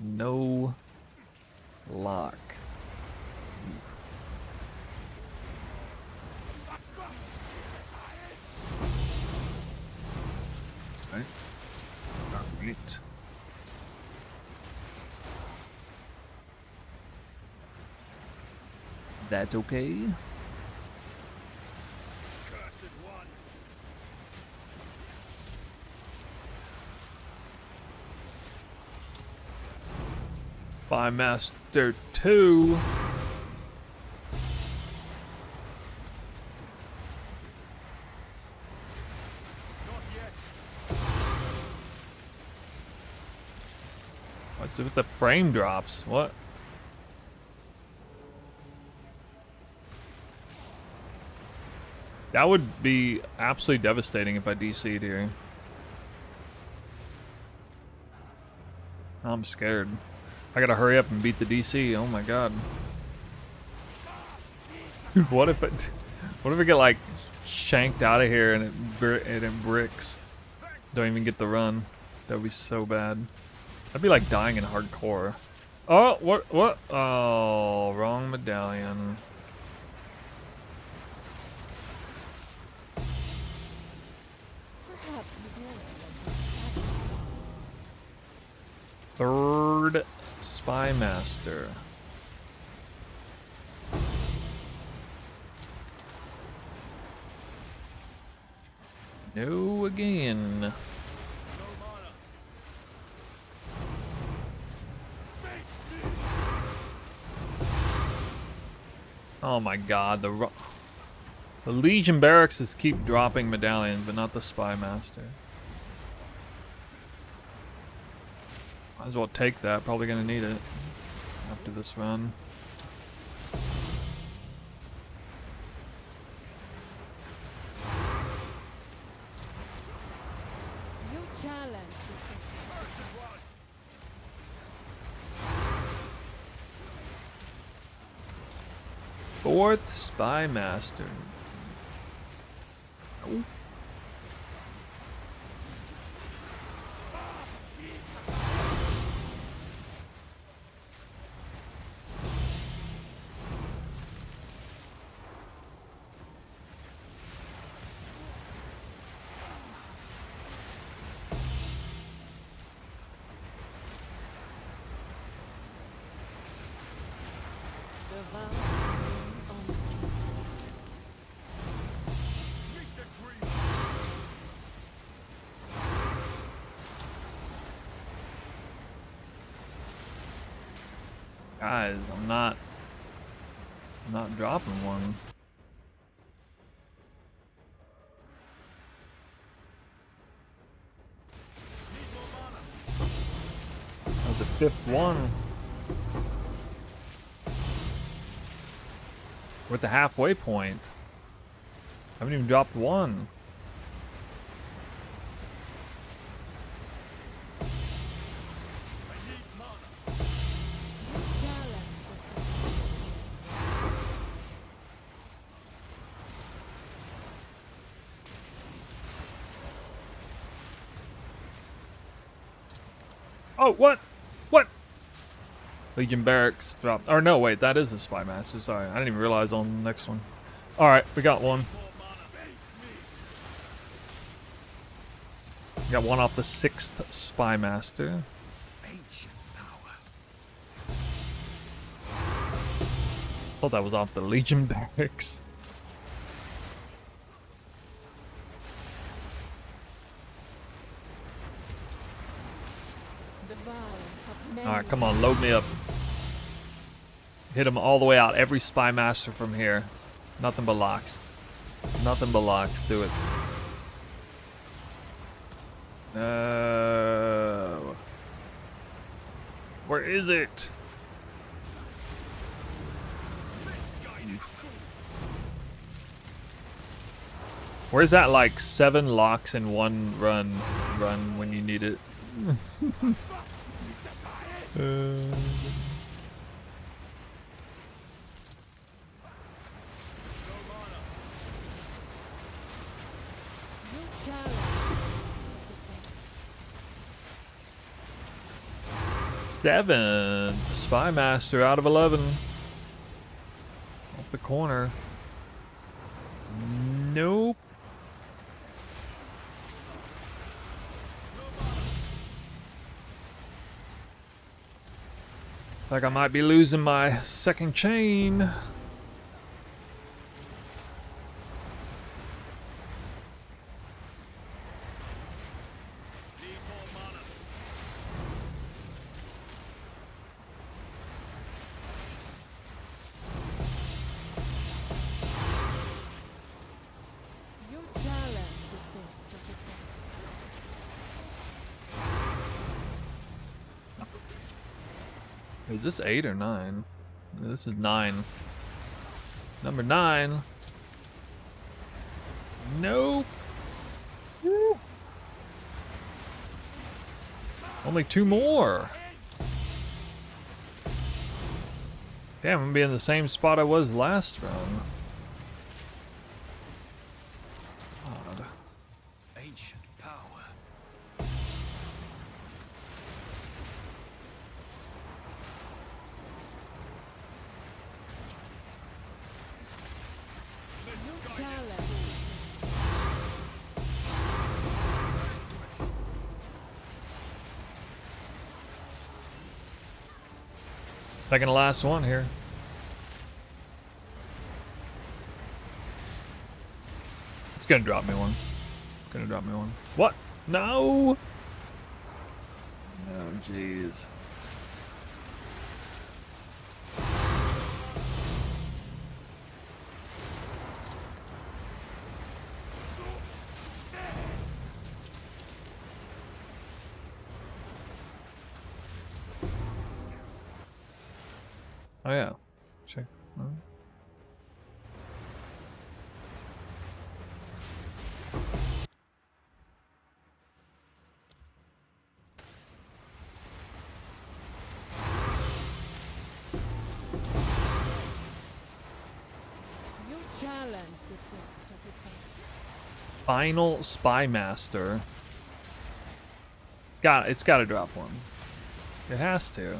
no lock. Alright. That's okay. Cursed one. Spy Master 2. What's with the frame drops? What? That would be absolutely devastating if I DC'd here. I'm scared. I gotta hurry up and beat the DC. Oh my god. What if I get like shanked out of here and it bricks? Don't even get the run. That would be so bad. I'd be like dying in hardcore. Oh, what? Oh, wrong medallion. Perhaps you did. Third Spy Master. No again. Oh my god, the Legion Barracks is keep dropping medallions, but not the Spy Master. Might as well take that, probably gonna need it after this run. You challenge. Fourth Spy Master. Oh. Guys, I'm not dropping one. That was the fifth one. We're at the halfway point. I haven't even dropped one. Oh, what? What? Legion Barracks dropped. Or no, wait, that is a Spy Master. Sorry, I didn't even realize on the next one. Alright, we got one. Got one off the 6th Spy Master. Thought that was off the Legion Barracks. Alright, come on, load me up. Hit him all the way out. Every Spy Master from here. Nothing but locks. Nothing but locks. Do it. Where is it? Where's that like 7 locks in one run when you need it? Seventh Spy Master out of 11. Off the corner. Nope. Like I might be losing my second chain. Is this 8 or 9? This is 9. Number 9. Nope. Woo. Only 2 more. Damn, I'm gonna be in the same spot I was last round. Odd. Ancient power. Challenge. Second to last one here. It's gonna drop me one. It's gonna drop me one. What? No! Oh, jeez. Oh yeah. Check. Oh. You challenge the gift of the best. Final Spy Master. It's gotta drop one. It has to.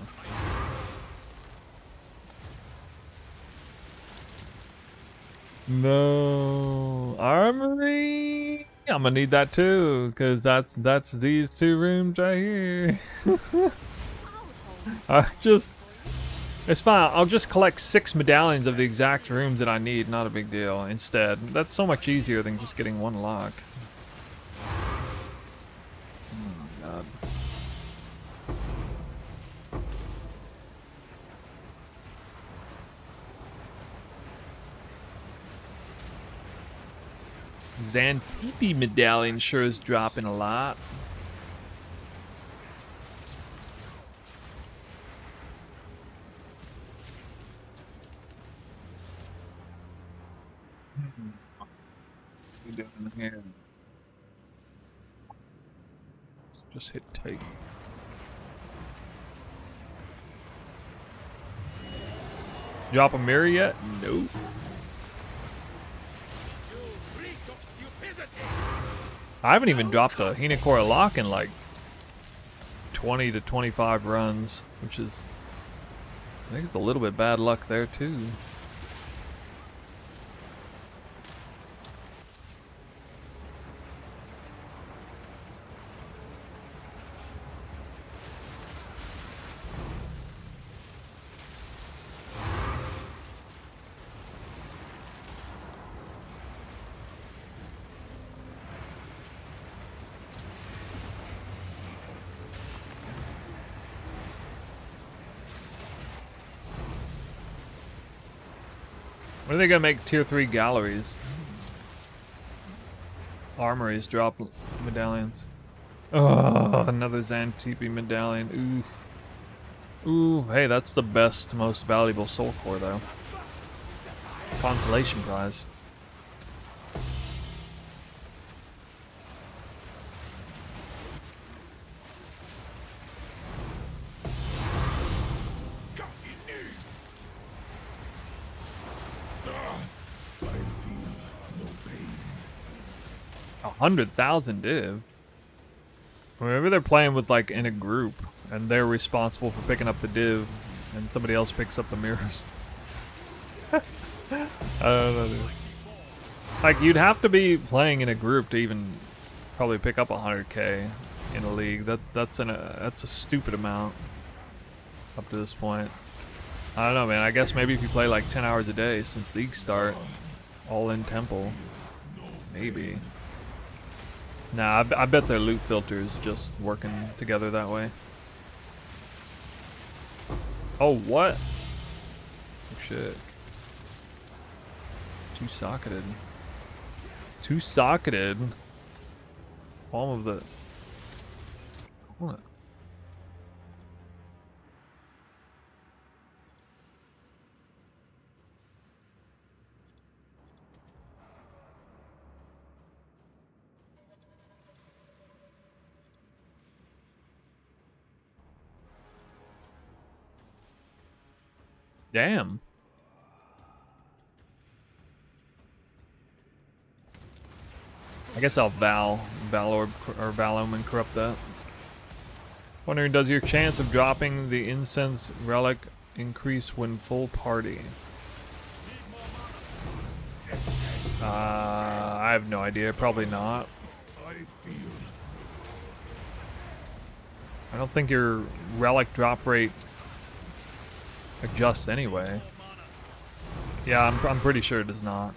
No armory. I'm gonna need that too, cause that's these 2 rooms right here. It's fine. I'll just collect 6 medallions of the exact rooms that I need. Not a big deal. Instead, that's so much easier than just getting 1 lock. Oh my god. Xantippe medallion sure is dropping a lot. What are we doing here? Let's just hit take. Drop a mirror yet? Nope. I haven't even dropped a Hinekora lock in like 20 to 25 runs, which is, I think it's a little bit bad luck there too. When are they gonna make tier 3 galleries? Armories drop medallions. Oh, another Xantippe medallion. Oof. Ooh, hey, that's the best, most valuable soul core though. Consolation prize. I feel no pain. 100,000 div. Maybe they're playing with like in a group, and they're responsible for picking up the div, and somebody else picks up the mirrors. I don't know, dude. Like, you'd have to be playing in a group to even probably pick up 100k in a league. That's a stupid amount up to this point. I don't know, man. I guess maybe if you play like 10 hours a day since leagues start, all in temple, maybe. Nah, I bet their loot filter is just working together that way. Oh, what? Oh, shit. Two-socketed. Two-socketed? Palm of the... What? Damn. I guess I'll Valor or Valoman corrupt that. Wondering, does your chance of dropping the incense relic increase when full party? I have no idea. Probably not. I don't think your relic drop rate adjusts anyway. Yeah, I'm pretty sure it does not.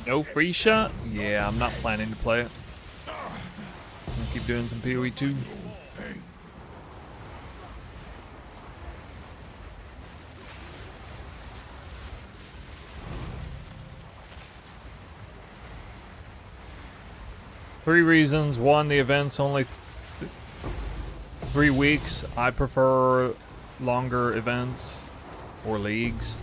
No free shot? Yeah, I'm not planning to play it. I'm gonna keep doing some PoE 2. Three reasons. One, the event's only 3 weeks. I prefer longer events or leagues.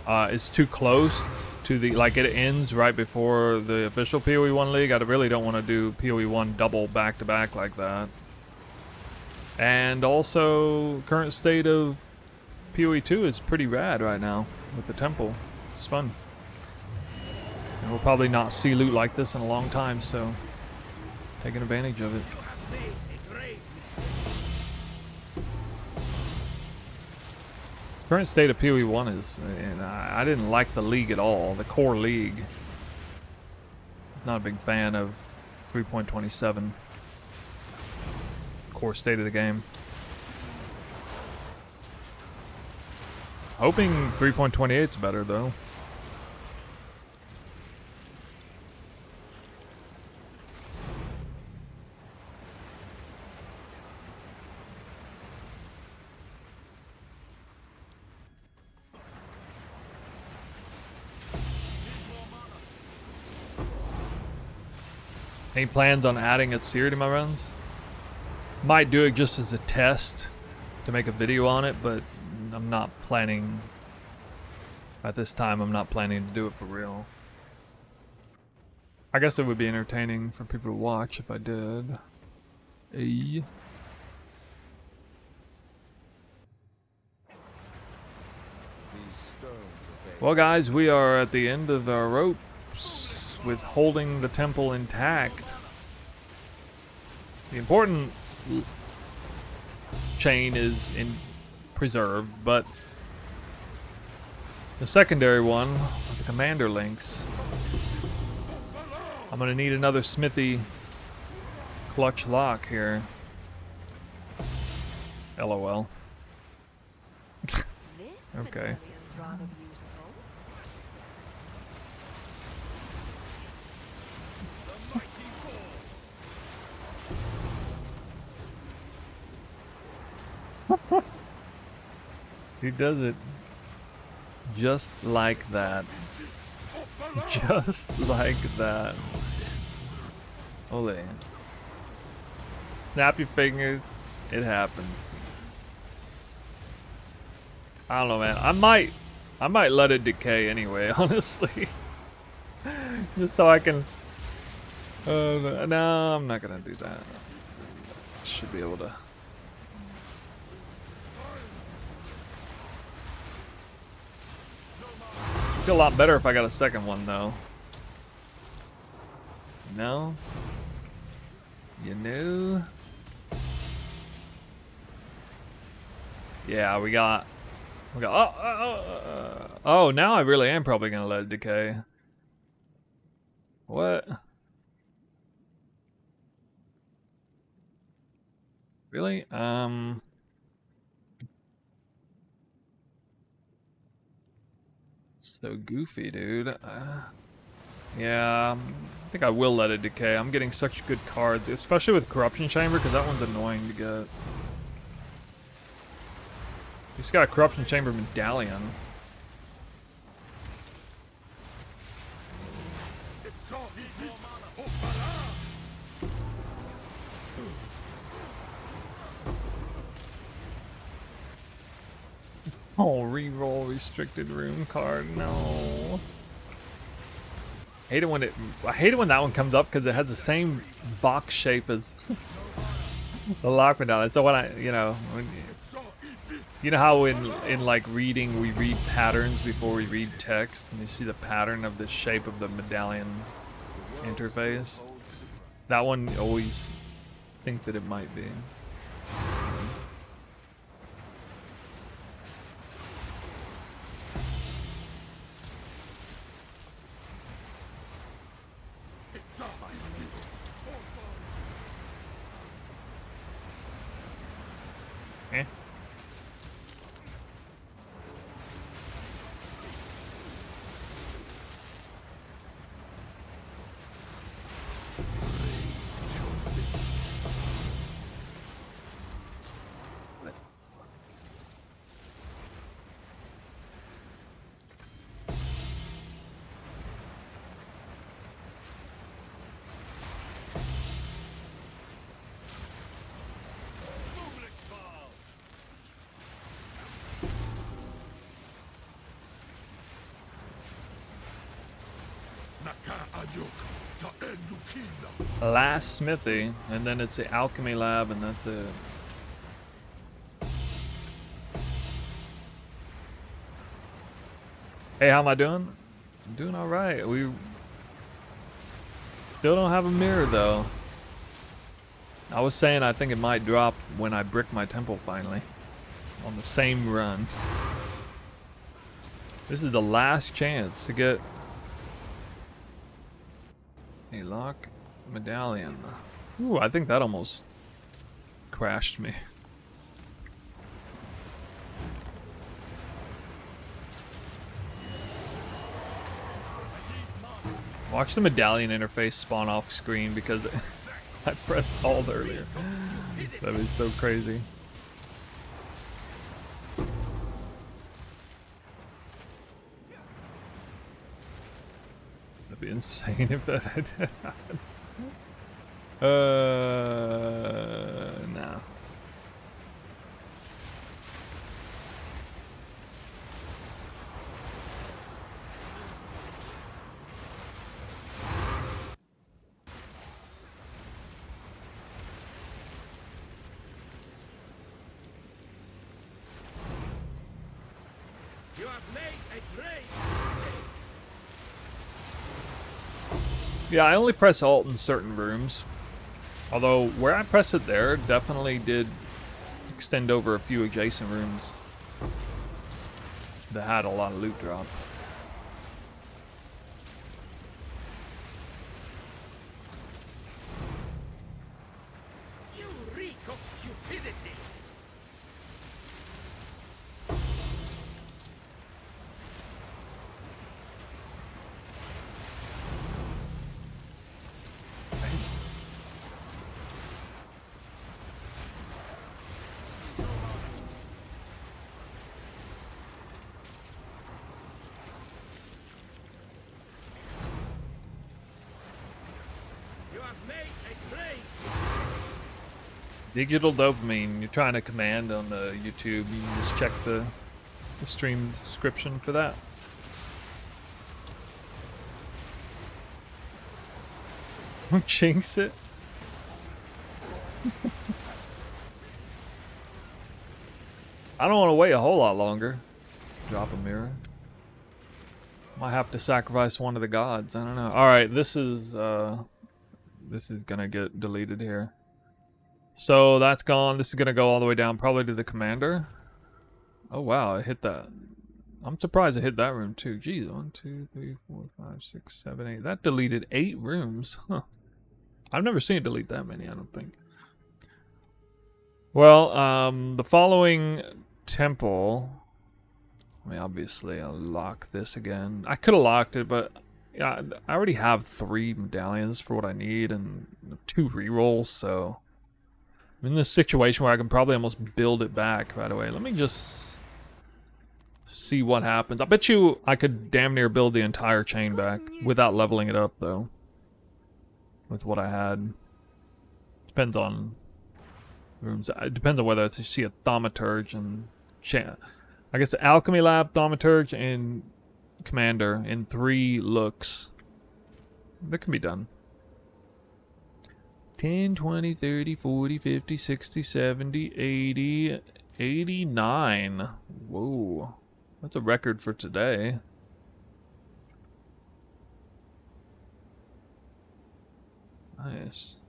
It's too close to the, like, it ends right before the official PoE 1 league. I really don't want to do PoE 1 double back-to-back like that. And also, current state of PoE 2 is pretty rad right now with the temple. It's fun. And we'll probably not see loot like this in a long time, so taking advantage of it. Current state of PoE 1 is, and I didn't like the league at all, the core league. Not a big fan of 3.27. Core state of the game. Hoping 3.28 is better though. Any plans on adding a seer to my runs? Might do it just as a test to make a video on it, but I'm not planning, at this time, I'm not planning to do it for real. I guess it would be entertaining for people to watch if I did. Hey. Well guys, we are at the end of our ropes with holding the temple intact. The important chain is preserved, but the secondary one, the commander links, I'm gonna need another smithy clutch lock here. LOL. Okay. He does it just like that. Just like that. Ole. Snap your fingers. It happens. I don't know, man. I might let it decay anyway, honestly. Just so I can... no, I'm not gonna do that. Should be able to... Feel a lot better if I got a second one, though. No? You know? Yeah, we got... Oh, now I really am probably gonna let it decay. What? Really? So goofy, dude. Yeah, I think I will let it decay. I'm getting such good cards, especially with Corruption Chamber, because that one's annoying to get. He's got a corruption chamber medallion. Oh, reroll restricted room card. No. I hate it when that one comes up because it has the same box shape as the lock medallion. So when you know how in like reading we read patterns before we read text, and you see the pattern of the shape of the medallion interface. That one you always think that it might be. Eh. Last smithy, and then it's the alchemy lab, and that's it. Hey, how am I doing? I'm doing all right. We still don't have a mirror though. I was saying I think it might drop when I brick my temple finally on the same run. This is the last chance to get a lock medallion. Ooh, I think that almost crashed me. Watch the medallion interface spawn off screen because I pressed alt earlier. That is so crazy. That'd be insane if that had happened. No. You have made a great mistake. Yeah, I only press alt in certain rooms. Although, where I press it there definitely did extend over a few adjacent rooms that had a lot of loot drop. You reek of stupidity. You have made a great Digital dopamine. You're trying to command on the YouTube. You can just check the stream description for that. Jinx it. I don't want to wait a whole lot longer. Drop a mirror. Might have to sacrifice one of the gods. I don't know. All right, this is gonna get deleted here. So that's gone. This is gonna go all the way down, probably to the commander. Oh wow, it hit that. I'm surprised it hit that room too. Geez, 1, 2, 3, 4, 5, 6, 7, 8. That deleted 8 rooms. Huh. I've never seen it delete that many, I don't think. Well, the following temple. I mean, obviously, I'll lock this again. I could have locked it, but yeah, I already have 3 medallions for what I need and 2 rerolls, so I'm in this situation where I can probably almost build it back right away. Let me just see what happens. I bet you I could damn near build the entire chain back without leveling it up, though. With what I had. Depends on rooms. It depends on whether it's you see a thaumaturge and I guess alchemy lab, thaumaturge, and commander in 3 looks. That can be done. 10, 20, 30, 40, 50, 60, 70, 80, 89. Whoa. That's a record for today. Nice.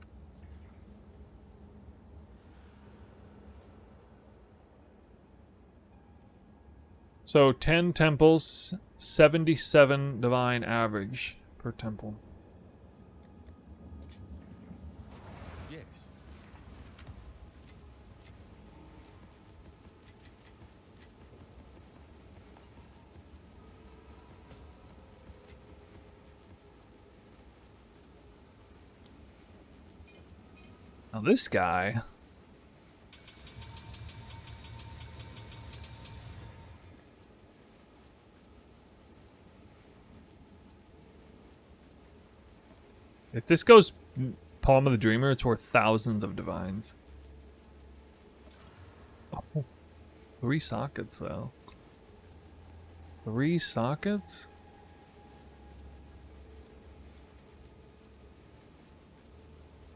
So 10 temples, 77 divine average per temple. Yes. Now this guy... If this goes Palm of the Dreamer, it's worth thousands of divines. Oh, 3 sockets, though. 3 sockets?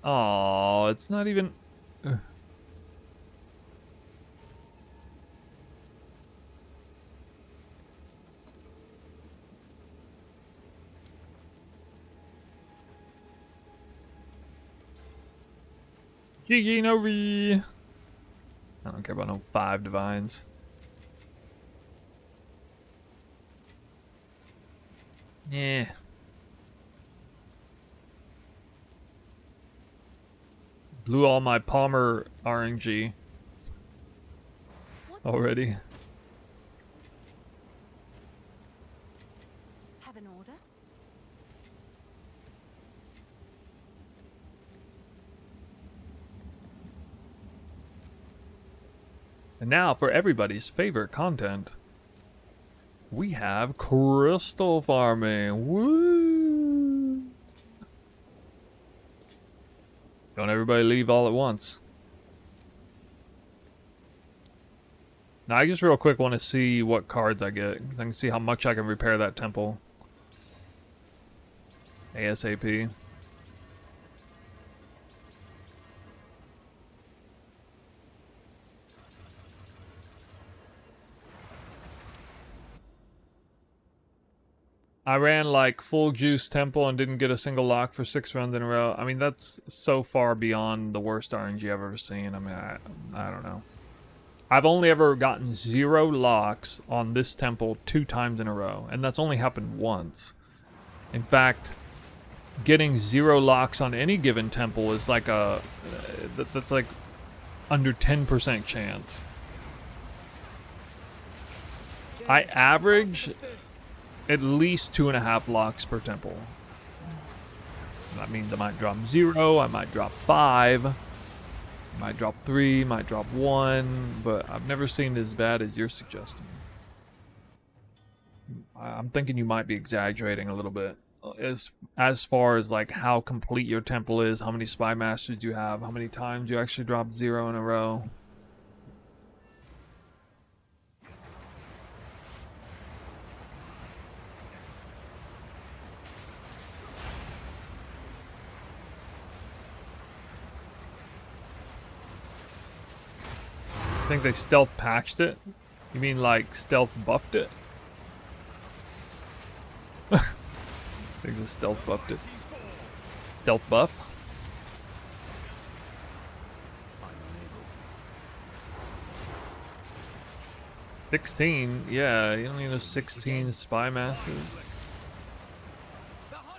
Oh, it's not even... GG Novi. I don't care about no 5 divines. Yeah. Blew all my Palmer RNG already. Have an order? And now for everybody's favorite content, we have crystal farming. Woo! Don't everybody leave all at once. Now I just real quick want to see what cards I get. I can see how much I can repair that temple. ASAP. I ran like full juice temple and didn't get a single lock for 6 runs in a row. I mean, that's so far beyond the worst RNG I've ever seen. I mean, I don't know. I've only ever gotten 0 locks on this temple 2 times in a row, and that's only happened once. In fact, getting 0 locks on any given temple is like a... that's like under 10% chance. I average at least 2.5 locks per temple. That means I might drop 0, I might drop 5, I might drop 3, might drop 1, but I've never seen it as bad as you're suggesting. I'm thinking you might be exaggerating a little bit. As far as like how complete your temple is, how many spy masters you have, how many times you actually drop 0 in a row. I think they stealth patched it. You mean like stealth buffed it? I think they stealth buffed it. Stealth buff? I'm unable. 16? Yeah, you don't need those 16 spy masses.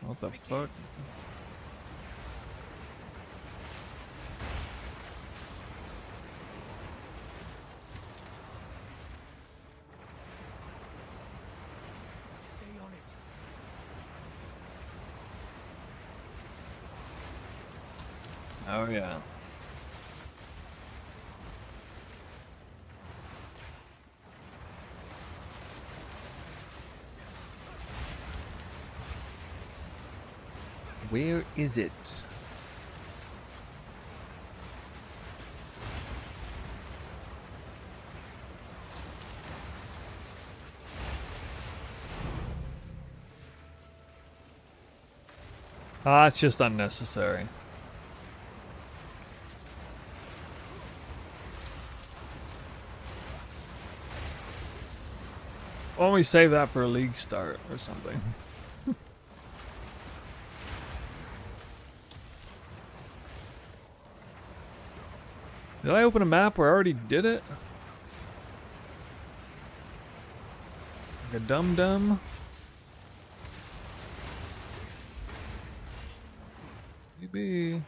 What the fuck? Stay on it. Oh yeah. Where is it? Ah, it's just unnecessary. Why don't we save that for a league start or something? Did I open a map where I already did it? Like a dum-dum? Maybe.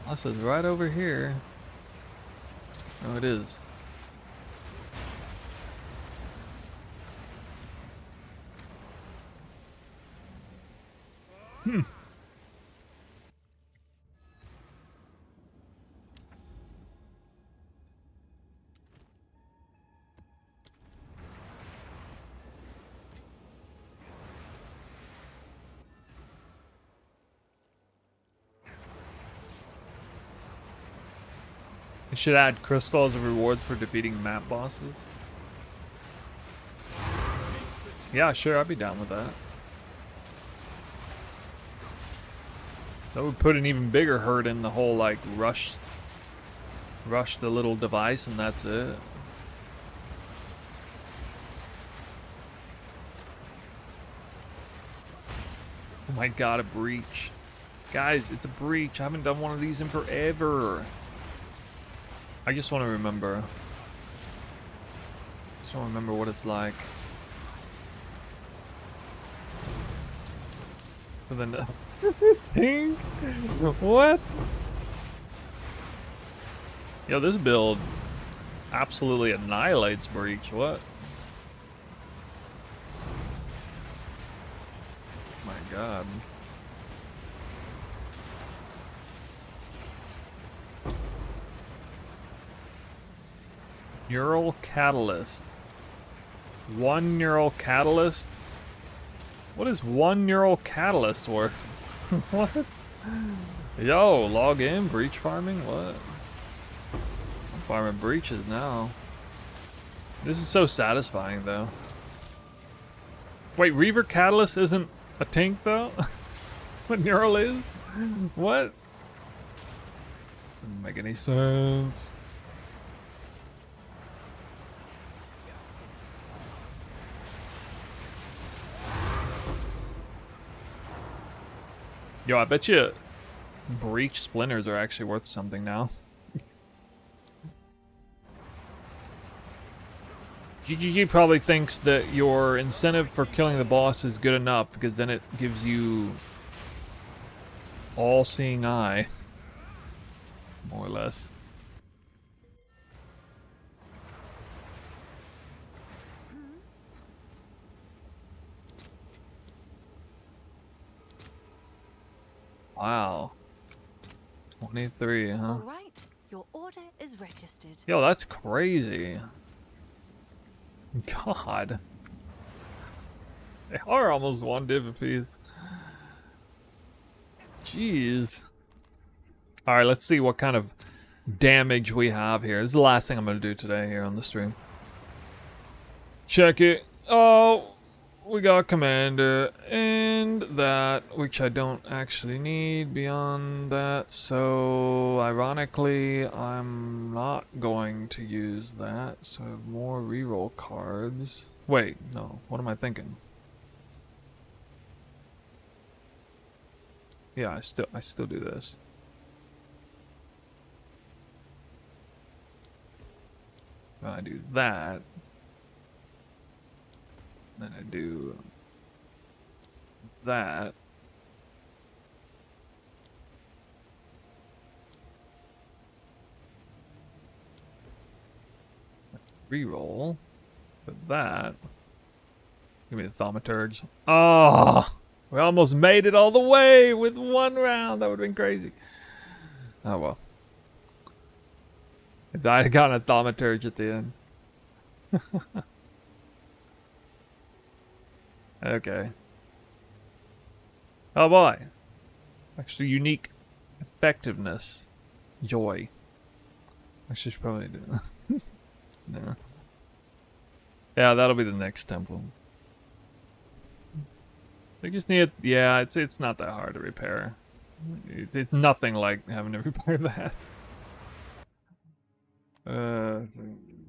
Unless it's right over here. Oh, it is. You should add crystal as a reward for defeating map bosses. Yeah, sure, I'd be down with that. That would put an even bigger hurt in the whole, like, rush the little device and that's it. Oh my god, a breach. Guys, it's a breach. I haven't done one of these in forever. I just want to remember. Just want to remember what it's like. But then Tink? What? Yo, this build absolutely annihilates breach. What? My god. Neural catalyst. 1 neural catalyst? What is 1 neural catalyst worth? What? Yo, log in, breach farming? What? I'm farming breaches now. This is so satisfying though. Wait, Reaver Catalyst isn't a tink though? What neural is? What? Doesn't make any sense. Yo, I bet you breach splinters are actually worth something now. GGG probably thinks that your incentive for killing the boss is good enough because then it gives you all-seeing eye, more or less. Wow. 23, huh? All right, your order is registered. Yo, that's crazy. God. They are almost 1 div apiece. Jeez. Alright, let's see what kind of damage we have here. This is the last thing I'm going to do today here on the stream. Check it. Oh, we got commander and that, which I don't actually need beyond that. So, ironically, I'm not going to use that. So, I have more reroll cards. Wait, no. What am I thinking? Yeah, I still do this. I do that. Then I do that. Reroll. With that. Give me the thaumaturge. Oh! We almost made it all the way with 1 round. That would have been crazy. Oh well. If I had gotten a thaumaturge at the end. Okay. Oh boy. Actually, unique effectiveness. Joy. Actually, should probably do that. No. Yeah, that'll be the next temple. They just need, yeah, it's not that hard to repair. It's nothing like having to repair that. That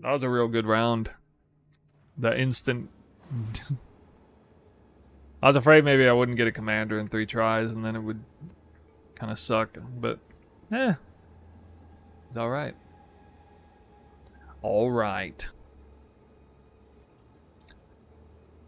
was a real good round. The instant. I was afraid maybe I wouldn't get a commander in 3 tries, and then it would kind of suck. But, it's all right. All right.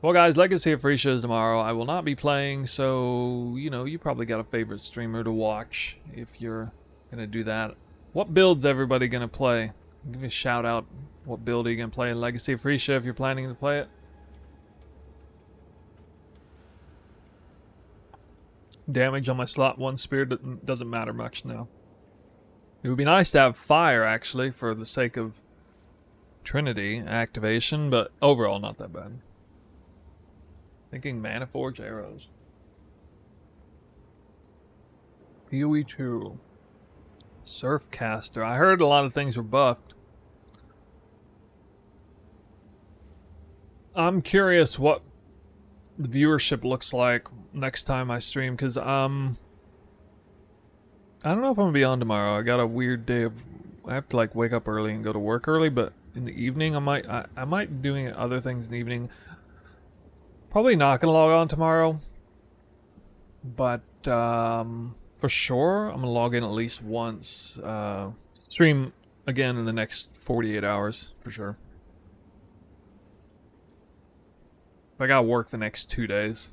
Well, guys, Legacy of Frisia is tomorrow. I will not be playing, so, you know, you probably got a favorite streamer to watch if you're going to do that. What build's everybody going to play? Give me a shout out. What build are you going to play in Legacy of Frisia if you're planning to play it? Damage on my slot 1 spear doesn't matter much now. It would be nice to have fire, actually, for the sake of Trinity activation, but overall not that bad. Thinking Mana Forge arrows. PoE 2. Surfcaster. I heard a lot of things were buffed. I'm curious what the viewership looks like next time I stream, because I don't know if I'm gonna be on tomorrow. I got a weird day of, I have to like wake up early and go to work early, but in the evening I might be doing other things in the evening. Probably not gonna log on tomorrow, but for sure I'm gonna log in at least once. Stream again in the next 48 hours for sure. I gotta work the next 2 days.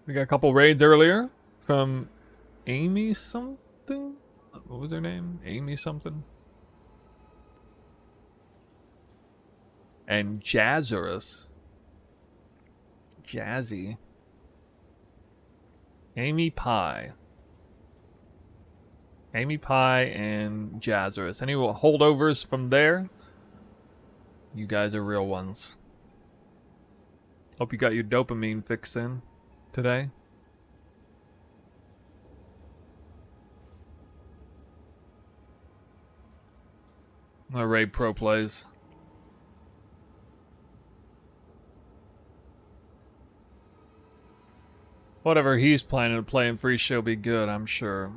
We got a couple raids earlier from Amy something? What was her name? Amy something? And Jazzarus. Jazzy. Amy Pie. Amy Pie and Jazzarus. Any holdovers from there? You guys are real ones. Hope you got your dopamine fix in today. I'm gonna raid pro plays. Whatever he's planning to play in free show be good, I'm sure.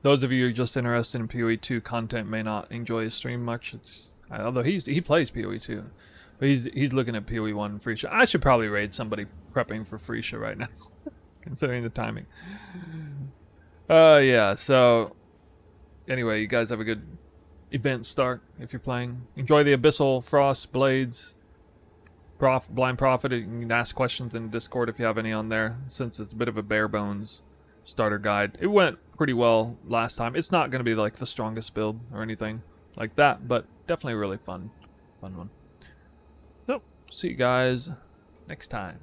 Those of you who are just interested in PoE 2 content may not enjoy his stream much. Although he plays PoE 2, but he's looking at PoE 1 free show. I should probably raid somebody prepping for free show right now, considering the timing. Yeah. So anyway, you guys have a good event start if you're playing. Enjoy the Abyssal Frost Blades. Blind Prophet. You can ask questions in Discord if you have any on there, since it's a bit of a bare bones starter guide. It went pretty well last time. It's not going to be like the strongest build or anything like that, but definitely a really fun one. So, see you guys next time.